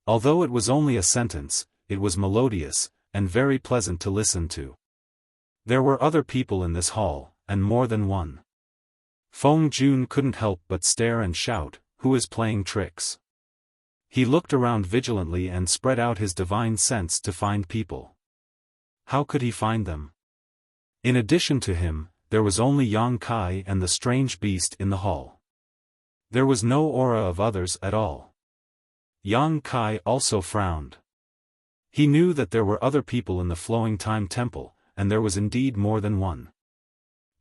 Although it was only a sentence, it was melodious, and very pleasant to listen to. There were other people in this hall, and more than one. Feng Jun couldn't help but stare and shout, "Who is playing tricks?" He looked around vigilantly and spread out his divine sense to find people. How could he find them? In addition to him, there was only Yang Kai and the strange beast in the hall. There was no aura of others at all. Yang Kai also frowned. He knew that there were other people in the flowing time temple, and there was indeed more than one.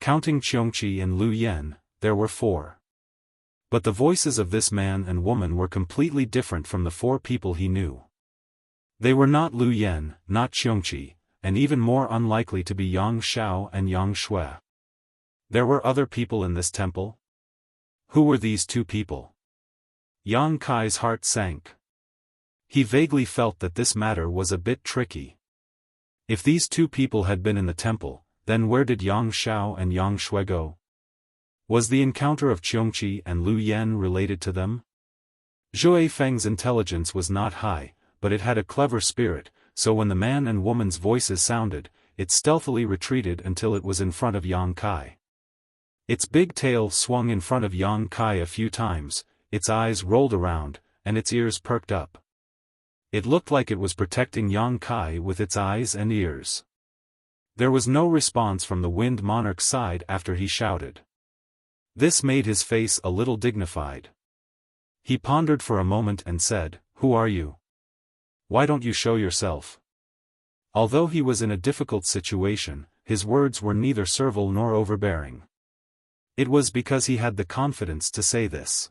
Counting Qiongqi and Lu Yan, there were 4. But the voices of this man and woman were completely different from the 4 people he knew. They were not Lu Yan, not Qiongqi, and even more unlikely to be Yang Xiao and Yang Shui. There were other people in this temple? Who were these 2 people? Yang Kai's heart sank. He vaguely felt that this matter was a bit tricky. If these 2 people had been in the temple, then where did Yang Xiao and Yang Shui go? Was the encounter of Qiongqi and Lu Yan related to them? Zhui Feng's intelligence was not high, but it had a clever spirit, so when the man and woman's voices sounded, it stealthily retreated until it was in front of Yang Kai. Its big tail swung in front of Yang Kai a few times, its eyes rolled around, and its ears perked up. It looked like it was protecting Yang Kai with its eyes and ears. There was no response from the Wind Monarch's side after he shouted. This made his face a little dignified. He pondered for a moment and said, "Who are you? Why don't you show yourself?" Although he was in a difficult situation, his words were neither servile nor overbearing. It was because he had the confidence to say this.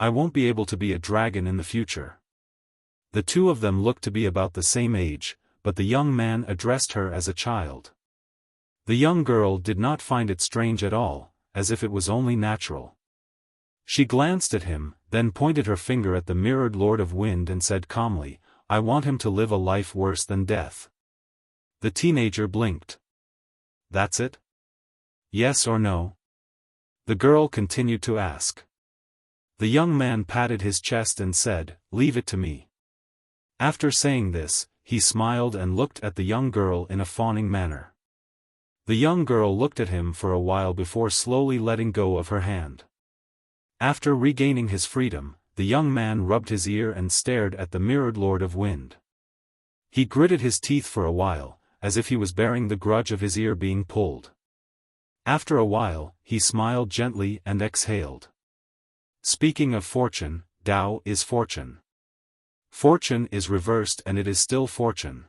I won't be able to be a dragon in the future. The two of them looked to be about the same age, but the young man addressed her as a child. The young girl did not find it strange at all, as if it was only natural. She glanced at him, then pointed her finger at the mirrored Lord of Wind and said calmly, I want him to live a life worse than death. The teenager blinked. That's it? Yes or no? The girl continued to ask. The young man patted his chest and said, Leave it to me. After saying this, he smiled and looked at the young girl in a fawning manner. The young girl looked at him for a while before slowly letting go of her hand. After regaining his freedom, the young man rubbed his ear and stared at the mirrored Lord of Wind. He gritted his teeth for a while, as if he was bearing the grudge of his ear being pulled. After a while, he smiled gently and exhaled. Speaking of fortune, Tao is fortune. Fortune is reversed and it is still fortune.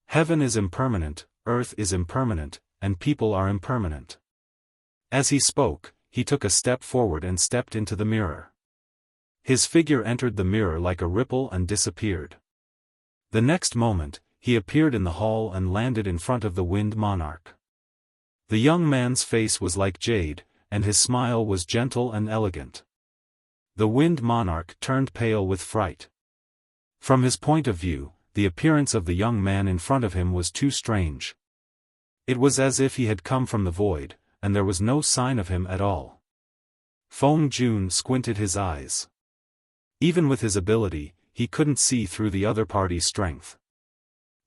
Heaven is impermanent, earth is impermanent, and people are impermanent. As he spoke, he took a step forward and stepped into the mirror. His figure entered the mirror like a ripple and disappeared. The next moment, he appeared in the hall and landed in front of the Wind Monarch. The young man's face was like jade, and his smile was gentle and elegant. The Wind Monarch turned pale with fright. From his point of view, the appearance of the young man in front of him was too strange. It was as if he had come from the void, and there was no sign of him at all. Feng Jun squinted his eyes. Even with his ability, he couldn't see through the other party's strength.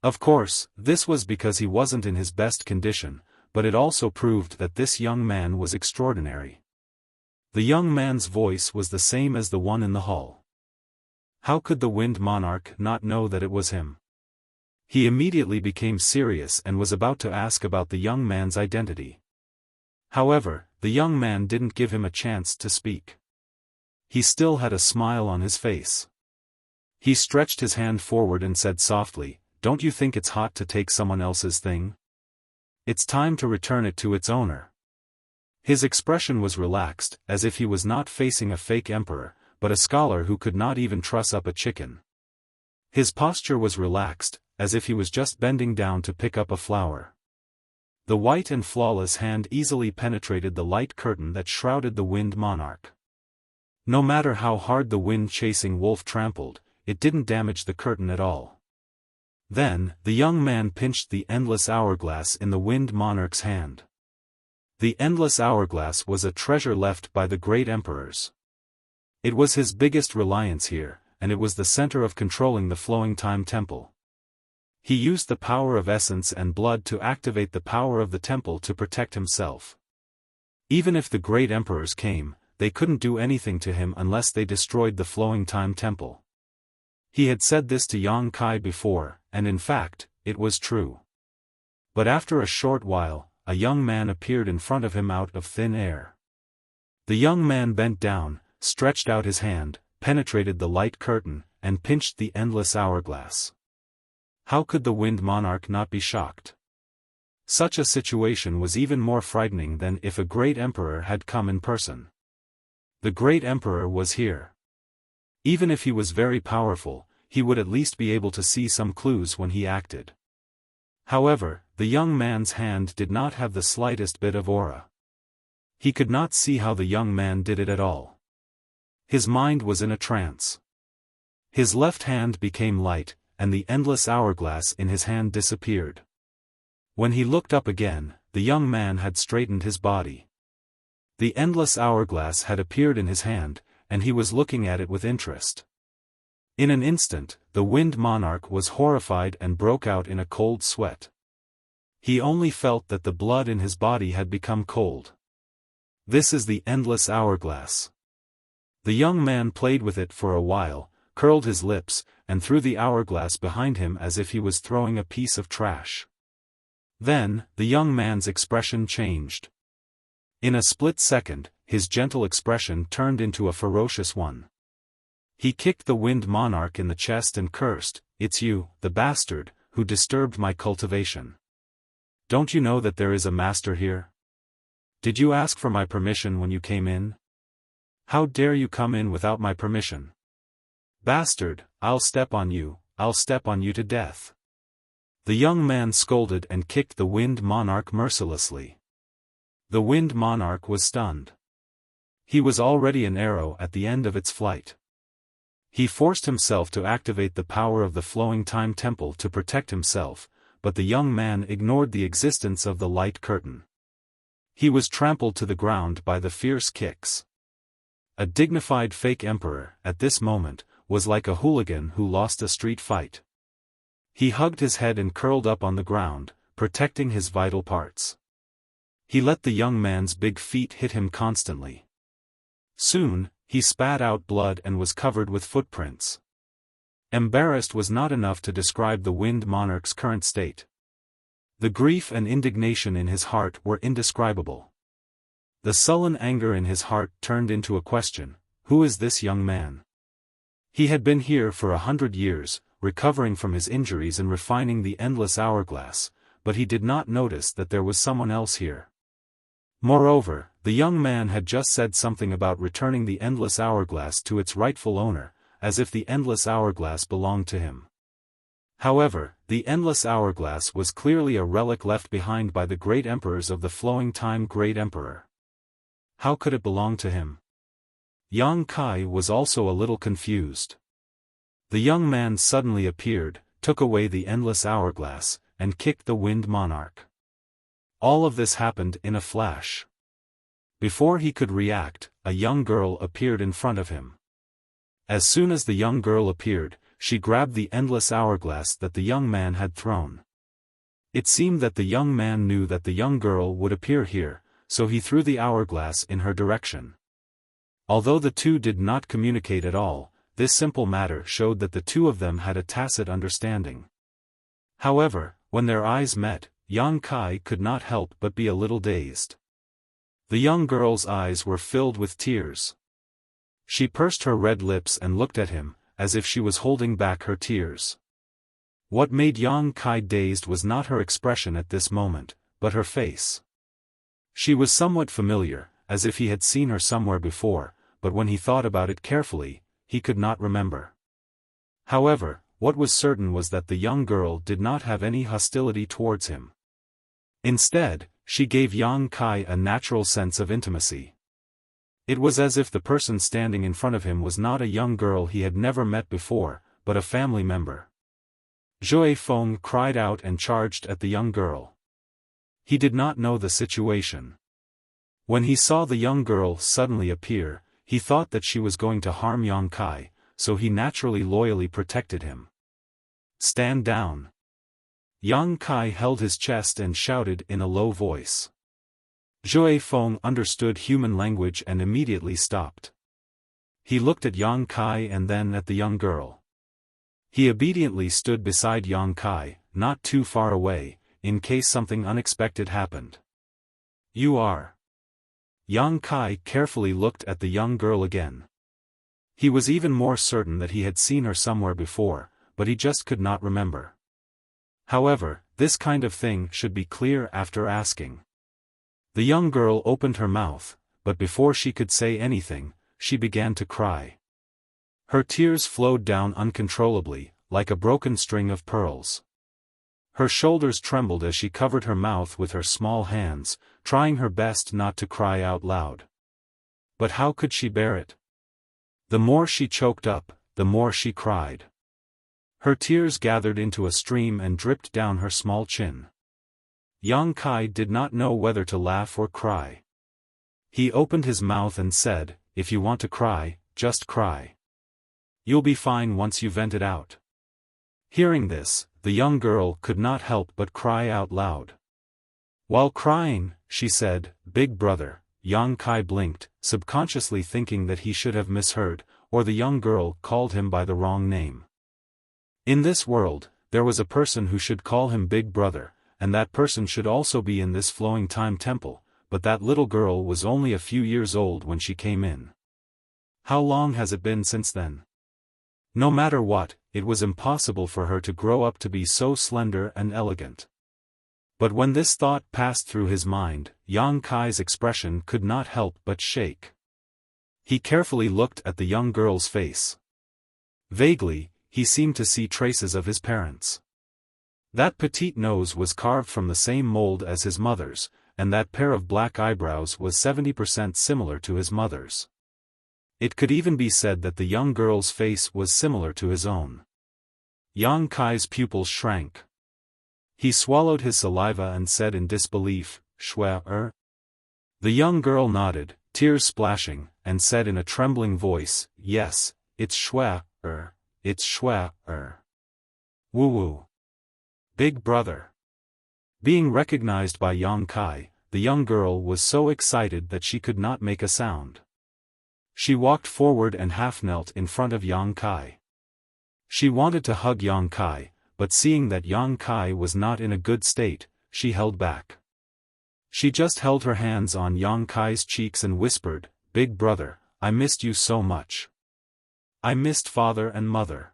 Of course, this was because he wasn't in his best condition, but it also proved that this young man was extraordinary. The young man's voice was the same as the one in the hall. How could the Wind Monarch not know that it was him? He immediately became serious and was about to ask about the young man's identity. However, the young man didn't give him a chance to speak. He still had a smile on his face. He stretched his hand forward and said softly, Don't you think it's hot to take someone else's thing? It's time to return it to its owner. His expression was relaxed, as if he was not facing a fake emperor, but a scholar who could not even truss up a chicken. His posture was relaxed, as if he was just bending down to pick up a flower. The white and flawless hand easily penetrated the light curtain that shrouded the Wind Monarch. No matter how hard the wind-chasing wolf trampled, it didn't damage the curtain at all. Then, the young man pinched the endless hourglass in the Wind Monarch's hand. The endless hourglass was a treasure left by the great emperors. It was his biggest reliance here, and it was the center of controlling the Flowing Time Temple. He used the power of essence and blood to activate the power of the temple to protect himself. Even if the great emperors came, they couldn't do anything to him unless they destroyed the Flowing Time Temple. He had said this to Yang Kai before, and in fact, it was true. But after a short while, a young man appeared in front of him out of thin air. The young man bent down, stretched out his hand, penetrated the light curtain, and pinched the endless hourglass. How could the Wind Monarch not be shocked? Such a situation was even more frightening than if a great emperor had come in person. The great emperor was here. Even if he was very powerful, he would at least be able to see some clues when he acted. However, the young man's hand did not have the slightest bit of aura. He could not see how the young man did it at all. His mind was in a trance. His left hand became light, and the endless hourglass in his hand disappeared. When he looked up again, the young man had straightened his body. The endless hourglass had appeared in his hand, and he was looking at it with interest. In an instant, the Wind Monarch was horrified and broke out in a cold sweat. He only felt that the blood in his body had become cold. This is the endless hourglass. The young man played with it for a while, curled his lips, and threw the hourglass behind him as if he was throwing a piece of trash. Then, the young man's expression changed. In a split second, his gentle expression turned into a ferocious one. He kicked the Wind Monarch in the chest and cursed, "It's you, the bastard, who disturbed my cultivation. Don't you know that there is a master here? Did you ask for my permission when you came in? How dare you come in without my permission? Bastard, I'll step on you to death. The young man scolded and kicked the Wind Monarch mercilessly. The Wind Monarch was stunned. He was already an arrow at the end of its flight. He forced himself to activate the power of the Flowing Time Temple to protect himself, but the young man ignored the existence of the light curtain. He was trampled to the ground by the fierce kicks. A dignified fake emperor, at this moment, was like a hooligan who lost a street fight. He hugged his head and curled up on the ground, protecting his vital parts. He let the young man's big feet hit him constantly. Soon, he spat out blood and was covered with footprints. Embarrassed was not enough to describe the Wind Monarch's current state. The grief and indignation in his heart were indescribable. The sullen anger in his heart turned into a question: who is this young man? He had been here for 100 years, recovering from his injuries and refining the endless hourglass, but he did not notice that there was someone else here. Moreover, the young man had just said something about returning the endless hourglass to its rightful owner, as if the endless hourglass belonged to him. However, the endless hourglass was clearly a relic left behind by the great emperors of the Flowing Time Great Emperor. How could it belong to him? Yang Kai was also a little confused. The young man suddenly appeared, took away the endless hourglass, and kicked the Wind Monarch. All of this happened in a flash. Before he could react, a young girl appeared in front of him. As soon as the young girl appeared, she grabbed the endless hourglass that the young man had thrown. It seemed that the young man knew that the young girl would appear here, so he threw the hourglass in her direction. Although the two did not communicate at all, this simple matter showed that the two of them had a tacit understanding. However, when their eyes met, Yang Kai could not help but be a little dazed. The young girl's eyes were filled with tears. She pursed her red lips and looked at him, as if she was holding back her tears. What made Yang Kai dazed was not her expression at this moment, but her face. She was somewhat familiar, as if he had seen her somewhere before, but when he thought about it carefully, he could not remember. However, what was certain was that the young girl did not have any hostility towards him. Instead, she gave Yang Kai a natural sense of intimacy. It was as if the person standing in front of him was not a young girl he had never met before, but a family member. Xiaofan cried out and charged at the young girl. He did not know the situation. When he saw the young girl suddenly appear, he thought that she was going to harm Yang Kai, so he naturally loyally protected him. Stand down. Yang Kai held his chest and shouted in a low voice. Xiaofan understood human language and immediately stopped. He looked at Yang Kai and then at the young girl. He obediently stood beside Yang Kai, not too far away, in case something unexpected happened. You are. Yang Kai carefully looked at the young girl again. He was even more certain that he had seen her somewhere before, but he just could not remember. However, this kind of thing should be clear after asking. The young girl opened her mouth, but before she could say anything, she began to cry. Her tears flowed down uncontrollably, like a broken string of pearls. Her shoulders trembled as she covered her mouth with her small hands, trying her best not to cry out loud. But how could she bear it? The more she choked up, the more she cried. Her tears gathered into a stream and dripped down her small chin. Yang Kai did not know whether to laugh or cry. He opened his mouth and said, "If you want to cry, just cry. You'll be fine once you vent it out." Hearing this, the young girl could not help but cry out loud. While crying, she said, "Big brother." Yang Kai blinked, subconsciously thinking that he should have misheard, or the young girl called him by the wrong name. In this world, there was a person who should call him Big Brother, and that person should also be in this Flowing Time Temple, but that little girl was only a few years old when she came in. How long has it been since then? No matter what, it was impossible for her to grow up to be so slender and elegant. But when this thought passed through his mind, Yang Kai's expression could not help but shake. He carefully looked at the young girl's face. Vaguely, he seemed to see traces of his parents. That petite nose was carved from the same mold as his mother's, and that pair of black eyebrows was 70% similar to his mother's. It could even be said that the young girl's face was similar to his own. Yang Kai's pupils shrank. He swallowed his saliva and said in disbelief, "Shui." The young girl nodded, tears splashing, and said in a trembling voice, "Yes, it's Shui, it's Shui." Woo-woo. Big brother. Being recognized by Yang Kai, the young girl was so excited that she could not make a sound. She walked forward and half-knelt in front of Yang Kai. She wanted to hug Yang Kai, but seeing that Yang Kai was not in a good state, she held back. She just held her hands on Yang Kai's cheeks and whispered, "Big brother, I missed you so much. I missed father and mother."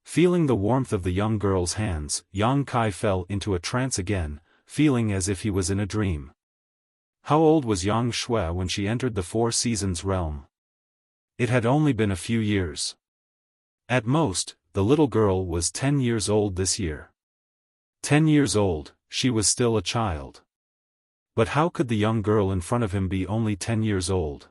Feeling the warmth of the young girl's hands, Yang Kai fell into a trance again, feeling as if he was in a dream. How old was Yang Shui when she entered the Four Seasons realm? It had only been a few years. At most, the little girl was 10 years old this year. 10 years old, she was still a child. But how could the young girl in front of him be only 10 years old?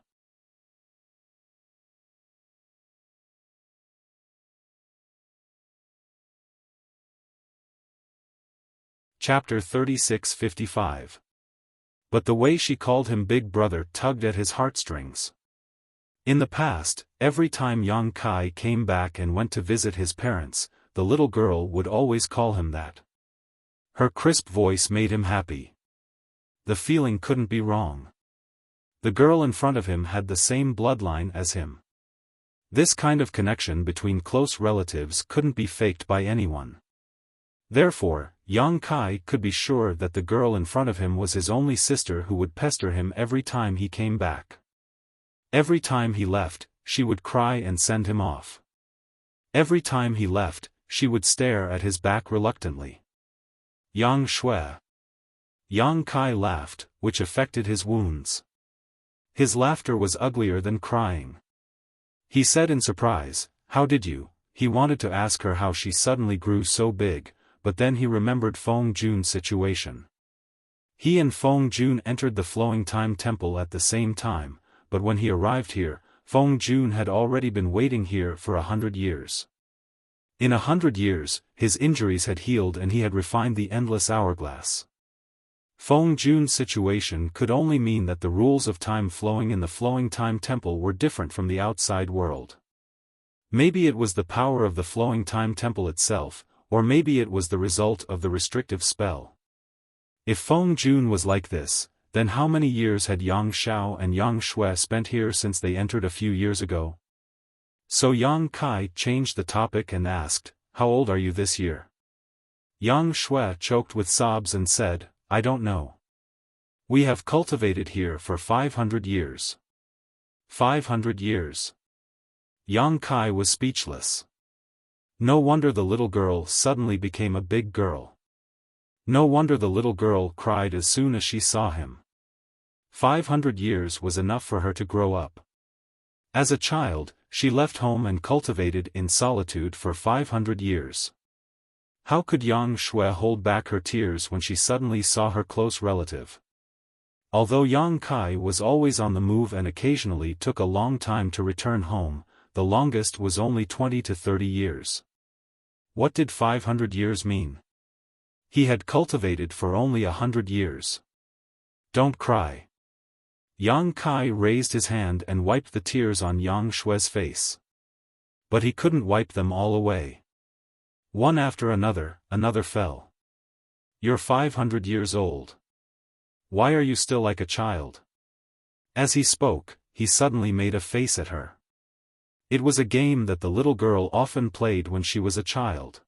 Chapter 36:55. But the way she called him big brother tugged at his heartstrings. In the past, every time Yang Kai came back and went to visit his parents, the little girl would always call him that. Her crisp voice made him happy. The feeling couldn't be wrong. The girl in front of him had the same bloodline as him. This kind of connection between close relatives couldn't be faked by anyone. Therefore, Yang Kai could be sure that the girl in front of him was his only sister who would pester him every time he came back. Every time he left, she would cry and send him off. Every time he left, she would stare at his back reluctantly. Yang Shui. Yang Kai laughed, which affected his wounds. His laughter was uglier than crying. He said in surprise, "How did you?" He wanted to ask her how she suddenly grew so big, but then he remembered Feng Jun's situation. He and Feng Jun entered the Flowing Time Temple at the same time, but when he arrived here, Feng Jun had already been waiting here for 100 years. In 100 years, his injuries had healed and he had refined the endless hourglass. Feng Jun's situation could only mean that the rules of time flowing in the Flowing Time Temple were different from the outside world. Maybe it was the power of the Flowing Time Temple itself, or maybe it was the result of the restrictive spell. If Feng Jun was like this, then how many years had Yang Xiao and Yang Shui spent here since they entered a few years ago? So Yang Kai changed the topic and asked, "How old are you this year?" Yang Shui choked with sobs and said, "I don't know. We have cultivated here for 500 years. 500 years. Yang Kai was speechless. No wonder the little girl suddenly became a big girl. No wonder the little girl cried as soon as she saw him. 500 years was enough for her to grow up. As a child, she left home and cultivated in solitude for 500 years. How could Yang Shui hold back her tears when she suddenly saw her close relative? Although Yang Kai was always on the move and occasionally took a long time to return home, the longest was only 20 to 30 years. What did 500 years mean? He had cultivated for only 100 years. Don't cry. Yang Kai raised his hand and wiped the tears on Yang Shui's face. But he couldn't wipe them all away. One after another fell. You're 500 years old. Why are you still like a child? As he spoke, he suddenly made a face at her. It was a game that the little girl often played when she was a child.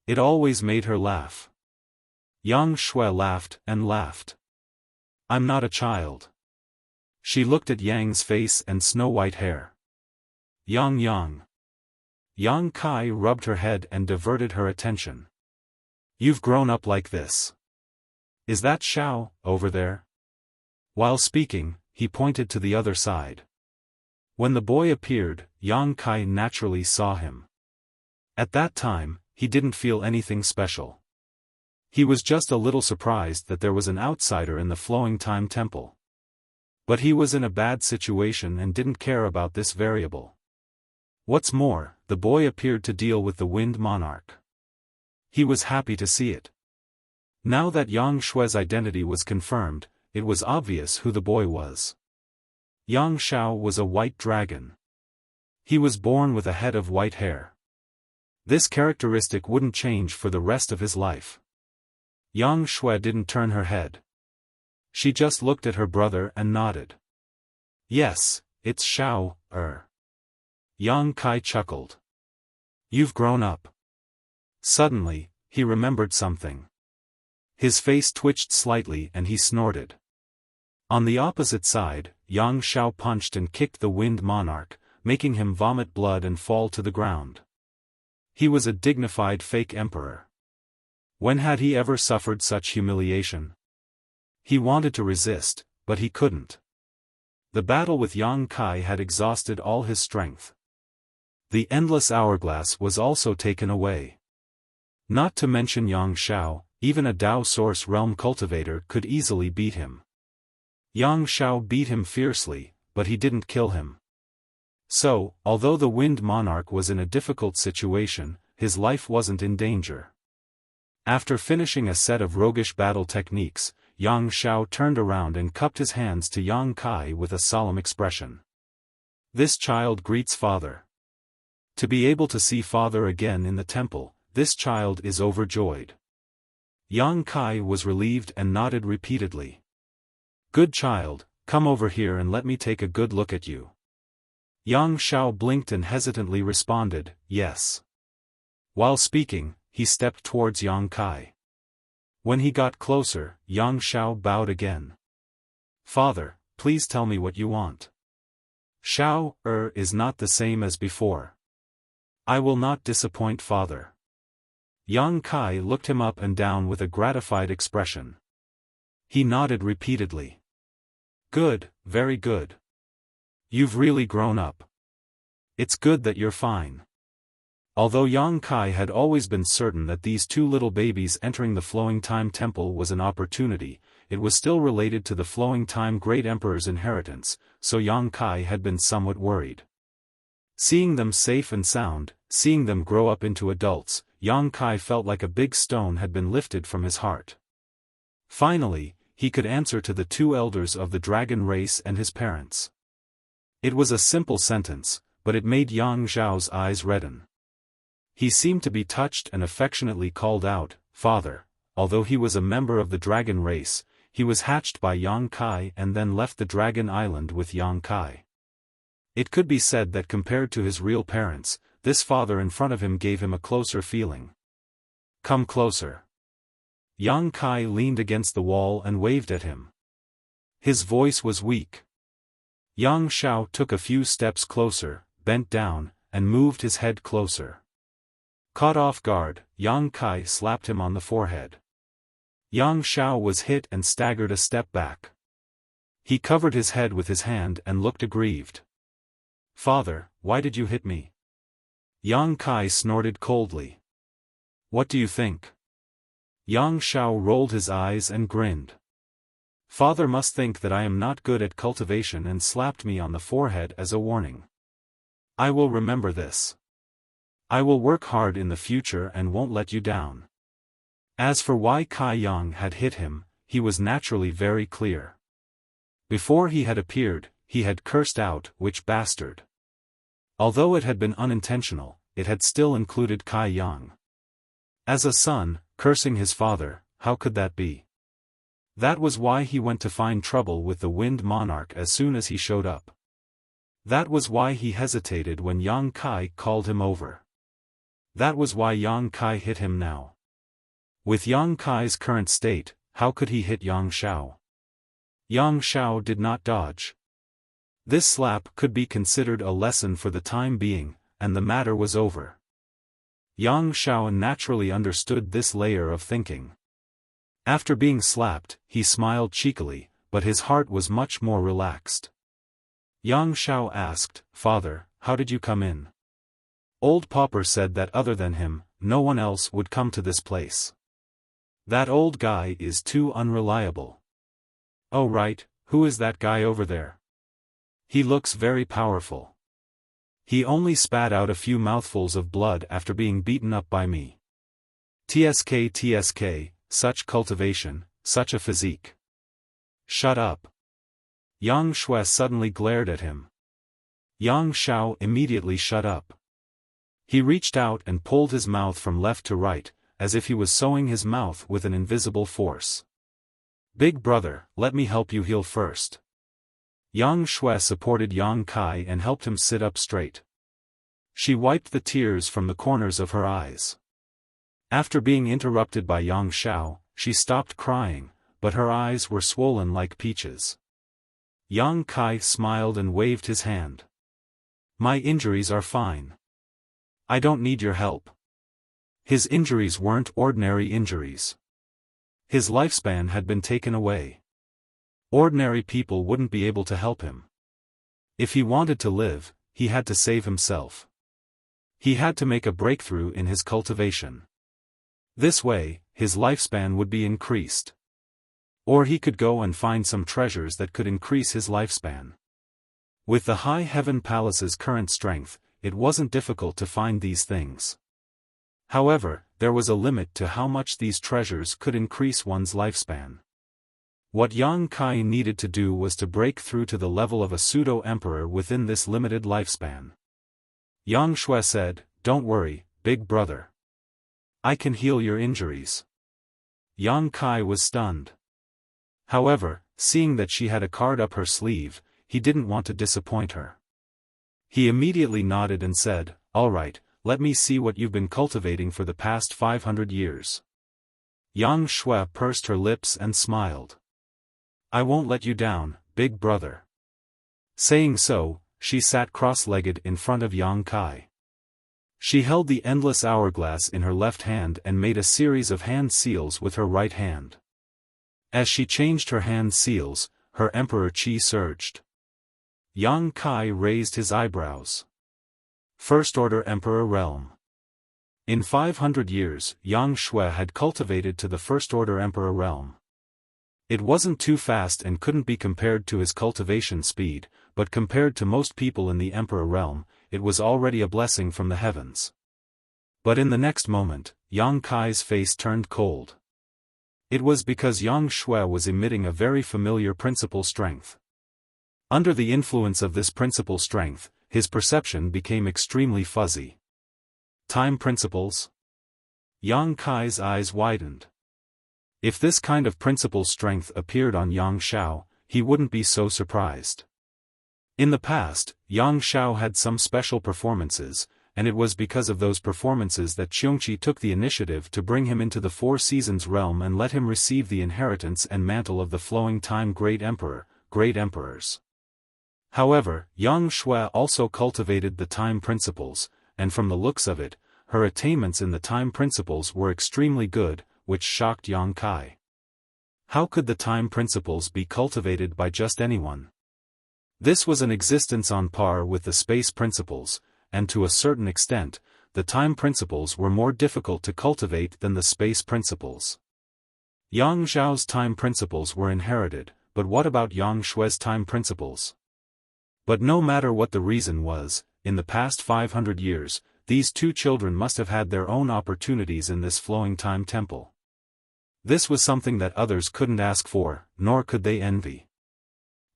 It always made her laugh. Yang Shui laughed and laughed. I'm not a child. She looked at Yang's face and snow-white hair. Yang. Yang Kai rubbed her head and diverted her attention. You've grown up like this. Is that Xiao, over there? While speaking, he pointed to the other side. When the boy appeared, Yang Kai naturally saw him. At that time, he didn't feel anything special. He was just a little surprised that there was an outsider in the Flowing Time Temple. But he was in a bad situation and didn't care about this variable. What's more, the boy appeared to deal with the Wind Monarch. He was happy to see it. Now that Yang Shui's identity was confirmed, it was obvious who the boy was. Yang Xiao was a white dragon. He was born with a head of white hair. This characteristic wouldn't change for the rest of his life. Yang Shui didn't turn her head. She just looked at her brother and nodded. Yes, it's Xiao, Yang Kai chuckled. You've grown up. Suddenly, he remembered something. His face twitched slightly and he snorted. On the opposite side, Yang Xiao punched and kicked the Wind Monarch, making him vomit blood and fall to the ground. He was a dignified fake emperor. When had he ever suffered such humiliation? He wanted to resist, but he couldn't. The battle with Yang Kai had exhausted all his strength. The endless hourglass was also taken away. Not to mention Yang Xiao, even a Dao Source Realm cultivator could easily beat him. Yang Xiao beat him fiercely, but he didn't kill him. So, although the Wind Monarch was in a difficult situation, his life wasn't in danger. After finishing a set of roguish battle techniques, Yang Xiao turned around and cupped his hands to Yang Kai with a solemn expression. This child greets father. To be able to see father again in the temple, this child is overjoyed. Yang Kai was relieved and nodded repeatedly. Good child, come over here and let me take a good look at you. Yang Xiao blinked and hesitantly responded, yes. While speaking, he stepped towards Yang Kai. When he got closer, Yang Xiao bowed again. Father, please tell me what you want. Xiao, is not the same as before. I will not disappoint father. Yang Kai looked him up and down with a gratified expression. He nodded repeatedly. Good, very good. You've really grown up. It's good that you're fine. Although Yang Kai had always been certain that these two little babies entering the Flowing Time Temple was an opportunity, it was still related to the Flowing Time Great Emperor's inheritance, so Yang Kai had been somewhat worried. Seeing them safe and sound, seeing them grow up into adults, Yang Kai felt like a big stone had been lifted from his heart. Finally, he could answer to the two elders of the dragon race and his parents. It was a simple sentence, but it made Yang Zhao's eyes redden. He seemed to be touched and affectionately called out, "Father." Although he was a member of the dragon race, he was hatched by Yang Kai and then left the dragon island with Yang Kai. It could be said that compared to his real parents, this father in front of him gave him a closer feeling. Come closer. Yang Kai leaned against the wall and waved at him. His voice was weak. Yang Xiao took a few steps closer, bent down, and moved his head closer. Caught off guard, Yang Kai slapped him on the forehead. Yang Xiao was hit and staggered a step back. He covered his head with his hand and looked aggrieved. Father, why did you hit me? Yang Kai snorted coldly. What do you think? Yang Xiao rolled his eyes and grinned. Father must think that I am not good at cultivation and slapped me on the forehead as a warning. I will remember this. I will work hard in the future and won't let you down. As for why Kai Yang had hit him, he was naturally very clear. Before he had appeared, he had cursed out, "Witch bastard." Although it had been unintentional, it had still included Kai Yang. As a son, cursing his father, how could that be? That was why he went to find trouble with the Wind Monarch as soon as he showed up. That was why he hesitated when Yang Kai called him over. That was why Yang Kai hit him now. With Yang Kai's current state, how could he hit Yang Xiao? Yang Xiao did not dodge. This slap could be considered a lesson for the time being, and the matter was over. Yang Xiao naturally understood this layer of thinking. After being slapped, he smiled cheekily, but his heart was much more relaxed. Yang Shao asked, "Father, how did you come in?" Old Pauper said that other than him, no one else would come to this place. That old guy is too unreliable. Oh right, who is that guy over there? He looks very powerful. He only spat out a few mouthfuls of blood after being beaten up by me. TSK, such cultivation, such a physique. Shut up. Yang Shui suddenly glared at him. Yang Shao immediately shut up. He reached out and pulled his mouth from left to right, as if he was sewing his mouth with an invisible force. "Big brother, let me help you heal first." Yang Shui supported Yang Kai and helped him sit up straight. She wiped the tears from the corners of her eyes. After being interrupted by Yang Shao, she stopped crying, but her eyes were swollen like peaches. Yang Kai smiled and waved his hand. "My injuries are fine. I don't need your help." His injuries weren't ordinary injuries. His lifespan had been taken away. Ordinary people wouldn't be able to help him. If he wanted to live, he had to save himself. He had to make a breakthrough in his cultivation. This way, his lifespan would be increased. Or he could go and find some treasures that could increase his lifespan. With the High Heaven Palace's current strength, it wasn't difficult to find these things. However, there was a limit to how much these treasures could increase one's lifespan. What Yang Kai needed to do was to break through to the level of a pseudo-emperor within this limited lifespan. Yang Shui said, "Don't worry, big brother. I can heal your injuries." Yang Kai was stunned. However, seeing that she had a card up her sleeve, he didn't want to disappoint her. He immediately nodded and said, "All right, let me see what you've been cultivating for the past 500 years. Yang Shui pursed her lips and smiled. "I won't let you down, big brother." Saying so, she sat cross-legged in front of Yang Kai. She held the endless hourglass in her left hand and made a series of hand seals with her right hand. As she changed her hand seals, her emperor qi surged. Yang Kai raised his eyebrows. First Order Emperor Realm. In 500 years, Yang Shui had cultivated to the First Order Emperor Realm. It wasn't too fast and couldn't be compared to his cultivation speed, but compared to most people in the Emperor Realm, it was already a blessing from the heavens. But in the next moment, Yang Kai's face turned cold. It was because Yang Shui was emitting a very familiar principal strength. Under the influence of this principal strength, his perception became extremely fuzzy. Time principles? Yang Kai's eyes widened. If this kind of principal strength appeared on Yang Shao, he wouldn't be so surprised. In the past, Yang Shao had some special performances, and it was because of those performances that Xiongqi took the initiative to bring him into the Four Seasons realm and let him receive the inheritance and mantle of the flowing time Great Emperor, Great Emperors. However, Yang Shui also cultivated the time principles, and from the looks of it, her attainments in the time principles were extremely good, which shocked Yang Kai. How could the time principles be cultivated by just anyone? This was an existence on par with the space principles, and to a certain extent, the time principles were more difficult to cultivate than the space principles. Yang Zhao's time principles were inherited, but what about Yang Shui's time principles? But no matter what the reason was, in the past 500 years, these two children must have had their own opportunities in this flowing time temple. This was something that others couldn't ask for, nor could they envy.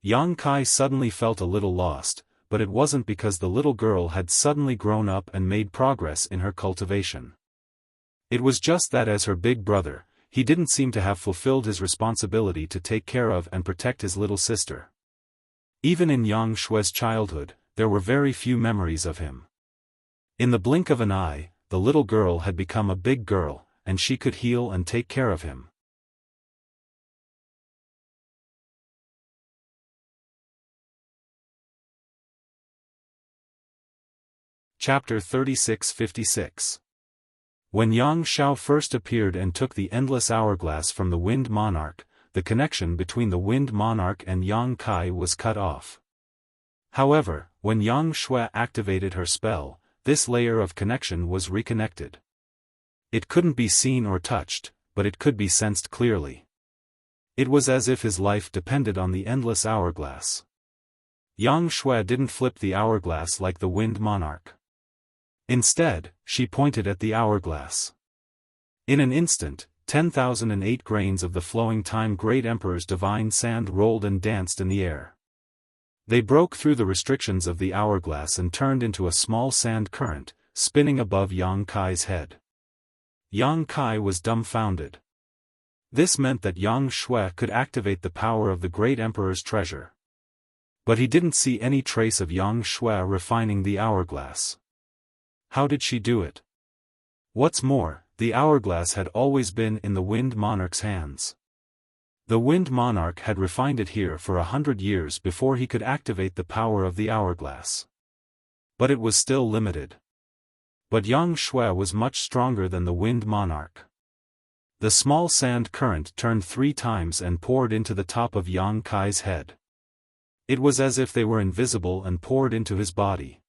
Yang Kai suddenly felt a little lost, but it wasn't because the little girl had suddenly grown up and made progress in her cultivation. It was just that as her big brother, he didn't seem to have fulfilled his responsibility to take care of and protect his little sister. Even in Yang Shui's childhood, there were very few memories of him. In the blink of an eye, the little girl had become a big girl, and she could heal and take care of him. Chapter 36-56. When Yang Shao first appeared and took the endless hourglass from the Wind Monarch, the connection between the Wind Monarch and Yang Kai was cut off. However, when Yang Shui activated her spell, this layer of connection was reconnected. It couldn't be seen or touched, but it could be sensed clearly. It was as if his life depended on the endless hourglass. Yang Shui didn't flip the hourglass like the Wind Monarch. Instead, she pointed at the hourglass. In an instant, 10,008 grains of the flowing time Great Emperor's divine sand rolled and danced in the air. They broke through the restrictions of the hourglass and turned into a small sand current, spinning above Yang Kai's head. Yang Kai was dumbfounded. This meant that Yang Shui could activate the power of the Great Emperor's treasure. But he didn't see any trace of Yang Shui refining the hourglass. How did she do it? What's more, the hourglass had always been in the Wind Monarch's hands. The Wind Monarch had refined it here for 100 years before he could activate the power of the hourglass. But it was still limited. But Yang Shui was much stronger than the Wind Monarch. The small sand current turned 3 times and poured into the top of Yang Kai's head. It was as if they were invisible and poured into his body.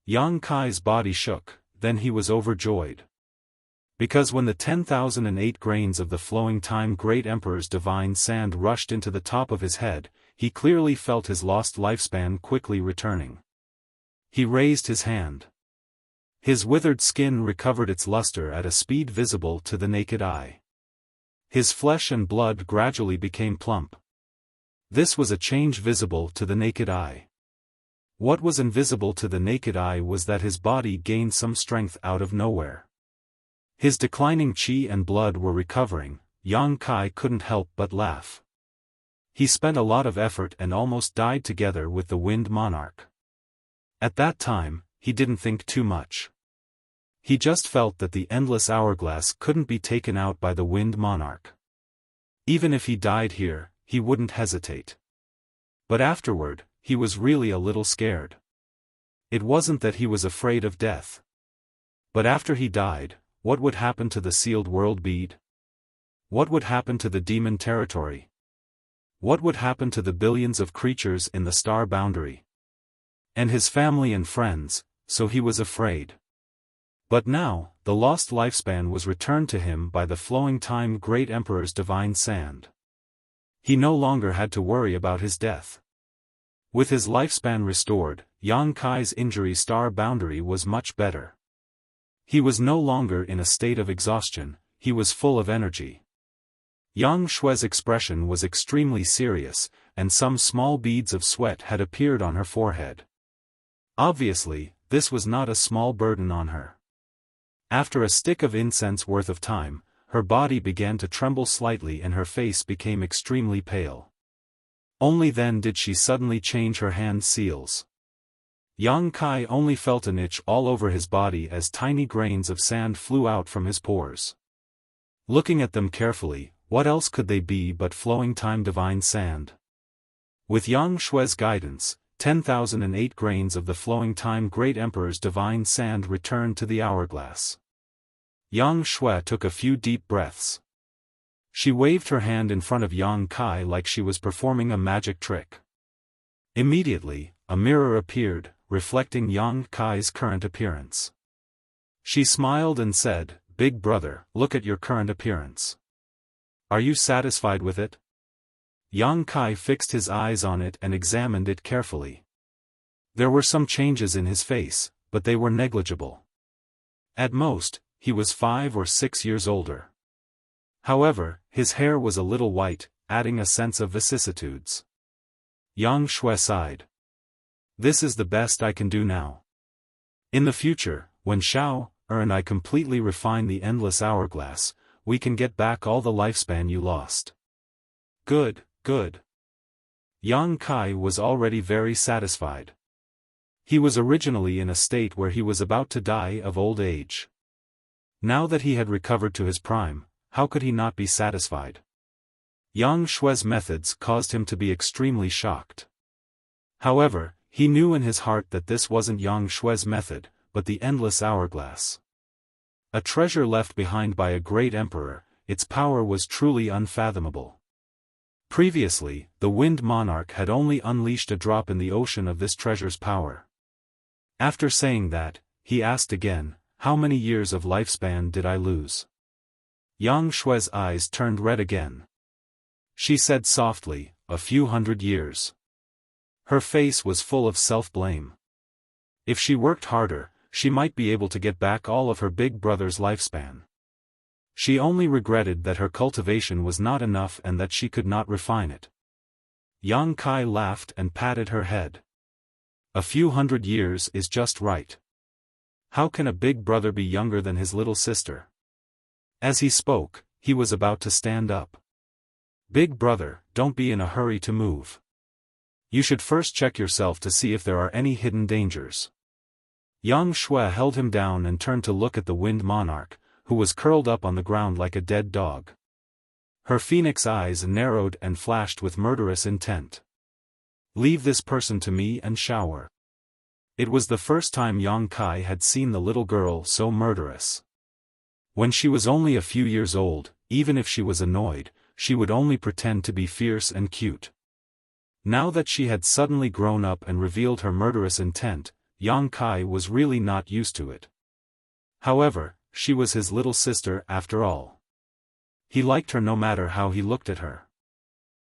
Yang Kai's body shook, then he was overjoyed. Because when the 10,008 grains of the flowing time Great Emperor's divine sand rushed into the top of his head, he clearly felt his lost lifespan quickly returning. He raised his hand. His withered skin recovered its luster at a speed visible to the naked eye. His flesh and blood gradually became plump. This was a change visible to the naked eye. What was invisible to the naked eye was that his body gained some strength out of nowhere. His declining qi and blood were recovering. Yang Kai couldn't help but laugh. He spent a lot of effort and almost died together with the Wind Monarch. At that time, he didn't think too much. He just felt that the endless hourglass couldn't be taken out by the Wind Monarch. Even if he died here, he wouldn't hesitate. But afterward, he was really a little scared. It wasn't that he was afraid of death. But after he died, what would happen to the sealed world bead? What would happen to the demon territory? What would happen to the billions of creatures in the star boundary? And his family and friends, so he was afraid. But now, the lost lifespan was returned to him by the flowing time Great Emperor's divine sand. He no longer had to worry about his death. With his lifespan restored, Yang Kai's injury star boundary was much better. He was no longer in a state of exhaustion, he was full of energy. Yang Shui's expression was extremely serious, and some small beads of sweat had appeared on her forehead. Obviously, this was not a small burden on her. After a stick of incense worth of time, her body began to tremble slightly and her face became extremely pale. Only then did she suddenly change her hand seals. Yang Kai only felt an itch all over his body as tiny grains of sand flew out from his pores. Looking at them carefully, what else could they be but flowing time divine sand? With Yang Shui's guidance, 10,008 grains of the flowing time Great Emperor's divine sand returned to the hourglass. Yang Shui took a few deep breaths. She waved her hand in front of Yang Kai like she was performing a magic trick. Immediately, a mirror appeared, reflecting Yang Kai's current appearance. She smiled and said, "Big brother, look at your current appearance. Are you satisfied with it?" Yang Kai fixed his eyes on it and examined it carefully. There were some changes in his face, but they were negligible. At most, he was 5 or 6 years older. However, his hair was a little white, adding a sense of vicissitudes. Yang Shui sighed. "This is the best I can do now. In the future, when Xiao and I completely refine the endless hourglass, we can get back all the lifespan you lost." "Good, good." Yang Kai was already very satisfied. He was originally in a state where he was about to die of old age. Now that he had recovered to his prime, how could he not be satisfied? Yang Shui's methods caused him to be extremely shocked. However, he knew in his heart that this wasn't Yang Shui's method, but the endless hourglass. A treasure left behind by a great emperor, its power was truly unfathomable. Previously, the Wind Monarch had only unleashed a drop in the ocean of this treasure's power. After saying that, he asked again, "How many years of lifespan did I lose?" Yang Shui's eyes turned red again. She said softly, "A few hundred years." Her face was full of self-blame. If she worked harder, she might be able to get back all of her big brother's lifespan. She only regretted that her cultivation was not enough and that she could not refine it. Yang Kai laughed and patted her head. "A few hundred years is just right. How can a big brother be younger than his little sister?" As he spoke, he was about to stand up. "Big brother, don't be in a hurry to move. You should first check yourself to see if there are any hidden dangers." Yang Shui held him down and turned to look at the Wind Monarch, who was curled up on the ground like a dead dog. Her phoenix eyes narrowed and flashed with murderous intent. "Leave this person to me and shower." It was the first time Yang Kai had seen the little girl so murderous. When she was only a few years old, even if she was annoyed, she would only pretend to be fierce and cute. Now that she had suddenly grown up and revealed her murderous intent, Yang Kai was really not used to it. However, she was his little sister after all. He liked her no matter how he looked at her.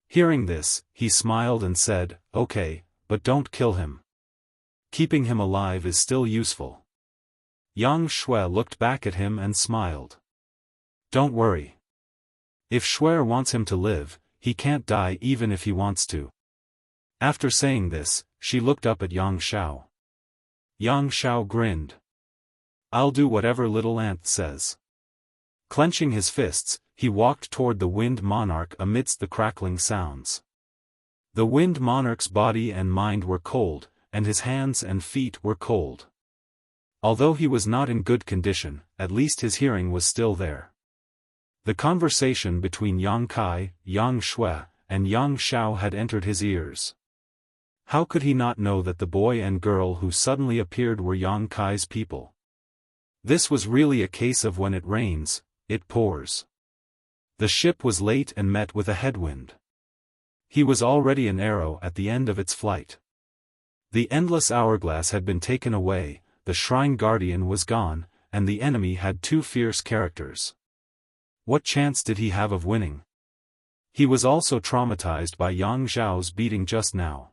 Hearing this, he smiled and said, "Okay, but don't kill him. Keeping him alive is still useful." Yang Shui looked back at him and smiled. "Don't worry. If Shui wants him to live, he can't die even if he wants to." After saying this, she looked up at Yang Xiao. Yang Xiao grinned. "I'll do whatever little ant says." Clenching his fists, he walked toward the Wind Monarch amidst the crackling sounds. The Wind Monarch's body and mind were cold, and his hands and feet were cold. Although he was not in good condition, at least his hearing was still there. The conversation between Yang Kai, Yang Shui, and Yang Xiao had entered his ears. How could he not know that the boy and girl who suddenly appeared were Yang Kai's people? This was really a case of when it rains, it pours. The ship was late and met with a headwind. He was already an arrow at the end of its flight. The endless hourglass had been taken away, the shrine guardian was gone, and the enemy had two fierce characters. What chance did he have of winning? He was also traumatized by Yang Xiao's beating just now.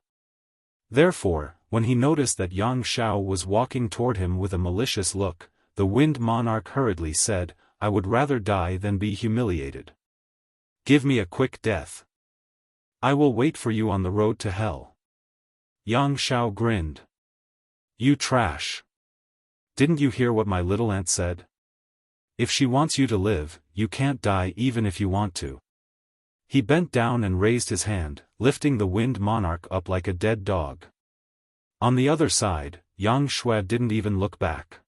Therefore, when he noticed that Yang Xiao was walking toward him with a malicious look, the Wind Monarch hurriedly said, "I would rather die than be humiliated. Give me a quick death. I will wait for you on the road to hell." Yang Xiao grinned. "You trash. Didn't you hear what my little ant said? If she wants you to live, you can't die even if you want to." He bent down and raised his hand, lifting the Wind Monarch up like a dead dog. On the other side, Yang Shui didn't even look back.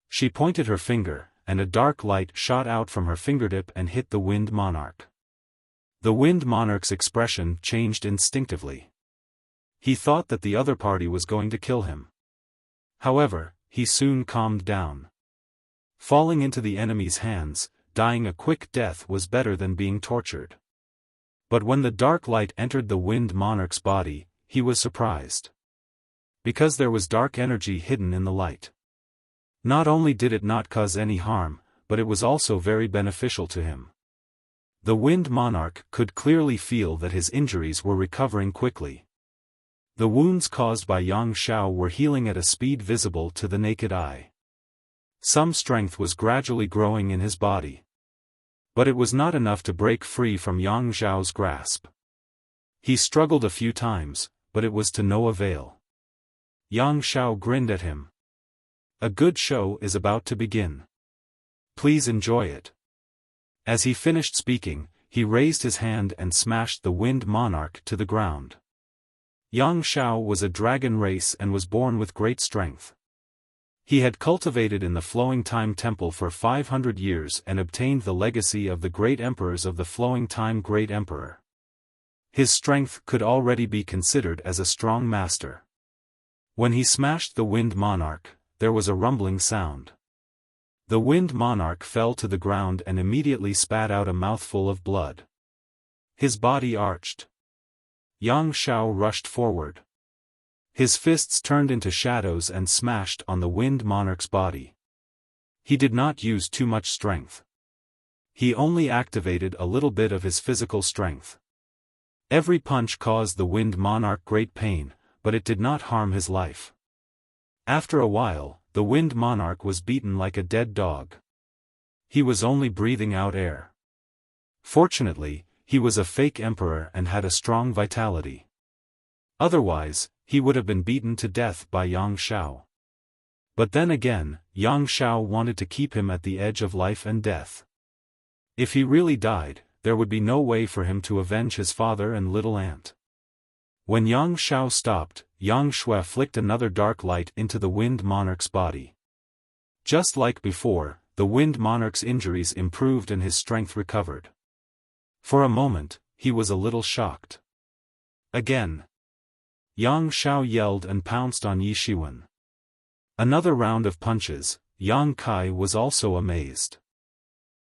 She pointed her finger, and a dark light shot out from her fingertip and hit the Wind Monarch. The Wind Monarch's expression changed instinctively. He thought that the other party was going to kill him. However, he soon calmed down. Falling into the enemy's hands, dying a quick death was better than being tortured. But when the dark light entered the Wind Monarch's body, he was surprised. Because there was dark energy hidden in the light. Not only did it not cause any harm, but it was also very beneficial to him. The Wind Monarch could clearly feel that his injuries were recovering quickly. The wounds caused by Yang Xiao were healing at a speed visible to the naked eye. Some strength was gradually growing in his body. But it was not enough to break free from Yang Xiao's grasp. He struggled a few times, but it was to no avail. Yang Xiao grinned at him. "A good show is about to begin. Please enjoy it." As he finished speaking, he raised his hand and smashed the Wind Monarch to the ground. Yang Xiao was a dragon race and was born with great strength. He had cultivated in the Flowing Time Temple for 500 years and obtained the legacy of the great emperors of the Flowing Time Great Emperor. His strength could already be considered as a strong master. When he smashed the Wind Monarch, there was a rumbling sound. The Wind Monarch fell to the ground and immediately spat out a mouthful of blood. His body arched. Yang Shao rushed forward. His fists turned into shadows and smashed on the Wind Monarch's body. He did not use too much strength. He only activated a little bit of his physical strength. Every punch caused the Wind Monarch great pain, but it did not harm his life. After a while, the Wind Monarch was beaten like a dead dog. He was only breathing out air. Fortunately, he was a fake emperor and had a strong vitality. Otherwise, he would have been beaten to death by Yang Shao. But then again, Yang Shao wanted to keep him at the edge of life and death. If he really died, there would be no way for him to avenge his father and little aunt. When Yang Shao stopped, Yang Shui flicked another dark light into the Wind Monarch's body. Just like before, the Wind Monarch's injuries improved and his strength recovered. For a moment, he was a little shocked. Again. Yang Shao yelled and pounced on Yi Shiwen. Another round of punches. Yang Kai was also amazed.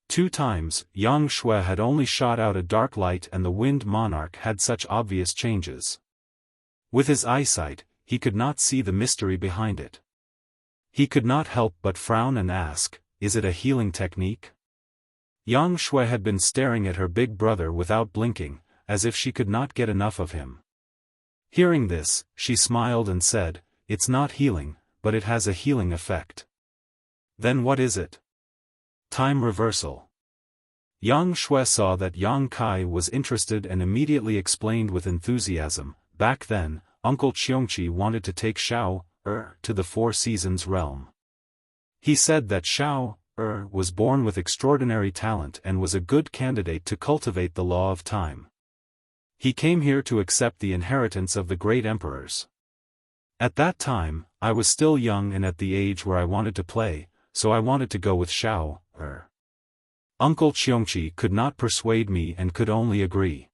2 times, Yang Shui had only shot out a dark light and the Wind Monarch had such obvious changes. With his eyesight, he could not see the mystery behind it. He could not help but frown and ask, "Is it a healing technique?" Yang Shui had been staring at her big brother without blinking, as if she could not get enough of him. Hearing this, she smiled and said, "It's not healing, but it has a healing effect." "Then what is it?" "Time reversal." Yang Shui saw that Yang Kai was interested and immediately explained with enthusiasm, "Back then, Uncle Qiongqi wanted to take Shao to the Four Seasons realm. He said that Shao was born with extraordinary talent and was a good candidate to cultivate the law of time. He came here to accept the inheritance of the great emperors. At that time, I was still young and at the age where I wanted to play, so I wanted to go with Shao. Uncle Qiongqi could not persuade me and could only agree.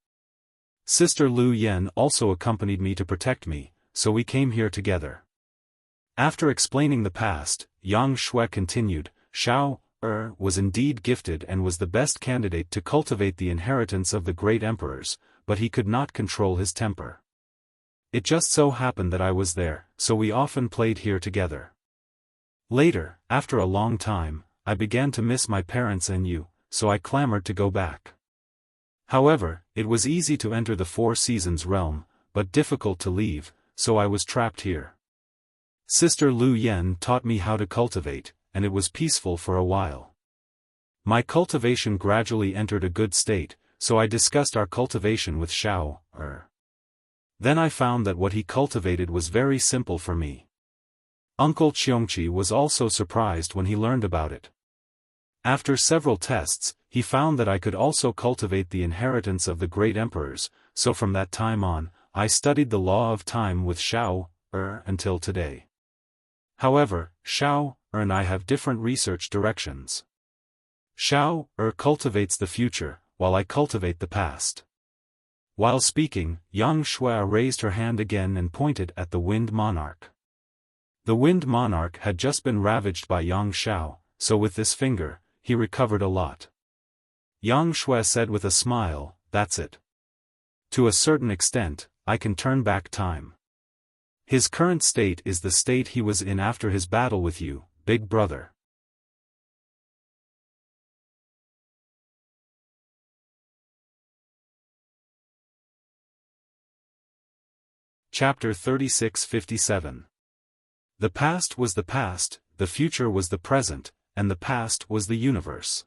Sister Lu Yan also accompanied me to protect me, so we came here together." After explaining the past, Yang Shui continued, "Shao was indeed gifted and was the best candidate to cultivate the inheritance of the great emperors, but he could not control his temper. It just so happened that I was there, so we often played here together. Later, after a long time, I began to miss my parents and you, so I clamored to go back. However, it was easy to enter the Four Seasons realm, but difficult to leave, so I was trapped here. Sister Lu Yan taught me how to cultivate, and it was peaceful for a while. My cultivation gradually entered a good state, so I discussed our cultivation with Shao. Then I found that what he cultivated was very simple for me. Uncle Qiongqi was also surprised when he learned about it. After several tests, he found that I could also cultivate the inheritance of the great emperors, so from that time on, I studied the law of time with Shao until today. However, Shao and I have different research directions. Shao cultivates the future, while I cultivate the past." While speaking, Yang Shui raised her hand again and pointed at the Wind Monarch. The Wind Monarch had just been ravaged by Yang Shao, so with this finger, he recovered a lot. Yang Shui said with a smile, "That's it. To a certain extent, I can turn back time. His current state is the state he was in after his battle with you, big brother." Chapter 36-57. The past was the past, the future was the present, and the past was the universe.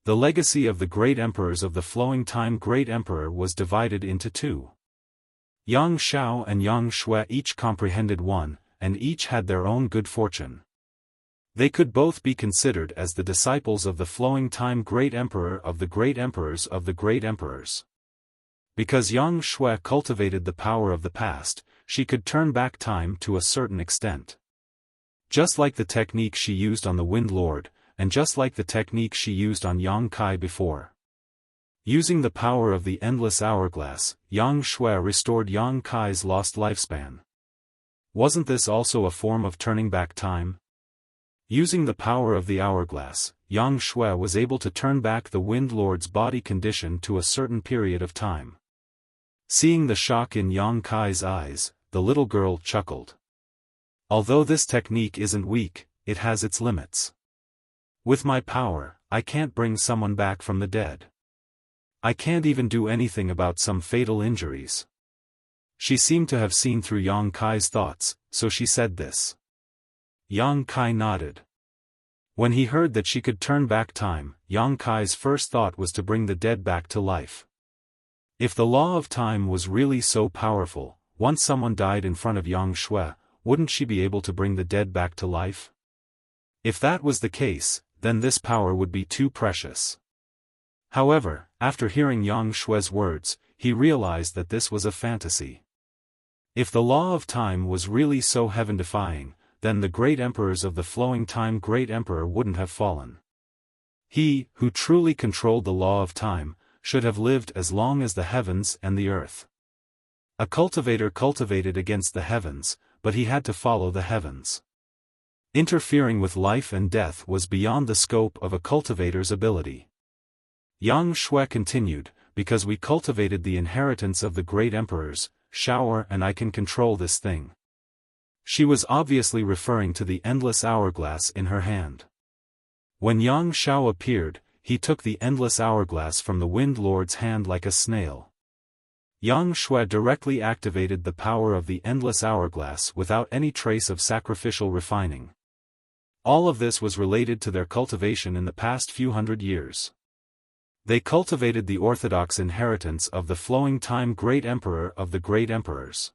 The legacy of the great emperors of the flowing time great emperor was divided into 2. Yang Shao and Yang Shui each comprehended one, and each had their own good fortune. They could both be considered as the disciples of the flowing time great emperor of the great emperors of the great emperors. Because Yang Shui cultivated the power of the past, she could turn back time to a certain extent. Just like the technique she used on the Wind Lord, and just like the technique she used on Yang Kai before. Using the power of the endless hourglass, Yang Shui restored Yang Kai's lost lifespan. Wasn't this also a form of turning back time? Using the power of the hourglass, Yang Shui was able to turn back the Wind Lord's body condition to a certain period of time. Seeing the shock in Yang Kai's eyes, the little girl chuckled. Although this technique isn't weak, it has its limits. With my power, I can't bring someone back from the dead. I can't even do anything about some fatal injuries. She seemed to have seen through Yang Kai's thoughts, so she said this. Yang Kai nodded. When he heard that she could turn back time, Yang Kai's first thought was to bring the dead back to life. If the law of time was really so powerful, once someone died in front of Yang Shui, wouldn't she be able to bring the dead back to life? If that was the case, then this power would be too precious. However, after hearing Yang Shui's words, he realized that this was a fantasy. If the law of time was really so heaven-defying, then the great emperors of the flowing time great emperor wouldn't have fallen. He, who truly controlled the law of time, should have lived as long as the heavens and the earth. A cultivator cultivated against the heavens, but he had to follow the heavens. Interfering with life and death was beyond the scope of a cultivator's ability. Yang Shui continued, because we cultivated the inheritance of the great emperors, Xiaofan and I can control this thing. She was obviously referring to the endless hourglass in her hand. When Yang Xiao appeared, he took the endless hourglass from the Wind Lord's hand like a snail. Yang Shui directly activated the power of the endless hourglass without any trace of sacrificial refining. All of this was related to their cultivation in the past few hundred years. They cultivated the orthodox inheritance of the flowing time great emperor of the great emperors.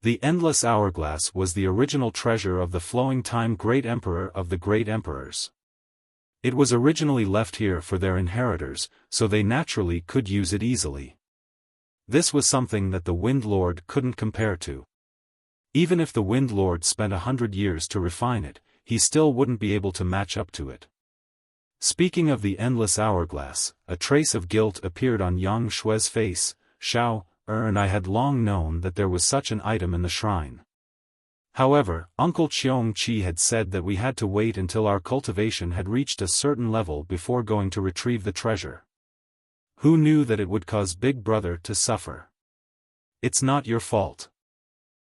The endless hourglass was the original treasure of the flowing time great emperor of the great emperors. It was originally left here for their inheritors, so they naturally could use it easily. This was something that the Wind Lord couldn't compare to. Even if the Wind Lord spent 100 years to refine it, he still wouldn't be able to match up to it. Speaking of the endless hourglass, a trace of guilt appeared on Yang Shui's face. Xiao, and I had long known that there was such an item in the shrine. However, Uncle Cheong Chi had said that we had to wait until our cultivation had reached a certain level before going to retrieve the treasure. Who knew that it would cause Big Brother to suffer? It's not your fault.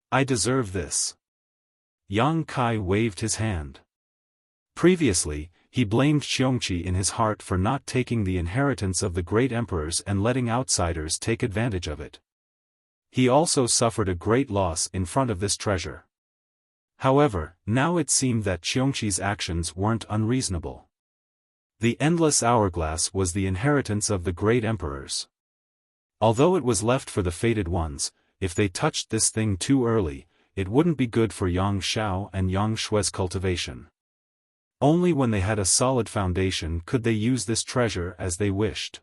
I deserve this. Yang Kai waved his hand. Previously, he blamed Cheongqi in his heart for not taking the inheritance of the great emperors and letting outsiders take advantage of it. He also suffered a great loss in front of this treasure. However, now it seemed that Cheongqi's actions weren't unreasonable. The endless hourglass was the inheritance of the great emperors. Although it was left for the fated ones, if they touched this thing too early, it wouldn't be good for Yang Xiao and Yang Shui's cultivation. Only when they had a solid foundation could they use this treasure as they wished.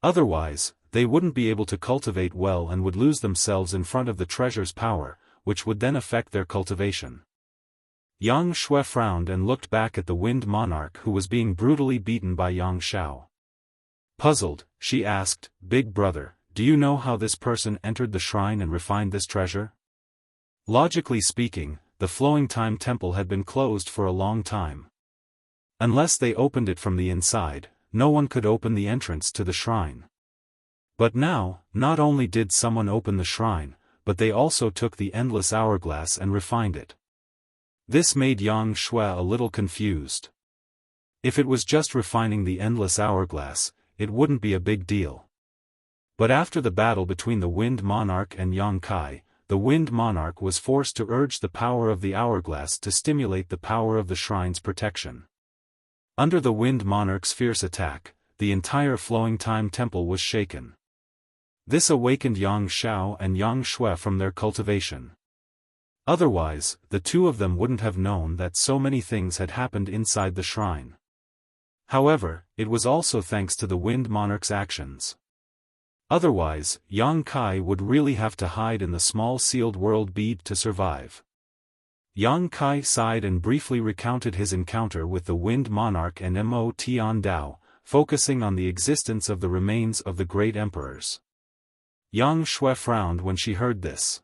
Otherwise, they wouldn't be able to cultivate well and would lose themselves in front of the treasure's power, which would then affect their cultivation. Yang Shui frowned and looked back at the Wind Monarch who was being brutally beaten by Yang Xiao. Puzzled, she asked, "Big Brother, do you know how this person entered the shrine and refined this treasure?" Logically speaking, the Flowing Time Temple had been closed for a long time. Unless they opened it from the inside, no one could open the entrance to the shrine. But now, not only did someone open the shrine, but they also took the endless hourglass and refined it. This made Yang Shui a little confused. If it was just refining the endless hourglass, it wouldn't be a big deal. But after the battle between the Wind Monarch and Yang Kai, the Wind Monarch was forced to urge the power of the hourglass to stimulate the power of the shrine's protection. Under the Wind Monarch's fierce attack, the entire Flowing Time Temple was shaken. This awakened Yang Xiao and Yang Shui from their cultivation. Otherwise, the two of them wouldn't have known that so many things had happened inside the shrine. However, it was also thanks to the Wind Monarch's actions. Otherwise, Yang Kai would really have to hide in the small sealed world bead to survive. Yang Kai sighed and briefly recounted his encounter with the Wind Monarch and Mo Tian Dao, focusing on the existence of the remains of the great emperors. Yang Shui frowned when she heard this.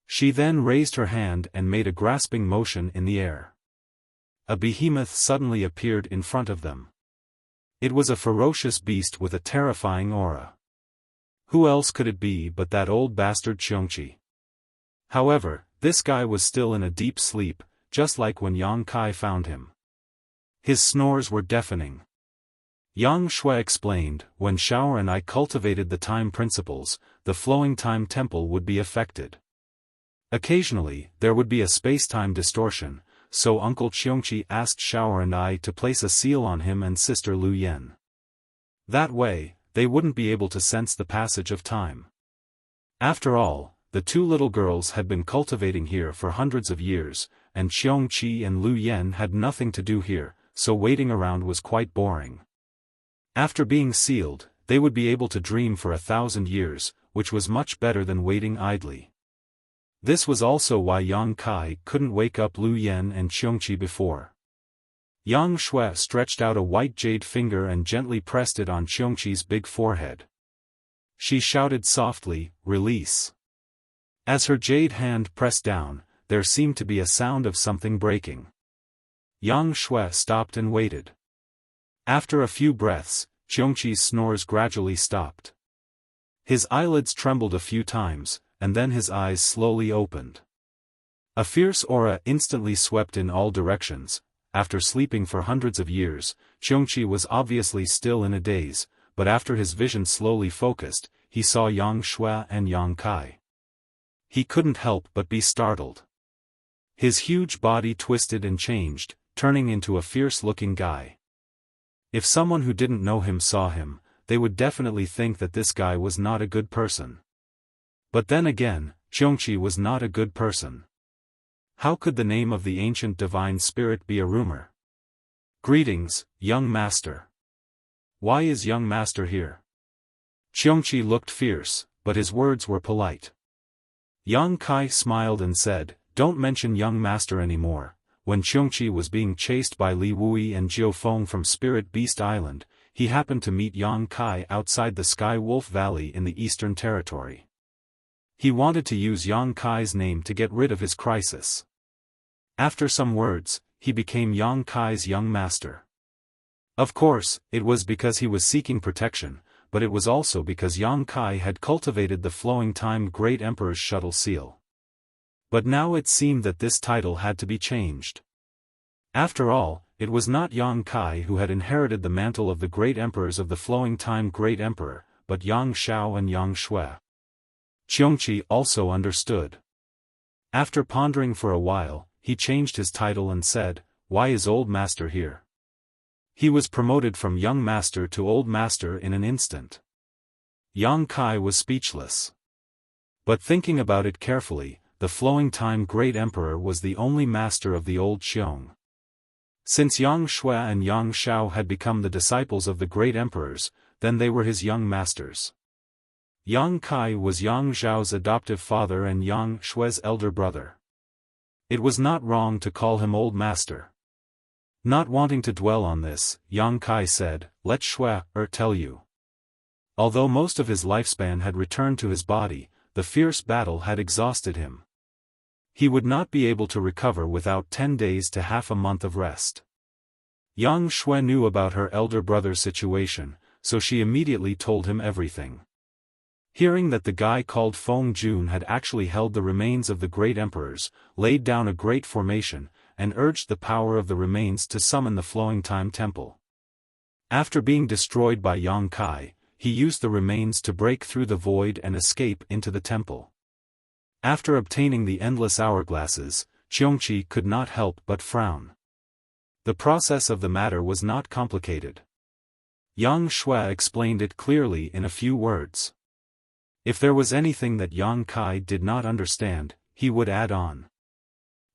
She then raised her hand and made a grasping motion in the air. a behemoth suddenly appeared in front of them. It was a ferocious beast with a terrifying aura. Who else could it be but that old bastard Xiongqi? However, this guy was still in a deep sleep, just like when Yang Kai found him. His snores were deafening. Yang Shui explained, when Xiao and I cultivated the time principles, the flowing time temple would be affected. Occasionally, there would be a space-time distortion, so Uncle Xiongqi asked Xiao and I to place a seal on him and Sister Lu Yan. That way, they wouldn't be able to sense the passage of time. After all, the two little girls had been cultivating here for hundreds of years, and Xiongqi and Lu Yan had nothing to do here, so waiting around was quite boring. After being sealed, they would be able to dream for 1,000 years, which was much better than waiting idly. This was also why Yang Kai couldn't wake up Lu Yan and Xiongqi before. Yang Shui stretched out a white jade finger and gently pressed it on Xiongqi's big forehead. She shouted softly, "Release." As her jade hand pressed down, there seemed to be a sound of something breaking. Yang Shui stopped and waited. After a few breaths, Xiongqi's snores gradually stopped. His eyelids trembled a few times, and then his eyes slowly opened. A fierce aura instantly swept in all directions. After sleeping for hundreds of years, Xiongqi was obviously still in a daze, but after his vision slowly focused, he saw Yang Shui and Yang Kai. He couldn't help but be startled. His huge body twisted and changed, turning into a fierce-looking guy. If someone who didn't know him saw him, they would definitely think that this guy was not a good person. But then again, Xiongqi was not a good person. How could the name of the ancient divine spirit be a rumor? Greetings, young master. Why is young master here? Xiongqi looked fierce, but his words were polite. Yang Kai smiled and said, "Don't mention young master anymore." When Xiongqi was being chased by Li Wui and Xiaofan from Spirit Beast Island, he happened to meet Yang Kai outside the Sky Wolf Valley in the Eastern Territory. He wanted to use Yang Kai's name to get rid of his crisis. After some words, he became Yang Kai's young master. Of course, it was because he was seeking protection, but it was also because Yang Kai had cultivated the flowing time Great Emperor's shuttle seal. But now it seemed that this title had to be changed. After all, it was not Yang Kai who had inherited the mantle of the Great Emperors of the flowing time Great Emperor, but Yang Xiao and Yang Shui. Xiongqi also understood. After pondering for a while, he changed his title and said, "Why is Old Master here?" He was promoted from young master to old master in an instant. Yang Kai was speechless. But thinking about it carefully, the flowing time Great Emperor was the only master of the old Xiong. Since Yang Shui and Yang Xiao had become the disciples of the Great Emperors, then they were his young masters. Yang Kai was Yang Zhao's adoptive father and Yang Shui's elder brother. It was not wrong to call him Old Master. Not wanting to dwell on this, Yang Kai said, "Let Shui tell you." Although most of his lifespan had returned to his body, the fierce battle had exhausted him. He would not be able to recover without 10 days to half a month of rest. Yang Shui knew about her elder brother's situation, so she immediately told him everything. Hearing that the guy called Feng Jun had actually held the remains of the great emperors, laid down a great formation, and urged the power of the remains to summon the flowing time temple. After being destroyed by Yang Kai, he used the remains to break through the void and escape into the temple. After obtaining the endless hourglasses, Xiongqi could not help but frown. The process of the matter was not complicated. Yang Shui explained it clearly in a few words. If there was anything that Yang Kai did not understand, he would add on.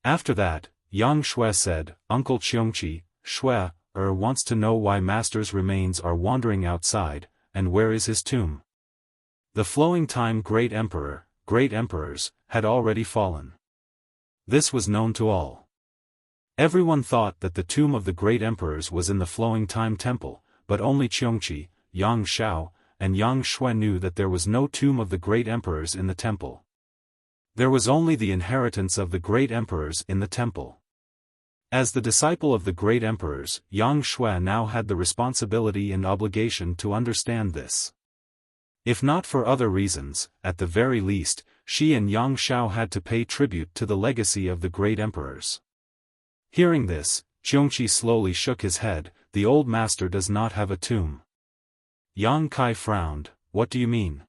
After that, Yang Shui said, "Uncle Xiongqi, Shui wants to know why Master's remains are wandering outside, and where is his tomb?" The flowing time Great Emperor, Great Emperors, had already fallen. This was known to all. Everyone thought that the tomb of the Great Emperors was in the flowing time temple, but only Xiongqi, Yang Xiao, and Yang Shui knew that there was no tomb of the Great Emperors in the temple. There was only the inheritance of the Great Emperors in the temple. As the disciple of the great emperors, Yang Shui now had the responsibility and obligation to understand this. If not for other reasons, at the very least, she and Yang Xiao had to pay tribute to the legacy of the great emperors. Hearing this, Qiongqi slowly shook his head. The old master does not have a tomb. Yang Kai frowned. What do you mean?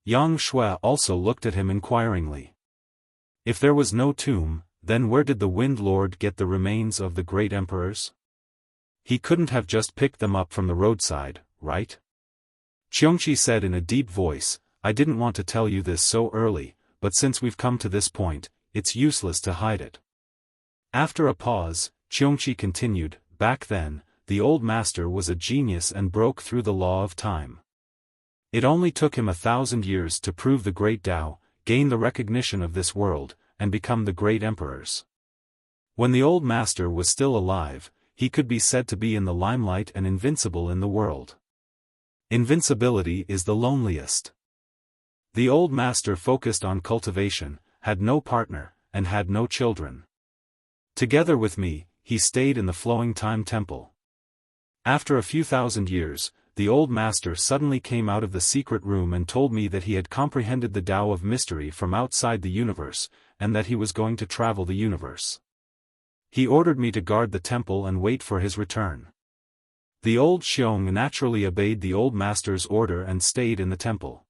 Yang Shui also looked at him inquiringly. If there was no tomb, then where did the Wind Lord get the remains of the great emperors? He couldn't have just picked them up from the roadside, right? Qiongqi said in a deep voice, I didn't want to tell you this so early, but since we've come to this point, it's useless to hide it. After a pause, Qiongqi continued, back then, the old master was a genius and broke through the law of time. It only took him 1,000 years to prove the great Tao, gain the recognition of this world, and become the great emperors. When the old master was still alive, he could be said to be in the limelight and invincible in the world. Invincibility is the loneliest. The old master focused on cultivation, had no partner, and had no children. Together with me, he stayed in the Flowing Time Temple. After a few thousand years, the old master suddenly came out of the secret room and told me that he had comprehended the Tao of mystery from outside the universe, and that he was going to travel the universe. He ordered me to guard the temple and wait for his return. The old Xiong naturally obeyed the old master's order and stayed in the temple.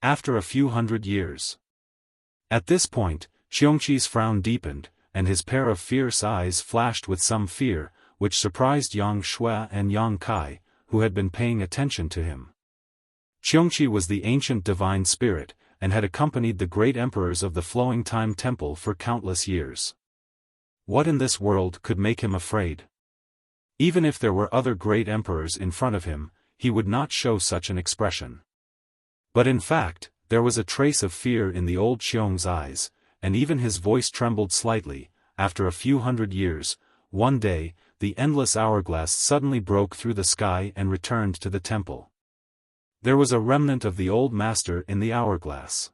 After a few hundred years. At this point, Qiongqi's frown deepened, and his pair of fierce eyes flashed with some fear, which surprised Yang Shui and Yang Kai, who had been paying attention to him. Qiongqi was the ancient divine spirit, and had accompanied the great emperors of the Flowing Time Temple for countless years. What in this world could make him afraid? Even if there were other great emperors in front of him, he would not show such an expression. But in fact, there was a trace of fear in the old Xiong's eyes, and even his voice trembled slightly. After a few hundred years, one day, the endless hourglass suddenly broke through the sky and returned to the temple. There was a remnant of the old master in the hourglass.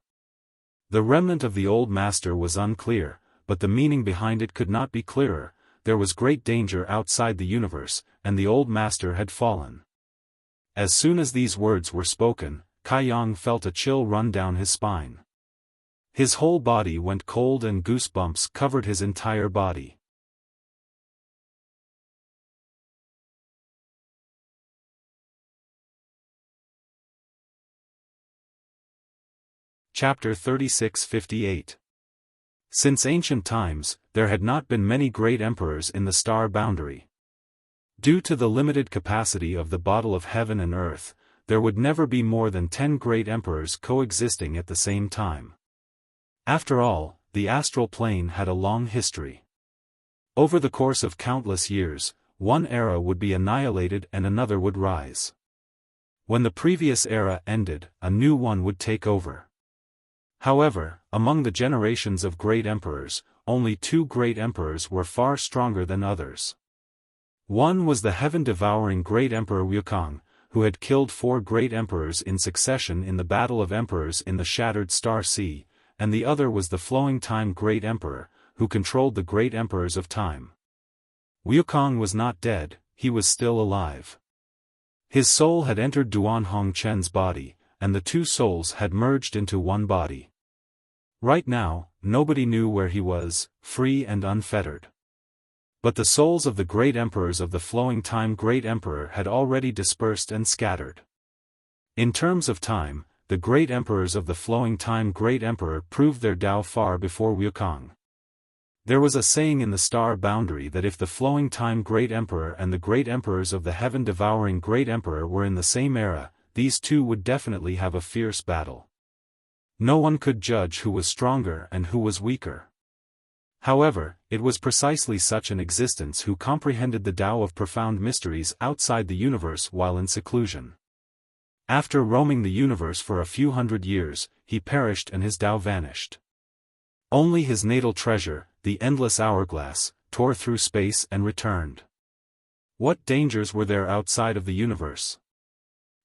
The remnant of the old master was unclear, but the meaning behind it could not be clearer. There was great danger outside the universe, and the old master had fallen. As soon as these words were spoken, Kai Yang felt a chill run down his spine. His whole body went cold and goosebumps covered his entire body. Chapter 36-58. Since ancient times, there had not been many great emperors in the star boundary. Due to the limited capacity of the bottle of heaven and earth, there would never be more than 10 great emperors coexisting at the same time. After all, the astral plane had a long history. Over the course of countless years, one era would be annihilated and another would rise. When the previous era ended, a new one would take over. However, among the generations of great emperors, only 2 great emperors were far stronger than others. One was the heaven-devouring great emperor Wuxia, who had killed 4 great emperors in succession in the Battle of Emperors in the Shattered Star Sea, and the other was the Flowing Time Great Emperor, who controlled the great emperors of time. Wuxia was not dead, he was still alive. His soul had entered Duan Hongchen's body, and the 2 souls had merged into one body. Right now, nobody knew where he was, free and unfettered. But the souls of the great emperors of the Flowing Time Great Emperor had already dispersed and scattered. In terms of time, the great emperors of the Flowing Time Great Emperor proved their Tao far before Wuxia. There was a saying in the star boundary that if the Flowing Time Great Emperor and the great emperors of the heaven-devouring Great Emperor were in the same era, these 2 would definitely have a fierce battle. No one could judge who was stronger and who was weaker. However, it was precisely such an existence who comprehended the Tao of profound mysteries outside the universe while in seclusion. After roaming the universe for a few hundred years, he perished and his Tao vanished. Only his natal treasure, the endless hourglass, tore through space and returned. What dangers were there outside of the universe?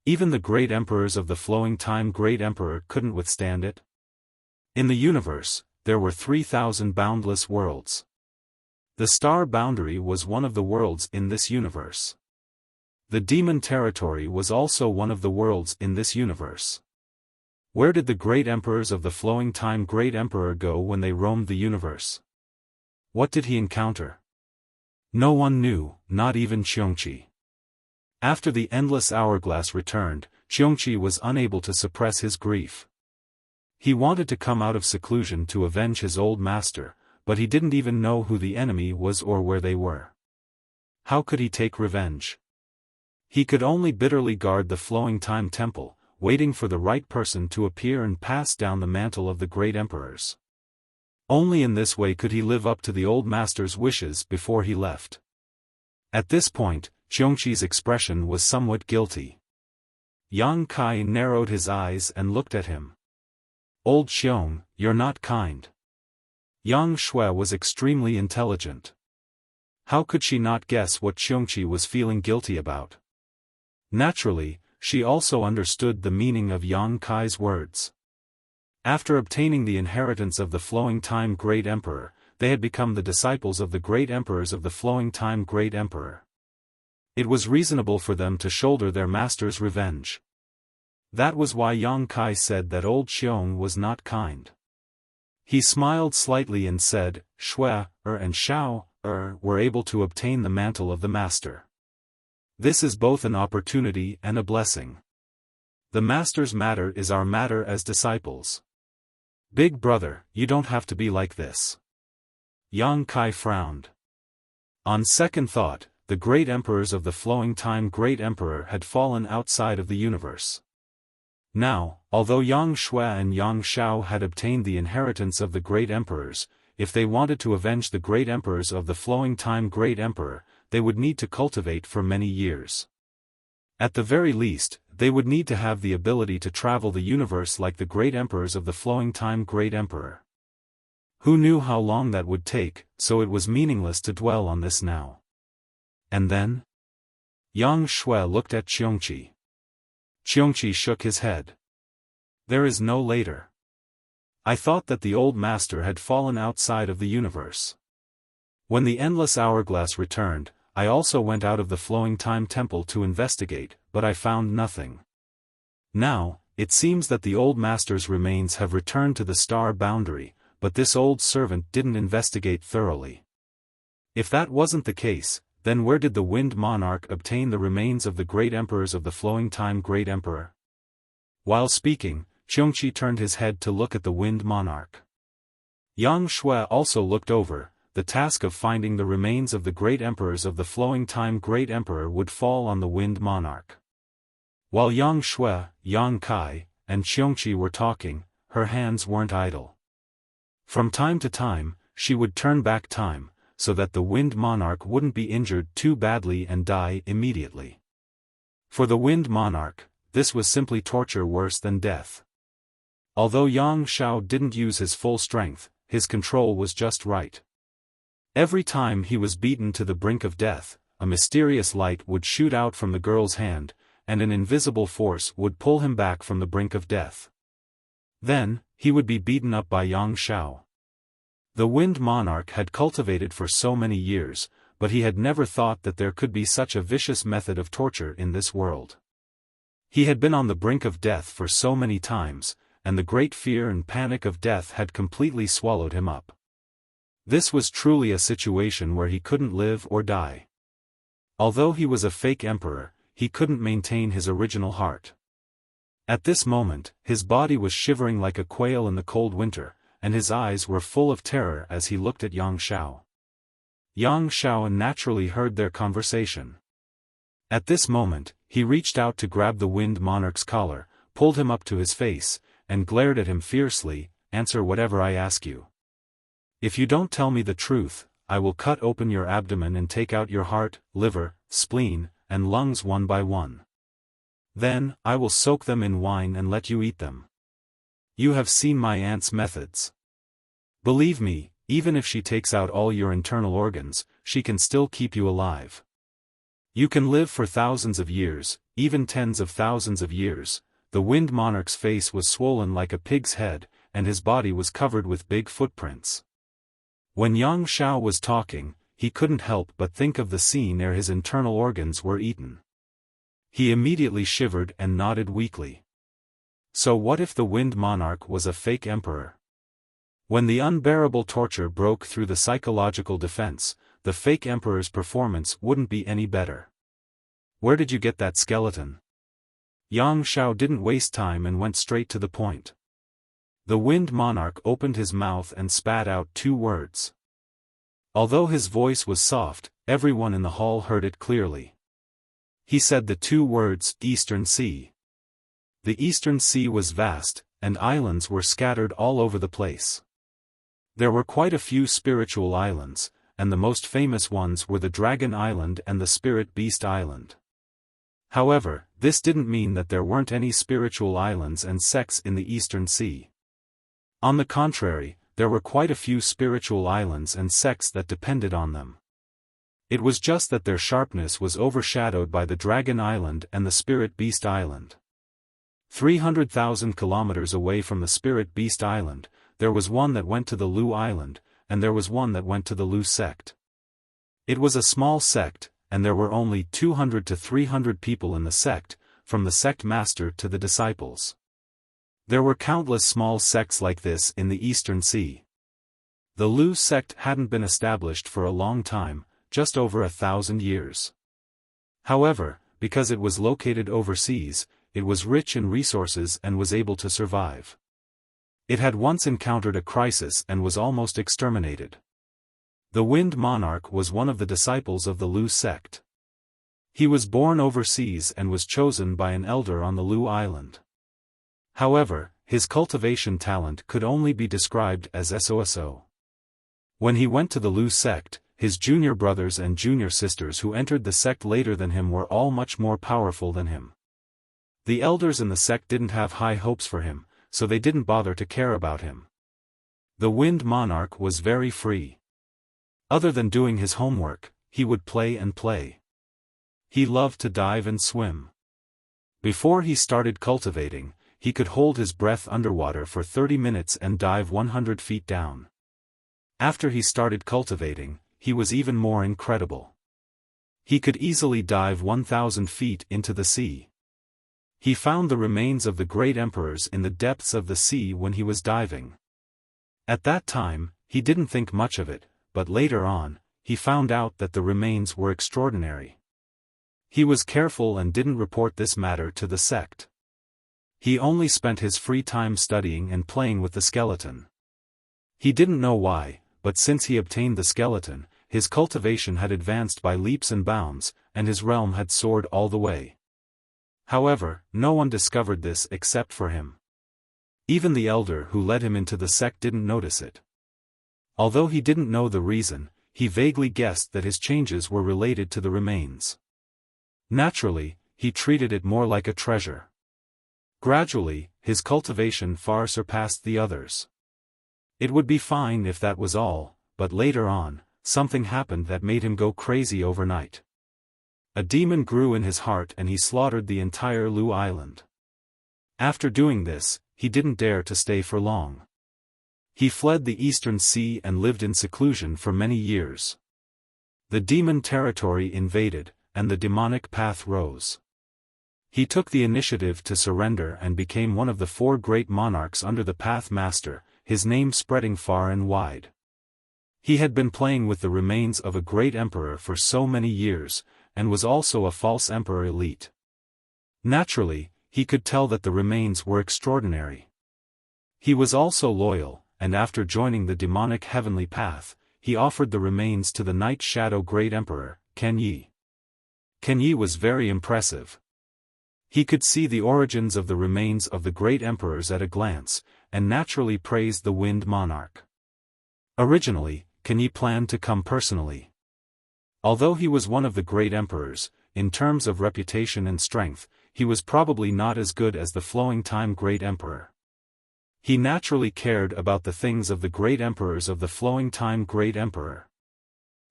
Even the great emperors of the Flowing Time Great Emperor couldn't withstand it. In the universe, there were 3,000 boundless worlds. The star boundary was one of the worlds in this universe. The demon territory was also one of the worlds in this universe. Where did the great emperors of the flowing time Great Emperor go when they roamed the universe? What did he encounter? No one knew, not even Xiongqi. After the endless hourglass returned, Xiongqi was unable to suppress his grief. He wanted to come out of seclusion to avenge his old master, but he didn't even know who the enemy was or where they were. How could he take revenge? He could only bitterly guard the flowing time temple, waiting for the right person to appear and pass down the mantle of the great emperors. Only in this way could he live up to the old master's wishes before he left. At this point, Xiongqi's expression was somewhat guilty. Yang Kai narrowed his eyes and looked at him. Old Xiong, you're not kind. Yang Shui was extremely intelligent. How could she not guess what Xiongqi was feeling guilty about? Naturally, she also understood the meaning of Yang Kai's words. After obtaining the inheritance of the flowing time Great Emperor, they had become the disciples of the great emperors of the flowing time Great Emperor. It was reasonable for them to shoulder their master's revenge. That was why Yang Kai said that old Xiong was not kind. He smiled slightly and said, Shui and Xiao were able to obtain the mantle of the master. This is both an opportunity and a blessing. The master's matter is our matter as disciples. Big brother, you don't have to be like this. Yang Kai frowned. On second thought, the great emperors of the flowing time Great Emperor had fallen outside of the universe. Now, although Yang Shui and Yang Xiao had obtained the inheritance of the great emperors, if they wanted to avenge the great emperors of the flowing time Great Emperor, they would need to cultivate for many years. At the very least, they would need to have the ability to travel the universe like the great emperors of the flowing time Great Emperor. Who knew how long that would take, so it was meaningless to dwell on this now. And then? Yang Shui looked at Xiongqi. Xiongqi shook his head. There is no later. I thought that the old master had fallen outside of the universe. When the endless hourglass returned, I also went out of the flowing time temple to investigate, but I found nothing. Now, it seems that the old master's remains have returned to the star boundary, but this old servant didn't investigate thoroughly. If that wasn't the case, then where did the Wind Monarch obtain the remains of the great emperors of the flowing time Great Emperor? While speaking, Xiongqi turned his head to look at the Wind Monarch. Yang Shui also looked over. The task of finding the remains of the great emperors of the flowing time Great Emperor would fall on the Wind Monarch. While Yang Shui, Yang Kai, and Xiongqi were talking, her hands weren't idle. From time to time, she would turn back time, so that the Wind Monarch wouldn't be injured too badly and die immediately. For the Wind Monarch, this was simply torture worse than death. Although Yang Xiao didn't use his full strength, his control was just right. Every time he was beaten to the brink of death, a mysterious light would shoot out from the girl's hand, and an invisible force would pull him back from the brink of death. Then, he would be beaten up by Yang Xiao. The Wind Monarch had cultivated for so many years, but he had never thought that there could be such a vicious method of torture in this world. He had been on the brink of death for so many times, and the great fear and panic of death had completely swallowed him up. This was truly a situation where he couldn't live or die. Although he was a fake emperor, he couldn't maintain his original heart. At this moment, his body was shivering like a quail in the cold winter, and his eyes were full of terror as he looked at Yang Xiao. Yang Xiao naturally heard their conversation. At this moment, he reached out to grab the Wind Monarch's collar, pulled him up to his face, and glared at him fiercely, "Answer whatever I ask you. If you don't tell me the truth, I will cut open your abdomen and take out your heart, liver, spleen, and lungs one by one. Then, I will soak them in wine and let you eat them. You have seen my aunt's methods. Believe me, even if she takes out all your internal organs, she can still keep you alive. You can live for thousands of years, even tens of thousands of years." The Wind Monarch's face was swollen like a pig's head, and his body was covered with big footprints. When Yang Xiao was talking, he couldn't help but think of the scene ere his internal organs were eaten. He immediately shivered and nodded weakly. So what if the Wind Monarch was a fake emperor? When the unbearable torture broke through the psychological defense, the fake emperor's performance wouldn't be any better. Where did you get that skeleton? Yang Xiao didn't waste time and went straight to the point. The Wind Monarch opened his mouth and spat out 2 words. Although his voice was soft, everyone in the hall heard it clearly. He said the 2 words, Eastern Sea. The Eastern Sea was vast, and islands were scattered all over the place. There were quite a few spiritual islands, and the most famous ones were the Dragon Island and the Spirit Beast Island. However, this didn't mean that there weren't any spiritual islands and sects in the Eastern Sea. On the contrary, there were quite a few spiritual islands and sects that depended on them. It was just that their sharpness was overshadowed by the Dragon Island and the Spirit Beast Island. 300,000 kilometers away from the Spirit Beast Island, there was one that went to the Lu Island, and there was one that went to the Lu sect. It was a small sect, and there were only 200 to 300 people in the sect, from the sect master to the disciples. There were countless small sects like this in the Eastern Sea. The Lu sect hadn't been established for a long time, just over 1,000 years. However, because it was located overseas, it was rich in resources and was able to survive. It had once encountered a crisis and was almost exterminated. The Wind Monarch was one of the disciples of the Lu sect. He was born overseas and was chosen by an elder on the Lu Island. However, his cultivation talent could only be described as SOSO. When he went to the Lu sect, his junior brothers and junior sisters who entered the sect later than him were all much more powerful than him. The elders in the sect didn't have high hopes for him, so they didn't bother to care about him. The Wind Monarch was very free. Other than doing his homework, he would play and play. He loved to dive and swim. Before he started cultivating, he could hold his breath underwater for 30 minutes and dive 100 feet down. After he started cultivating, he was even more incredible. He could easily dive 1,000 feet into the sea. He found the remains of the great emperors in the depths of the sea when he was diving. At that time, he didn't think much of it, but later on, he found out that the remains were extraordinary. He was careful and didn't report this matter to the sect. He only spent his free time studying and playing with the skeleton. He didn't know why, but since he obtained the skeleton, his cultivation had advanced by leaps and bounds, and his realm had soared all the way. However, no one discovered this except for him. Even the elder who led him into the sect didn't notice it. Although he didn't know the reason, he vaguely guessed that his changes were related to the remains. Naturally, he treated it more like a treasure. Gradually, his cultivation far surpassed the others. It would be fine if that was all, but later on, something happened that made him go crazy overnight. A demon grew in his heart and he slaughtered the entire Lu Island. After doing this, he didn't dare to stay for long. He fled the Eastern Sea and lived in seclusion for many years. The demon territory invaded, and the demonic path rose. He took the initiative to surrender and became one of the 4 great monarchs under the Path Master, his name spreading far and wide. He had been playing with the remains of a great emperor for so many years, and was also a false emperor elite. Naturally, he could tell that the remains were extraordinary. He was also loyal, and after joining the demonic heavenly path, he offered the remains to the Night Shadow Great Emperor, Ken Yi. Ken Yi was very impressive. He could see the origins of the remains of the great emperors at a glance, and naturally praised the Wind Monarch. Originally, Ken Yi planned to come personally. Although he was one of the great emperors, in terms of reputation and strength, he was probably not as good as the Flowing Time Great Emperor. He naturally cared about the things of the great emperors of the Flowing Time Great Emperor.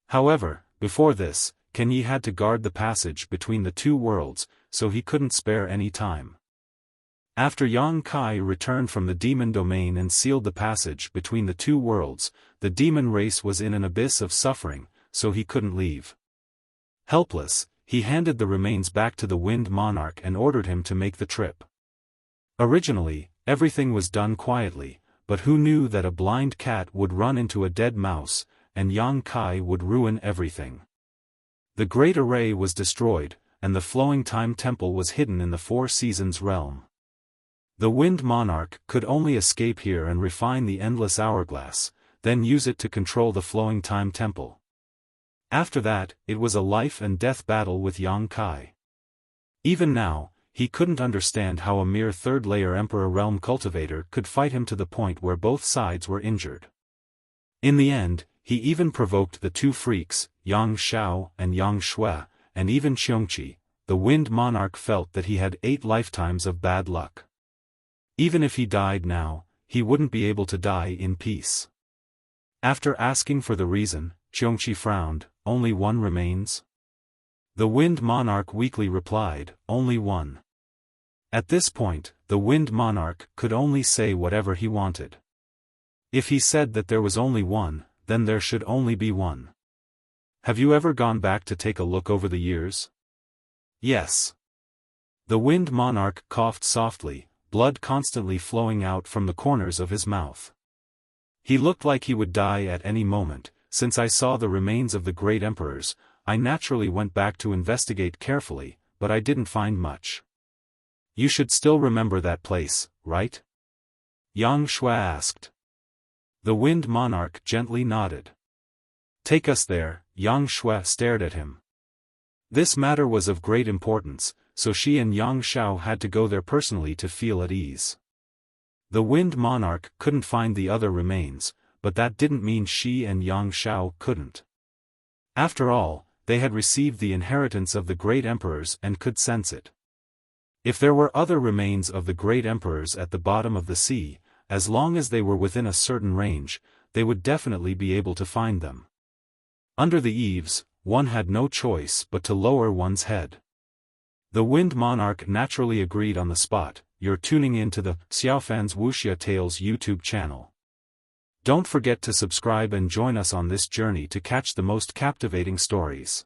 However, before this, Ken Yi had to guard the passage between the 2 worlds, so he couldn't spare any time. After Yang Kai returned from the demon domain and sealed the passage between the 2 worlds, the demon race was in an abyss of suffering, so he couldn't leave. Helpless, he handed the remains back to the Wind Monarch and ordered him to make the trip. Originally, everything was done quietly, but who knew that a blind cat would run into a dead mouse, and Yang Kai would ruin everything. The Great Array was destroyed, and the Flowing Time Temple was hidden in the Four Seasons realm. The Wind Monarch could only escape here and refine the Endless Hourglass, then use it to control the Flowing Time Temple. After that, it was a life-and-death battle with Yang Kai. Even now, he couldn't understand how a mere third-layer Emperor Realm Cultivator could fight him to the point where both sides were injured. In the end, he even provoked the two freaks, Yang Xiao and Yang Shui, and even Qiongqi. The Wind Monarch felt that he had 8 lifetimes of bad luck. Even if he died now, he wouldn't be able to die in peace. After asking for the reason, Qiongqi frowned. Only one remains? The Wind Monarch weakly replied, only one. At this point, the Wind Monarch could only say whatever he wanted. If he said that there was only one, then there should only be one. Have you ever gone back to take a look over the years? Yes. The Wind Monarch coughed softly, blood constantly flowing out from the corners of his mouth. He looked like he would die at any moment. Since I saw the remains of the great emperors, I naturally went back to investigate carefully, but I didn't find much. You should still remember that place, right? Yang Shui asked. The Wind Monarch gently nodded. Take us there. Yang Shui stared at him. This matter was of great importance, so she and Yang Xiao had to go there personally to feel at ease. The Wind Monarch couldn't find the other remains, but that didn't mean she and Yang Xiao couldn't. After all, they had received the inheritance of the great emperors and could sense it. If there were other remains of the great emperors at the bottom of the sea, as long as they were within a certain range, they would definitely be able to find them. Under the eaves, one had no choice but to lower one's head. The Wind Monarch naturally agreed on the spot. You're tuning in to the Xiaofan's Wuxia Tales YouTube channel. Don't forget to subscribe and join us on this journey to catch the most captivating stories.